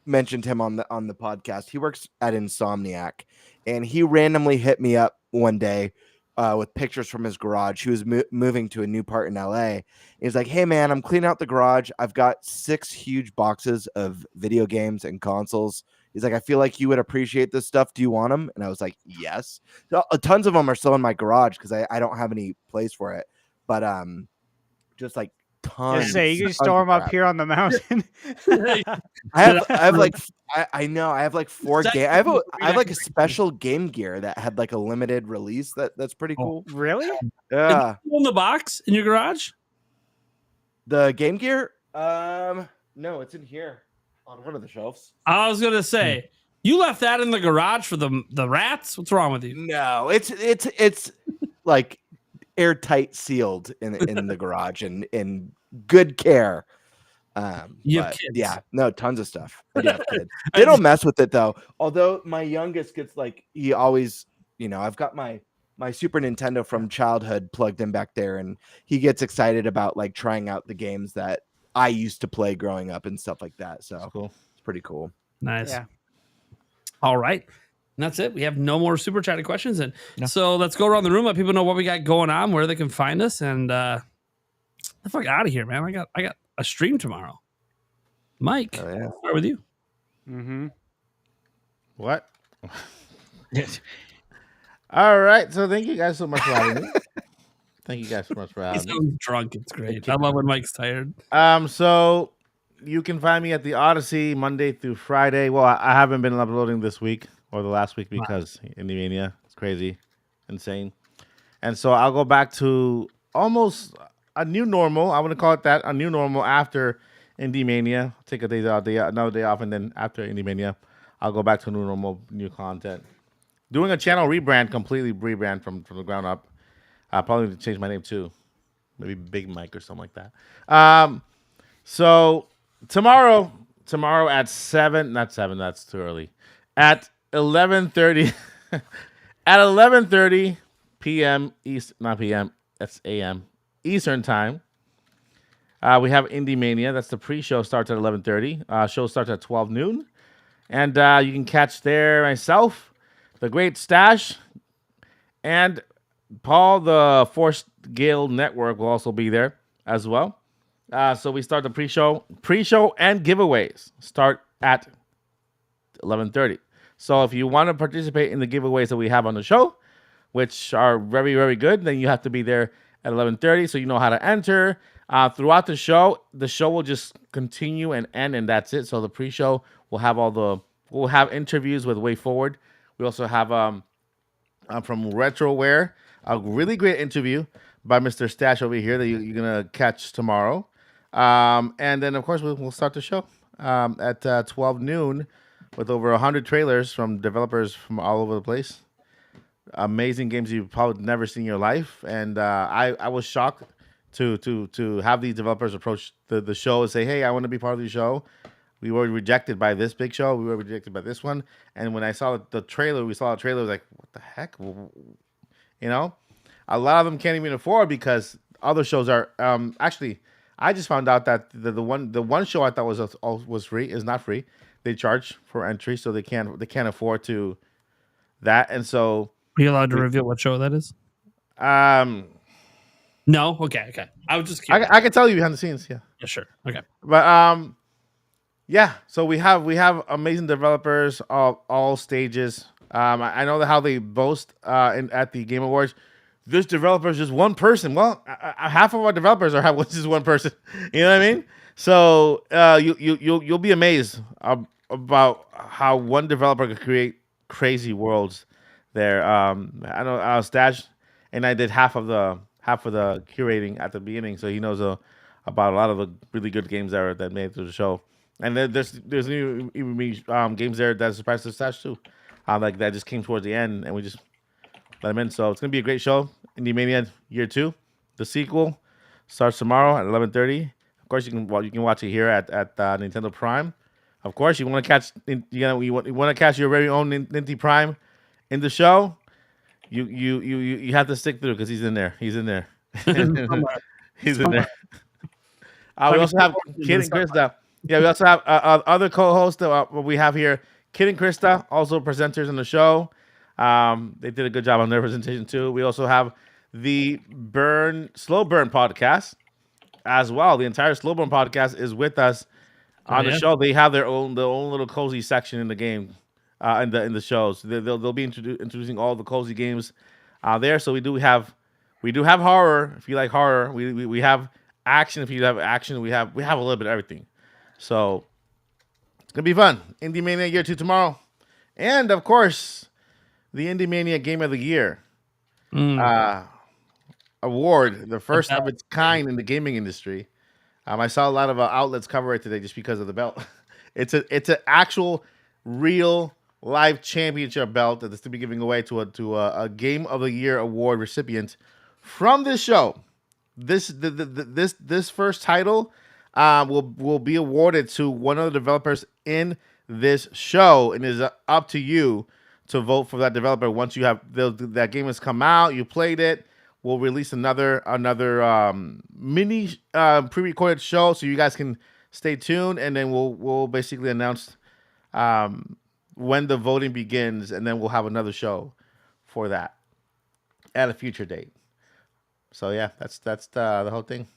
mentioned him on the podcast. He works at Insomniac, and he randomly hit me up one day with pictures from his garage. He was moving to a new part in LA. He's like, "Hey man, I'm cleaning out the garage. I've got 6 huge boxes of video games and consoles." He's like, "I feel like you would appreciate this stuff. Do you want them?" And I was like, "Yes." So, tons of them are still in my garage because I don't have any place for it. But just like tons. Just say you can tons store of them up crap. here on the mountain. I have like I know I have like 4 Is that game. I have something like a special Game Gear that had like a limited release that's pretty cool. Really? Yeah, In the box in your garage? the Game Gear. No, it's in here on one of the shelves. I was gonna say you left that in the garage for the rats. What's wrong with you? No, it's like airtight sealed in the garage and in good care. You have But kids. yeah, no, tons of stuff. I do have kids. They don't mess with it though. Although my youngest gets like he always, I've got my Super Nintendo from childhood plugged in back there, and he gets excited about like trying out the games that I used to play growing up and stuff like that. So Cool. it's pretty cool. Nice. Yeah. All right. And that's it. We have no more super chatty questions. And so let's go around the room, let people know what we got going on, where they can find us, and the fuck out of here, man. I got a stream tomorrow. Mike, Oh, yeah. I'll start with you. Mm-hmm. What? All right. So thank you guys so much for having me. Thank you guys so much for He having me. sounds drunk. It's great. I love when Mike's tired. So you can find me at the Odyssey Monday through Friday. Well, I haven't been uploading this week or the last week because Indie it's crazy, insane. And so I'll go back to almost a new normal. I want to call it that, a new normal after Indie Mania. Take a day out, another day off, and then after Indie Mania, I'll go back to new normal, new content. Doing a channel rebrand, completely rebrand from the ground up. I'll probably change my name too. maybe Big Mike or something like that. So tomorrow at 7, not 7, that's too early. At 11:30 at 11:30 p.m. East, not p.m. That's a.m. Eastern time. We have Indie Mania. That's the pre-show. Starts at 11:30. Show starts at 12 noon, and you can catch there myself, the Great Stash, and Paul, the Force Gale Network will also be there as well. So we start the pre-show and giveaways start at 11:30. So if you want to participate in the giveaways that we have on the show, which are very, very good, then you have to be there at 11:30 so you know how to enter. Throughout the show will just continue and end, and that's it. So the pre-show will have we'll have interviews with Way Forward. We also have from RetroWare, a really great interview by Mr. Stash over here that you're gonna catch tomorrow. And then of course we'll start the show at 12 noon with over 100 trailers from developers from all over the place. Amazing games you've probably never seen in your life, and I was shocked to have these developers approach the show and say, hey, I want to be part of the show. We were rejected by this big show. We were rejected by this one. And when I saw the trailer, I was like, what the heck? You know, a lot of them can't even afford because other shows are actually. I just found out that the one show I thought was free is not free. They charge for entry, so they can't afford to that. And so, are you allowed to reveal what show that is? No. Okay. I was just curious. I can tell you behind the scenes. Yeah, sure. Okay, but yeah. So we have amazing developers all stages. I know how they boast at the Game Awards. This developer is just one person. Well, half of our developers are just one person. You know what I mean? So you'll be amazed about how one developer can create crazy worlds there. I know Stash and I did half of the curating at the beginning, so he knows about a lot of the really good games that made it to the show. And there's new games there that surprised the Stash too. Like that just came towards the end, and we just let him in. So it's gonna be a great show. Indie Mania Year 2, the sequel, starts tomorrow at 11:30. Of course, you can watch it here at Nintendo Prime. Of course, you want to catch your very own Ninty Prime in the show. You have to stick through because he's in there. He's in there. He's in there. We also have Kid and Krista. Yeah, we also have other co-hosts that we have here. Kid and Krista, also presenters on the show. They did a good job on their presentation too. We also have the Slow Burn podcast as well. The entire Slow Burn podcast is with us on the show. They have their own little cozy section in the game, in the shows. They'll be introducing all the cozy games there. So we do have horror if you like horror. We have action if you have action. We have a little bit of everything. So it's gonna be fun. Indie Mania Year 2 tomorrow, and of course, the Indie Mania Game of the Year award, the first of its kind in the gaming industry. I saw a lot of outlets cover it today just because of the belt. It's an actual, real, live championship belt that is to be giving away to a Game of the Year award recipient from this show. This first title will be awarded to one of the developers in this show, and it is up to you to vote for that developer. Once you have that game has come out, you played it, we'll release another mini pre-recorded show so you guys can stay tuned, and then we'll basically announce when the voting begins, and then we'll have another show for that at a future date. So yeah, that's the whole thing.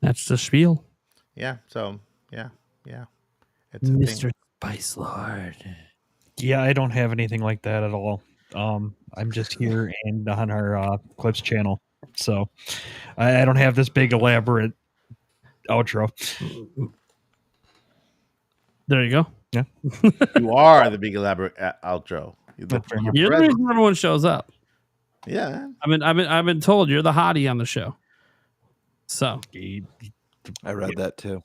That's the spiel. Yeah. So yeah. It's Mr. Spice Lord. Yeah, I don't have anything like that at all. I'm just here and on our Clips channel, so I don't have this big elaborate outro. There you go. Yeah, you are the big elaborate outro. You're the reason everyone shows up. Yeah, I've been told you're the hottie on the show. So I read that too.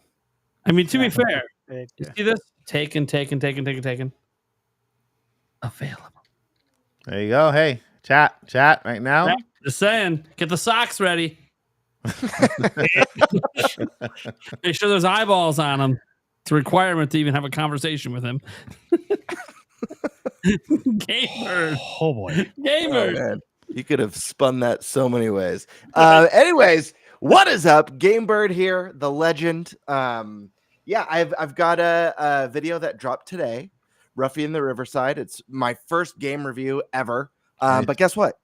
I mean, to be fair, you see this? Taken. Available. There you go. Hey, chat right now. Just saying, get the socks ready. Make sure there's eyeballs on him. It's a requirement to even have a conversation with him. Gamer. Oh boy. Gamer. Oh, man. You could have spun that so many ways. Anyways, what is up? Gamebird here, the legend. I've got a video that dropped today. Ruffy in the Riverside. It's my first game review ever. But guess what?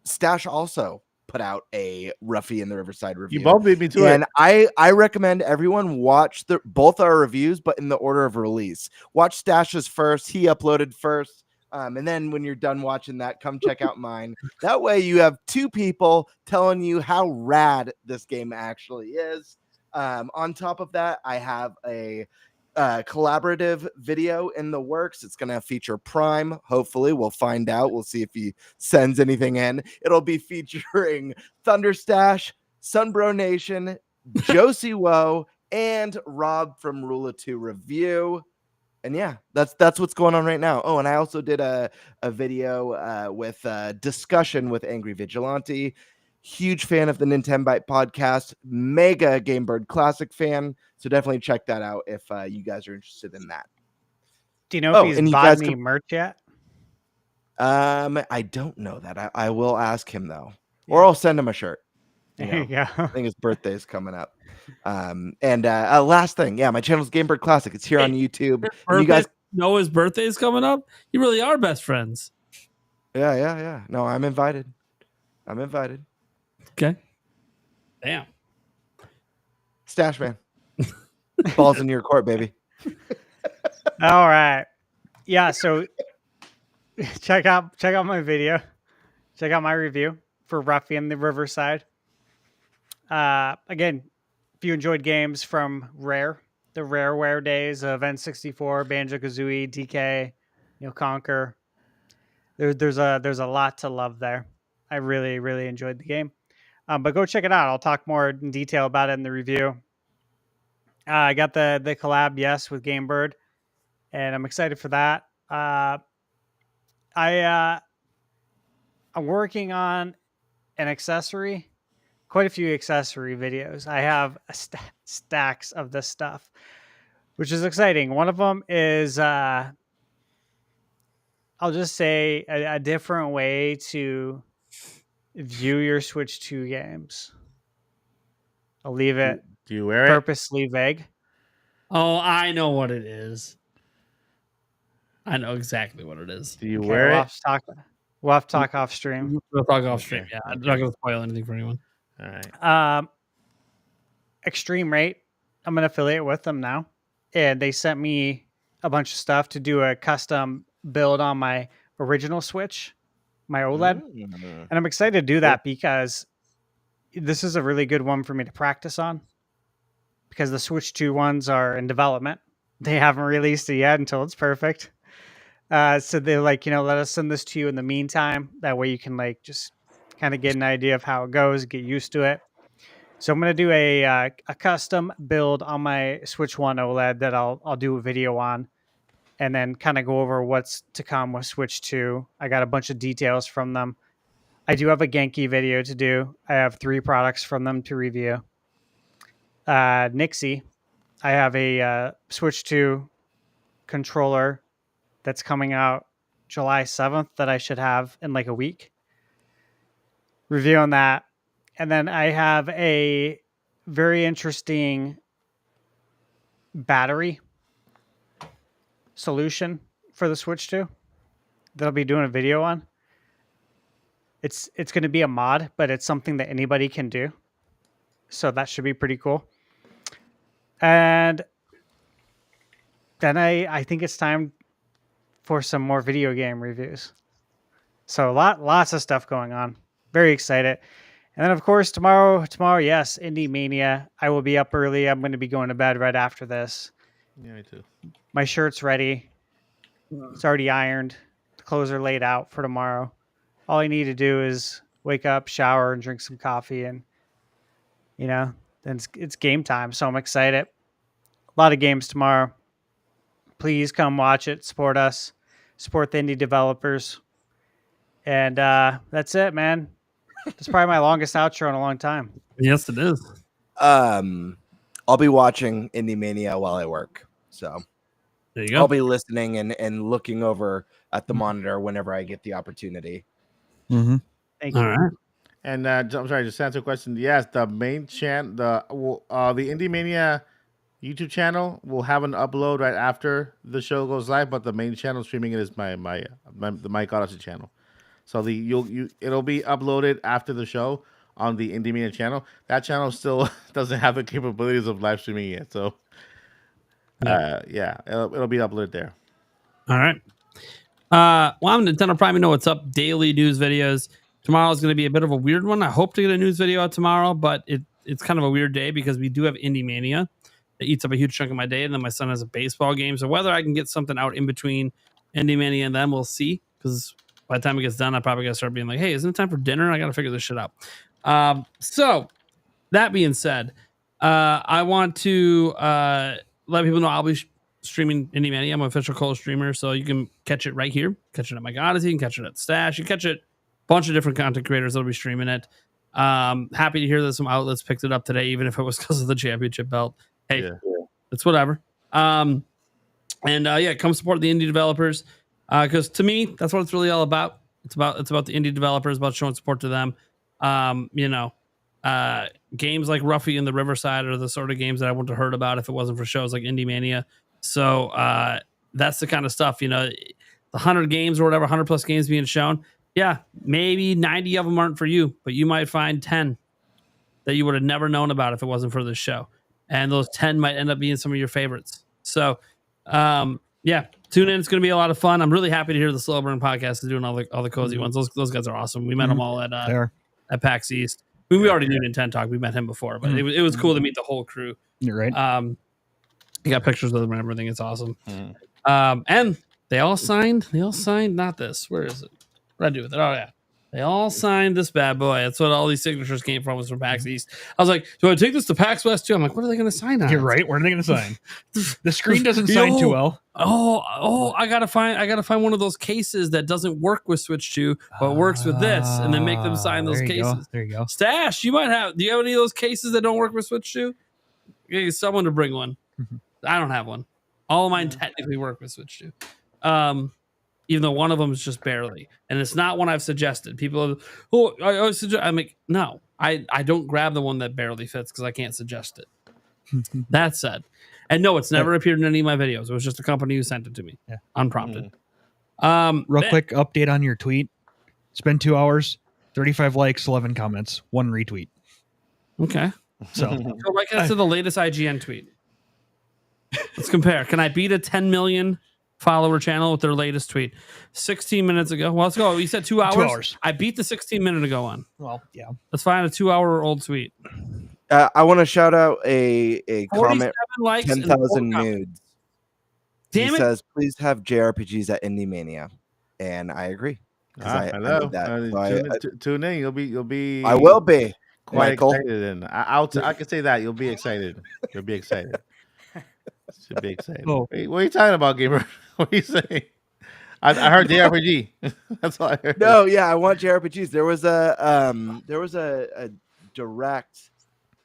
Stash also put out a Ruffy in the Riverside review. You both beat me to it. And I recommend everyone watch both our reviews, but in the order of release. Watch Stash's first. He uploaded first. And then when you're done watching that, come check out mine. That way you have two people telling you how rad this game actually is. On top of that, I have a collaborative video in the works. It's going to feature Prime. Hopefully, we'll find out. We'll see if he sends anything in. It'll be featuring Thunderstash, Sunbro Nation, Josie Woe, and Rob from Rule of Two Review. And yeah, that's what's going on right now. Oh, and I also did a video with a discussion with Angry Vigilante. Huge fan of the Nintenbyte Podcast, mega Gamebird Classic fan. So definitely check that out if you guys are interested in that. Do you know if he's bought any merch yet? I don't know that. I will ask him though, or I'll send him a shirt. There you go. I think his birthday is coming up. Last thing, my channel's Gamebird Classic. It's here on YouTube. You guys know his birthday is coming up. You really are best friends. Yeah. No, I'm invited. Okay. Damn. Stash man. Balls in your court, baby. All right. Yeah, so check out my video. Check out my review for Ruffy in the Riverside. Again, if you enjoyed games from Rare, the Rareware days of N64, Banjo-Kazooie, DK, Conquer, there's a lot to love there. I really, really enjoyed the game. But go check it out. I'll talk more in detail about it in the review. I got the collab, yes, with Gamebird, and I'm excited for that. I'm working on an accessory, quite a few accessory videos. I have stacks of this stuff, which is exciting. One of them is, I'll just say a different way to view your Switch 2 games. I'll leave it Do you wear it? purposely vague. Oh, I know what it is. I know exactly what it is. Do you Okay, wear we'll it? have to talk off stream. We'll talk off stream. Yeah, I'm not going to spoil anything for anyone. All right. Extreme Rate, I'm an affiliate with them now, and they sent me a bunch of stuff to do a custom build on my original Switch, my OLED, and I'm excited to do that because this is a really good one for me to practice on, because the Switch 2 ones are in development. They haven't released it yet until it's perfect. So they're like, let us send this to you in the meantime. That way you can just kind of get an idea of how it goes, get used to it. So I'm going to do a custom build on my Switch 1 OLED that I'll do a video on, and then kind of go over what's to come with Switch 2. I got a bunch of details from them. I do have a Genki video to do. I have 3 products from them to review. Nixie, I have a Switch 2 controller that's coming out July 7th that I should have in a week. Review on that. And then I have a very interesting battery solution for the Switch 2 that I'll be doing a video on. It's going to be a mod, but it's something that anybody can do. So that should be pretty cool. And then I think it's time for some more video game reviews. So lots of stuff going on. Very excited. And then, of course, tomorrow, yes, Indie Mania. I will be up early. I'm going to be going to bed right after this. Yeah, me too. My shirt's ready. It's already ironed. The clothes are laid out for tomorrow. All I need to do is wake up, shower, and drink some coffee. And, then it's game time. So I'm excited. A lot of games tomorrow. Please come watch it. Support us. Support the indie developers. And that's it, man. That's probably my longest outro in a long time. Yes, it is. I'll be watching Indie Mania while I work. So there you go. I'll be listening and looking over at the monitor whenever I get the opportunity. Mm-hmm. Thank you. All right. And I'm sorry, just to answer a question. Yes, the main the Indie Mania YouTube channel will have an upload right after the show goes live, but the main channel streaming it is the Mike Odyssey channel. So it'll be uploaded after the show on the Indie Mania channel. That channel still doesn't have the capabilities of live streaming yet. So it'll be uploaded there. All right. Well, I'm Nintendo Prime. You know what's up? Daily news videos. Tomorrow is going to be a bit of a weird one. I hope to get a news video out tomorrow, but it's kind of a weird day because we do have Indie Mania. It eats up a huge chunk of my day, and then my son has a baseball game. So whether I can get something out in between Indie Mania and then we'll see. Because by the time it gets done, I probably got to start being like, hey, isn't it time for dinner? I got to figure this shit out. So that being said, I want to let people know I'll be streaming Indie Mania. I'm an official co-streamer, so you can catch it right here. Catch it at Mike Odyssey. You can catch it at Stash. You can catch it a bunch of different content creators that'll be streaming it. Happy to hear that some outlets picked it up today, even if it was because of the championship belt. Hey, it's whatever. Come support the indie developers because to me, that's what it's really all about. It's about the indie developers, about showing support to them. Games like Ruffy and the Riverside are the sort of games that I wouldn't have heard about if it wasn't for shows like Indie Mania. So that's the kind of stuff, the 100 games or whatever, 100 plus games being shown. Yeah, maybe 90 of them aren't for you, but you might find 10 that you would have never known about if it wasn't for this show. And those 10 might end up being some of your favorites. So, tune in. It's going to be a lot of fun. I'm really happy to hear the Slow Burn podcast is doing all the cozy ones. Those guys are awesome. We met them all at PAX East. We already knew Nintendo Talk. We met him before, but it was cool to meet the whole crew. You're right. You got pictures of them and everything. It's awesome. And they all signed. Not this. Where is it? What did I do with it? Oh yeah. They all signed this bad boy. That's what all these signatures came from, was from PAX East. I was like, do I take this to PAX West too? I'm like, what are they going to sign on? You're right. Where are they going to sign? The screen doesn't sign too well. I gotta find one of those cases that doesn't work with Switch 2, but works with this, and then make them sign those cases. There you go. Stash, do you have any of those cases that don't work with Switch 2? Get someone to bring one. I don't have one. All of mine technically work with Switch 2. Even though one of them is just barely, and it's not one I've suggested. People are, I'm like, no, I don't grab the one that barely fits because I can't suggest it. That said, and no, it's never appeared in any of my videos. It was just a company who sent it to me, unprompted. Real quick update on your tweet. It's been 2 hours, 35 likes, 11 comments, 1 retweet. Okay, so go right to the latest IGN tweet. Let's compare. Can I beat a 10 million follower channel with their latest tweet 16 minutes ago? Well, let's go. We said 2 hours. 2 hours. I beat the 16-minute ago one. Well, yeah. Let's find a 2-hour-old tweet. I want to shout out a comment. Likes 10,000 nudes. Damn he it. says, please have JRPGs at Indie Mania, and I agree. I know that. Tune in. You'll be. I will be quite Michael. excited, and I can say that you'll be excited. You'll be excited. Should be excited. Oh. Wait, what are you talking about, gamer? What are you saying? I heard JRPG. That's all I heard. No, yeah, I want JRPGs. There was a direct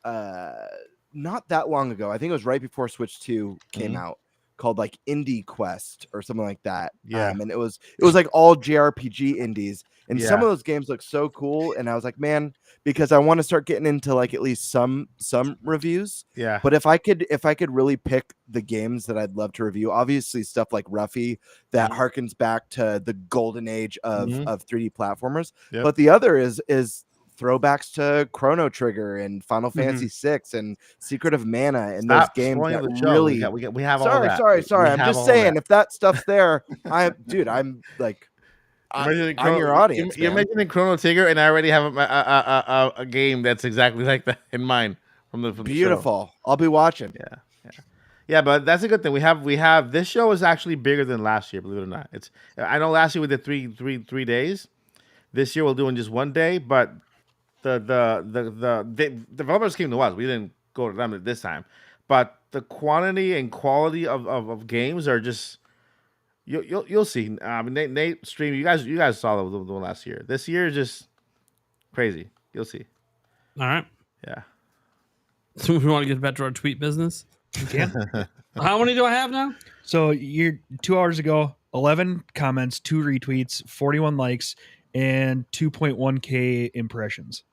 not that long ago. I think it was right before Switch 2 came out, called like Indie Quest or something like that. Yeah. And it was like all JRPG indies. And some of those games look so cool. And I was like, man, because I want to start getting into like at least some reviews. Yeah. But if I could really pick the games that I'd love to review, obviously stuff like Ruffy that harkens back to the golden age of 3D platformers. Yep. But the other is throwbacks to Chrono Trigger and Final Fantasy VI and Secret of Mana and those games that really we have all that. Sorry. I'm just saying, if that stuff's there, I'm like, I'm your audience. You're mentioning Chrono Trigger, and I already have a game that's exactly like that in mind from the beautiful. show. I'll be watching. Yeah, but that's a good thing. We have this show is actually bigger than last year. Believe it or not, I know last year we did three days. This year we're doing just 1 day, but the developers came to us. We didn't go to them this time, but the quantity and quality of games are just. You'll see. Nate stream. You guys saw the one last year. This year is just crazy. You'll see. All right. Yeah. So we want to get back to our tweet business. You can. How many do I have now? So you're 2 hours ago, 11 comments, 2 retweets, 41 likes, and 2.1K impressions.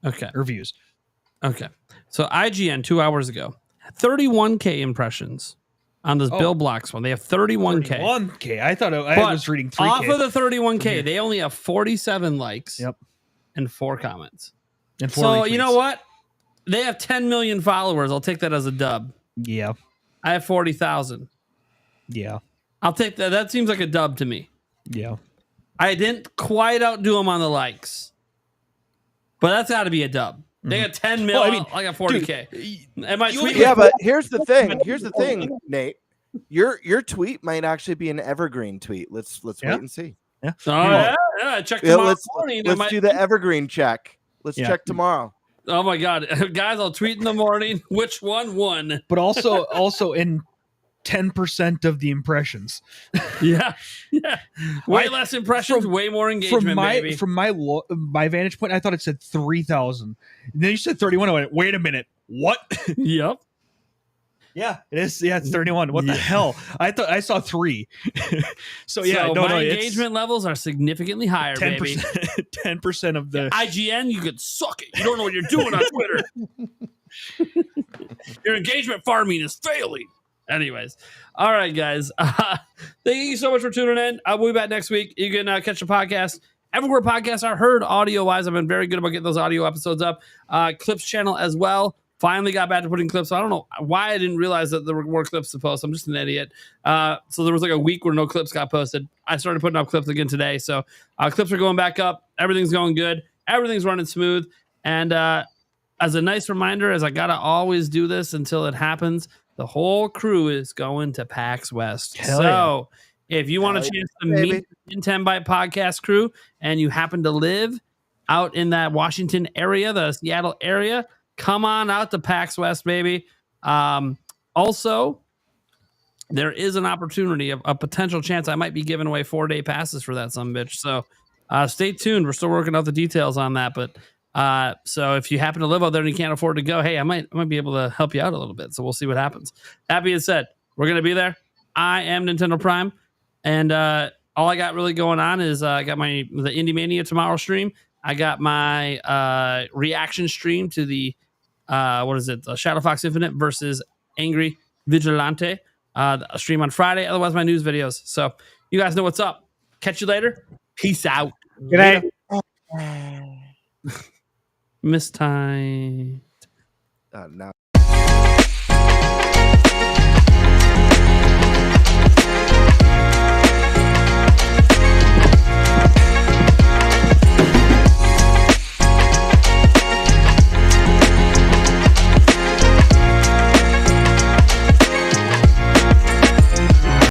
Okay. Or views. Okay. So IGN 2 hours ago, 31K impressions on this Bill Blocks one. They have 31K. 31K. I thought I was reading 3K. Off of the 31K, they only have 47 likes. Yep. And 4 comments. And 4 so retweets. you know what? They have 10 million followers. I'll take that as a dub. Yeah. I have 40,000. Yeah. I'll take that. That seems like a dub to me. Yeah. I didn't quite outdo them on the likes, but that's got to be a dub. They got 10 million. Well, I mean, I got 40K. Am I tweeting? Yeah, but here's the thing, Nate. Your tweet might actually be an evergreen tweet. Let's wait and see. Yeah. Oh, yeah. Check tomorrow morning. Let's do the evergreen check. Let's Yeah. check tomorrow. Oh my God, guys! I'll tweet in the morning which one won. But also in 10% of the impressions. Yeah. Way less impressions, way more engagement, baby. From my vantage point, I thought it said 3,000. And then you said 31. I went, wait a minute. What? Yep. Yeah, it is. Yeah, it's 31. What the hell? I thought I saw 3. So my engagement levels are significantly higher, 10%, baby. 10% of the IGN, you could suck it. You don't know what you're doing on Twitter. Your engagement farming is failing. Anyways, all right, guys. Thank you so much for tuning in. We'll be back next week. You can catch the podcast everywhere podcasts are heard audio-wise. I've been very good about getting those audio episodes up. Clips channel as well. Finally got back to putting clips. I don't know why I didn't realize that there were more clips to post. I'm just an idiot. So there was like a week where no clips got posted. I started putting up clips again today. So clips are going back up. Everything's going good. Everything's running smooth. And as a nice reminder, as I got to always do this until it happens, the whole crew is going to PAX West. So if you want a chance to meet the Nintenbyte Podcast crew and you happen to live out in that Washington area, the Seattle area, come on out to PAX West, baby. Also, there is an opportunity, a potential chance I might be giving away 4-day passes for that sumbitch. So stay tuned. We're still working out the details on that. But so if you happen to live out there and you can't afford to go, hey, I might be able to help you out a little bit. So we'll see what happens. That being said, we're going to be there. I am Nintendo Prime. And all I got really going on is I got the Indie Mania tomorrow stream. I got my reaction stream to the Shadow Fox Infinite versus Angry Vigilante stream on Friday. Otherwise, my news videos. So you guys know what's up. Catch you later. Peace out. Good night. Miss time. Now